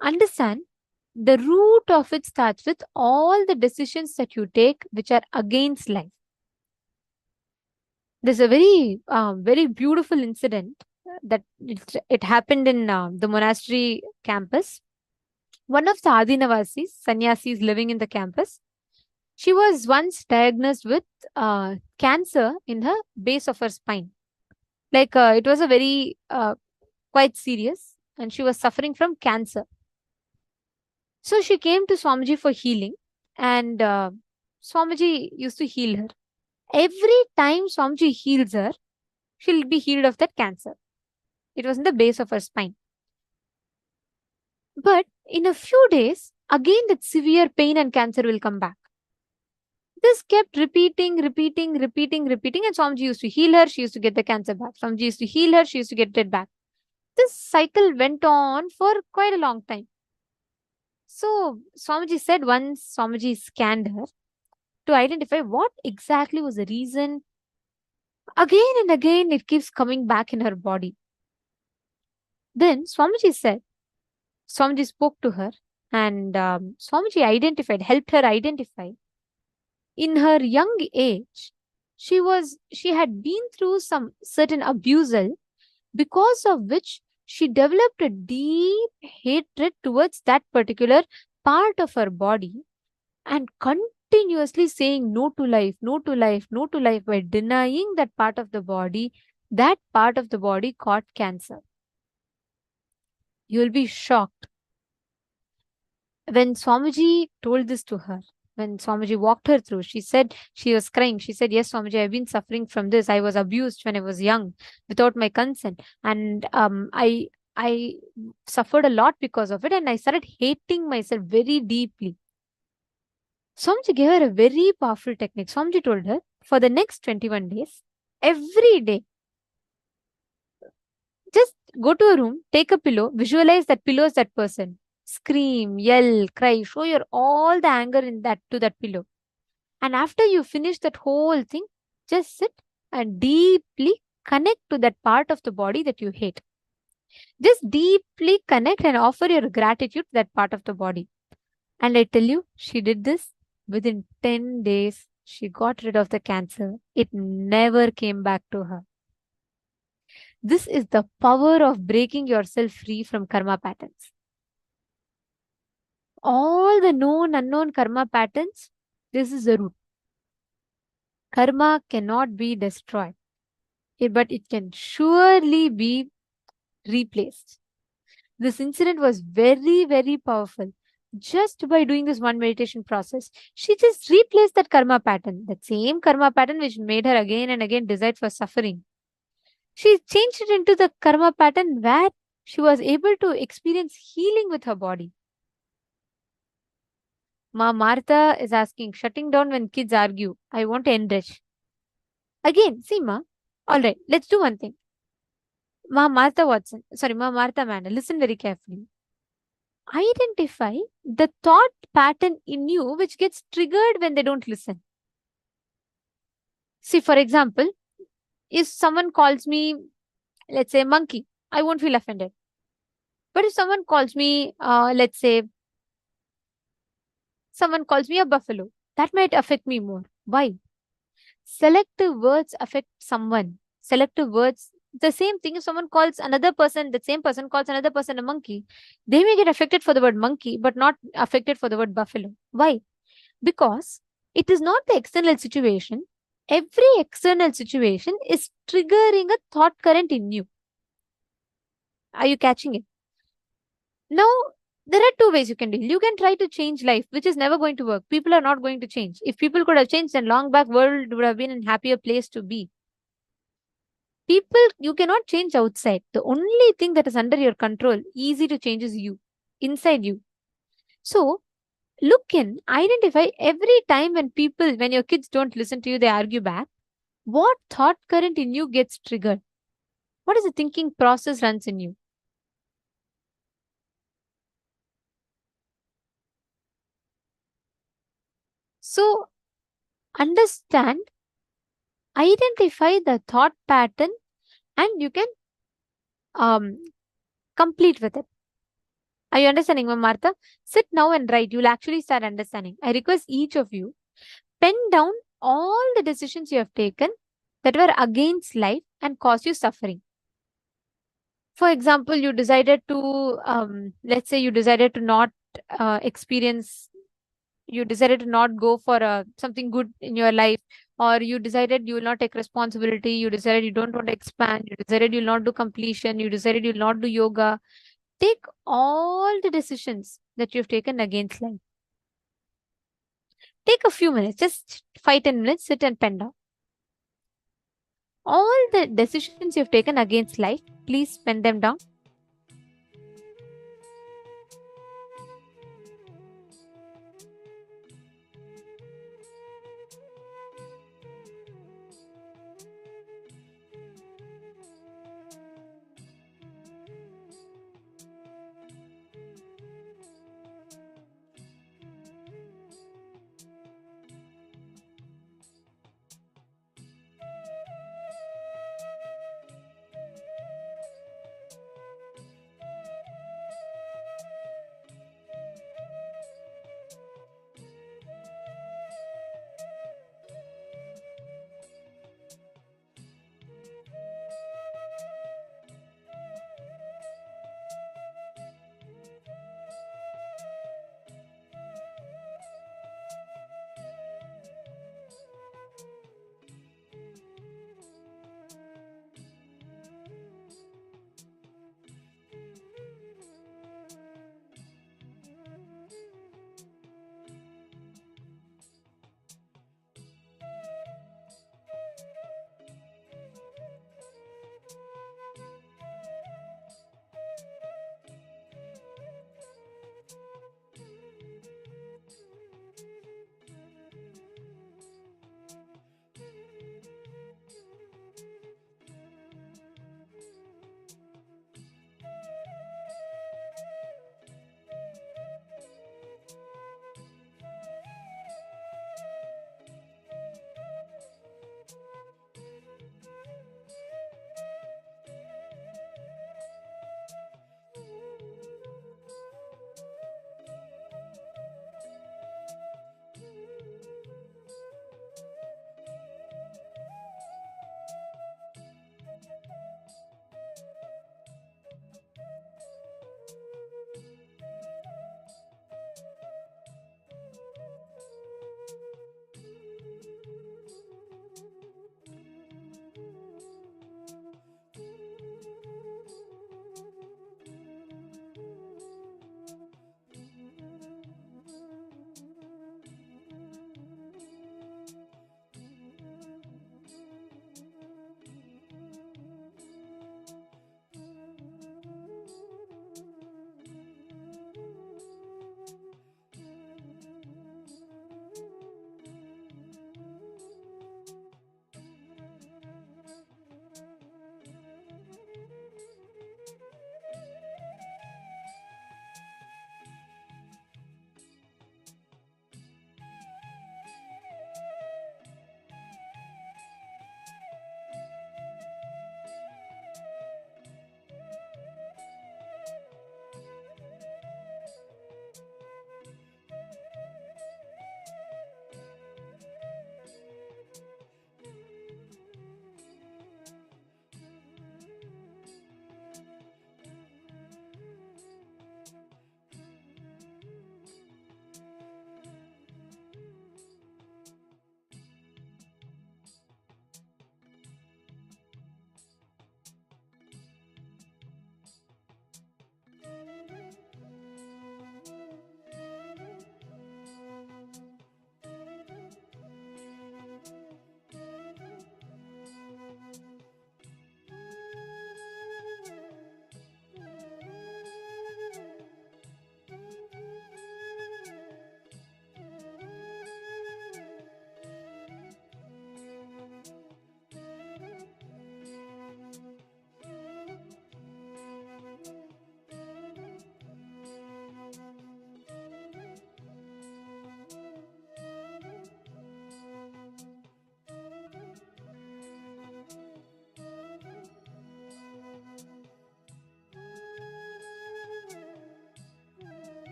Understand, the root of it starts with all the decisions that you take which are against life. There's a very beautiful incident that it happened in the monastery campus. One of the Adinavasis, sannyasis living in the campus, she was once diagnosed with cancer in her base of her spine. Like it was a very quite serious, and she was suffering from cancer. So she came to Swamiji for healing, and Swamiji used to heal her. Every time Swamiji heals her, she'll be healed of that cancer. It was in the base of her spine. But in a few days, again that severe pain and cancer will come back. This kept repeating, and Swamiji used to heal her, she used to get the cancer back. Swamiji used to heal her, she used to get it back. This cycle went on for quite a long time. So Swamiji said once Swamiji scanned her to identify what exactly was the reason. Again and again it keeps coming back in her body. Then Swamiji spoke to her, and Swamiji helped her identify. In her young age, she had been through some certain abusal, because of which she developed a deep hatred towards that particular part of her body, and continuously saying no to life, no to life, no to life. By denying that part of the body caught cancer. You will be shocked. When Swamiji told this to her, when Swamiji walked her through, she said, she was crying. She said, yes, Swamiji, I've been suffering from this. I was abused when I was young without my consent. And I suffered a lot because of it. And I started hating myself very deeply. Swamiji gave her a very powerful technique. Swamiji told her, for the next 21 days, every day, just go to a room, take a pillow, visualize that pillow is that person. Scream, yell, cry, show your all the anger in that to that pillow. And after you finish that whole thing, just sit and deeply connect to that part of the body that you hate. Just deeply connect and offer your gratitude to that part of the body. And I tell you, she did this. Within 10 days, she got rid of the cancer. It never came back to her. This is the power of breaking yourself free from karma patterns. All the known, unknown karma patterns, this is the root. Karma cannot be destroyed, but it can surely be replaced. This incident was very, very powerful. Just by doing this one meditation process, she just replaced that karma pattern, that same karma pattern which made her again and again decide for suffering. She changed it into the karma pattern where she was able to experience healing with her body. Ma Martha is asking, shutting down when kids argue. I want to enrich. Again, see Ma. Alright, let's do one thing. Ma Martha Mann, listen very carefully. Identify the thought pattern in you which gets triggered when they don't listen. See, for example, if someone calls me, let's say, monkey, I won't feel offended. But if someone calls me, let's say, someone calls me a buffalo, that might affect me more. Why? Selective words affect someone. Selective words The same thing, if someone calls another person, the same person calls another person a monkey, they may get affected for the word monkey, but not affected for the word buffalo. Why? Because it is not the external situation. Every external situation is triggering a thought current in you. Are you catching it? Now, there are two ways you can deal. You can try to change life, which is never going to work. People are not going to change. If people could have changed, then long back world would have been a happier place to be. People, you cannot change outside. The only thing that is under your control, easy to change, is you, inside you. So, look in, identify every time when your kids don't listen to you, they argue back. What thought current in you gets triggered? What is the thinking process runs in you? So, understand, identify the thought pattern, and you can complete with it. Are you understanding, Ma'am Martha? Sit now and write. You'll actually start understanding. I request each of you, pen down all the decisions you have taken that were against life and caused you suffering. For example, you decided to, let's say you decided to not experience, you decided to not go for something good in your life, or you decided you will not take responsibility, you decided you don't want to expand, you decided you will not do completion, you decided you will not do yoga. Take all the decisions that you've taken against life. Take a few minutes, just 5-10 minutes, sit and pen down. All the decisions you've taken against life, please pen them down.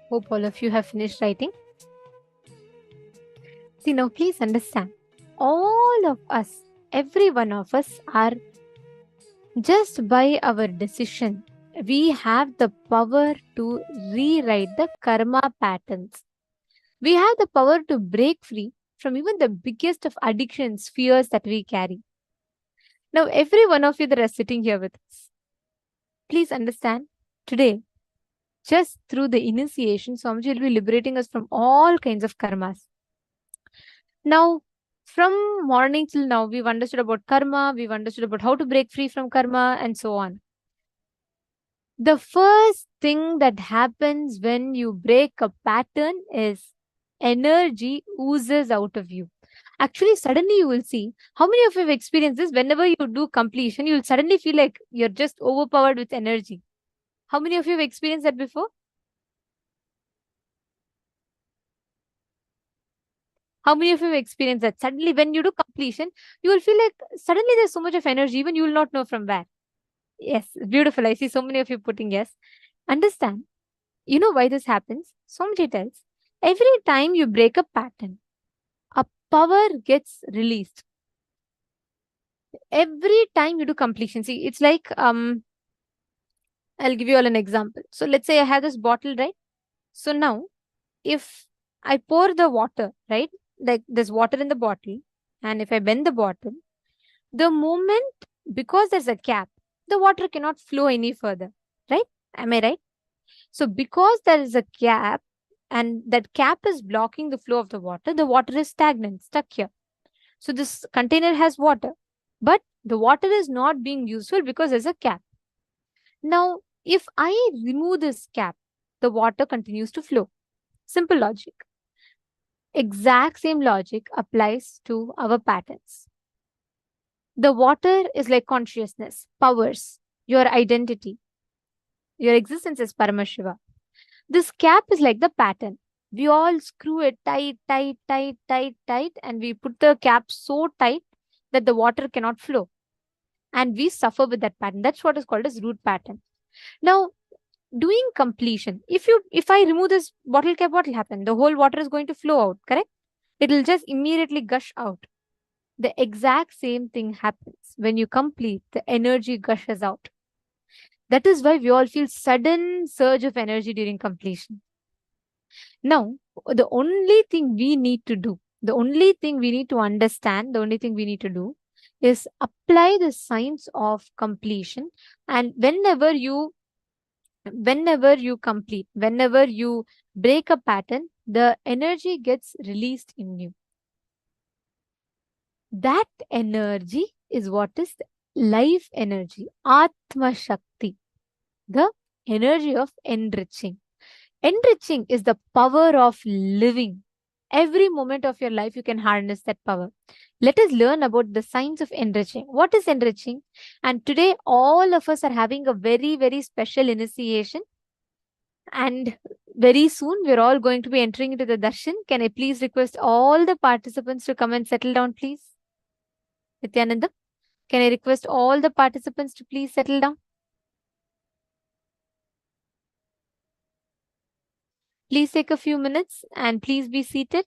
Hope all of you have finished writing. See, now please understand, all of us, every one of us are, just by our decision, we have the power to rewrite the karma patterns. We have the power to break free from even the biggest of addictions, fears that we carry. Now, every one of you that are sitting here with us, please understand, today, just through the initiation, Swamiji will be liberating us from all kinds of karmas. Now, from morning till now, we've understood about karma, we've understood about how to break free from karma, and so on. The first thing that happens when you break a pattern is energy oozes out of you. Actually, suddenly you will see, how many of you have experienced this? Whenever you do completion, you'll suddenly feel like you're just overpowered with energy. How many of you have experienced that before? How many of you have experienced that? Suddenly, when you do completion, you will feel like suddenly there's so much of energy, even you will not know from where. Yes, beautiful. I see so many of you putting yes. Understand, you know why this happens? Swamiji tells, every time you break a pattern, a power gets released. Every time you do completion, see, it's like, I'll give you all an example. So let's say I have this bottle, right? So now, if I pour the water, right? Like there's water in the bottle, and if I bend the bottle, the moment, because there's a cap, the water cannot flow any further, right? Am I right? So because there is a cap, and that cap is blocking the flow of the water is stagnant, stuck here. So this container has water, but the water is not being useful because there's a cap. Now, if I remove this cap, the water continues to flow. Simple logic. Exact same logic applies to our patterns. The water is like consciousness, powers, your identity. Your existence is Paramashiva. This cap is like the pattern. We all screw it tight, and we put the cap so tight that the water cannot flow. And we suffer with that pattern. That's what is called as root pattern. Now, doing completion, if I remove this bottle cap, what will happen? The whole water is going to flow out, correct? It will just immediately gush out. The exact same thing happens when you complete, the energy gushes out. That is why we all feel sudden surge of energy during completion. Now, the only thing we need to do, the only thing we need to understand, the only thing we need to do is apply the science of completion. And whenever you complete, whenever you break a pattern, the energy gets released in you. That energy is what is life energy, Atma Shakti, the energy of enriching. Enriching is the power of living. Every moment of your life, you can harness that power. Let us learn about the science of enriching. What is enriching? And today, all of us are having a very, very special initiation. And very soon, we're all going to be entering into the darshan. Can I please request all the participants to come and settle down, please? Nithyananda, can I request all the participants to please settle down? Please take a few minutes and please be seated.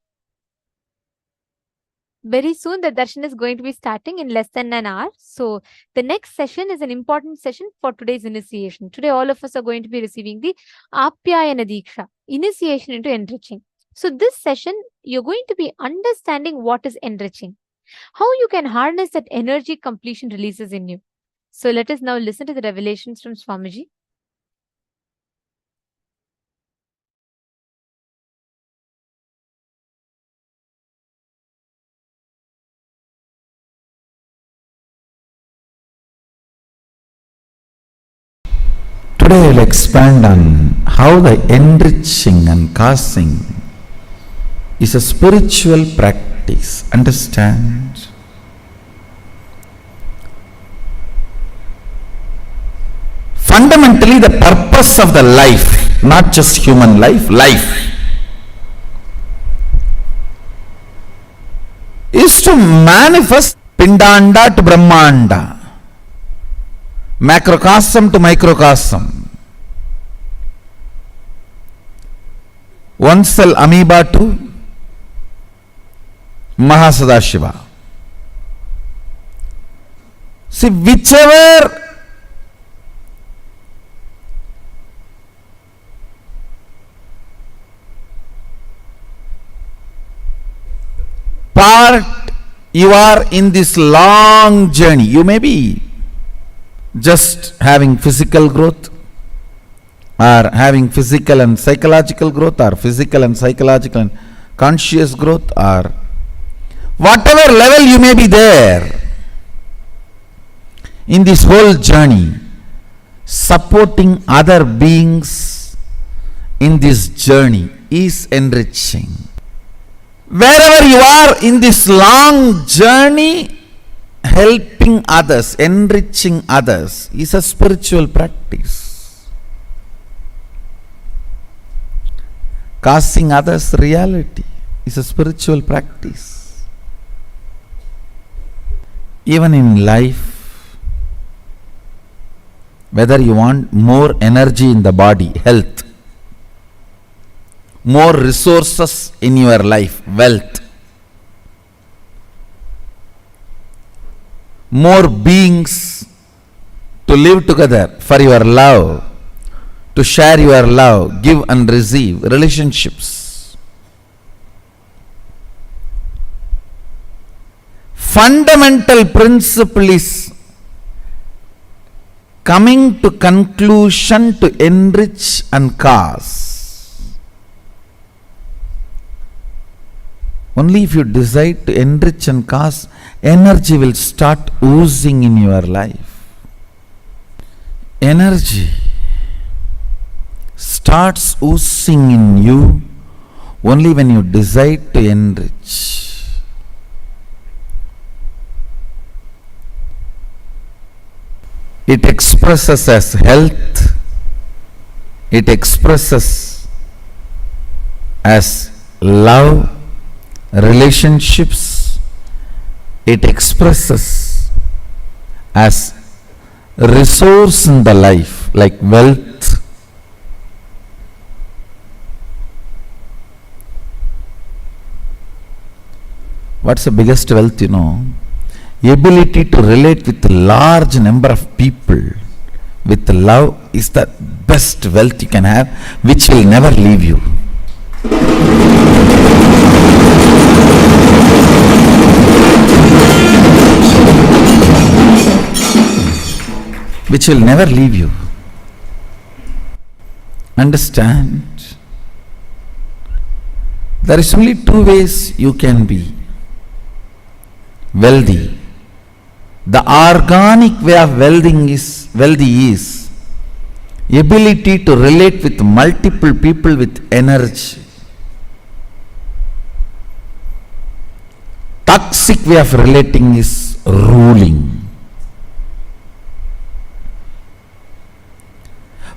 Very soon, the darshan is going to be starting in less than an hour. So, the next session is an important session for today's initiation. Today, all of us are going to be receiving the Apyayana Diksha, initiation into enriching. So, this session, you're going to be understanding what is enriching, how you can harness that energy completion releases in you. So, let us now listen to the revelations from Swamiji. Today I'll expand on how the enriching and causing is a spiritual practice. Understand? Fundamentally, the purpose of the life, not just human life, is to manifest Pindanda to Brahmanda, macrocosm to microcosm. one cell amoeba to Mahasadashiva. See, whichever part you are in this long journey, you may be just having physical growth, or having physical and psychological growth, or physical and psychological and conscious growth, or whatever level you may be there in this whole journey, supporting other beings in this journey is enriching. Wherever you are in this long journey, helping others, enriching others is a spiritual practice. Causing others reality is a spiritual practice. Even in life, whether you want more energy in the body, health, more resources in your life, wealth, more beings to live together for your love, to share your love, give and receive, relationships. Fundamental principle is coming to conclusion to enrich and cause. Only if you decide to enrich and cause, energy will start oozing in your life. Energy starts oozing in you only when you decide to enrich. It expresses as health, it expresses as love, relationships, it expresses as resource in the life like wealth. What's the biggest wealth, you know? Ability to relate with a large number of people with love is the best wealth you can have, which will never leave you. Which will never leave you. Understand? There is only two ways you can be wealthy. The organic way of wealthy is ability to relate with multiple people with energy. Toxic way of relating is ruling.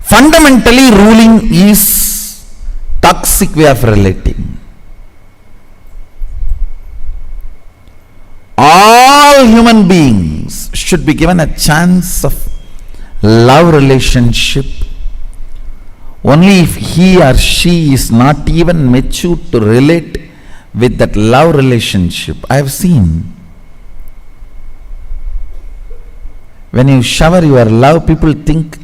Fundamentally, ruling is toxic way of relating. All human beings should be given a chance of love relationship only if he or she is not even mature to relate with that love relationship. I have seen when you shower your love, people think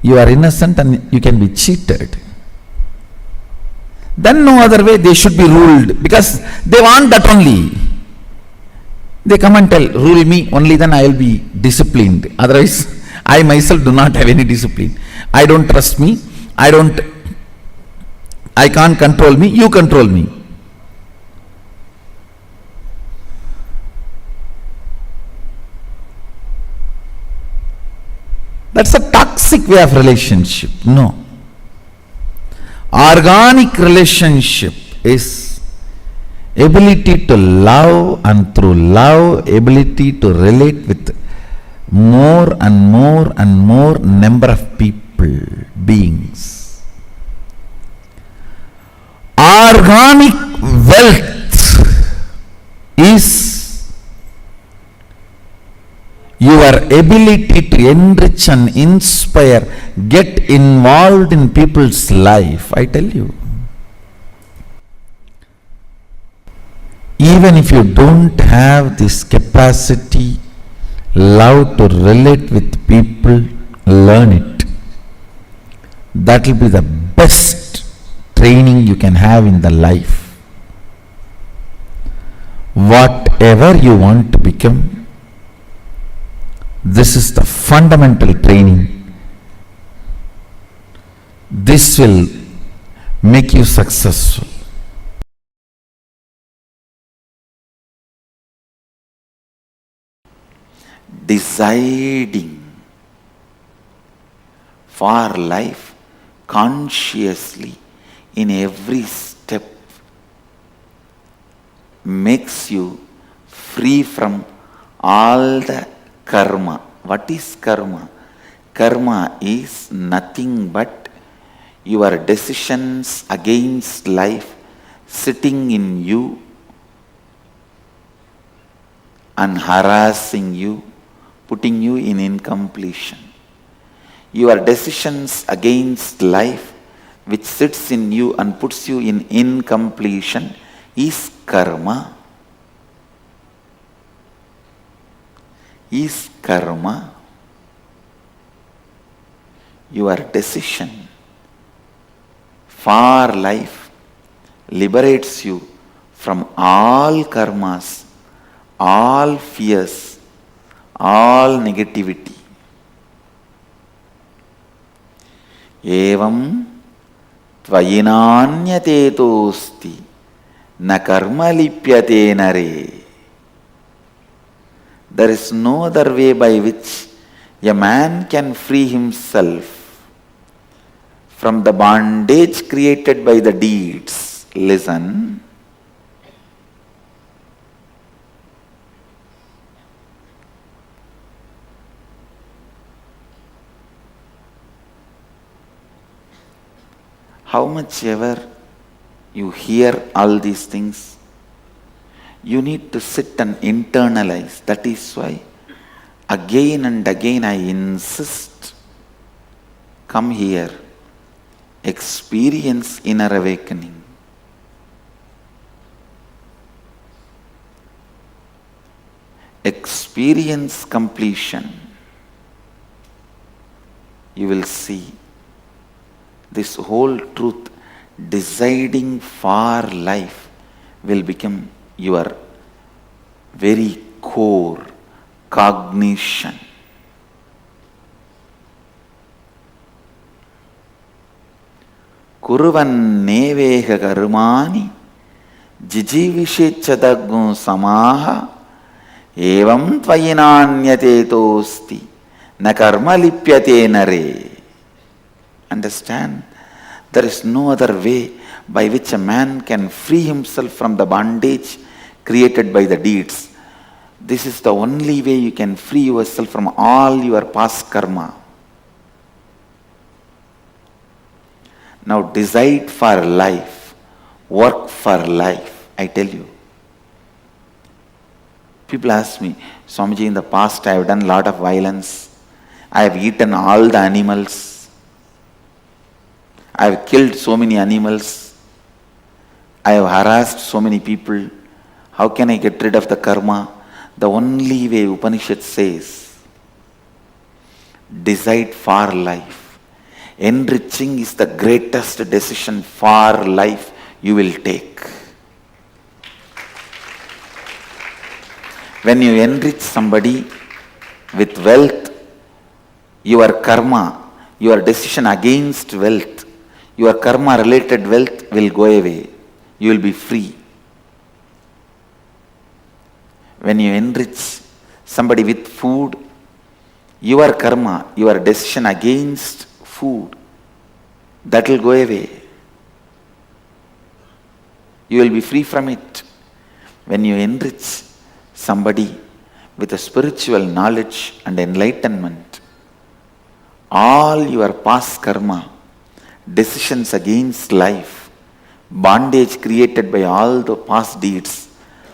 you are innocent and you can be cheated. Then no other way they should be ruled, because they want that only. They come and tell, rule me, only then I will be disciplined. Otherwise, I myself do not have any discipline. I don't trust me. I can't control me. You control me. That's a toxic way of relationship. No. Organic relationship is ability to love, and through love, ability to relate with more and more and more number of people, beings. Organic wealth is your ability to enrich and inspire, get involved in people's life. I tell you, even if you don't have this capacity, love to relate with people, learn it. That will be the best training you can have in the life. Whatever you want to become, this is the fundamental training. This will make you successful. Deciding for life consciously in every step makes you free from all the karma. What is karma? Karma is nothing but your decisions against life sitting in you and harassing you, putting you in incompletion. Your decisions against life which sits in you and puts you in incompletion is karma. Is karma. Your decision for life liberates you from all karmas, all fears, all negativity. Evam tvayinanyate tosti na karma lipyate nare. There is no other way by which a man can free himself from the bondage created by the deeds. Listen. How much ever you hear all these things, you need to sit and internalize. That is why again and again I insist, come here, experience inner awakening. Experience completion. You will see this whole truth, deciding for life, will become your very core cognition. Kuruvan neveha karmani jijivishechadagun samaha evam tvayinanyate tosti na karma lipyate nare. Understand? There is no other way by which a man can free himself from the bondage created by the deeds. This is the only way you can free yourself from all your past karma. Now decide for life, work for life. I tell you. People ask me, Swamiji, in the past I have done a lot of violence. I have eaten all the animals. I have killed so many animals. I have harassed so many people. How can I get rid of the karma? The only way, Upanishad says, decide for life. Enriching is the greatest decision for life you will take. When you enrich somebody with wealth, your karma, your decision against wealth, your karma related wealth will go away. You will be free. When you enrich somebody with food, your karma, your decision against food, that will go away. You will be free from it. When you enrich somebody with a spiritual knowledge and enlightenment, all your past karma, decisions against life, bondage created by all the past deeds,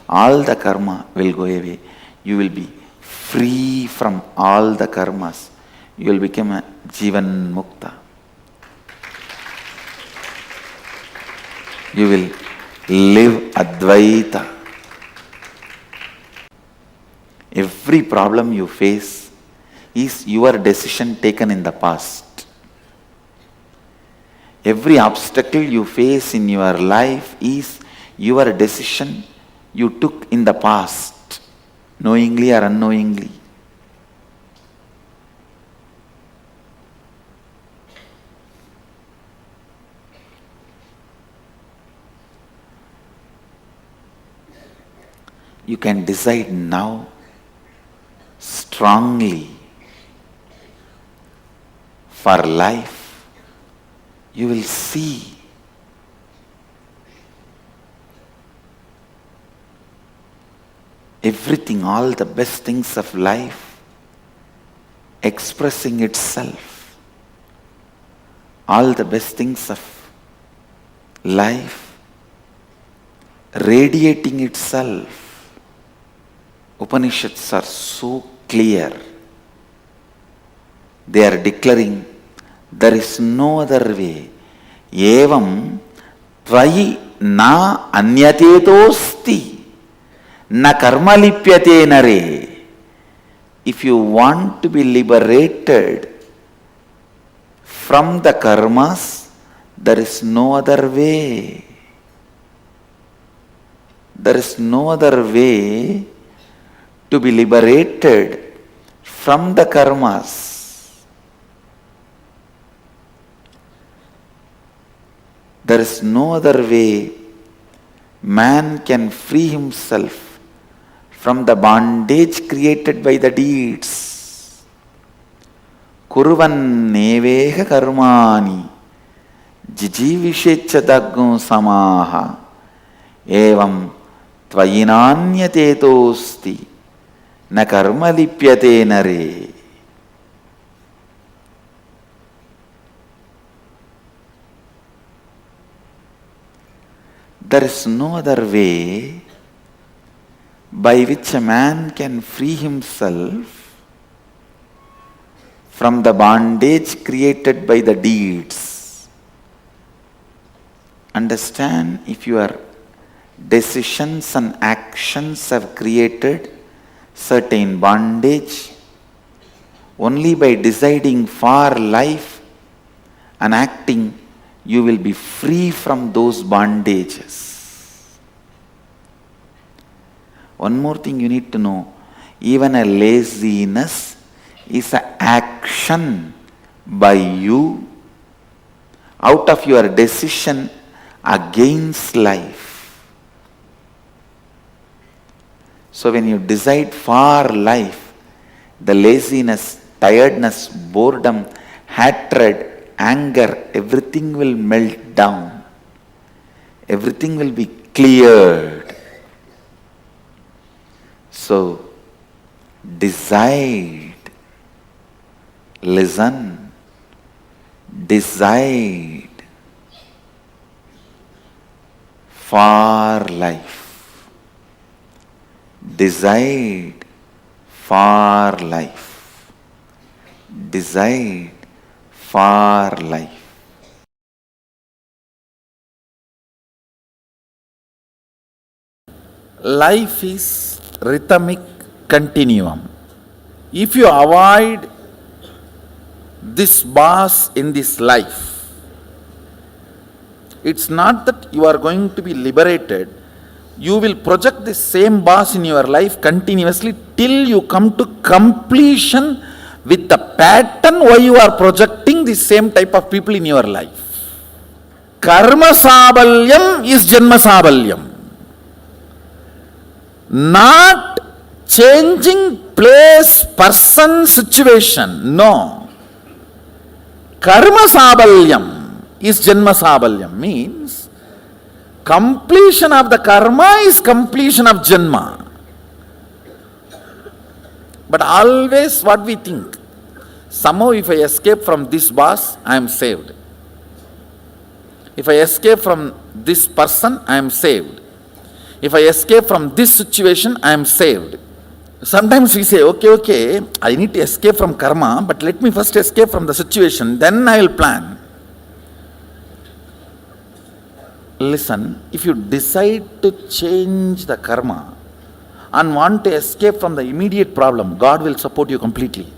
all the karma will go away. You will be free from all the karmas. You will become a Jivan Mukta. You will live Advaita. Every problem you face is your decision taken in the past. Every obstacle you face in your life is your decision you took in the past, knowingly or unknowingly. You can decide now strongly for life. You will see everything, all the best things of life expressing itself. All the best things of life radiating itself. Upanishads are so clear. They are declaring there is no other way. Evam tvayi na anyatetosti na karma lipyate nare. If you want to be liberated from the karmas, there is no other way. There is no other way to be liberated from the karmas. There is no other way man can free himself from the bondage created by the deeds. Kurvan neveha karmani jijivishecha daggum samaha evam tvayinanyatetosti na karma lipyate nare. There is no other way by which a man can free himself from the bondage created by the deeds. Understand, if your decisions and actions have created certain bondage, only by deciding for life and acting, you will be free from those bondages. One more thing you need to know, even a laziness is an action by you out of your decision against life. So when you decide for life, the laziness, tiredness, boredom, hatred, anger, everything will melt down. Everything will be cleared. So decide, listen, decide for life. Decide for life. Decide for life. Life is rhythmic continuum. If you avoid this boss in this life, it's not that you are going to be liberated. You will project the same boss in your life continuously till you come to completion with the pattern why you are projecting the same type of people in your life. Karma sabalyam is janma sabalyam. Not changing place, person, situation. No. Karma sabalyam is janma sabalyam, means completion of the karma is completion of janma. But always what we think, somehow if I escape from this boss, I am saved. If I escape from this person, I am saved. If I escape from this situation, I am saved. Sometimes we say, okay, I need to escape from karma, but let me first escape from the situation, then I will plan. Listen, if you decide to change the karma and want to escape from the immediate problem, God will support you completely.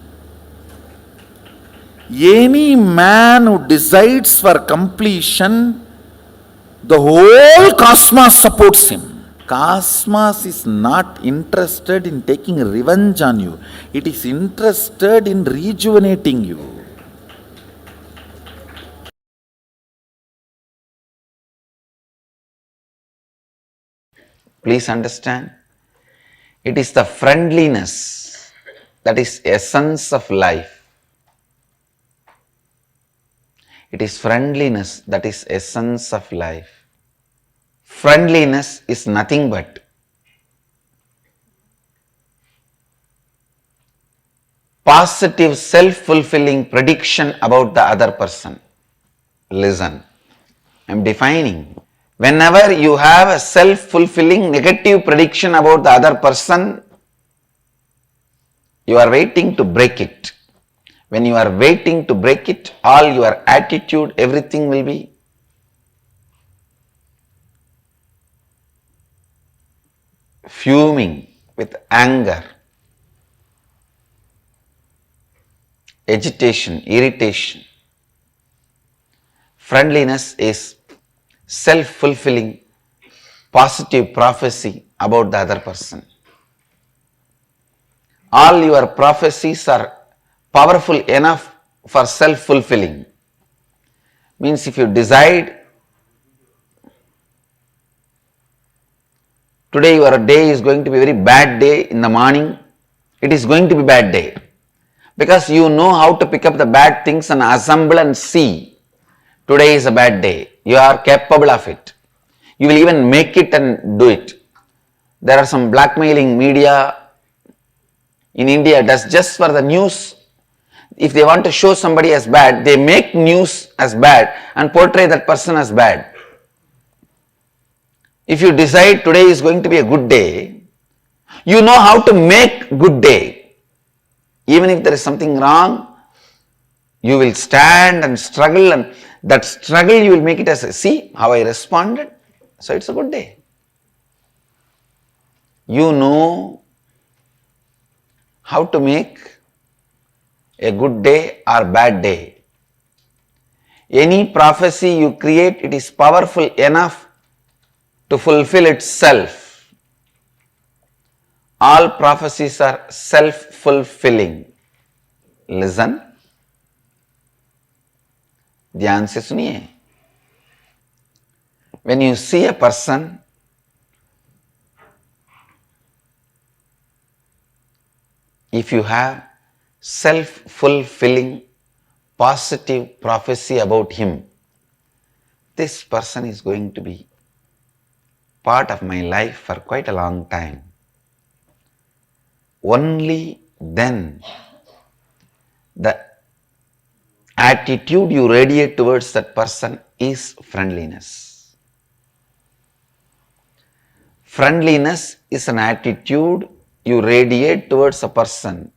Any man who decides for completion, the whole cosmos supports him. Cosmos is not interested in taking revenge on you. It is interested in rejuvenating you. Please understand, it is the friendliness that is essence of life. It is friendliness that is essence of life. Friendliness is nothing but positive self-fulfilling prediction about the other person. Listen, I am defining. Whenever you have a self-fulfilling negative prediction about the other person, you are waiting to break it. When you are waiting to break it, all your attitude, everything will be fuming with anger, agitation, irritation. Friendliness is self-fulfilling positive prophecy about the other person. All your prophecies are powerful enough for self-fulfilling. Means if you decide today your day is going to be a very bad day in the morning, it is going to be bad day. Because you know how to pick up the bad things and assemble and see. Today is a bad day. You are capable of it. You will even make it and do it. There are some blackmailing media in India that's just for the news. If they want to show somebody as bad, they make news as bad and portray that person as bad. If you decide today is going to be a good day, you know how to make good day. Even if there is something wrong, you will stand and struggle, and that struggle you will make it as a, see how I responded, so it's a good day. You know how to make a good day or bad day. Any prophecy you create, it is powerful enough to fulfill itself. All prophecies are self-fulfilling. Listen, ध्यान से सुनिए. When you see a person, if you have self-fulfilling positive prophecy about him, this person is going to be part of my life for quite a long time. Only then the attitude you radiate towards that person is friendliness. Friendliness is an attitude you radiate towards a person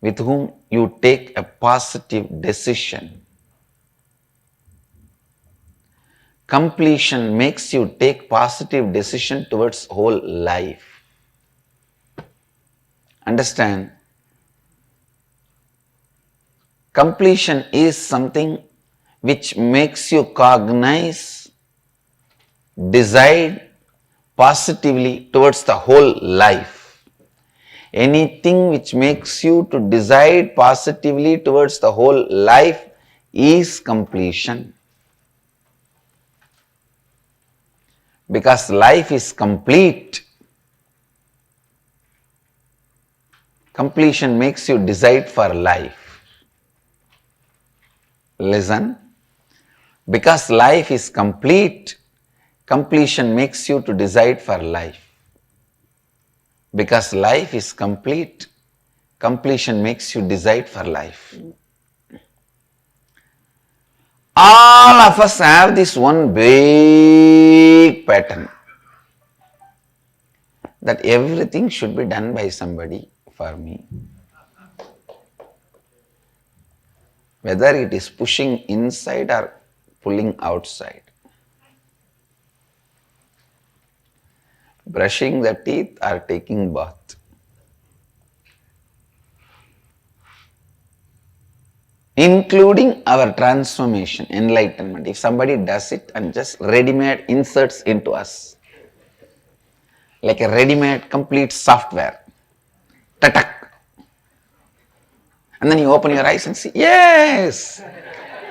with whom you take a positive decision. Completion makes you take positive decision towards whole life. Understand? Completion is something which makes you cognize, decide positively towards the whole life. Anything which makes you to decide positively towards the whole life is completion. Because life is complete. Completion makes you decide for life. Listen, because life is complete, completion makes you to decide for life. Because life is complete, completion makes you decide for life. All of us have this one big pattern that everything should be done by somebody for me. Whether it is pushing inside or pulling outside. brushing the teeth or taking bath. Including our transformation, enlightenment. If somebody does it and just ready-made inserts into us, like a ready-made complete software, tatak. And then you open your eyes and see, yes,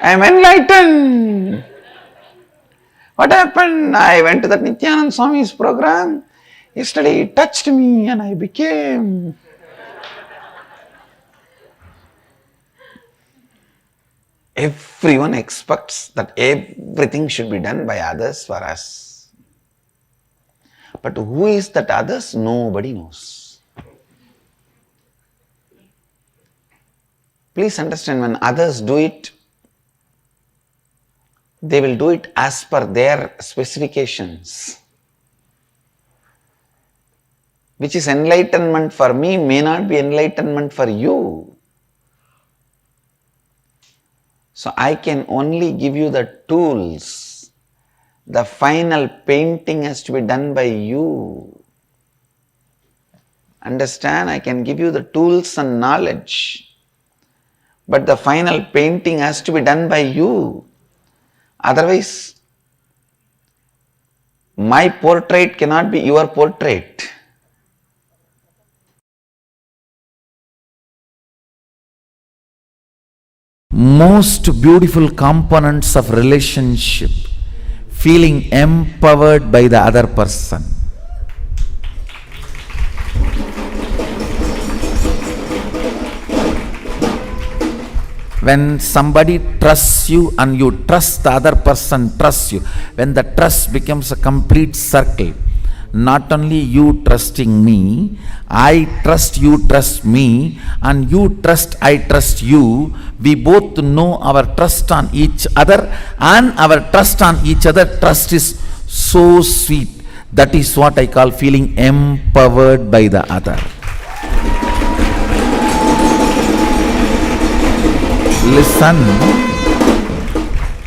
I am enlightened. What happened? I went to that Nithyananda Swami's program. Yesterday he touched me and I became. Everyone expects that everything should be done by others for us. But who is that others? Nobody knows. Please understand, when others do it, they will do it as per their specifications. Which is enlightenment for me may not be enlightenment for you. So I can only give you the tools. The final painting has to be done by you. Understand? I can give you the tools and knowledge. But the final painting has to be done by you. Otherwise, my portrait cannot be your portrait. Most beautiful components of relationship, feeling empowered by the other person. When somebody trusts you and you trust the other person trusts you, when the trust becomes a complete circle, not only you trusting me, I trust, you trust me, and you trust, I trust you. We both know our trust on each other, and our trust on each other, trust is so sweet. That is what I call feeling empowered by the other. Listen,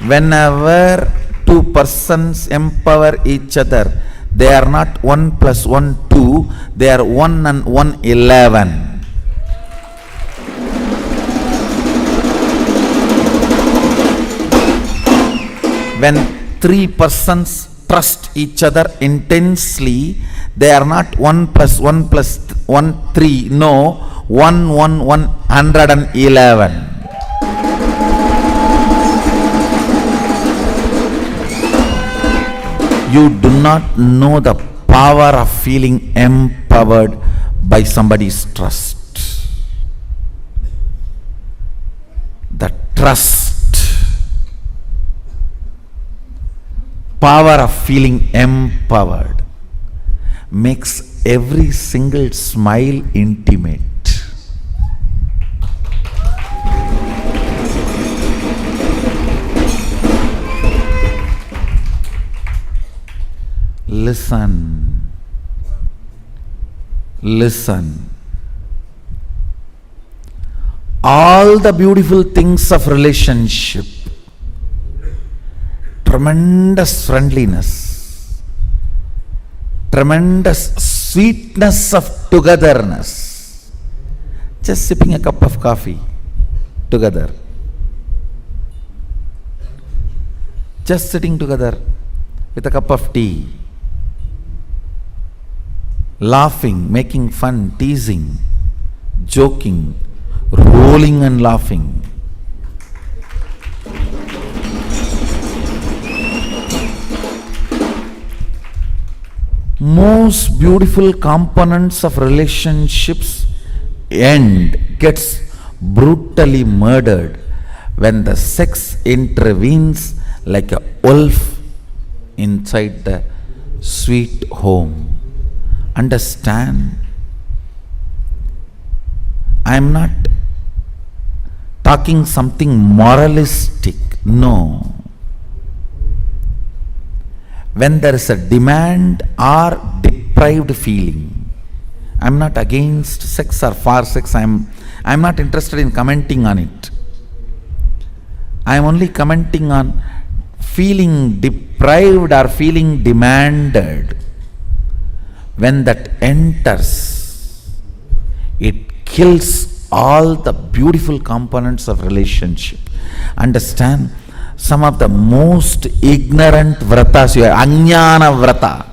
whenever two persons empower each other, they are not 1 + 1 2, they are 1 and 1 11. When three persons trust each other intensely, they are not 1 + 1 + 1 3, no, 1 1 1 111. You do not know the power of feeling empowered by somebody's trust. The trust, power of feeling empowered makes every single smile intimate. Listen, listen. All the beautiful things of relationship, tremendous friendliness, tremendous sweetness of togetherness, just sipping a cup of coffee together, just sitting together with a cup of tea, laughing, making fun, teasing, joking, rolling and laughing. Most beautiful components of relationships gets brutally murdered when the sex intervenes like a wolf inside the sweet home. Understand? I am not talking something moralistic, no. When there is a demand or deprived feeling, I am not against sex or for sex, I am not interested in commenting on it. I am only commenting on feeling deprived or feeling demanded. when that enters, it kills all the beautiful components of relationship. Understand? Some of the most ignorant vratas, ajnana vrata,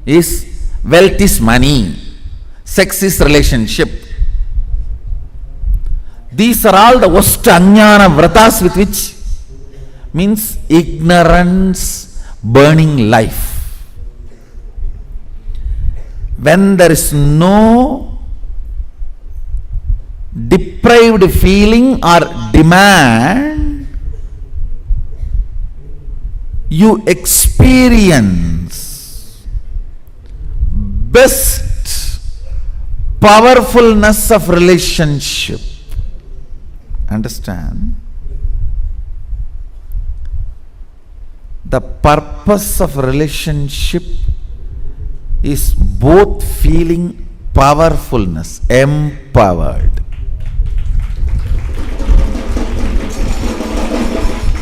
is wealth is money, sex is relationship. These are all the worst ajnana vratas with which means ignorance burning life. When there is no deprived feeling or demand, you experience best powerfulness of relationship. Understand? The purpose of relationship is both feeling powerfulness, empowered.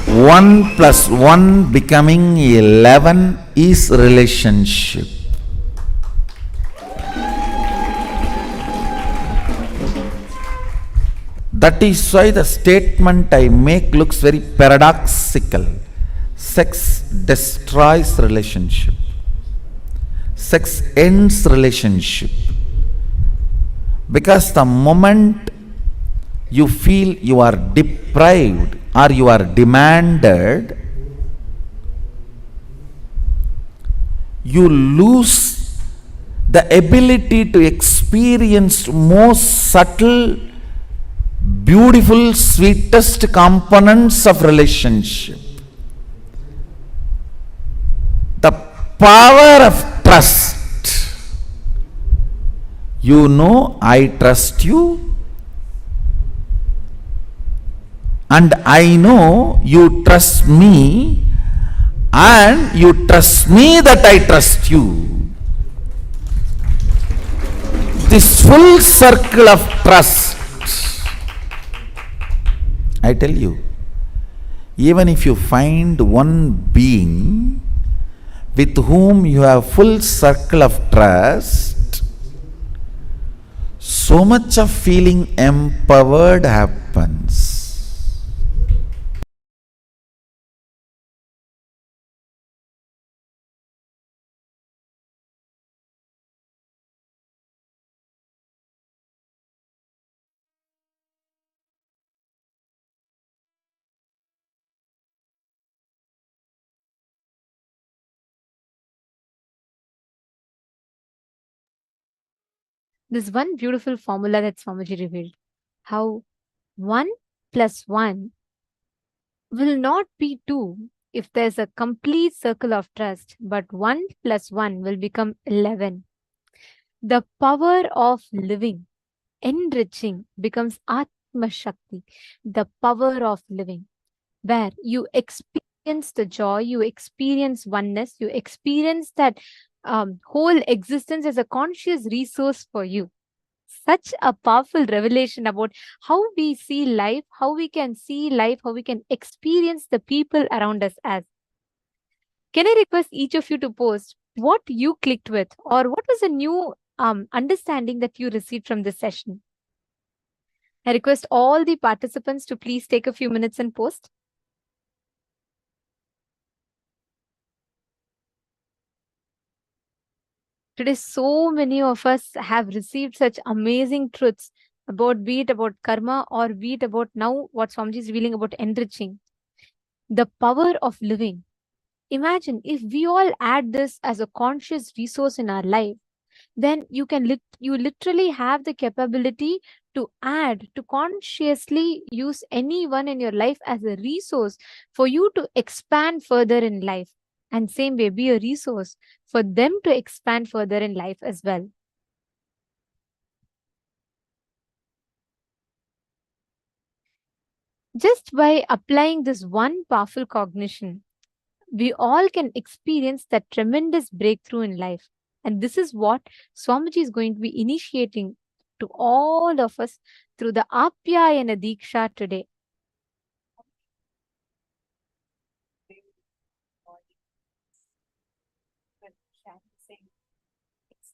1 plus 1 becoming 11 is relationship. That is why the statement I make looks very paradoxical. Sex destroys relationship. Sex ends relationship. Because the moment you feel you are deprived or you are demanded, you lose the ability to experience most subtle, beautiful, sweetest components of relationship. The power of trust. You know, I trust you, and I know you trust me, and you trust me that I trust you. This full circle of trust, I tell you, even if you find one being with whom you have full circle of trust, so much of feeling empowered happens. This one beautiful formula that Swamiji revealed, how 1 plus 1 will not be 2 if there's a complete circle of trust, but 1 plus 1 will become 11. The power of living, enriching, becomes Atma Shakti, the power of living, where you experience the joy, you experience oneness, you experience that whole existence as a conscious resource for you. Such a powerful revelation about how we see life, how we can see life, how we can experience the people around us as. Can I request each of you to post what you clicked with, or what was a new understanding that you received from this session? I request all the participants to please take a few minutes and post. Today, so many of us have received such amazing truths about, be it about karma or be it about now what Swamiji is revealing about enriching. The power of living. Imagine if we all add this as a conscious resource in our life, then you can you literally have the capability to add, to consciously use anyone in your life as a resource for you to expand further in life. And same way, be a resource for them to expand further in life as well. Just by applying this one powerful cognition, we all can experience that tremendous breakthrough in life. And this is what Swamiji is going to be initiating to all of us through the Apyayana Diksha today.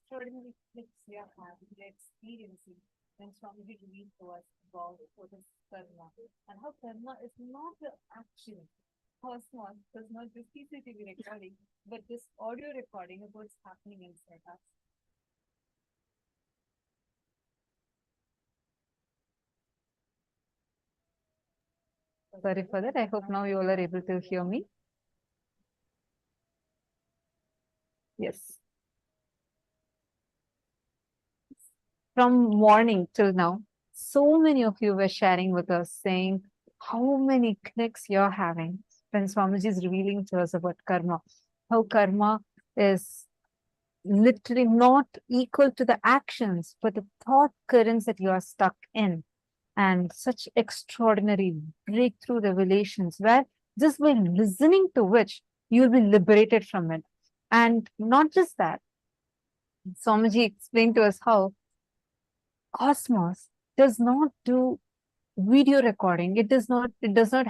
extraordinary clicks we are having, we are experiencing when Swamiji revealed to us about what is karma and how karma is not the action. Cosmos does not do CCTV recording, but this audio recording of what's happening inside us. Sorry for that. I hope now you all are able to hear me. Yes. From morning till now, so many of you were sharing with us saying how many clicks you're having when Swamiji is revealing to us about karma. How karma is literally not equal to the actions, but the thought currents that you are stuck in. And such extraordinary breakthrough revelations where just by listening to which you'll be liberated from it. And not just that, Swamiji explained to us how Cosmos does not do video recording. It does not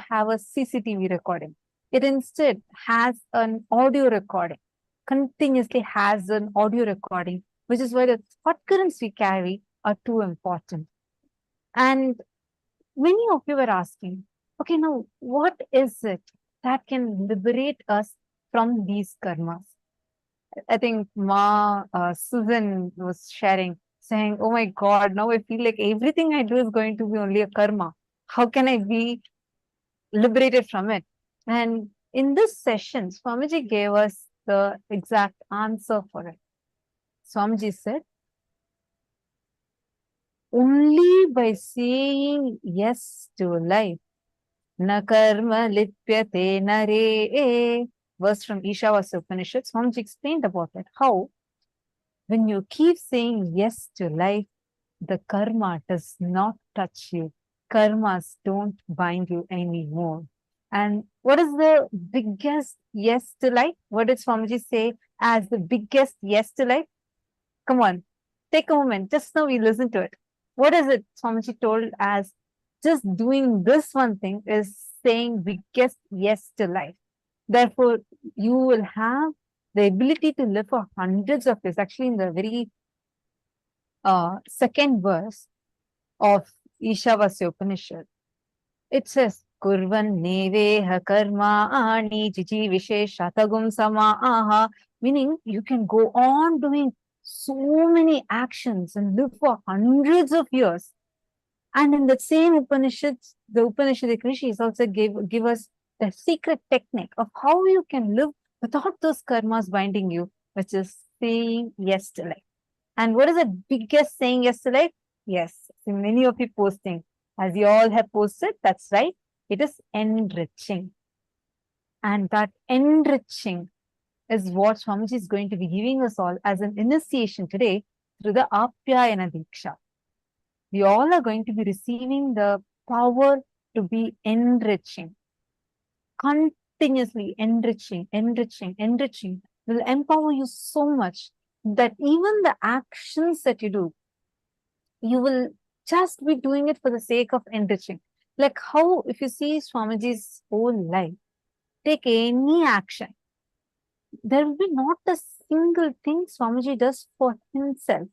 have a CCTV recording. It instead has an audio recording, continuously has an audio recording, which is why the thought currents we carry are too important. And many of you were asking, okay, now what is it that can liberate us from these karmas? I think Susan was sharing, saying, oh my God, now I feel like everything I do is going to be only a karma. How can I be liberated from it? And in this session, Swamiji gave us the exact answer for it. Swamiji said, only by saying yes to life, na karma lipyate nare. Verse from Ishavasya Upanishad, Swamiji explained about it. How, when you keep saying yes to life, the karma does not touch you. Karmas don't bind you anymore. And what is the biggest yes to life? What did Swamiji say as the biggest yes to life? Come on, take a moment. Just now we listen to it. What is it Swamiji told as just doing this one thing is saying biggest yes to life. Therefore, you will have the ability to live for hundreds of years. Actually, in the very second verse of Ishavasya Upanishad, it says, Kurvan neveha karma ani jiji visheshatagum sama aha, meaning you can go on doing so many actions and live for hundreds of years. And in the same Upanishads, the Upanishadic Rishis also give us the secret technique of how you can live without those karmas binding you, which is saying yes to life. And what is the biggest saying yes to life? Yes, so many of you posting. As you all have posted, that's right. It is enriching. And that enriching is what Swamiji is going to be giving us all as an initiation today through the Apyayana Diksha. We all are going to be receiving the power to be enriching. Continuously enriching, enriching, enriching will empower you so much that even the actions that you do, you will just be doing it for the sake of enriching. Like how, if you see Swamiji's whole life, take any action, there will be not a single thing Swamiji does for himself.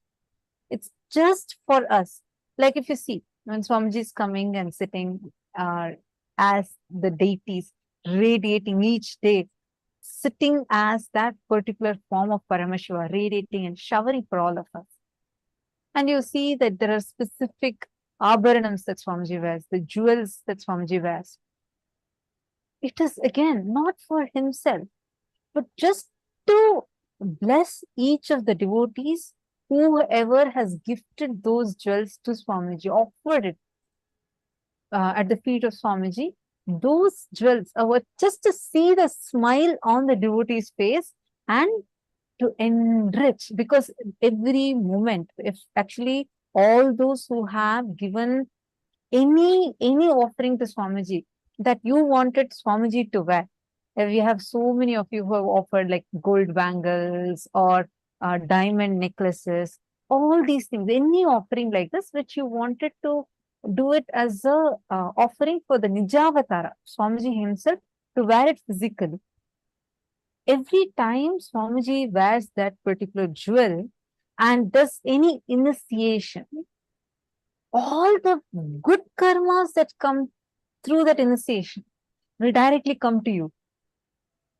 It's just for us. Like if you see, when Swamiji is coming and sitting as the deities, radiating each day, sitting as that particular form of Paramashiva, radiating and showering for all of us. And you see that there are specific abharanams that Swamiji wears, the jewels that Swamiji wears. It is again not for himself, but just to bless each of the devotees, whoever has gifted those jewels to Swamiji, offered it at the feet of Swamiji. Those jewels are just to see the smile on the devotee's face and to enrich, because every moment, if actually all those who have given any offering to Swamiji that you wanted Swamiji to wear, we have so many of you who have offered like gold bangles or diamond necklaces, all these things, any offering like this which you wanted to do it as a offering for the Nijavatara, Swamiji himself, to wear it physically. Every time Swamiji wears that particular jewel, and does any initiation, all the good karmas that come through that initiation will directly come to you.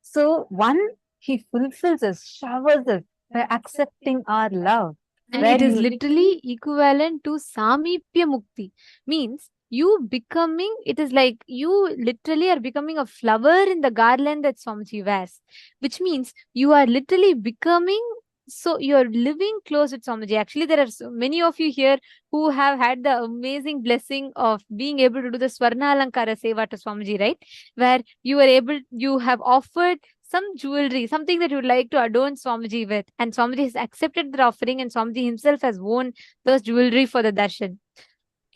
So one, he fulfills us, showers us by accepting our love. And it is literally equivalent to Samipya Mukti. Means you becoming, it is like you literally are becoming a flower in the garland that Swamiji wears. Which means you are literally becoming, so you're living close with Swamiji. Actually, there are so many of you here who have had the amazing blessing of being able to do the Swarna Alankara Seva to Swamiji, right? Where you are able, you have offered some jewelry, something that you would like to adorn Swamiji with. And Swamiji has accepted the offering, and Swamiji himself has worn those jewelry for the darshan.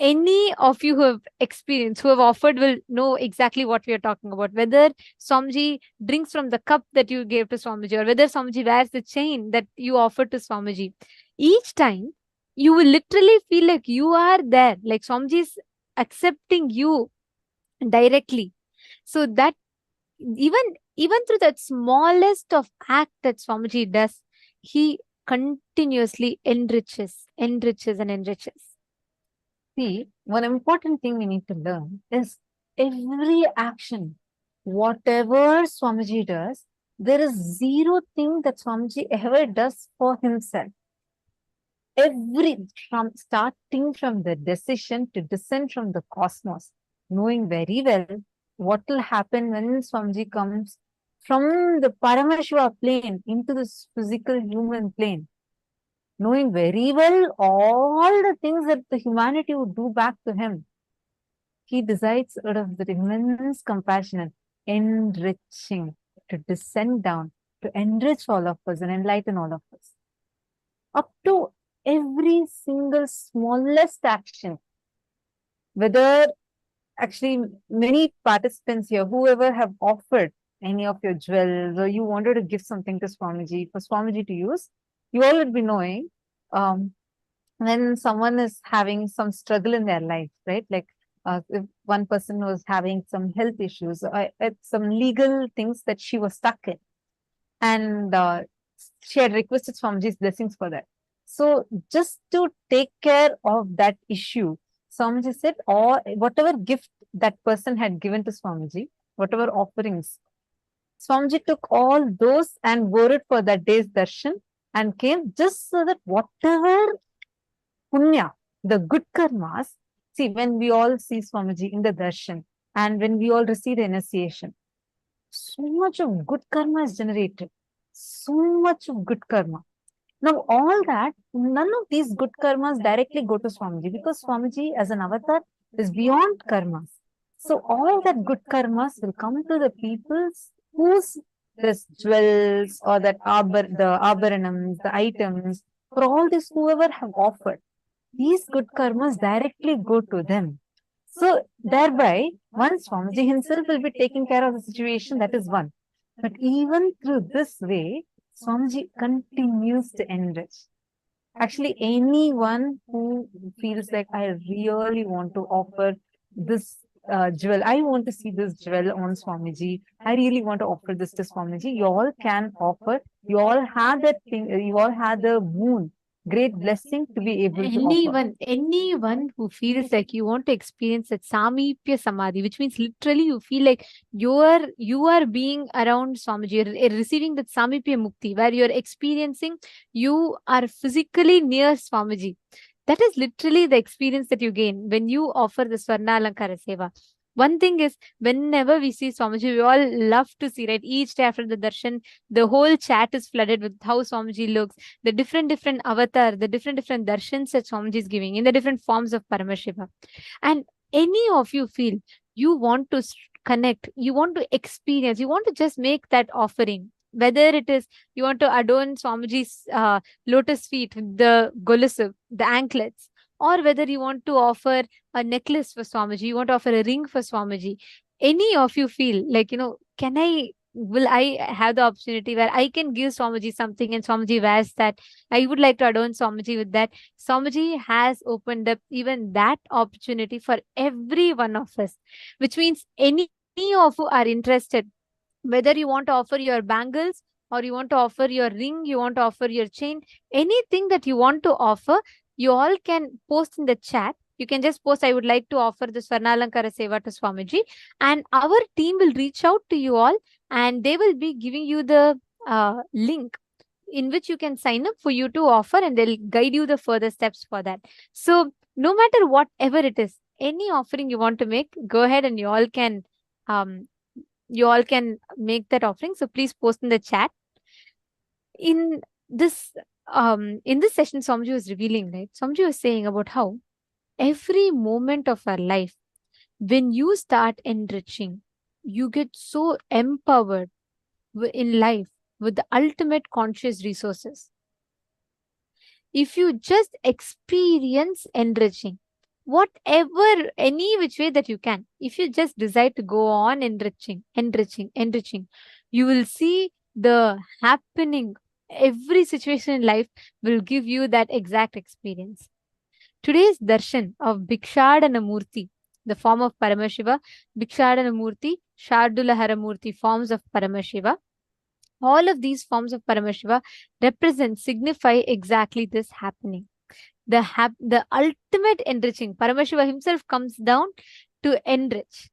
Any of you who have experienced, who have offered, will know exactly what we are talking about. Whether Swamiji drinks from the cup that you gave to Swamiji, or whether Swamiji wears the chain that you offered to Swamiji. Each time, you will literally feel like you are there, like Swamiji is accepting you directly. So that even through that smallest of act that Swamiji does, he continuously enriches. See, one important thing we need to learn is every action, whatever Swamiji does, there is zero thing that Swamiji ever does for himself. Starting from the decision to descend from the cosmos, knowing very well what will happen when Swamiji comes from the Paramashiva plane into this physical human plane. Knowing very well all the things that the humanity would do back to him, he decides out of the immense compassion and enriching to descend down, to enrich all of us and enlighten all of us. Up to every single smallest action, whether actually many participants here, whoever have offered any of your jewels, or you wanted to give something to Swamiji, for Swamiji to use, you all would be knowing when someone is having some struggle in their life, right? Like if one person was having some health issues, some legal things that she was stuck in, and she had requested Swamiji's blessings for that. So just to take care of that issue, Swamiji said, or whatever gift that person had given to Swamiji, whatever offerings, Swamiji took all those and wore it for that day's darshan and came, just so that whatever punya, the good karmas, see, when we all see Swamiji in the darshan and when we all receive the initiation, so much of good karma is generated. So much of good karma. Now, all that, none of these good karmas directly go to Swamiji, because Swamiji as an avatar is beyond karmas. So all that good karmas will come to the peoples whose this jewels or that the abharanams, the items, for all this whoever have offered, these good karmas directly go to them. So thereby, once Swamiji himself will be taking care of the situation, that is one. But even through this way, Swamiji continues to enrich. Actually, anyone who feels like, I really want to offer this jewel, I want to see this jewel on Swamiji, I really want to offer this to Swamiji, you all can offer. You all have that thing, you all have the moon, great blessing to be able to offer. Anyone who feels like you want to experience that Samipya Samadhi, which means literally you feel like you are being around Swamiji, you're receiving that Samipya Mukti, where you're experiencing, you are physically near Swamiji. That is literally the experience that you gain when you offer the Swarna Alankara Seva. One thing is, whenever we see Swamiji, we all love to see, right? Each day after the darshan, the whole chat is flooded with how Swamiji looks, the different avatar, the different darshans that Swamiji is giving in the different forms of Paramashiva. And any of you feel you want to connect, you want to experience, you want to just make that offering. Whether it is you want to adorn Swamiji's lotus feet, the golusu, the anklets, or whether you want to offer a necklace for Swamiji, you want to offer a ring for Swamiji. Any of you feel like, will I have the opportunity where I can give Swamiji something and Swamiji wears that? I would like to adorn Swamiji with that. Swamiji has opened up even that opportunity for every one of us, which means any of you are interested, whether you want to offer your bangles or you want to offer your ring, you want to offer your chain, anything that you want to offer, you all can post in the chat. You can just post, I would like to offer the Swarnalankara Seva to Swamiji, and our team will reach out to you all and they will be giving you the link in which you can sign up for you to offer, and they'll guide you the further steps for that. So no matter whatever it is, any offering you want to make, go ahead and you all can make that offering. So please post in the chat. In this session, Swamiji was revealing, right? Swamiji was saying about how every moment of our life, when you start enriching, you get so empowered in life with the ultimate conscious resources. If you just experience enriching, whatever, any which way that you can, if you just decide to go on enriching, you will see the happening. Every situation in life will give you that exact experience. Today's darshan of Bhikshadana Murti, the form of Paramashiva, Bhikshadana Murti, Shardulahara Murti, forms of Paramashiva. All of these forms of Paramashiva signify exactly this happening. The ultimate enriching. Paramashiva himself comes down to enrich.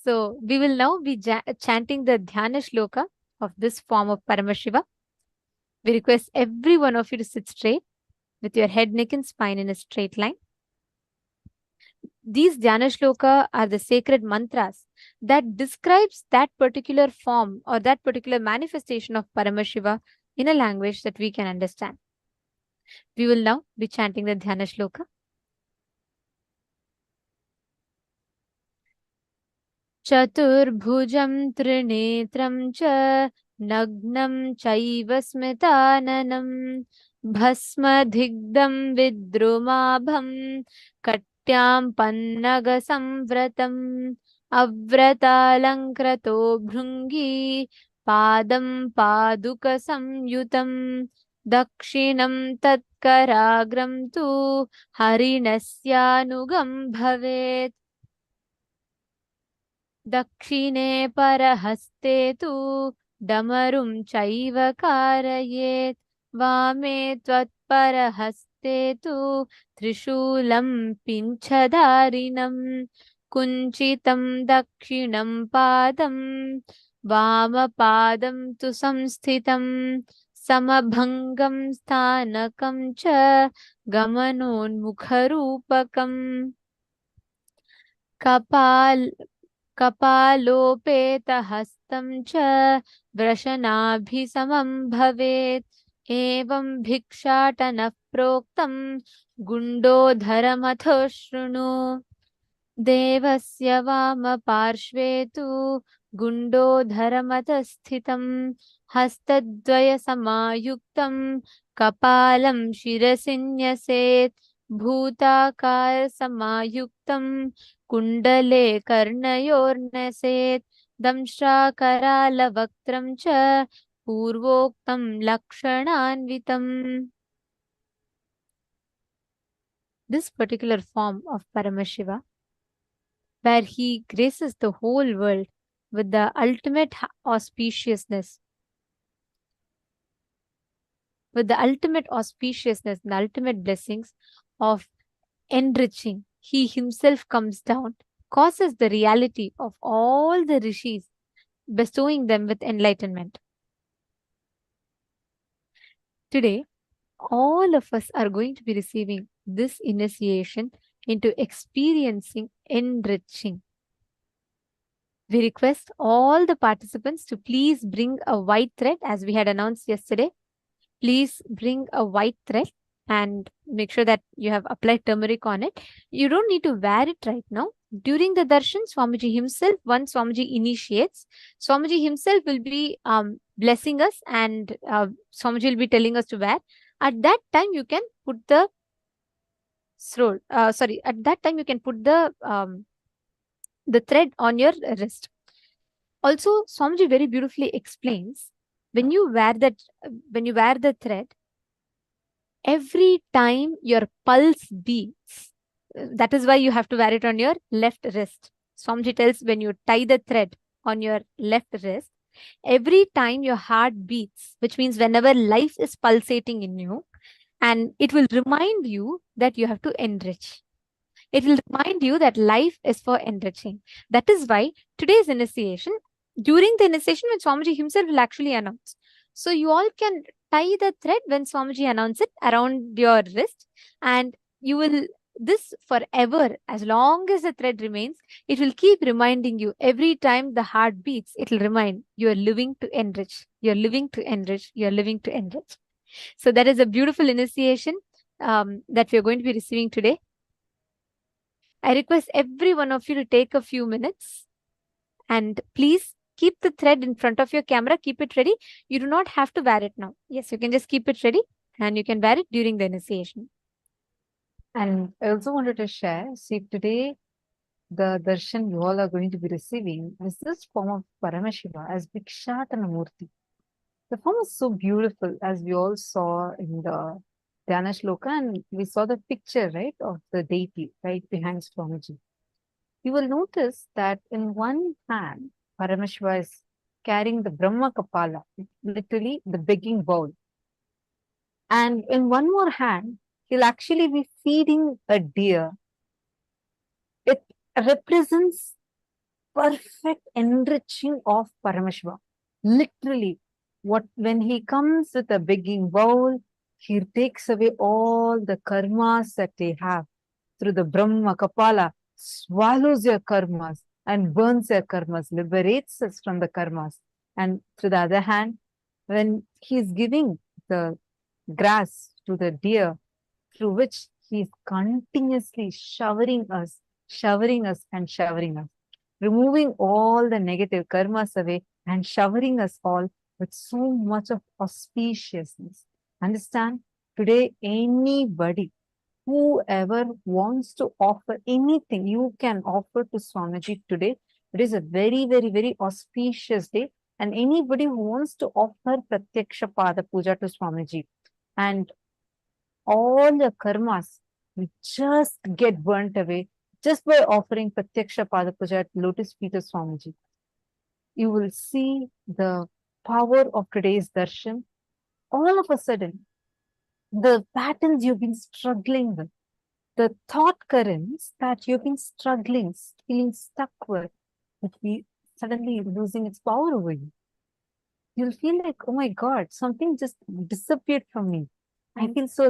So we will now be chanting the Dhyana Shloka of this form of Paramashiva. We request every one of you to sit straight with your head, neck and spine in a straight line. These Dhyana Shloka are the sacred mantras that describes that particular form or that particular manifestation of Paramashiva in a language that we can understand. We will now be chanting the Dhyana Shloka. Chaturbhujam trinetram cha nagnam chaiva smritananam bhasma dhigdam vidrumabham katyam pannaga samvratam avratalankrato bhrungi padam paduka samyutam dakshinam tatkaragram tu harinasyanugam bhavet Dakshine parahaste tu damarum chaiva karayet vame tvat parahaste tu trishulam pinchadarinam kunchitam dakshinam padam vama padam tu samsthitam samabhangam sthanakam cha gamanonmukharupakam Kapalopetahastam cha vrashanabhisamam bhavet evam bhikshatana proktam gundodharamatho shrunu devasya vama parshvetu gundodharamatasthitam hastadvaya samayuktam kapalam shirasinyaset bhutakar samayuktam Kundale karnayornaset damshrakaralavaktam cha purvoktam lakshananvitam. This particular form of Paramashiva, where he graces the whole world with the ultimate auspiciousness, the ultimate blessings of enriching, he himself comes down, causes the reality of all the rishis, bestowing them with enlightenment. Today, all of us are going to be receiving this initiation into experiencing enriching. We request all the participants to please bring a white thread, as we had announced yesterday. Please bring a white thread and make sure that you have applied turmeric on it. You don't need to wear it right now. During the darshan, Swamiji himself, once Swamiji initiates, Swamiji himself will be blessing us, and Swamiji will be telling us to wear. At that time, you can put the thread on your wrist. Also, Swamiji very beautifully explains, when you wear the thread, every time your pulse beats, that is why you have to wear it on your left wrist. Swamiji tells, when you tie the thread on your left wrist, Every time your heart beats, which means whenever life is pulsating in you, and it will remind you that you have to enrich. It will remind you that life is for enriching. That is why today's initiation, during the initiation, when Swamiji himself will actually announce. So you all can tie the thread when Swamiji announces it around your wrist, and you will this forever, as long as the thread remains, it will keep reminding you every time the heart beats, it will remind you are living to enrich, you're living to enrich, you're living to enrich. So that is a beautiful initiation that we are going to be receiving today. I request every one of you to take a few minutes and please keep the thread in front of your camera, keep it ready. You do not have to wear it now. Yes, you can just keep it ready and you can wear it during the initiation. And I also wanted to share, see, today the darshan you all are going to be receiving is this form of Paramashiva as Bhikshatana Murti. The form is so beautiful, as we all saw in the Dhyana Shloka, and we saw the picture, right, of the deity right behind Swamiji. You will notice that in one hand, Paramashiva is carrying the Brahma Kapala, literally the begging bowl. And in one more hand, he'll actually be feeding a deer. It represents perfect enriching of Paramashiva. Literally, when he comes with a begging bowl, he takes away all the karmas that they have through the Brahma Kapala, swallows your karmas and burns your karmas, liberates us from the karmas. And through the other hand, when he's giving the grass to the deer, through which he is continuously showering us, and showering us, removing all the negative karmas away and showering us all with so much of auspiciousness. Understand? Today, anybody, whoever wants to offer anything, you can offer to Swamiji today. It is a very, very, very auspicious day. And anybody who wants to offer Pratyaksha Pada Puja to Swamiji, and all the karmas will just get burnt away just by offering Pratyaksha Pada Puja at Lotus Feet of Swamiji. You will see the power of today's darshan. All of a sudden, the patterns you've been struggling with, the thought currents that you've been struggling, feeling stuck with, will be suddenly losing its power over you. You'll feel like, oh my God, something just disappeared from me. I feel so